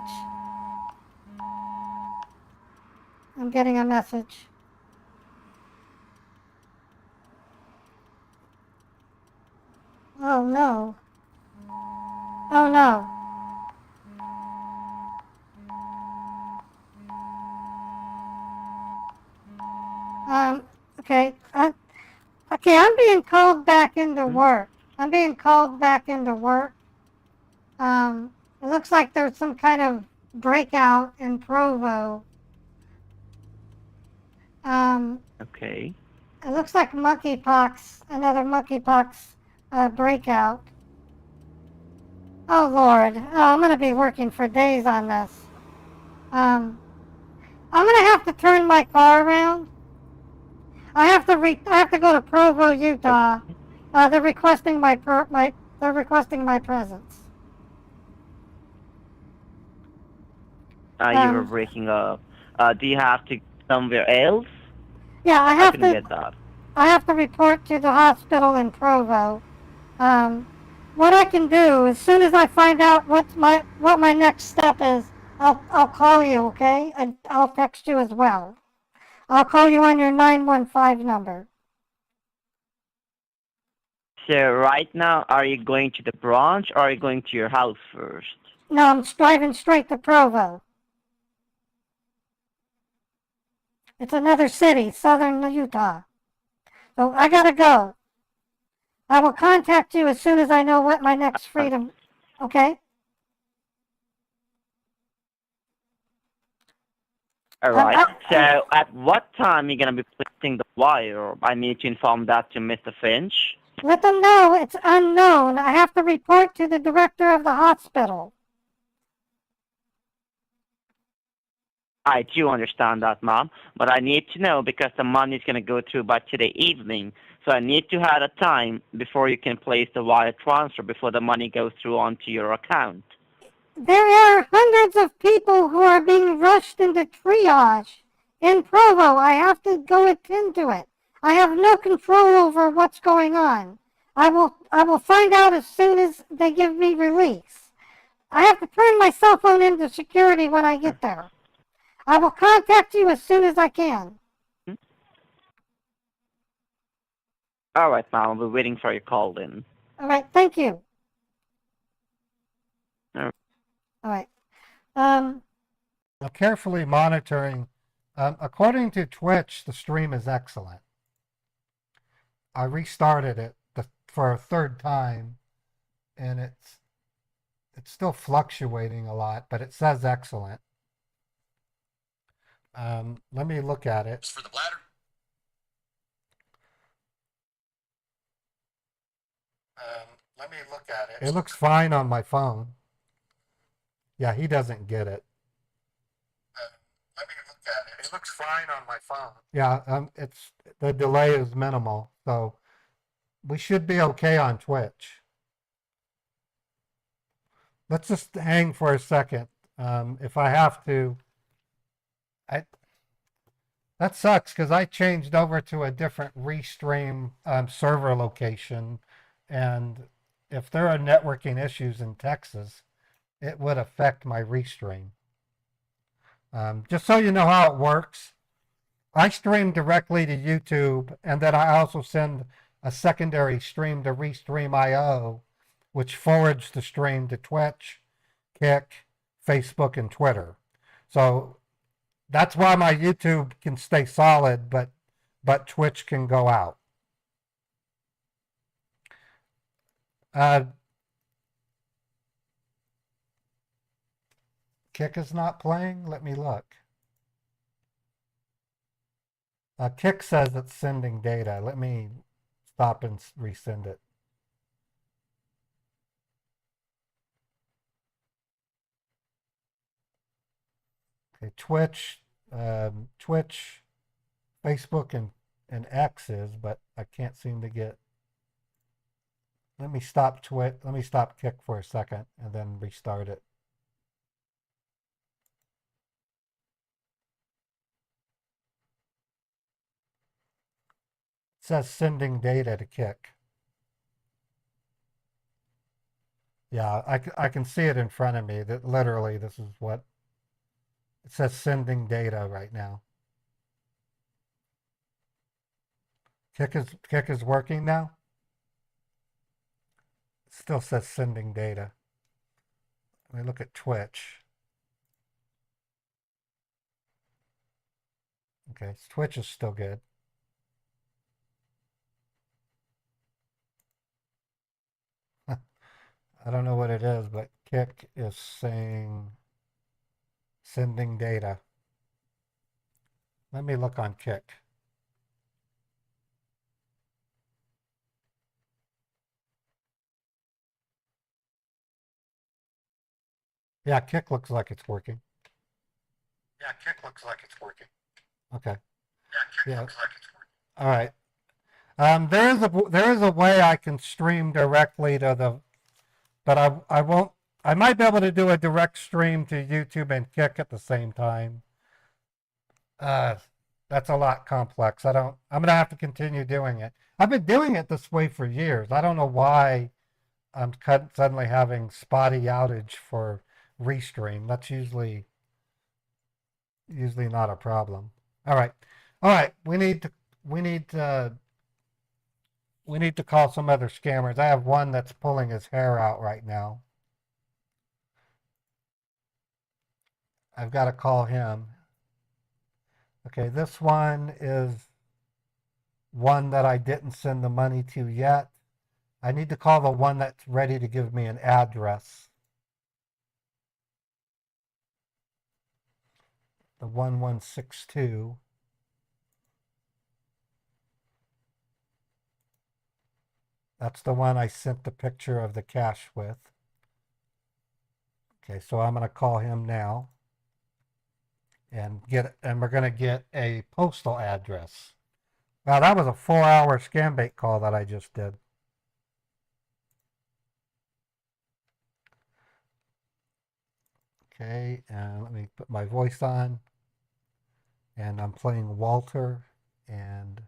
I'm getting a message. Oh no. Oh no. Okay. Okay, I'm being called back into work. I'm being called back into work. It looks like there's some kind of breakout in Provo. Okay. It looks like monkeypox, another monkeypox breakout. Oh Lord, I'm gonna be working for days on this. I'm gonna have to turn my car around. I have to go to Provo, Utah. They're requesting they're requesting my presence. You were breaking up. Do you have to go somewhere else? Yeah, I couldn't get that. I have to report to the hospital in Provo. What I can do as soon as I find out what my next step is, I'll call you, okay? And I'll text you as well. I'll call you on your 915 number. So right now, are you going to the branch or are you going to your house first? No, I'm driving straight to Provo. It's another city, southern Utah. So I gotta go. I will contact you as soon as I know what my next freedom. Okay? All right. So at what time are you going to be placing the wire? I need to inform that to Mr. Finch. Let them know it's unknown. I have to report to the director of the hospital. I do understand that, Mom, but I need to know because the money is going to go through by today evening. So I need to have a time before you can place the wire transfer before the money goes through onto your account. There are hundreds of people who are being rushed into triage in Provo. I have to go attend to it. I have no control over what's going on. I will find out as soon as they give me release. I have to turn my cell phone into security when I get there. I will contact you as soon as I can. All right, Mom, I'll be waiting for your call then. All right, thank you. All right. I'm carefully monitoring. According to Twitch, the stream is excellent. I restarted it for a third time, and it's still fluctuating a lot, but it says excellent. Let me look at it. For the bladder. Let me look at it. It looks fine on my phone. Yeah, he doesn't get it. Let me look at it. It looks fine on my phone. Yeah, the delay is minimal, so we should be okay on Twitch. Let's just hang for a second. If I have to, that sucks because I changed over to a different Restream server location, and if there are networking issues in Texas, it would affect my Restream. Just so you know how it works, I stream directly to YouTube, and then I also send a secondary stream to Restream.io, which forwards the stream to Twitch, Kick, Facebook, and Twitter. So that's why my YouTube can stay solid, but Twitch can go out. Kick is not playing? Let me look. Kick says it's sending data. Let me stop and resend it. Okay, Twitch, Facebook, and X is, but I can't seem to get. Let me stop Let me stop Kick for a second and then restart it. It says sending data to Kick. Yeah, I can see it in front of me that literally this is what it says, sending data right now. Kick is working now. It still says sending data. Let me look at Twitch. Okay, Twitch is still good. I don't know what it is, but Kick is saying sending data. Let me look on Kick. Yeah, Kick looks like it's working. Yeah, Kick looks like it's working. Okay. Yeah. Looks like it's working. All right. There is a way I can stream directly to the, but I won't. I might be able to do a direct stream to YouTube and Kick at the same time. That's a lot complex. I'm gonna have to continue doing it. I've been doing it this way for years. I don't know why I'm suddenly having spotty outage for restream. That's usually not a problem. All right. We need to call some other scammers. I have one that's pulling his hair out right now. I've got to call him. Okay, this one is one that I didn't send the money to yet. I need to call the one that's ready to give me an address. The 1162. That's the one I sent the picture of the cash with. Okay, so I'm going to call him now and we're going to get a postal address. Wow, that was a 4-hour Scambait call that I just did. Okay, and let me put my voice on. And I'm playing Walter, and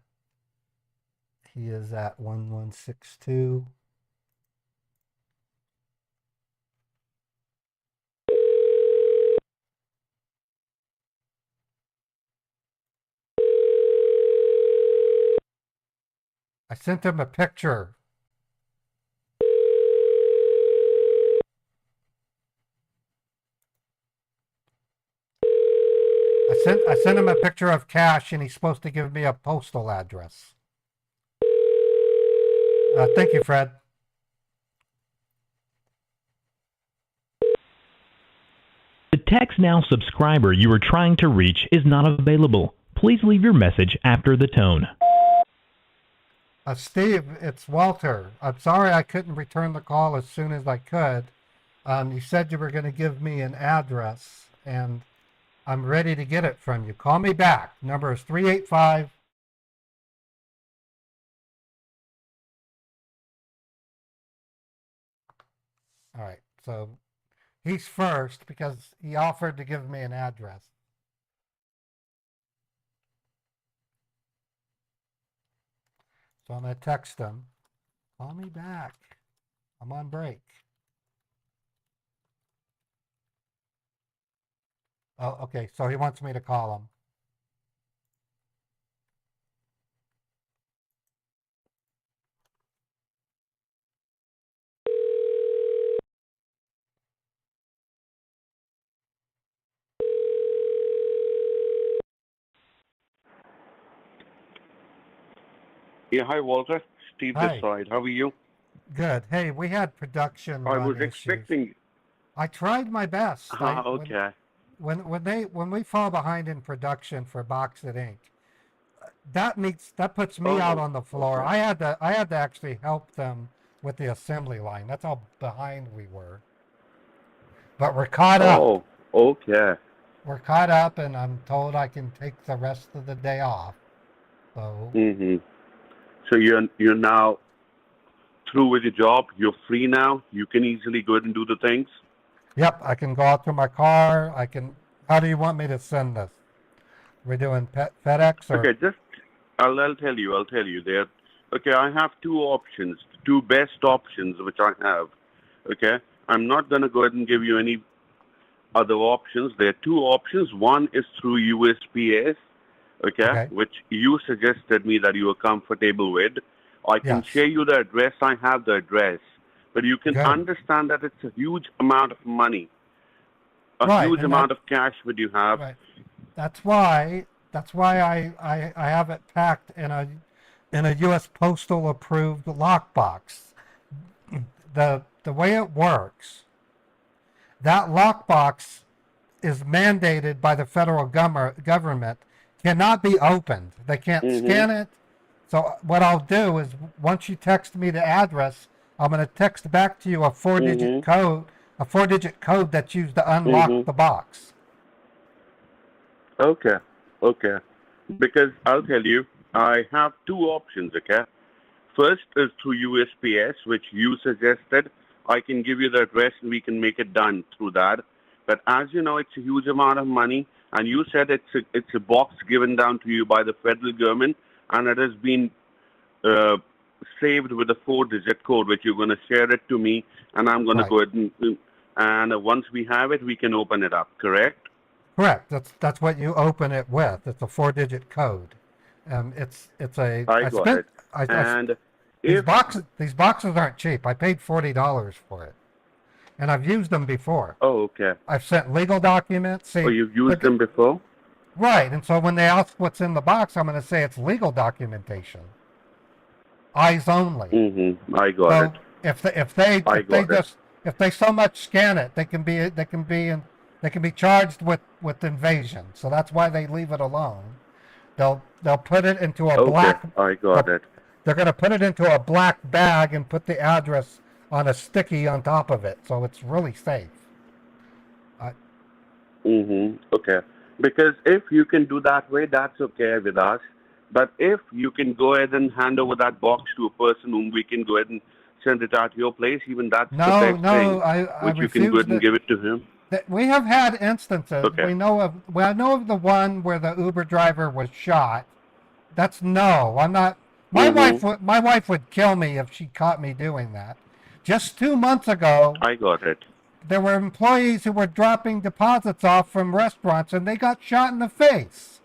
he is at 1162. I sent him a picture. I sent him a picture of cash, and he's supposed to give me a postal address. Thank you, Fred. The Text Now subscriber you are trying to reach is not available. Please leave your message after the tone. Steve, it's Walter. I'm sorry I couldn't return the call as soon as I could. You said you were going to give me an address, and I'm ready to get it from you. Call me back. Number is 385. All right, so he's first because he offered to give me an address. So I'm going to text him. Call me back. I'm on break. Oh, okay. So he wants me to call him. Yeah, hi Walter. Steve Hi. this side. How are you? Good. Hey, we had production I run was issues. expecting. I tried my best. Okay. When we fall behind in production for Box It Inc., that puts me out on the floor. Okay. I had to actually help them with the assembly line. That's how behind we were. But we're caught up. Oh, okay. We're caught up, and I'm told I can take the rest of the day off. So. So you're now through with your job. You're free now. You can easily go ahead and do the things. Yep, I can go out to my car. I can. How do you want me to send this? We're doing FedEx or? Okay, just I'll tell you there. Okay, I have two options, two best options which I have. Okay, I'm not going to go ahead and give you any other options. There are two options. One is through USPS, okay, which you suggested me that you are comfortable with. I can share you the address. I have the address. But you can understand that it's a huge amount of money, a huge amount of cash that you have. Right. That's why I have it packed in a U.S. Postal approved lockbox. The way it works, that lockbox is mandated by the federal government, cannot be opened. They can't scan it. So what I'll do is, once you text me the address, I'm going to text back to you a four-digit code that's used to unlock the box. Okay. Okay. Because I'll tell you, I have two options, okay? First is through USPS, which you suggested. I can give you the address and we can make it done through that. But as you know, it's a huge amount of money, and you said it's a box given down to you by the federal government, and it has been saved with a four-digit code, which you're going to share it to me, and I'm going to go ahead and once we have it, we can open it up. Correct? Correct. That's what you open it with. It's a four-digit code. It's a. I got it. And these boxes aren't cheap. I paid $40 for it, and I've used them before. Oh, okay. I've sent legal documents. See, you've used them before? Right. And so when they ask what's in the box, I'm going to say it's legal documentation. Eyes only. I got it. If they so much scan it, they can be charged with invasion. So that's why they leave it alone. They'll put it into a black. I got it. They're going to put it into a black bag and put the address on a sticky on top of it, so it's really safe. Okay. Because if you can do that way, that's okay with us. But if you can go ahead and hand over that box to a person whom we can go ahead and send it out to your place, even that's the best thing. I you can go ahead and give it to him. We have had instances. Okay. I know of the one where the Uber driver was shot. I'm not. My wife would kill me if she caught me doing that. Just 2 months ago, I got it. There were employees who were dropping deposits off from restaurants, and they got shot in the face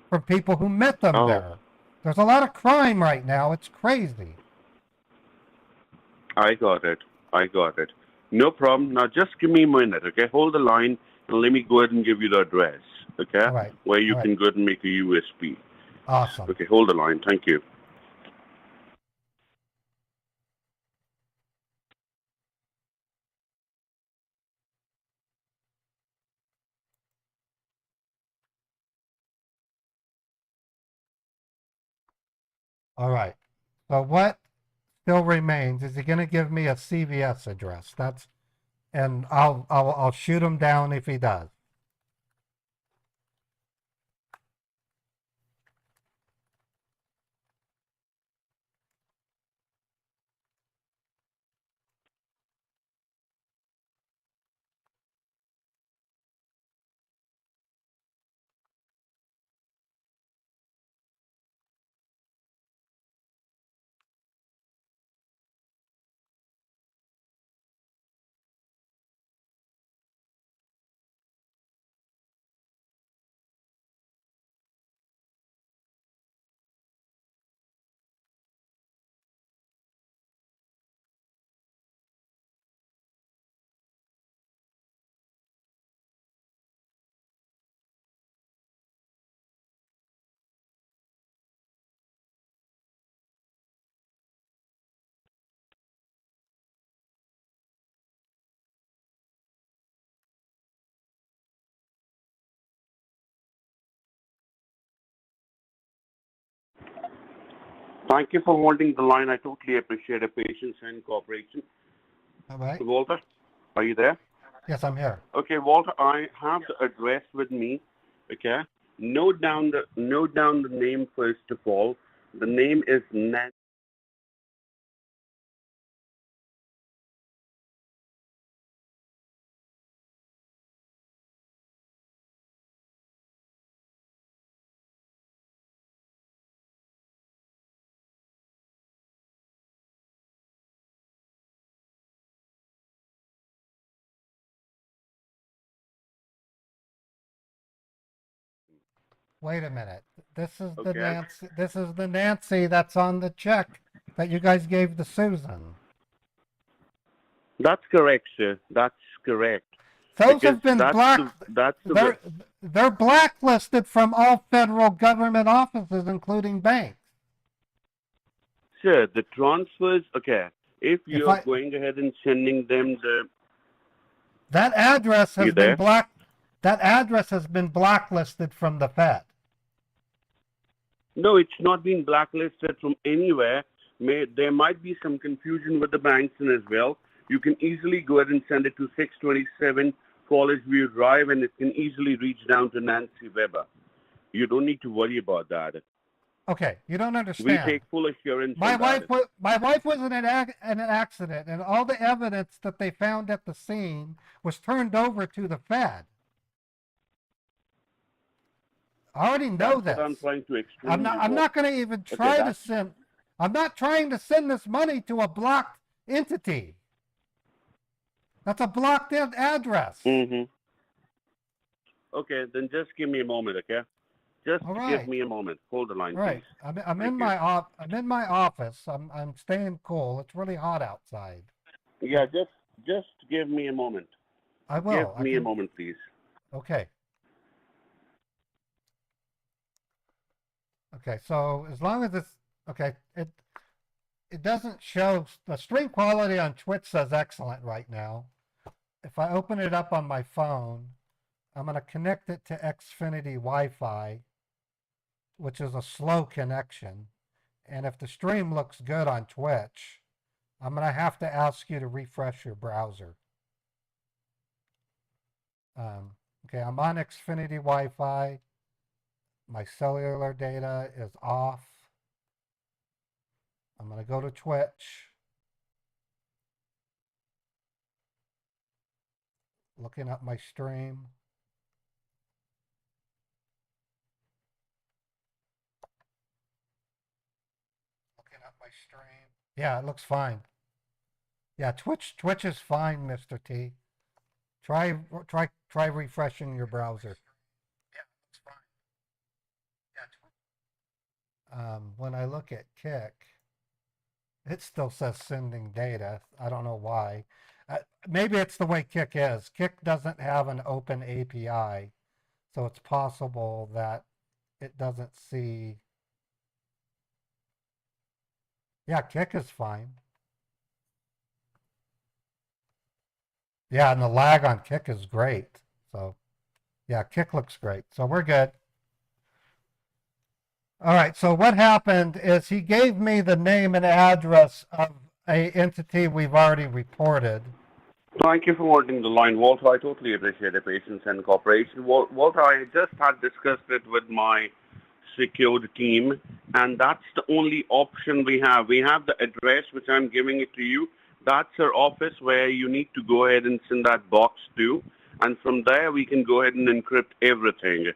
from people who met them there. There's a lot of crime right now. It's crazy. I got it. No problem. Now just give me a minute, okay? Hold the line and let me go ahead and give you the address, okay? Where you can go ahead and make a USB. Awesome. Okay, hold the line. Thank you. All right. So what still remains is he going to give me a CVS address. And I'll shoot him down if he does. Thank you for holding the line. I totally appreciate your patience and cooperation. All right. Walter, are you there? Yes, I'm here. Okay, Walter, I have the address with me. Okay, note down the name first of all. The name is Nan. Wait a minute. This is the Okay. Nancy. This is the Nancy that's on the check that you guys gave to Susan. That's correct, sir. That's correct. Those Because have been that's the they're blacklisted from all federal government offices, including banks. sir, the transfers. Okay, if If you're going ahead and sending them that address you has been there? that address has been blacklisted from the Fed. No, it's not been blacklisted from anywhere. There might be some confusion with the banks as well. You can easily go ahead and send it to 627 College View Drive, and it can easily reach down to Nancy Weber. You don't need to worry about that. Okay, you don't We understand. take full assurance My on that. wife was in in an accident, and all the evidence that they found at the scene was turned over to the Fed. I already know That's this. what I'm trying to explain. I'm not going to even try to send. I'm not trying to send this money to a blocked entity. That's a blocked address. Mm-hmm. Okay, then just give me a moment, okay? Just give me a moment. Hold the line, Right. please. I'm in my office. I'm staying cool. It's really hot outside. Yeah, just give me a moment. I will. Give me a moment, please. Okay. Okay. So as long as it's okay, it doesn't show the stream quality on Twitch says excellent right now. If I open it up on my phone, I'm going to connect it to Xfinity Wi-Fi, which is a slow connection. And if the stream looks good on Twitch, I'm going to have to ask you to refresh your browser. Okay, I'm on Xfinity Wi-Fi. My cellular data is off. I'm going to go to Twitch. Looking at my stream. Looking at my stream. Yeah, it looks fine. Yeah, Twitch is fine, Mr. T. Try refreshing your browser. Yeah, it looks fine. Yeah. When I look at Kick, it still says sending data. I don't know why. Maybe it's the way Kick is. Kick doesn't have an open API, so it's possible that it doesn't see. Yeah, Kick is fine. Yeah, and the lag on Kick is great. So, yeah, Kick looks great. So we're good. All right, so what happened is he gave me the name and address of a entity we've already reported. Thank you for holding the line, Walter. I totally appreciate the patience and cooperation. Walter, I just had discussed it with my secured team, and that's the only option we have. We have the address, which I'm giving it to you. That's our office where you need to go ahead and send that box to, and from there we can go ahead and encrypt everything.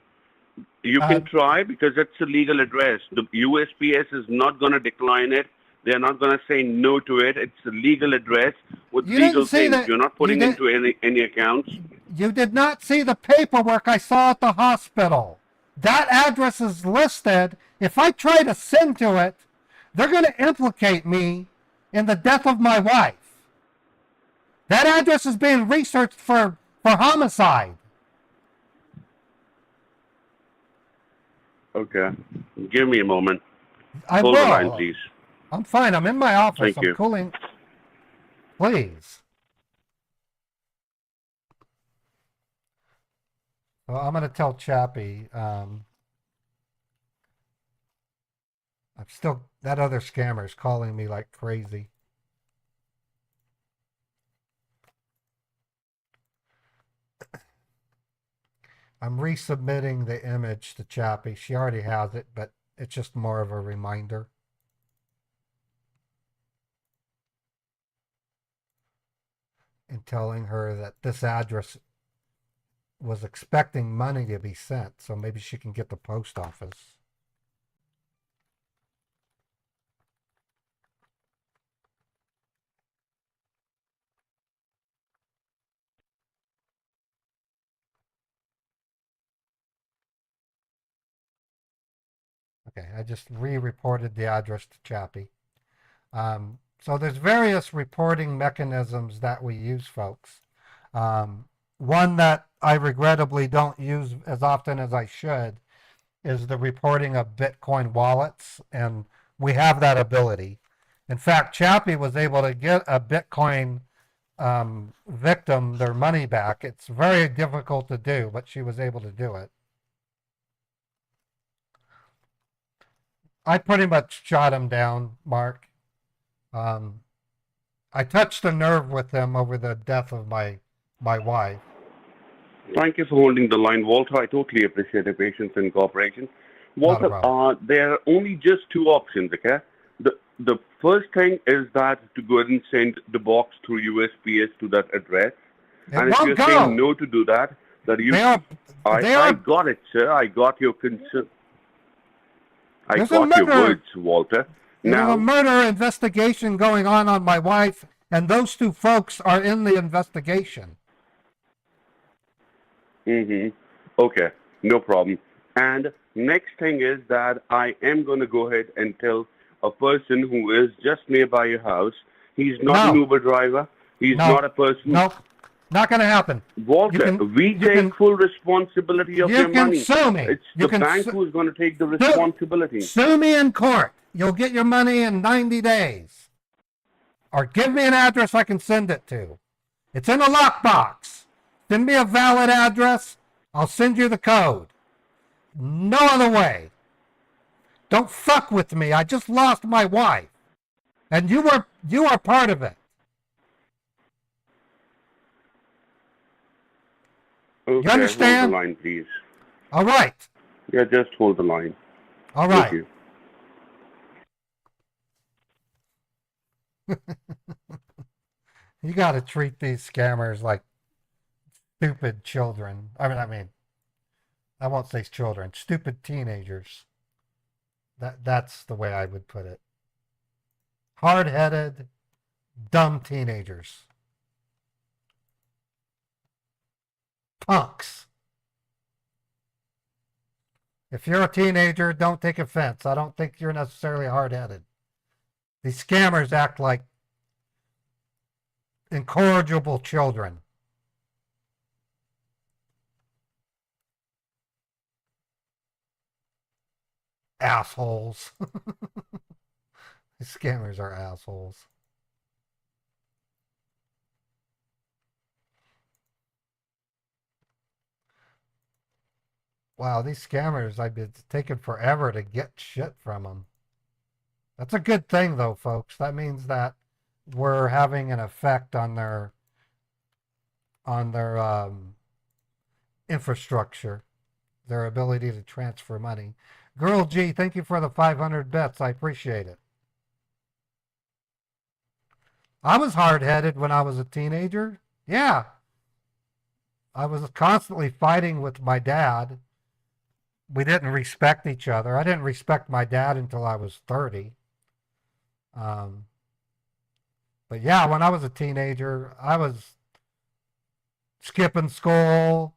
You can try because it's a legal address. The USPS is not going to decline it. They're not going to say no to it. It's a legal address with legal things. You're not putting into any accounts. You did not see the paperwork I saw at the hospital. That address is listed. If I try to send to it, they're going to implicate me in the death of my wife. That address is being researched for homicide. Okay. Give me a moment. I Hold will. the line, please. I'm fine. I'm in my office. Thank you. I'm cooling. Please. Well, I'm going to tell Chappie. I'm still, that other scammer is calling me like crazy. I'm resubmitting the image to Chappie. She already has it, but it's just more of a reminder. And telling her that this address was expecting money to be sent, so maybe she can get the post office. Okay, I just re-reported the address to Chappie. So there's various reporting mechanisms that we use, folks. One that I regrettably don't use as often as I should is the reporting of Bitcoin wallets, and we have that ability. In fact, Chappie was able to get a Bitcoin victim their money back. It's very difficult to do, but she was able to do it. I pretty much shot him down, Mark. I touched a nerve with him over the death of my wife. Thank you for holding the line, Walter. I totally appreciate your patience and cooperation. Not a Walter, there are only just two options, okay? The first thing is that to go ahead and send the box through USPS to that address. And if you're saying no to do that, I got it, sir. I got your concern. I got your words, Walter. There's a murder investigation going on my wife, and those two folks are in the investigation. Okay, no problem. And next thing is that I am going to go ahead and tell a person who is just nearby your house. He's not an Uber driver. He's not a person. Nope. Not going to happen. Walter, we take full responsibility of your money. You can sue me. It's the bank who's going to take the responsibility. Sue me in court. You'll get your money in 90 days. Or give me an address I can send it to. It's in a lockbox. Send me a valid address. I'll send you the code. No other way. Don't fuck with me. I just lost my wife. And you are part of it. Okay, you understand? Hold the line, please. All right. Yeah, just hold the line. All right. Thank you. You got to treat these scammers like stupid children. I mean, I won't say children, stupid teenagers. That's the way I would put it. Hard-headed, dumb teenagers. Punks. If you're a teenager, don't take offense. I don't think you're necessarily hard-headed. These scammers act like incorrigible children. Assholes. These scammers are assholes. Wow, these scammers, I've been taking forever to get shit from them. That's a good thing, though, folks. That means that we're having an effect on their infrastructure, their ability to transfer money. Girl G, thank you for the 500 bits. I appreciate it. I was hard-headed when I was a teenager. Yeah. I was constantly fighting with my dad. We didn't respect each other. I didn't respect my dad until I was 30. But yeah, when I was a teenager, I was skipping school,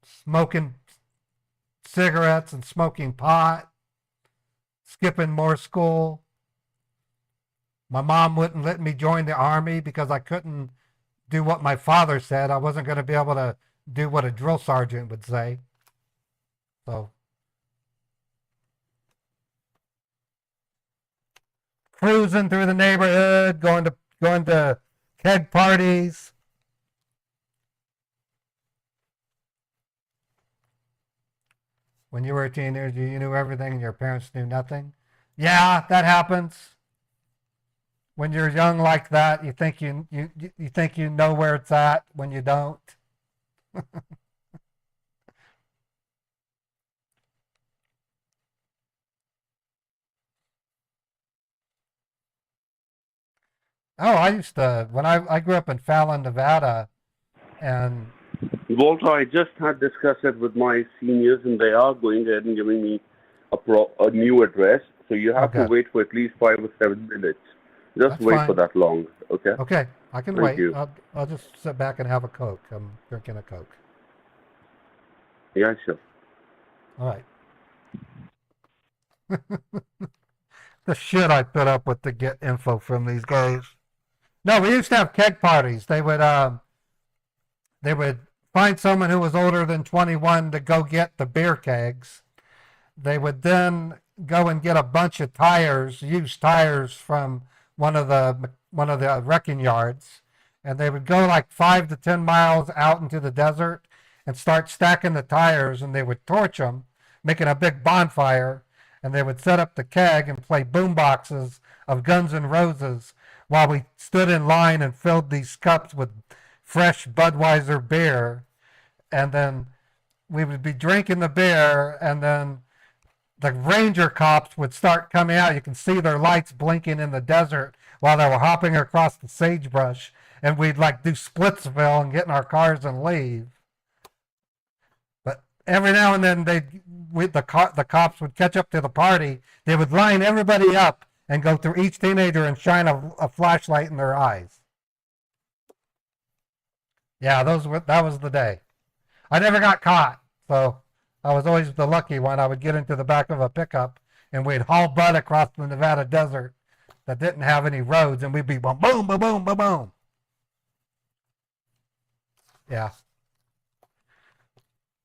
smoking cigarettes and smoking pot, skipping more school. My mom wouldn't let me join the army because I couldn't do what my father said. I wasn't going to be able to do what a drill sergeant would say. So, cruising through the neighborhood, going to keg parties. When you were a teenager, you knew everything and your parents knew nothing. Yeah, that happens. When you're young like that, you think you think you know where it's at when you don't. Oh, I used to, when I grew up in Fallon, Nevada, and... Walter, I just had discussed it with my seniors, and they are going ahead and giving me a new address. So you have to wait for at least 5 or 7 minutes. Just wait for that long, okay? Okay, I can Thank wait. you. I'll just sit back and have a Coke. I'm drinking a Coke. Yeah, sure. All right. The shit I put up with to get info from these guys. No, we used to have keg parties. They would find someone who was older than 21 to go get the beer kegs. They would then go and get a bunch of tires, used tires from one of the wrecking yards, and they would go like 5 to 10 miles out into the desert and start stacking the tires, and they would torch them, making a big bonfire, and they would set up the keg and play boom boxes of Guns N' Roses while we stood in line and filled these cups with fresh Budweiser beer, and then we would be drinking the beer, and then the ranger cops would start coming out. You can see their lights blinking in the desert while they were hopping across the sagebrush, and we'd like do Splitsville and get in our cars and leave. But every now and then the cops would catch up to the party. They would line everybody up and go through each teenager and shine a flashlight in their eyes. Yeah, that was the day. I never got caught, so I was always the lucky one. I would get into the back of a pickup and we'd haul butt across the Nevada desert that didn't have any roads, and we'd be boom, boom, boom, boom, boom, boom. Yeah.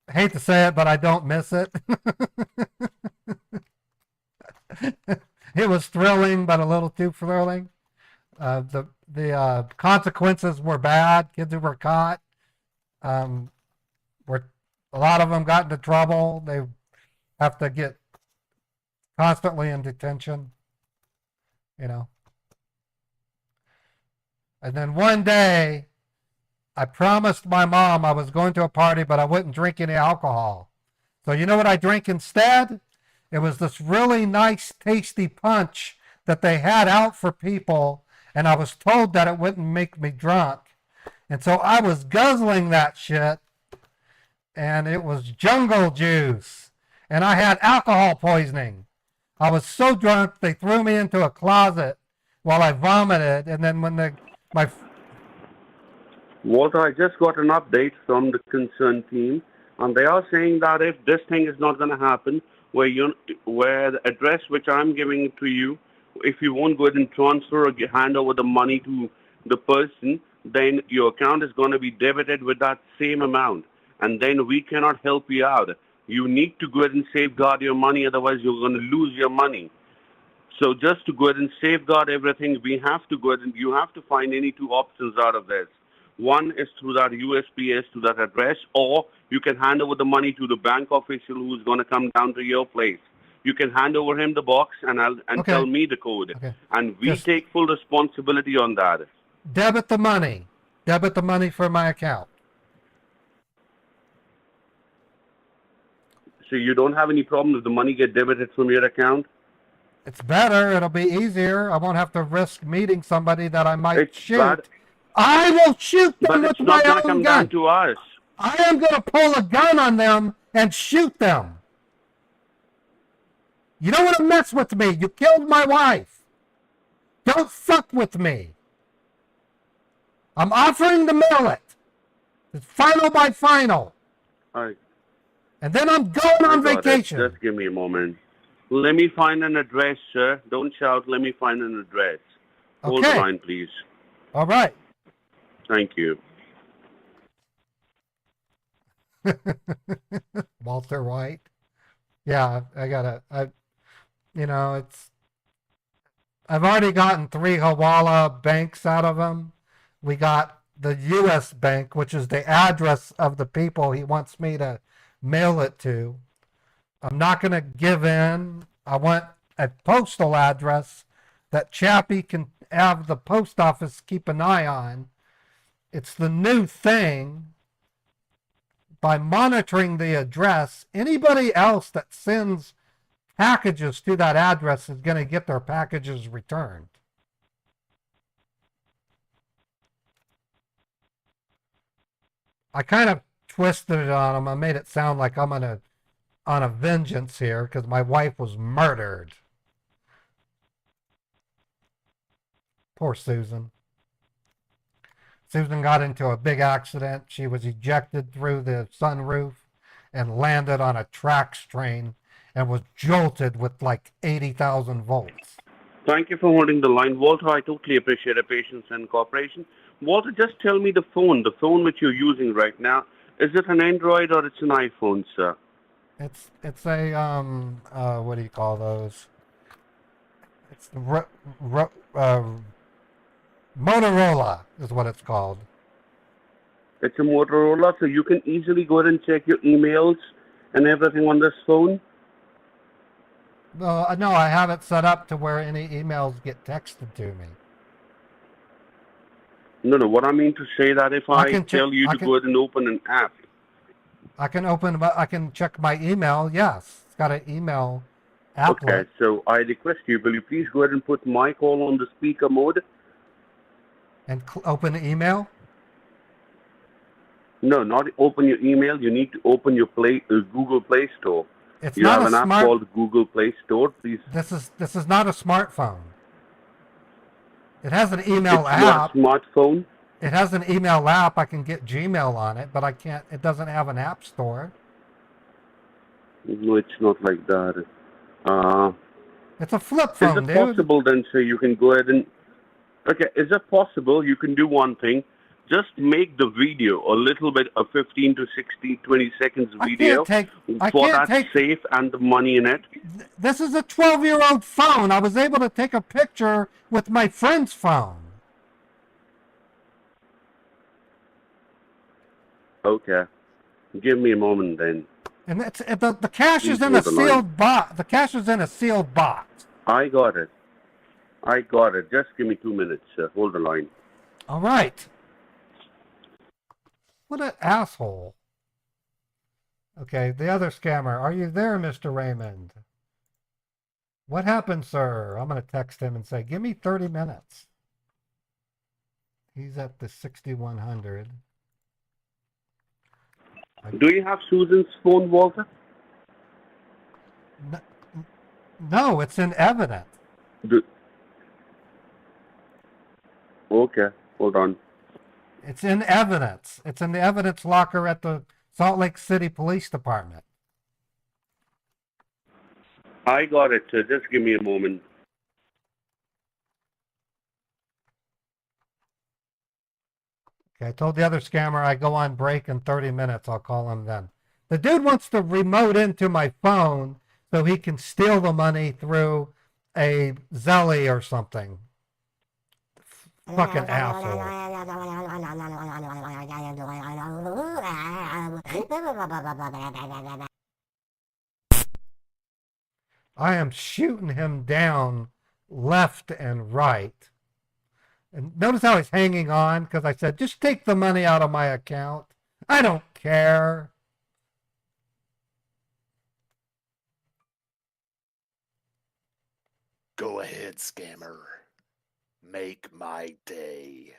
I hate to say it, but I don't miss it. It was thrilling, but a little too thrilling. The consequences were bad. Kids who were caught were a lot of them got into trouble. They have to get constantly in detention, you know. And then one day, I promised my mom I was going to a party, but I wouldn't drink any alcohol. So you know what I drank instead? It was this really nice, tasty punch that they had out for people, and I was told that it wouldn't make me drunk. And so I was guzzling that shit, and it was jungle juice, and I had alcohol poisoning. I was so drunk, they threw me into a closet while I vomited, and then when Walter, I just got an update from the concerned team, and they are saying that if this thing is not going to happen, where the address which I'm giving to you, if you won't go ahead and transfer or hand over the money to the person, then your account is going to be debited with that same amount, and then we cannot help you out. You need to go ahead and safeguard your money, otherwise you're going to lose your money. So just to go ahead and safeguard everything, we have to go ahead and you have to find any two options out of this. One is through that USPS to that address, or you can hand over the money to the bank official who's going to come down to your place. You can hand over him the box and tell me the code. Okay. And we take full responsibility on that. Debit the money. Debit the money from my account. So you don't have any problem if the money get debited from your account? It's better. It'll be easier. I won't have to risk meeting somebody that I might shoot. Bad. I will shoot them with my own come gun. Down to us. I am going to pull a gun on them and shoot them. You don't want to mess with me. You killed my wife. Don't fuck with me. I'm offering to mail it. It's final by final. All right. And then I'm going on vacation. Just give me a moment. Let me find an address, sir. Don't shout. Let me find an address. Hold the line, please. All right. Thank you. Walter White. Yeah, I've already gotten 3 Hawala banks out of him. We got the U.S. bank, which is the address of the people he wants me to mail it to. I'm not going to give in. I want a postal address that Chappie can have the post office keep an eye on. It's the new thing. By monitoring the address, anybody else that sends packages to that address is going to get their packages returned. I kind of twisted it on him. I made it sound like I'm on a vengeance here because my wife was murdered. Poor Susan. Susan got into a big accident. She was ejected through the sunroof and landed on a tracks train and was jolted with like 80,000 volts. Thank you for holding the line. Walter, I totally appreciate your patience and cooperation. Walter, just tell me the phone which you're using right now. Is it an Android or it's an iPhone, sir? It's a what do you call those? It's Motorola is what it's called. It's a Motorola, so you can easily go ahead and check your emails and everything on this phone. No, I have it set up to where any emails get texted to me. No, what I mean to say that if I tell you to go ahead and open an app. I can check my email, yes. It's got an email applet. Okay, so I request you, will you please go ahead and put my call on the speaker mode? And open the email? No, not open your email. You need to open your Google Play Store. It's you not have an app called Google Play Store, please. This is not a smartphone. It has an email it's app. It's not a smartphone? It has an email app. I can get Gmail on it, but I can't. It doesn't have an app store. No, it's not like that. It's a flip phone, dude. Is it possible then, so you can go ahead and... Okay, is it possible you can do one thing? Just make the video a little bit, a 15 to 20 seconds video for that safe and the money in it. This is a 12-year-old phone. I was able to take a picture with my friend's phone. Okay. Give me a moment then. And the cash is in a sealed box. The cash is in a sealed box. I got it. Just give me 2 minutes. Hold the line. All right. What an asshole. Okay, the other scammer. Are you there, Mr. Raymond? What happened, sir? I'm going to text him and say, give me 30 minutes. He's at the 6100. Do you have Susan's phone, Walter? No, it's in evidence. Okay, hold on. It's in evidence. It's in the evidence locker at the Salt Lake City Police Department. I got it. Just give me a moment. Okay, I told the other scammer I go on break in 30 minutes. I'll call him then. The dude wants to remote into my phone so he can steal the money through a Zelly or something. Fucking asshole. I am shooting him down left and right. And notice how he's hanging on because I said, just take the money out of my account. I don't care. Go ahead, scammer. Make my day.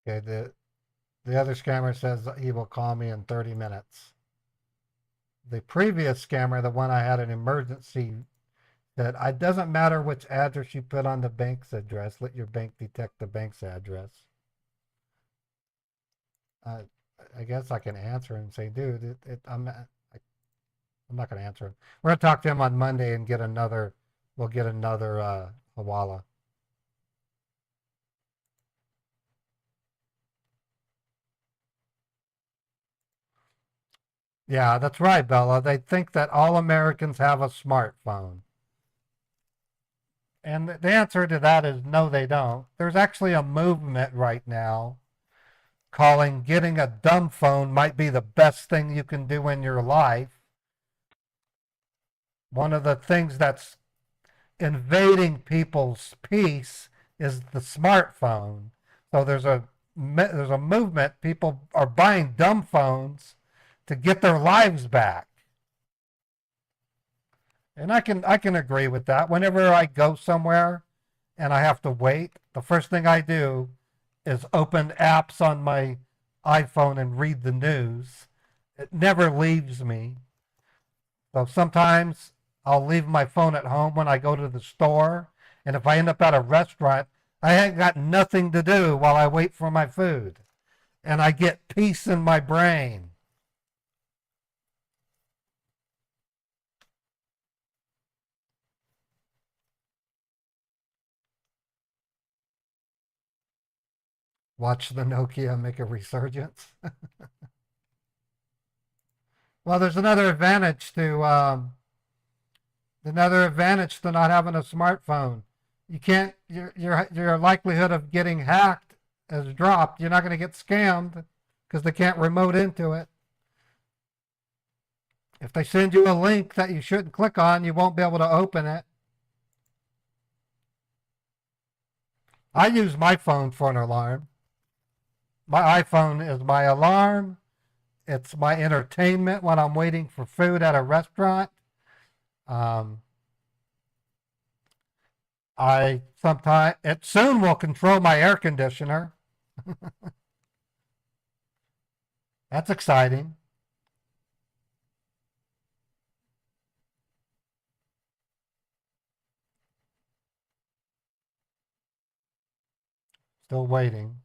Okay, the other scammer says he will call me in 30 minutes. The previous scammer, the one I had an emergency, said, it doesn't matter which address you put on the bank's address. Let your bank detect the bank's address. I guess I can answer him and say, dude, I'm not going to answer him. We're going to talk to him on Monday and we'll get another Hawala. Yeah, that's right, Bella. They think that all Americans have a smartphone. And the answer to that is no, they don't. There's actually a movement right now calling getting a dumb phone might be the best thing you can do in your life. One of the things that's invading people's peace is the smartphone. So there's a there's a movement. People are buying dumb phones to get their lives back. And I can agree with that. Whenever I go somewhere and I have to wait, the first thing I do is open apps on my iPhone and read the news. It never leaves me. So sometimes I'll leave my phone at home when I go to the store. And if I end up at a restaurant, I ain't got nothing to do while I wait for my food. And I get peace in my brain. Watch the Nokia make a resurgence. Well, there's another advantage to not having a smartphone. You can't. Your likelihood of getting hacked has dropped. You're not going to get scammed because they can't remote into it. If they send you a link that you shouldn't click on, you won't be able to open it. I use my phone for an alarm. My iPhone is my alarm. It's my entertainment when I'm waiting for food at a restaurant. It soon will control my air conditioner. That's exciting. Still waiting.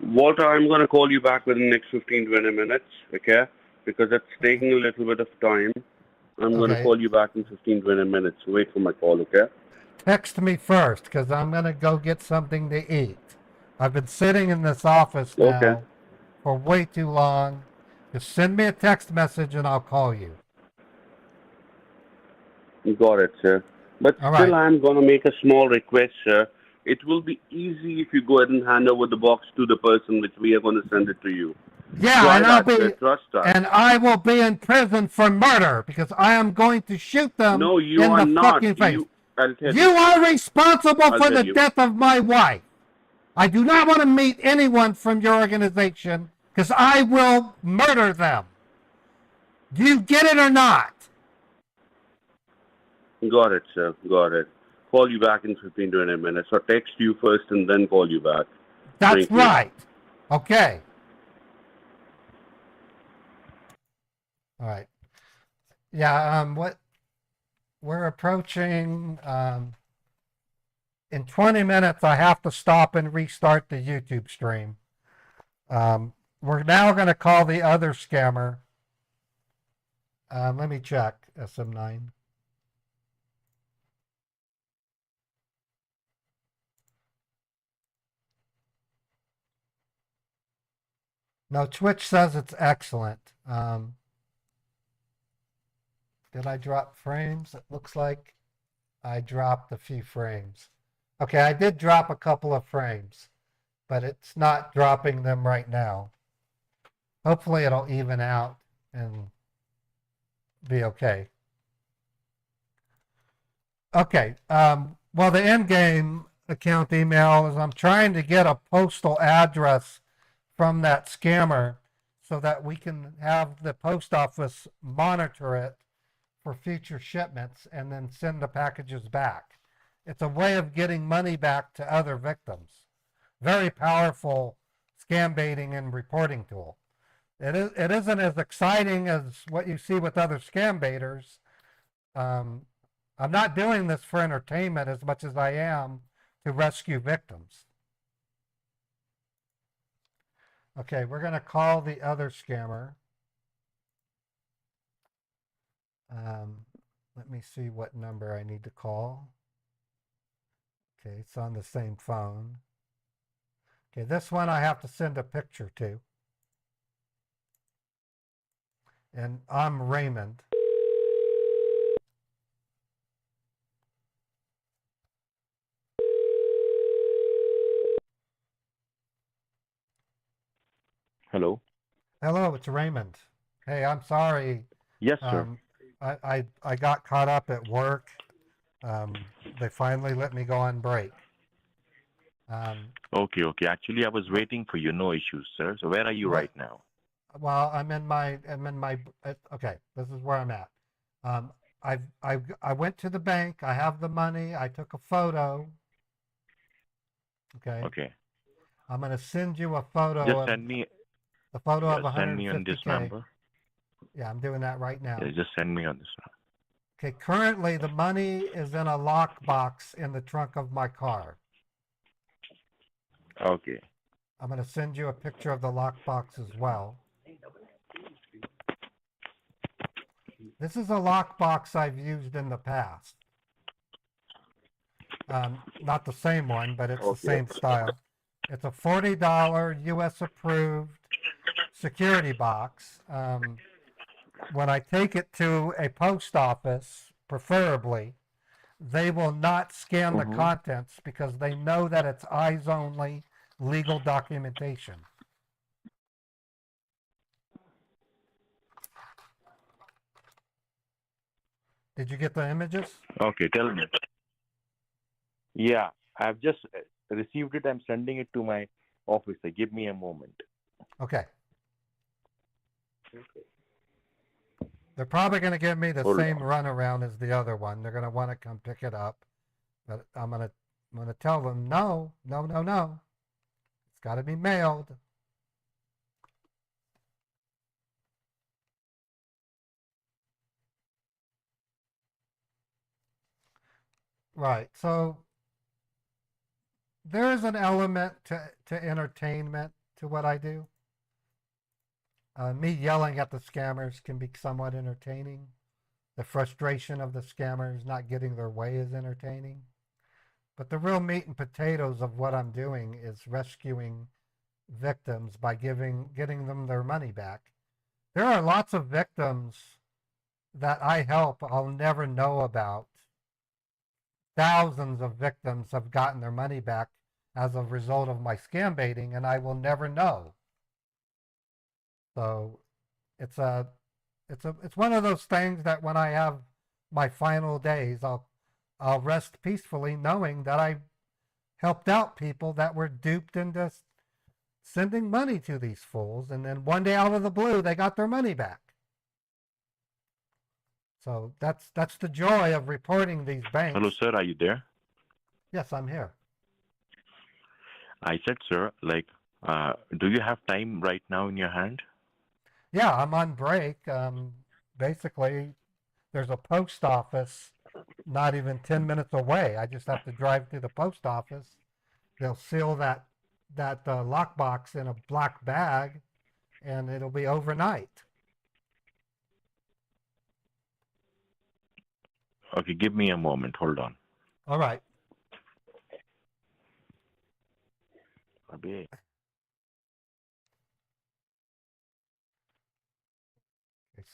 Walter, I'm going to call you back within the next 15, 20 minutes, okay? Because it's taking a little bit of time. I'm going to call you back in 15, 20 minutes. Wait for my call, okay? Text me first because I'm going to go get something to eat. I've been sitting in this office now for way too long. Just send me a text message and I'll call you. Got it, sir. But still, I'm going to make a small request, sir. It will be easy if you go ahead and hand over the box to the person which we are going to send it to you. Yeah, and trust us. And I will be in prison for murder because I am going to shoot them No, you in are the not. fucking face. I'll tell You are responsible I'll for tell the you. death of my wife. I do not want to meet anyone from your organization because I will murder them. Do you get it or not? Got it, sir. Got it. Call you back in 15, 20 minutes. Or text you first and then call you back. That's right. Okay. All right. Yeah, what we're approaching in 20 minutes I have to stop and restart the YouTube stream. We're now going to call the other scammer. Let me check SM9. No, Twitch says it's excellent. Did I drop frames? It looks like I dropped a few frames. Okay, I did drop a couple of frames, but it's not dropping them right now. Hopefully it'll even out and be okay. Okay, well, the in-game account email is I'm trying to get a postal address from that scammer so that we can have the post office monitor it for future shipments and then send the packages back. It's a way of getting money back to other victims. Very powerful scam baiting and reporting tool. It isn't as exciting as what you see with other scam baiters. I'm not doing this for entertainment as much as I am to rescue victims. Okay, we're going to call the other scammer. Let me see what number I need to call. Okay, it's on the same phone. Okay, this one I have to send a picture to. And I'm Raymond. Hello, it's Raymond. Hey, I'm sorry. Yes, sir. I got caught up at work. They finally let me go on break. Okay, okay. Actually, I was waiting for you. No issues, sir. So where are you What? right now? Well, I'm in my, okay, this is where I'm at. I went to the bank. I have the money. I took a photo. Okay. Okay. I'm going to send you a photo Just of send me. the photo of Send me on this 150K. number. Yeah, I'm doing that right now. Yeah, just send me on this number. Okay, currently the money is in a lockbox in the trunk of my car. Okay. I'm going to send you a picture of the lockbox as well. This is a lockbox I've used in the past. Not the same one, but it's the same style. It's a $40 US approved security box. When I take it to a post office, preferably, they will not scan the contents because they know that it's eyes only legal documentation. Did you get the images? Okay, tell me. Yeah, I've just received it. I'm sending it to my officer. Give me a moment. Okay. They're probably going to give me the same runaround as the other one. They're going to want to come pick it up, but I'm going to tell them no. It's got to be mailed. Right. So there is an element to entertainment to what I do. Me yelling at the scammers can be somewhat entertaining. The frustration of the scammers not getting their way is entertaining. But the real meat and potatoes of what I'm doing is rescuing victims by getting them their money back. There are lots of victims that I help I'll never know about. Thousands of victims have gotten their money back as a result of my scam baiting, and I will never know. So it's one of those things that when I have my final days, I'll rest peacefully knowing that I helped out people that were duped into sending money to these fools, and then one day out of the blue they got their money back. So that's the joy of reporting these banks. Hello, sir. Are you there? Yes, I'm here. I said, sir, like, do you have time right now in your hand? Yeah, I'm on break. Basically, there's a post office not even 10 minutes away. I just have to drive to the post office. They'll seal that lockbox in a black bag, and it'll be overnight. Okay, give me a moment. Hold on. All right. Okay.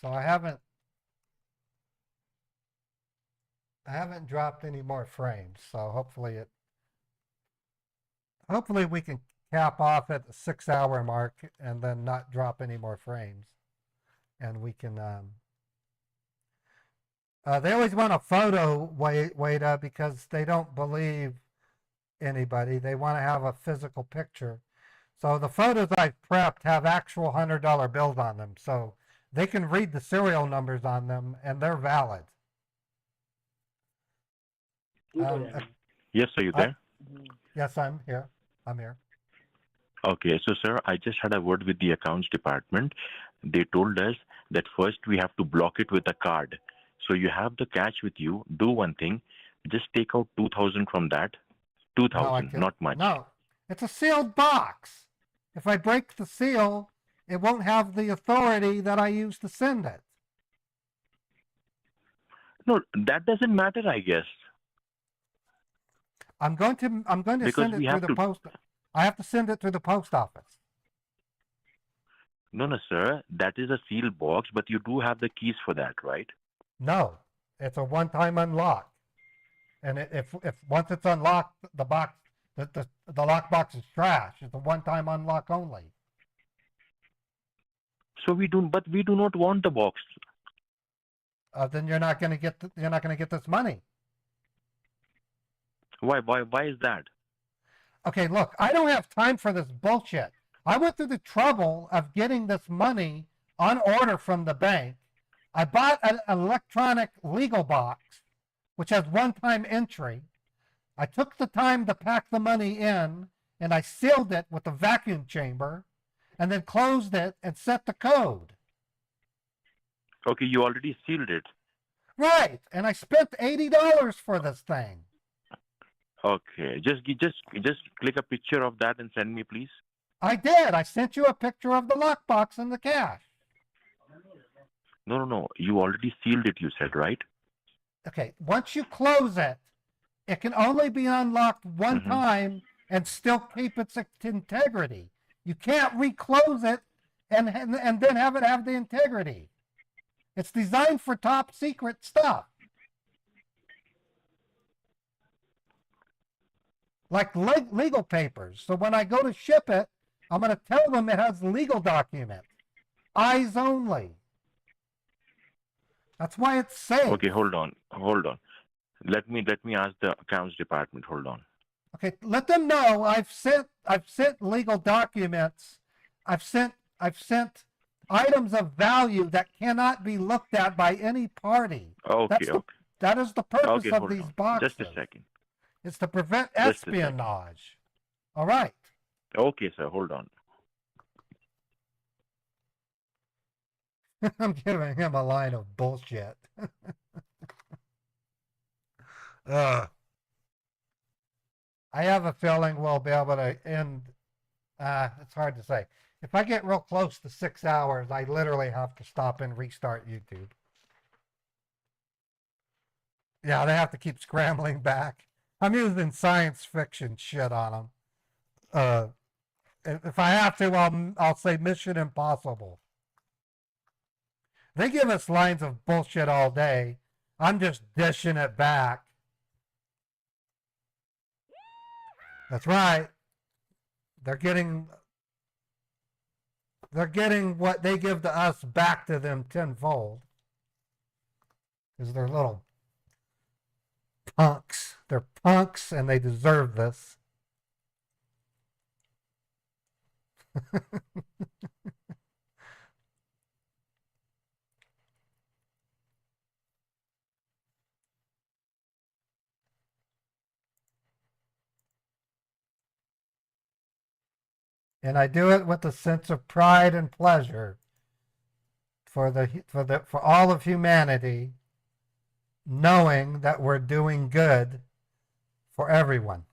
So I haven't dropped any more frames. So hopefully we can cap off at the 6-hour mark and then not drop any more frames, and we can. They always want a photo, Wada, because they don't believe anybody. They want to have a physical picture. So the photos I've prepped have actual $100 bills on them. So they can read the serial numbers on them, and they're valid. Yes, are you there? Yes, I'm here. Okay, so sir, I just had a word with the accounts department. They told us that first we have to block it with a card. So you have the cash with you. Do one thing. Just take out 2,000 from that. 2,000, not much. No, it's a sealed box. If I break the seal, it won't have the authority that I use to send it. No, that doesn't matter, I guess. I'm going to send it through the post. I have to send it through the post office. No, sir. That is a sealed box, but you do have the keys for that, right? No, it's a one-time unlock. And if once it's unlocked, the lockbox is trash. It's a one-time unlock only. So we do, but we do not want the box. Then you're not going to get this money. Why is that? Okay, look, I don't have time for this bullshit. I went through the trouble of getting this money on order from the bank. I bought an electronic legal box, which has one-time entry. I took the time to pack the money in, and I sealed it with a vacuum chamber, and then closed it and set the code. Okay, you already sealed it. Right, and I spent $80 for this thing. Okay, just click a picture of that and send me, please. I did. I sent you a picture of the lockbox and the cash. No. You already sealed it, you said, right? Okay, once you close it, it can only be unlocked one time and still keep its integrity. You can't reclose it and then have it have the integrity. It's designed for top secret stuff. Like legal papers. So when I go to ship it, I'm going to tell them it has legal documents. Eyes only. That's why it's safe. Okay, hold on. Let me ask the accounts department. Hold on. Okay, let them know I've sent legal documents. I've sent items of value that cannot be looked at by any party. Okay. That is the purpose Okay, of hold these on. boxes. Just a second. It's to prevent Just a second. espionage. All right. Okay, sir. Hold on. I'm giving him a line of bullshit. I have a feeling we'll be able to end. It's hard to say. If I get real close to 6 hours, I literally have to stop and restart YouTube. Yeah, they have to keep scrambling back. I'm using science fiction shit on them. If I have to, I'll say Mission Impossible. They give us lines of bullshit all day. I'm just dishing it back. That's right. They're getting what they give to us back to them tenfold. Because they're little punks. They're punks and they deserve this. And I do it with a sense of pride and pleasure for all of humanity, knowing that we're doing good for everyone.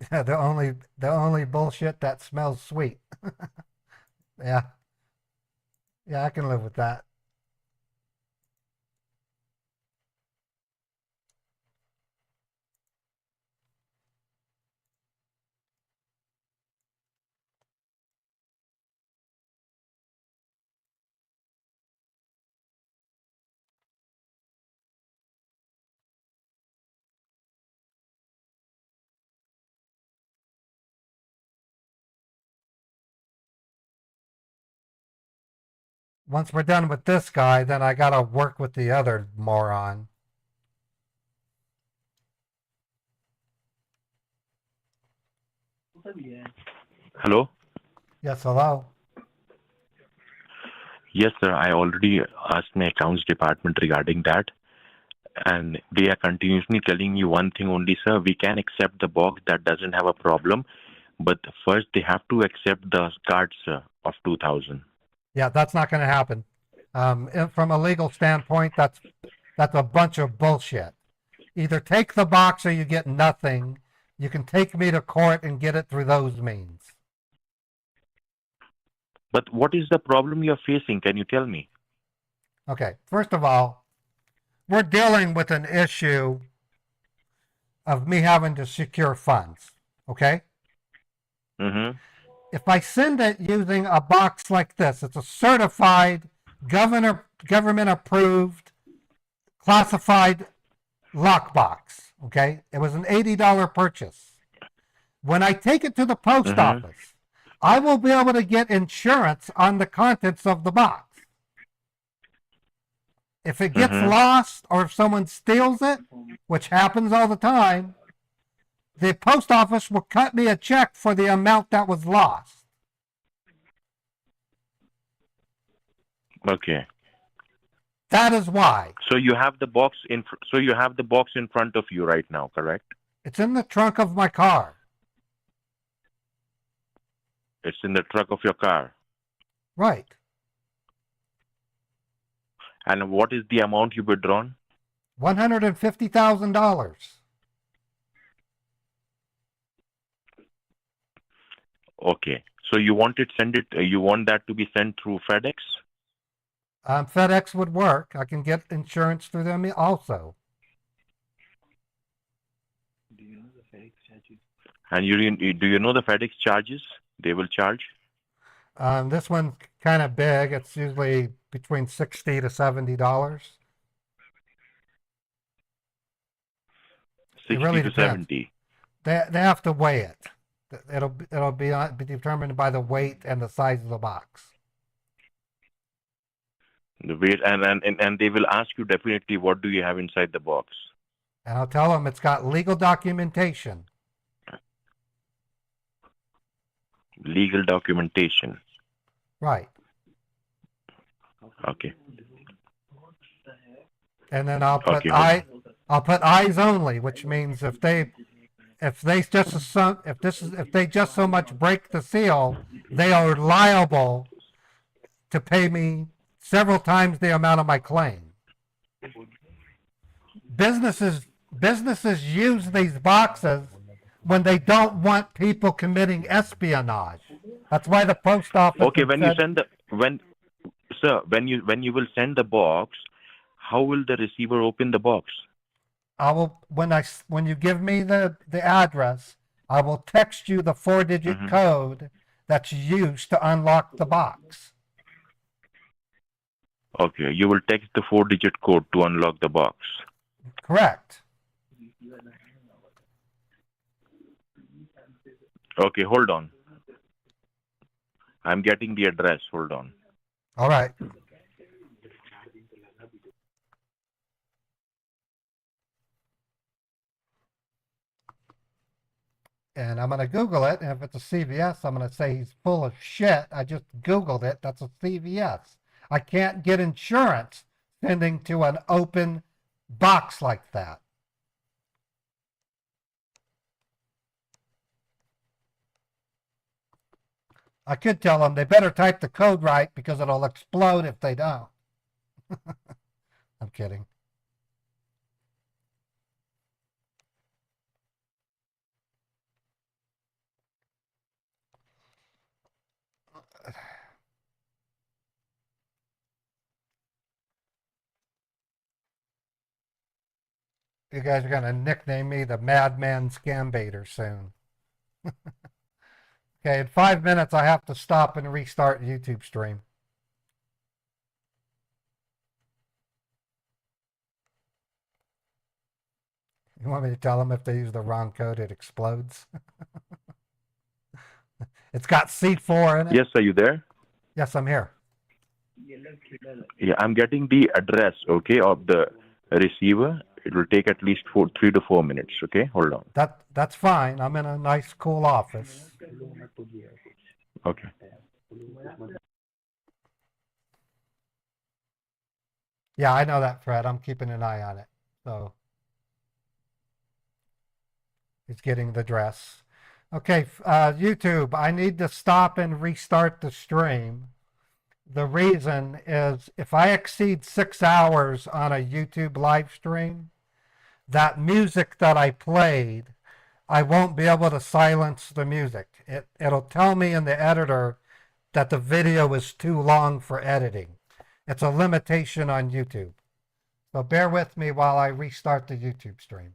The only bullshit that smells sweet. Yeah, I can live with that. Once we're done with this guy, then I gotta work with the other moron. Hello? Yes, hello? Yes, sir. I already asked my accounts department regarding that. And they are continuously telling you one thing only, sir. We can accept the box that doesn't have a problem. But first, they have to accept the cards of 2000. Yeah, that's not going to happen. From a legal standpoint, that's a bunch of bullshit. Either take the box or you get nothing. You can take me to court and get it through those means. But what is the problem you're facing? Can you tell me? Okay, first of all, we're dealing with an issue of me having to secure funds, okay? Mm-hmm. If I send it using a box like this, it's a certified, government approved, classified lockbox, okay? It was an $80 purchase. When I take it to the post office, I will be able to get insurance on the contents of the box. If it gets lost or if someone steals it, which happens all the time, the post office will cut me a check for the amount that was lost. Okay. That is why. So you have the box in. So you have the box in front of you right now, correct? It's in the trunk of my car. It's in the trunk of your car. Right. And what is the amount you withdrawn? $150,000. Okay. So you want it send it. You want that to be sent through FedEx? FedEx would work. I can get insurance through them also. And do you know the FedEx charges they will charge? This one's kind of big. It's usually between $60 to $70. 60 really to depends. 70. They have to weigh it. It'll be determined by the weight and the size of the box. The weight and they will ask you definitely what do you have inside the box. And I'll tell them it's got legal documentation. Legal documentation. Right. Okay. And then I'll put Okay, I'll put eyes only, which means if they just so much break the seal, they are liable to pay me several times the amount of my claim. Businesses use these boxes when they don't want people committing espionage. That's why the post office. Okay, when you will send the box, how will the receiver open the box? I will when you give me the address, I will text you the 4-digit code that's used to unlock the box. Okay, you will text the 4-digit code to unlock the box. Correct. Okay, hold on. I'm getting the address. Hold on. All right. And I'm going to Google it. And if it's a CVS, I'm going to say he's full of shit. I just Googled it. That's a CVS. I can't get insurance sending to an open box like that. I could tell them they better type the code right because it'll explode if they don't. I'm kidding. You guys are going to nickname me the Madman Scambaiter soon. Okay, in 5 minutes I have to stop and restart YouTube stream. You want me to tell them if they use the wrong code, it explodes? It's got C4 in it. Yes, are you there? Yes, I'm here. Yeah, I'm getting the address, okay, of the receiver. It will take at least 3 to 4 minutes, okay? Hold on. That's fine. I'm in a nice, cool office. Okay. Yeah, I know that, Fred. I'm keeping an eye on it. So he's getting the dress. Okay, YouTube, I need to stop and restart the stream. The reason is if I exceed 6 hours on a YouTube live stream, that music that I played, I won't be able to silence the music. It'll tell me in the editor that the video is too long for editing. It's a limitation on YouTube. So bear with me while I restart the YouTube stream.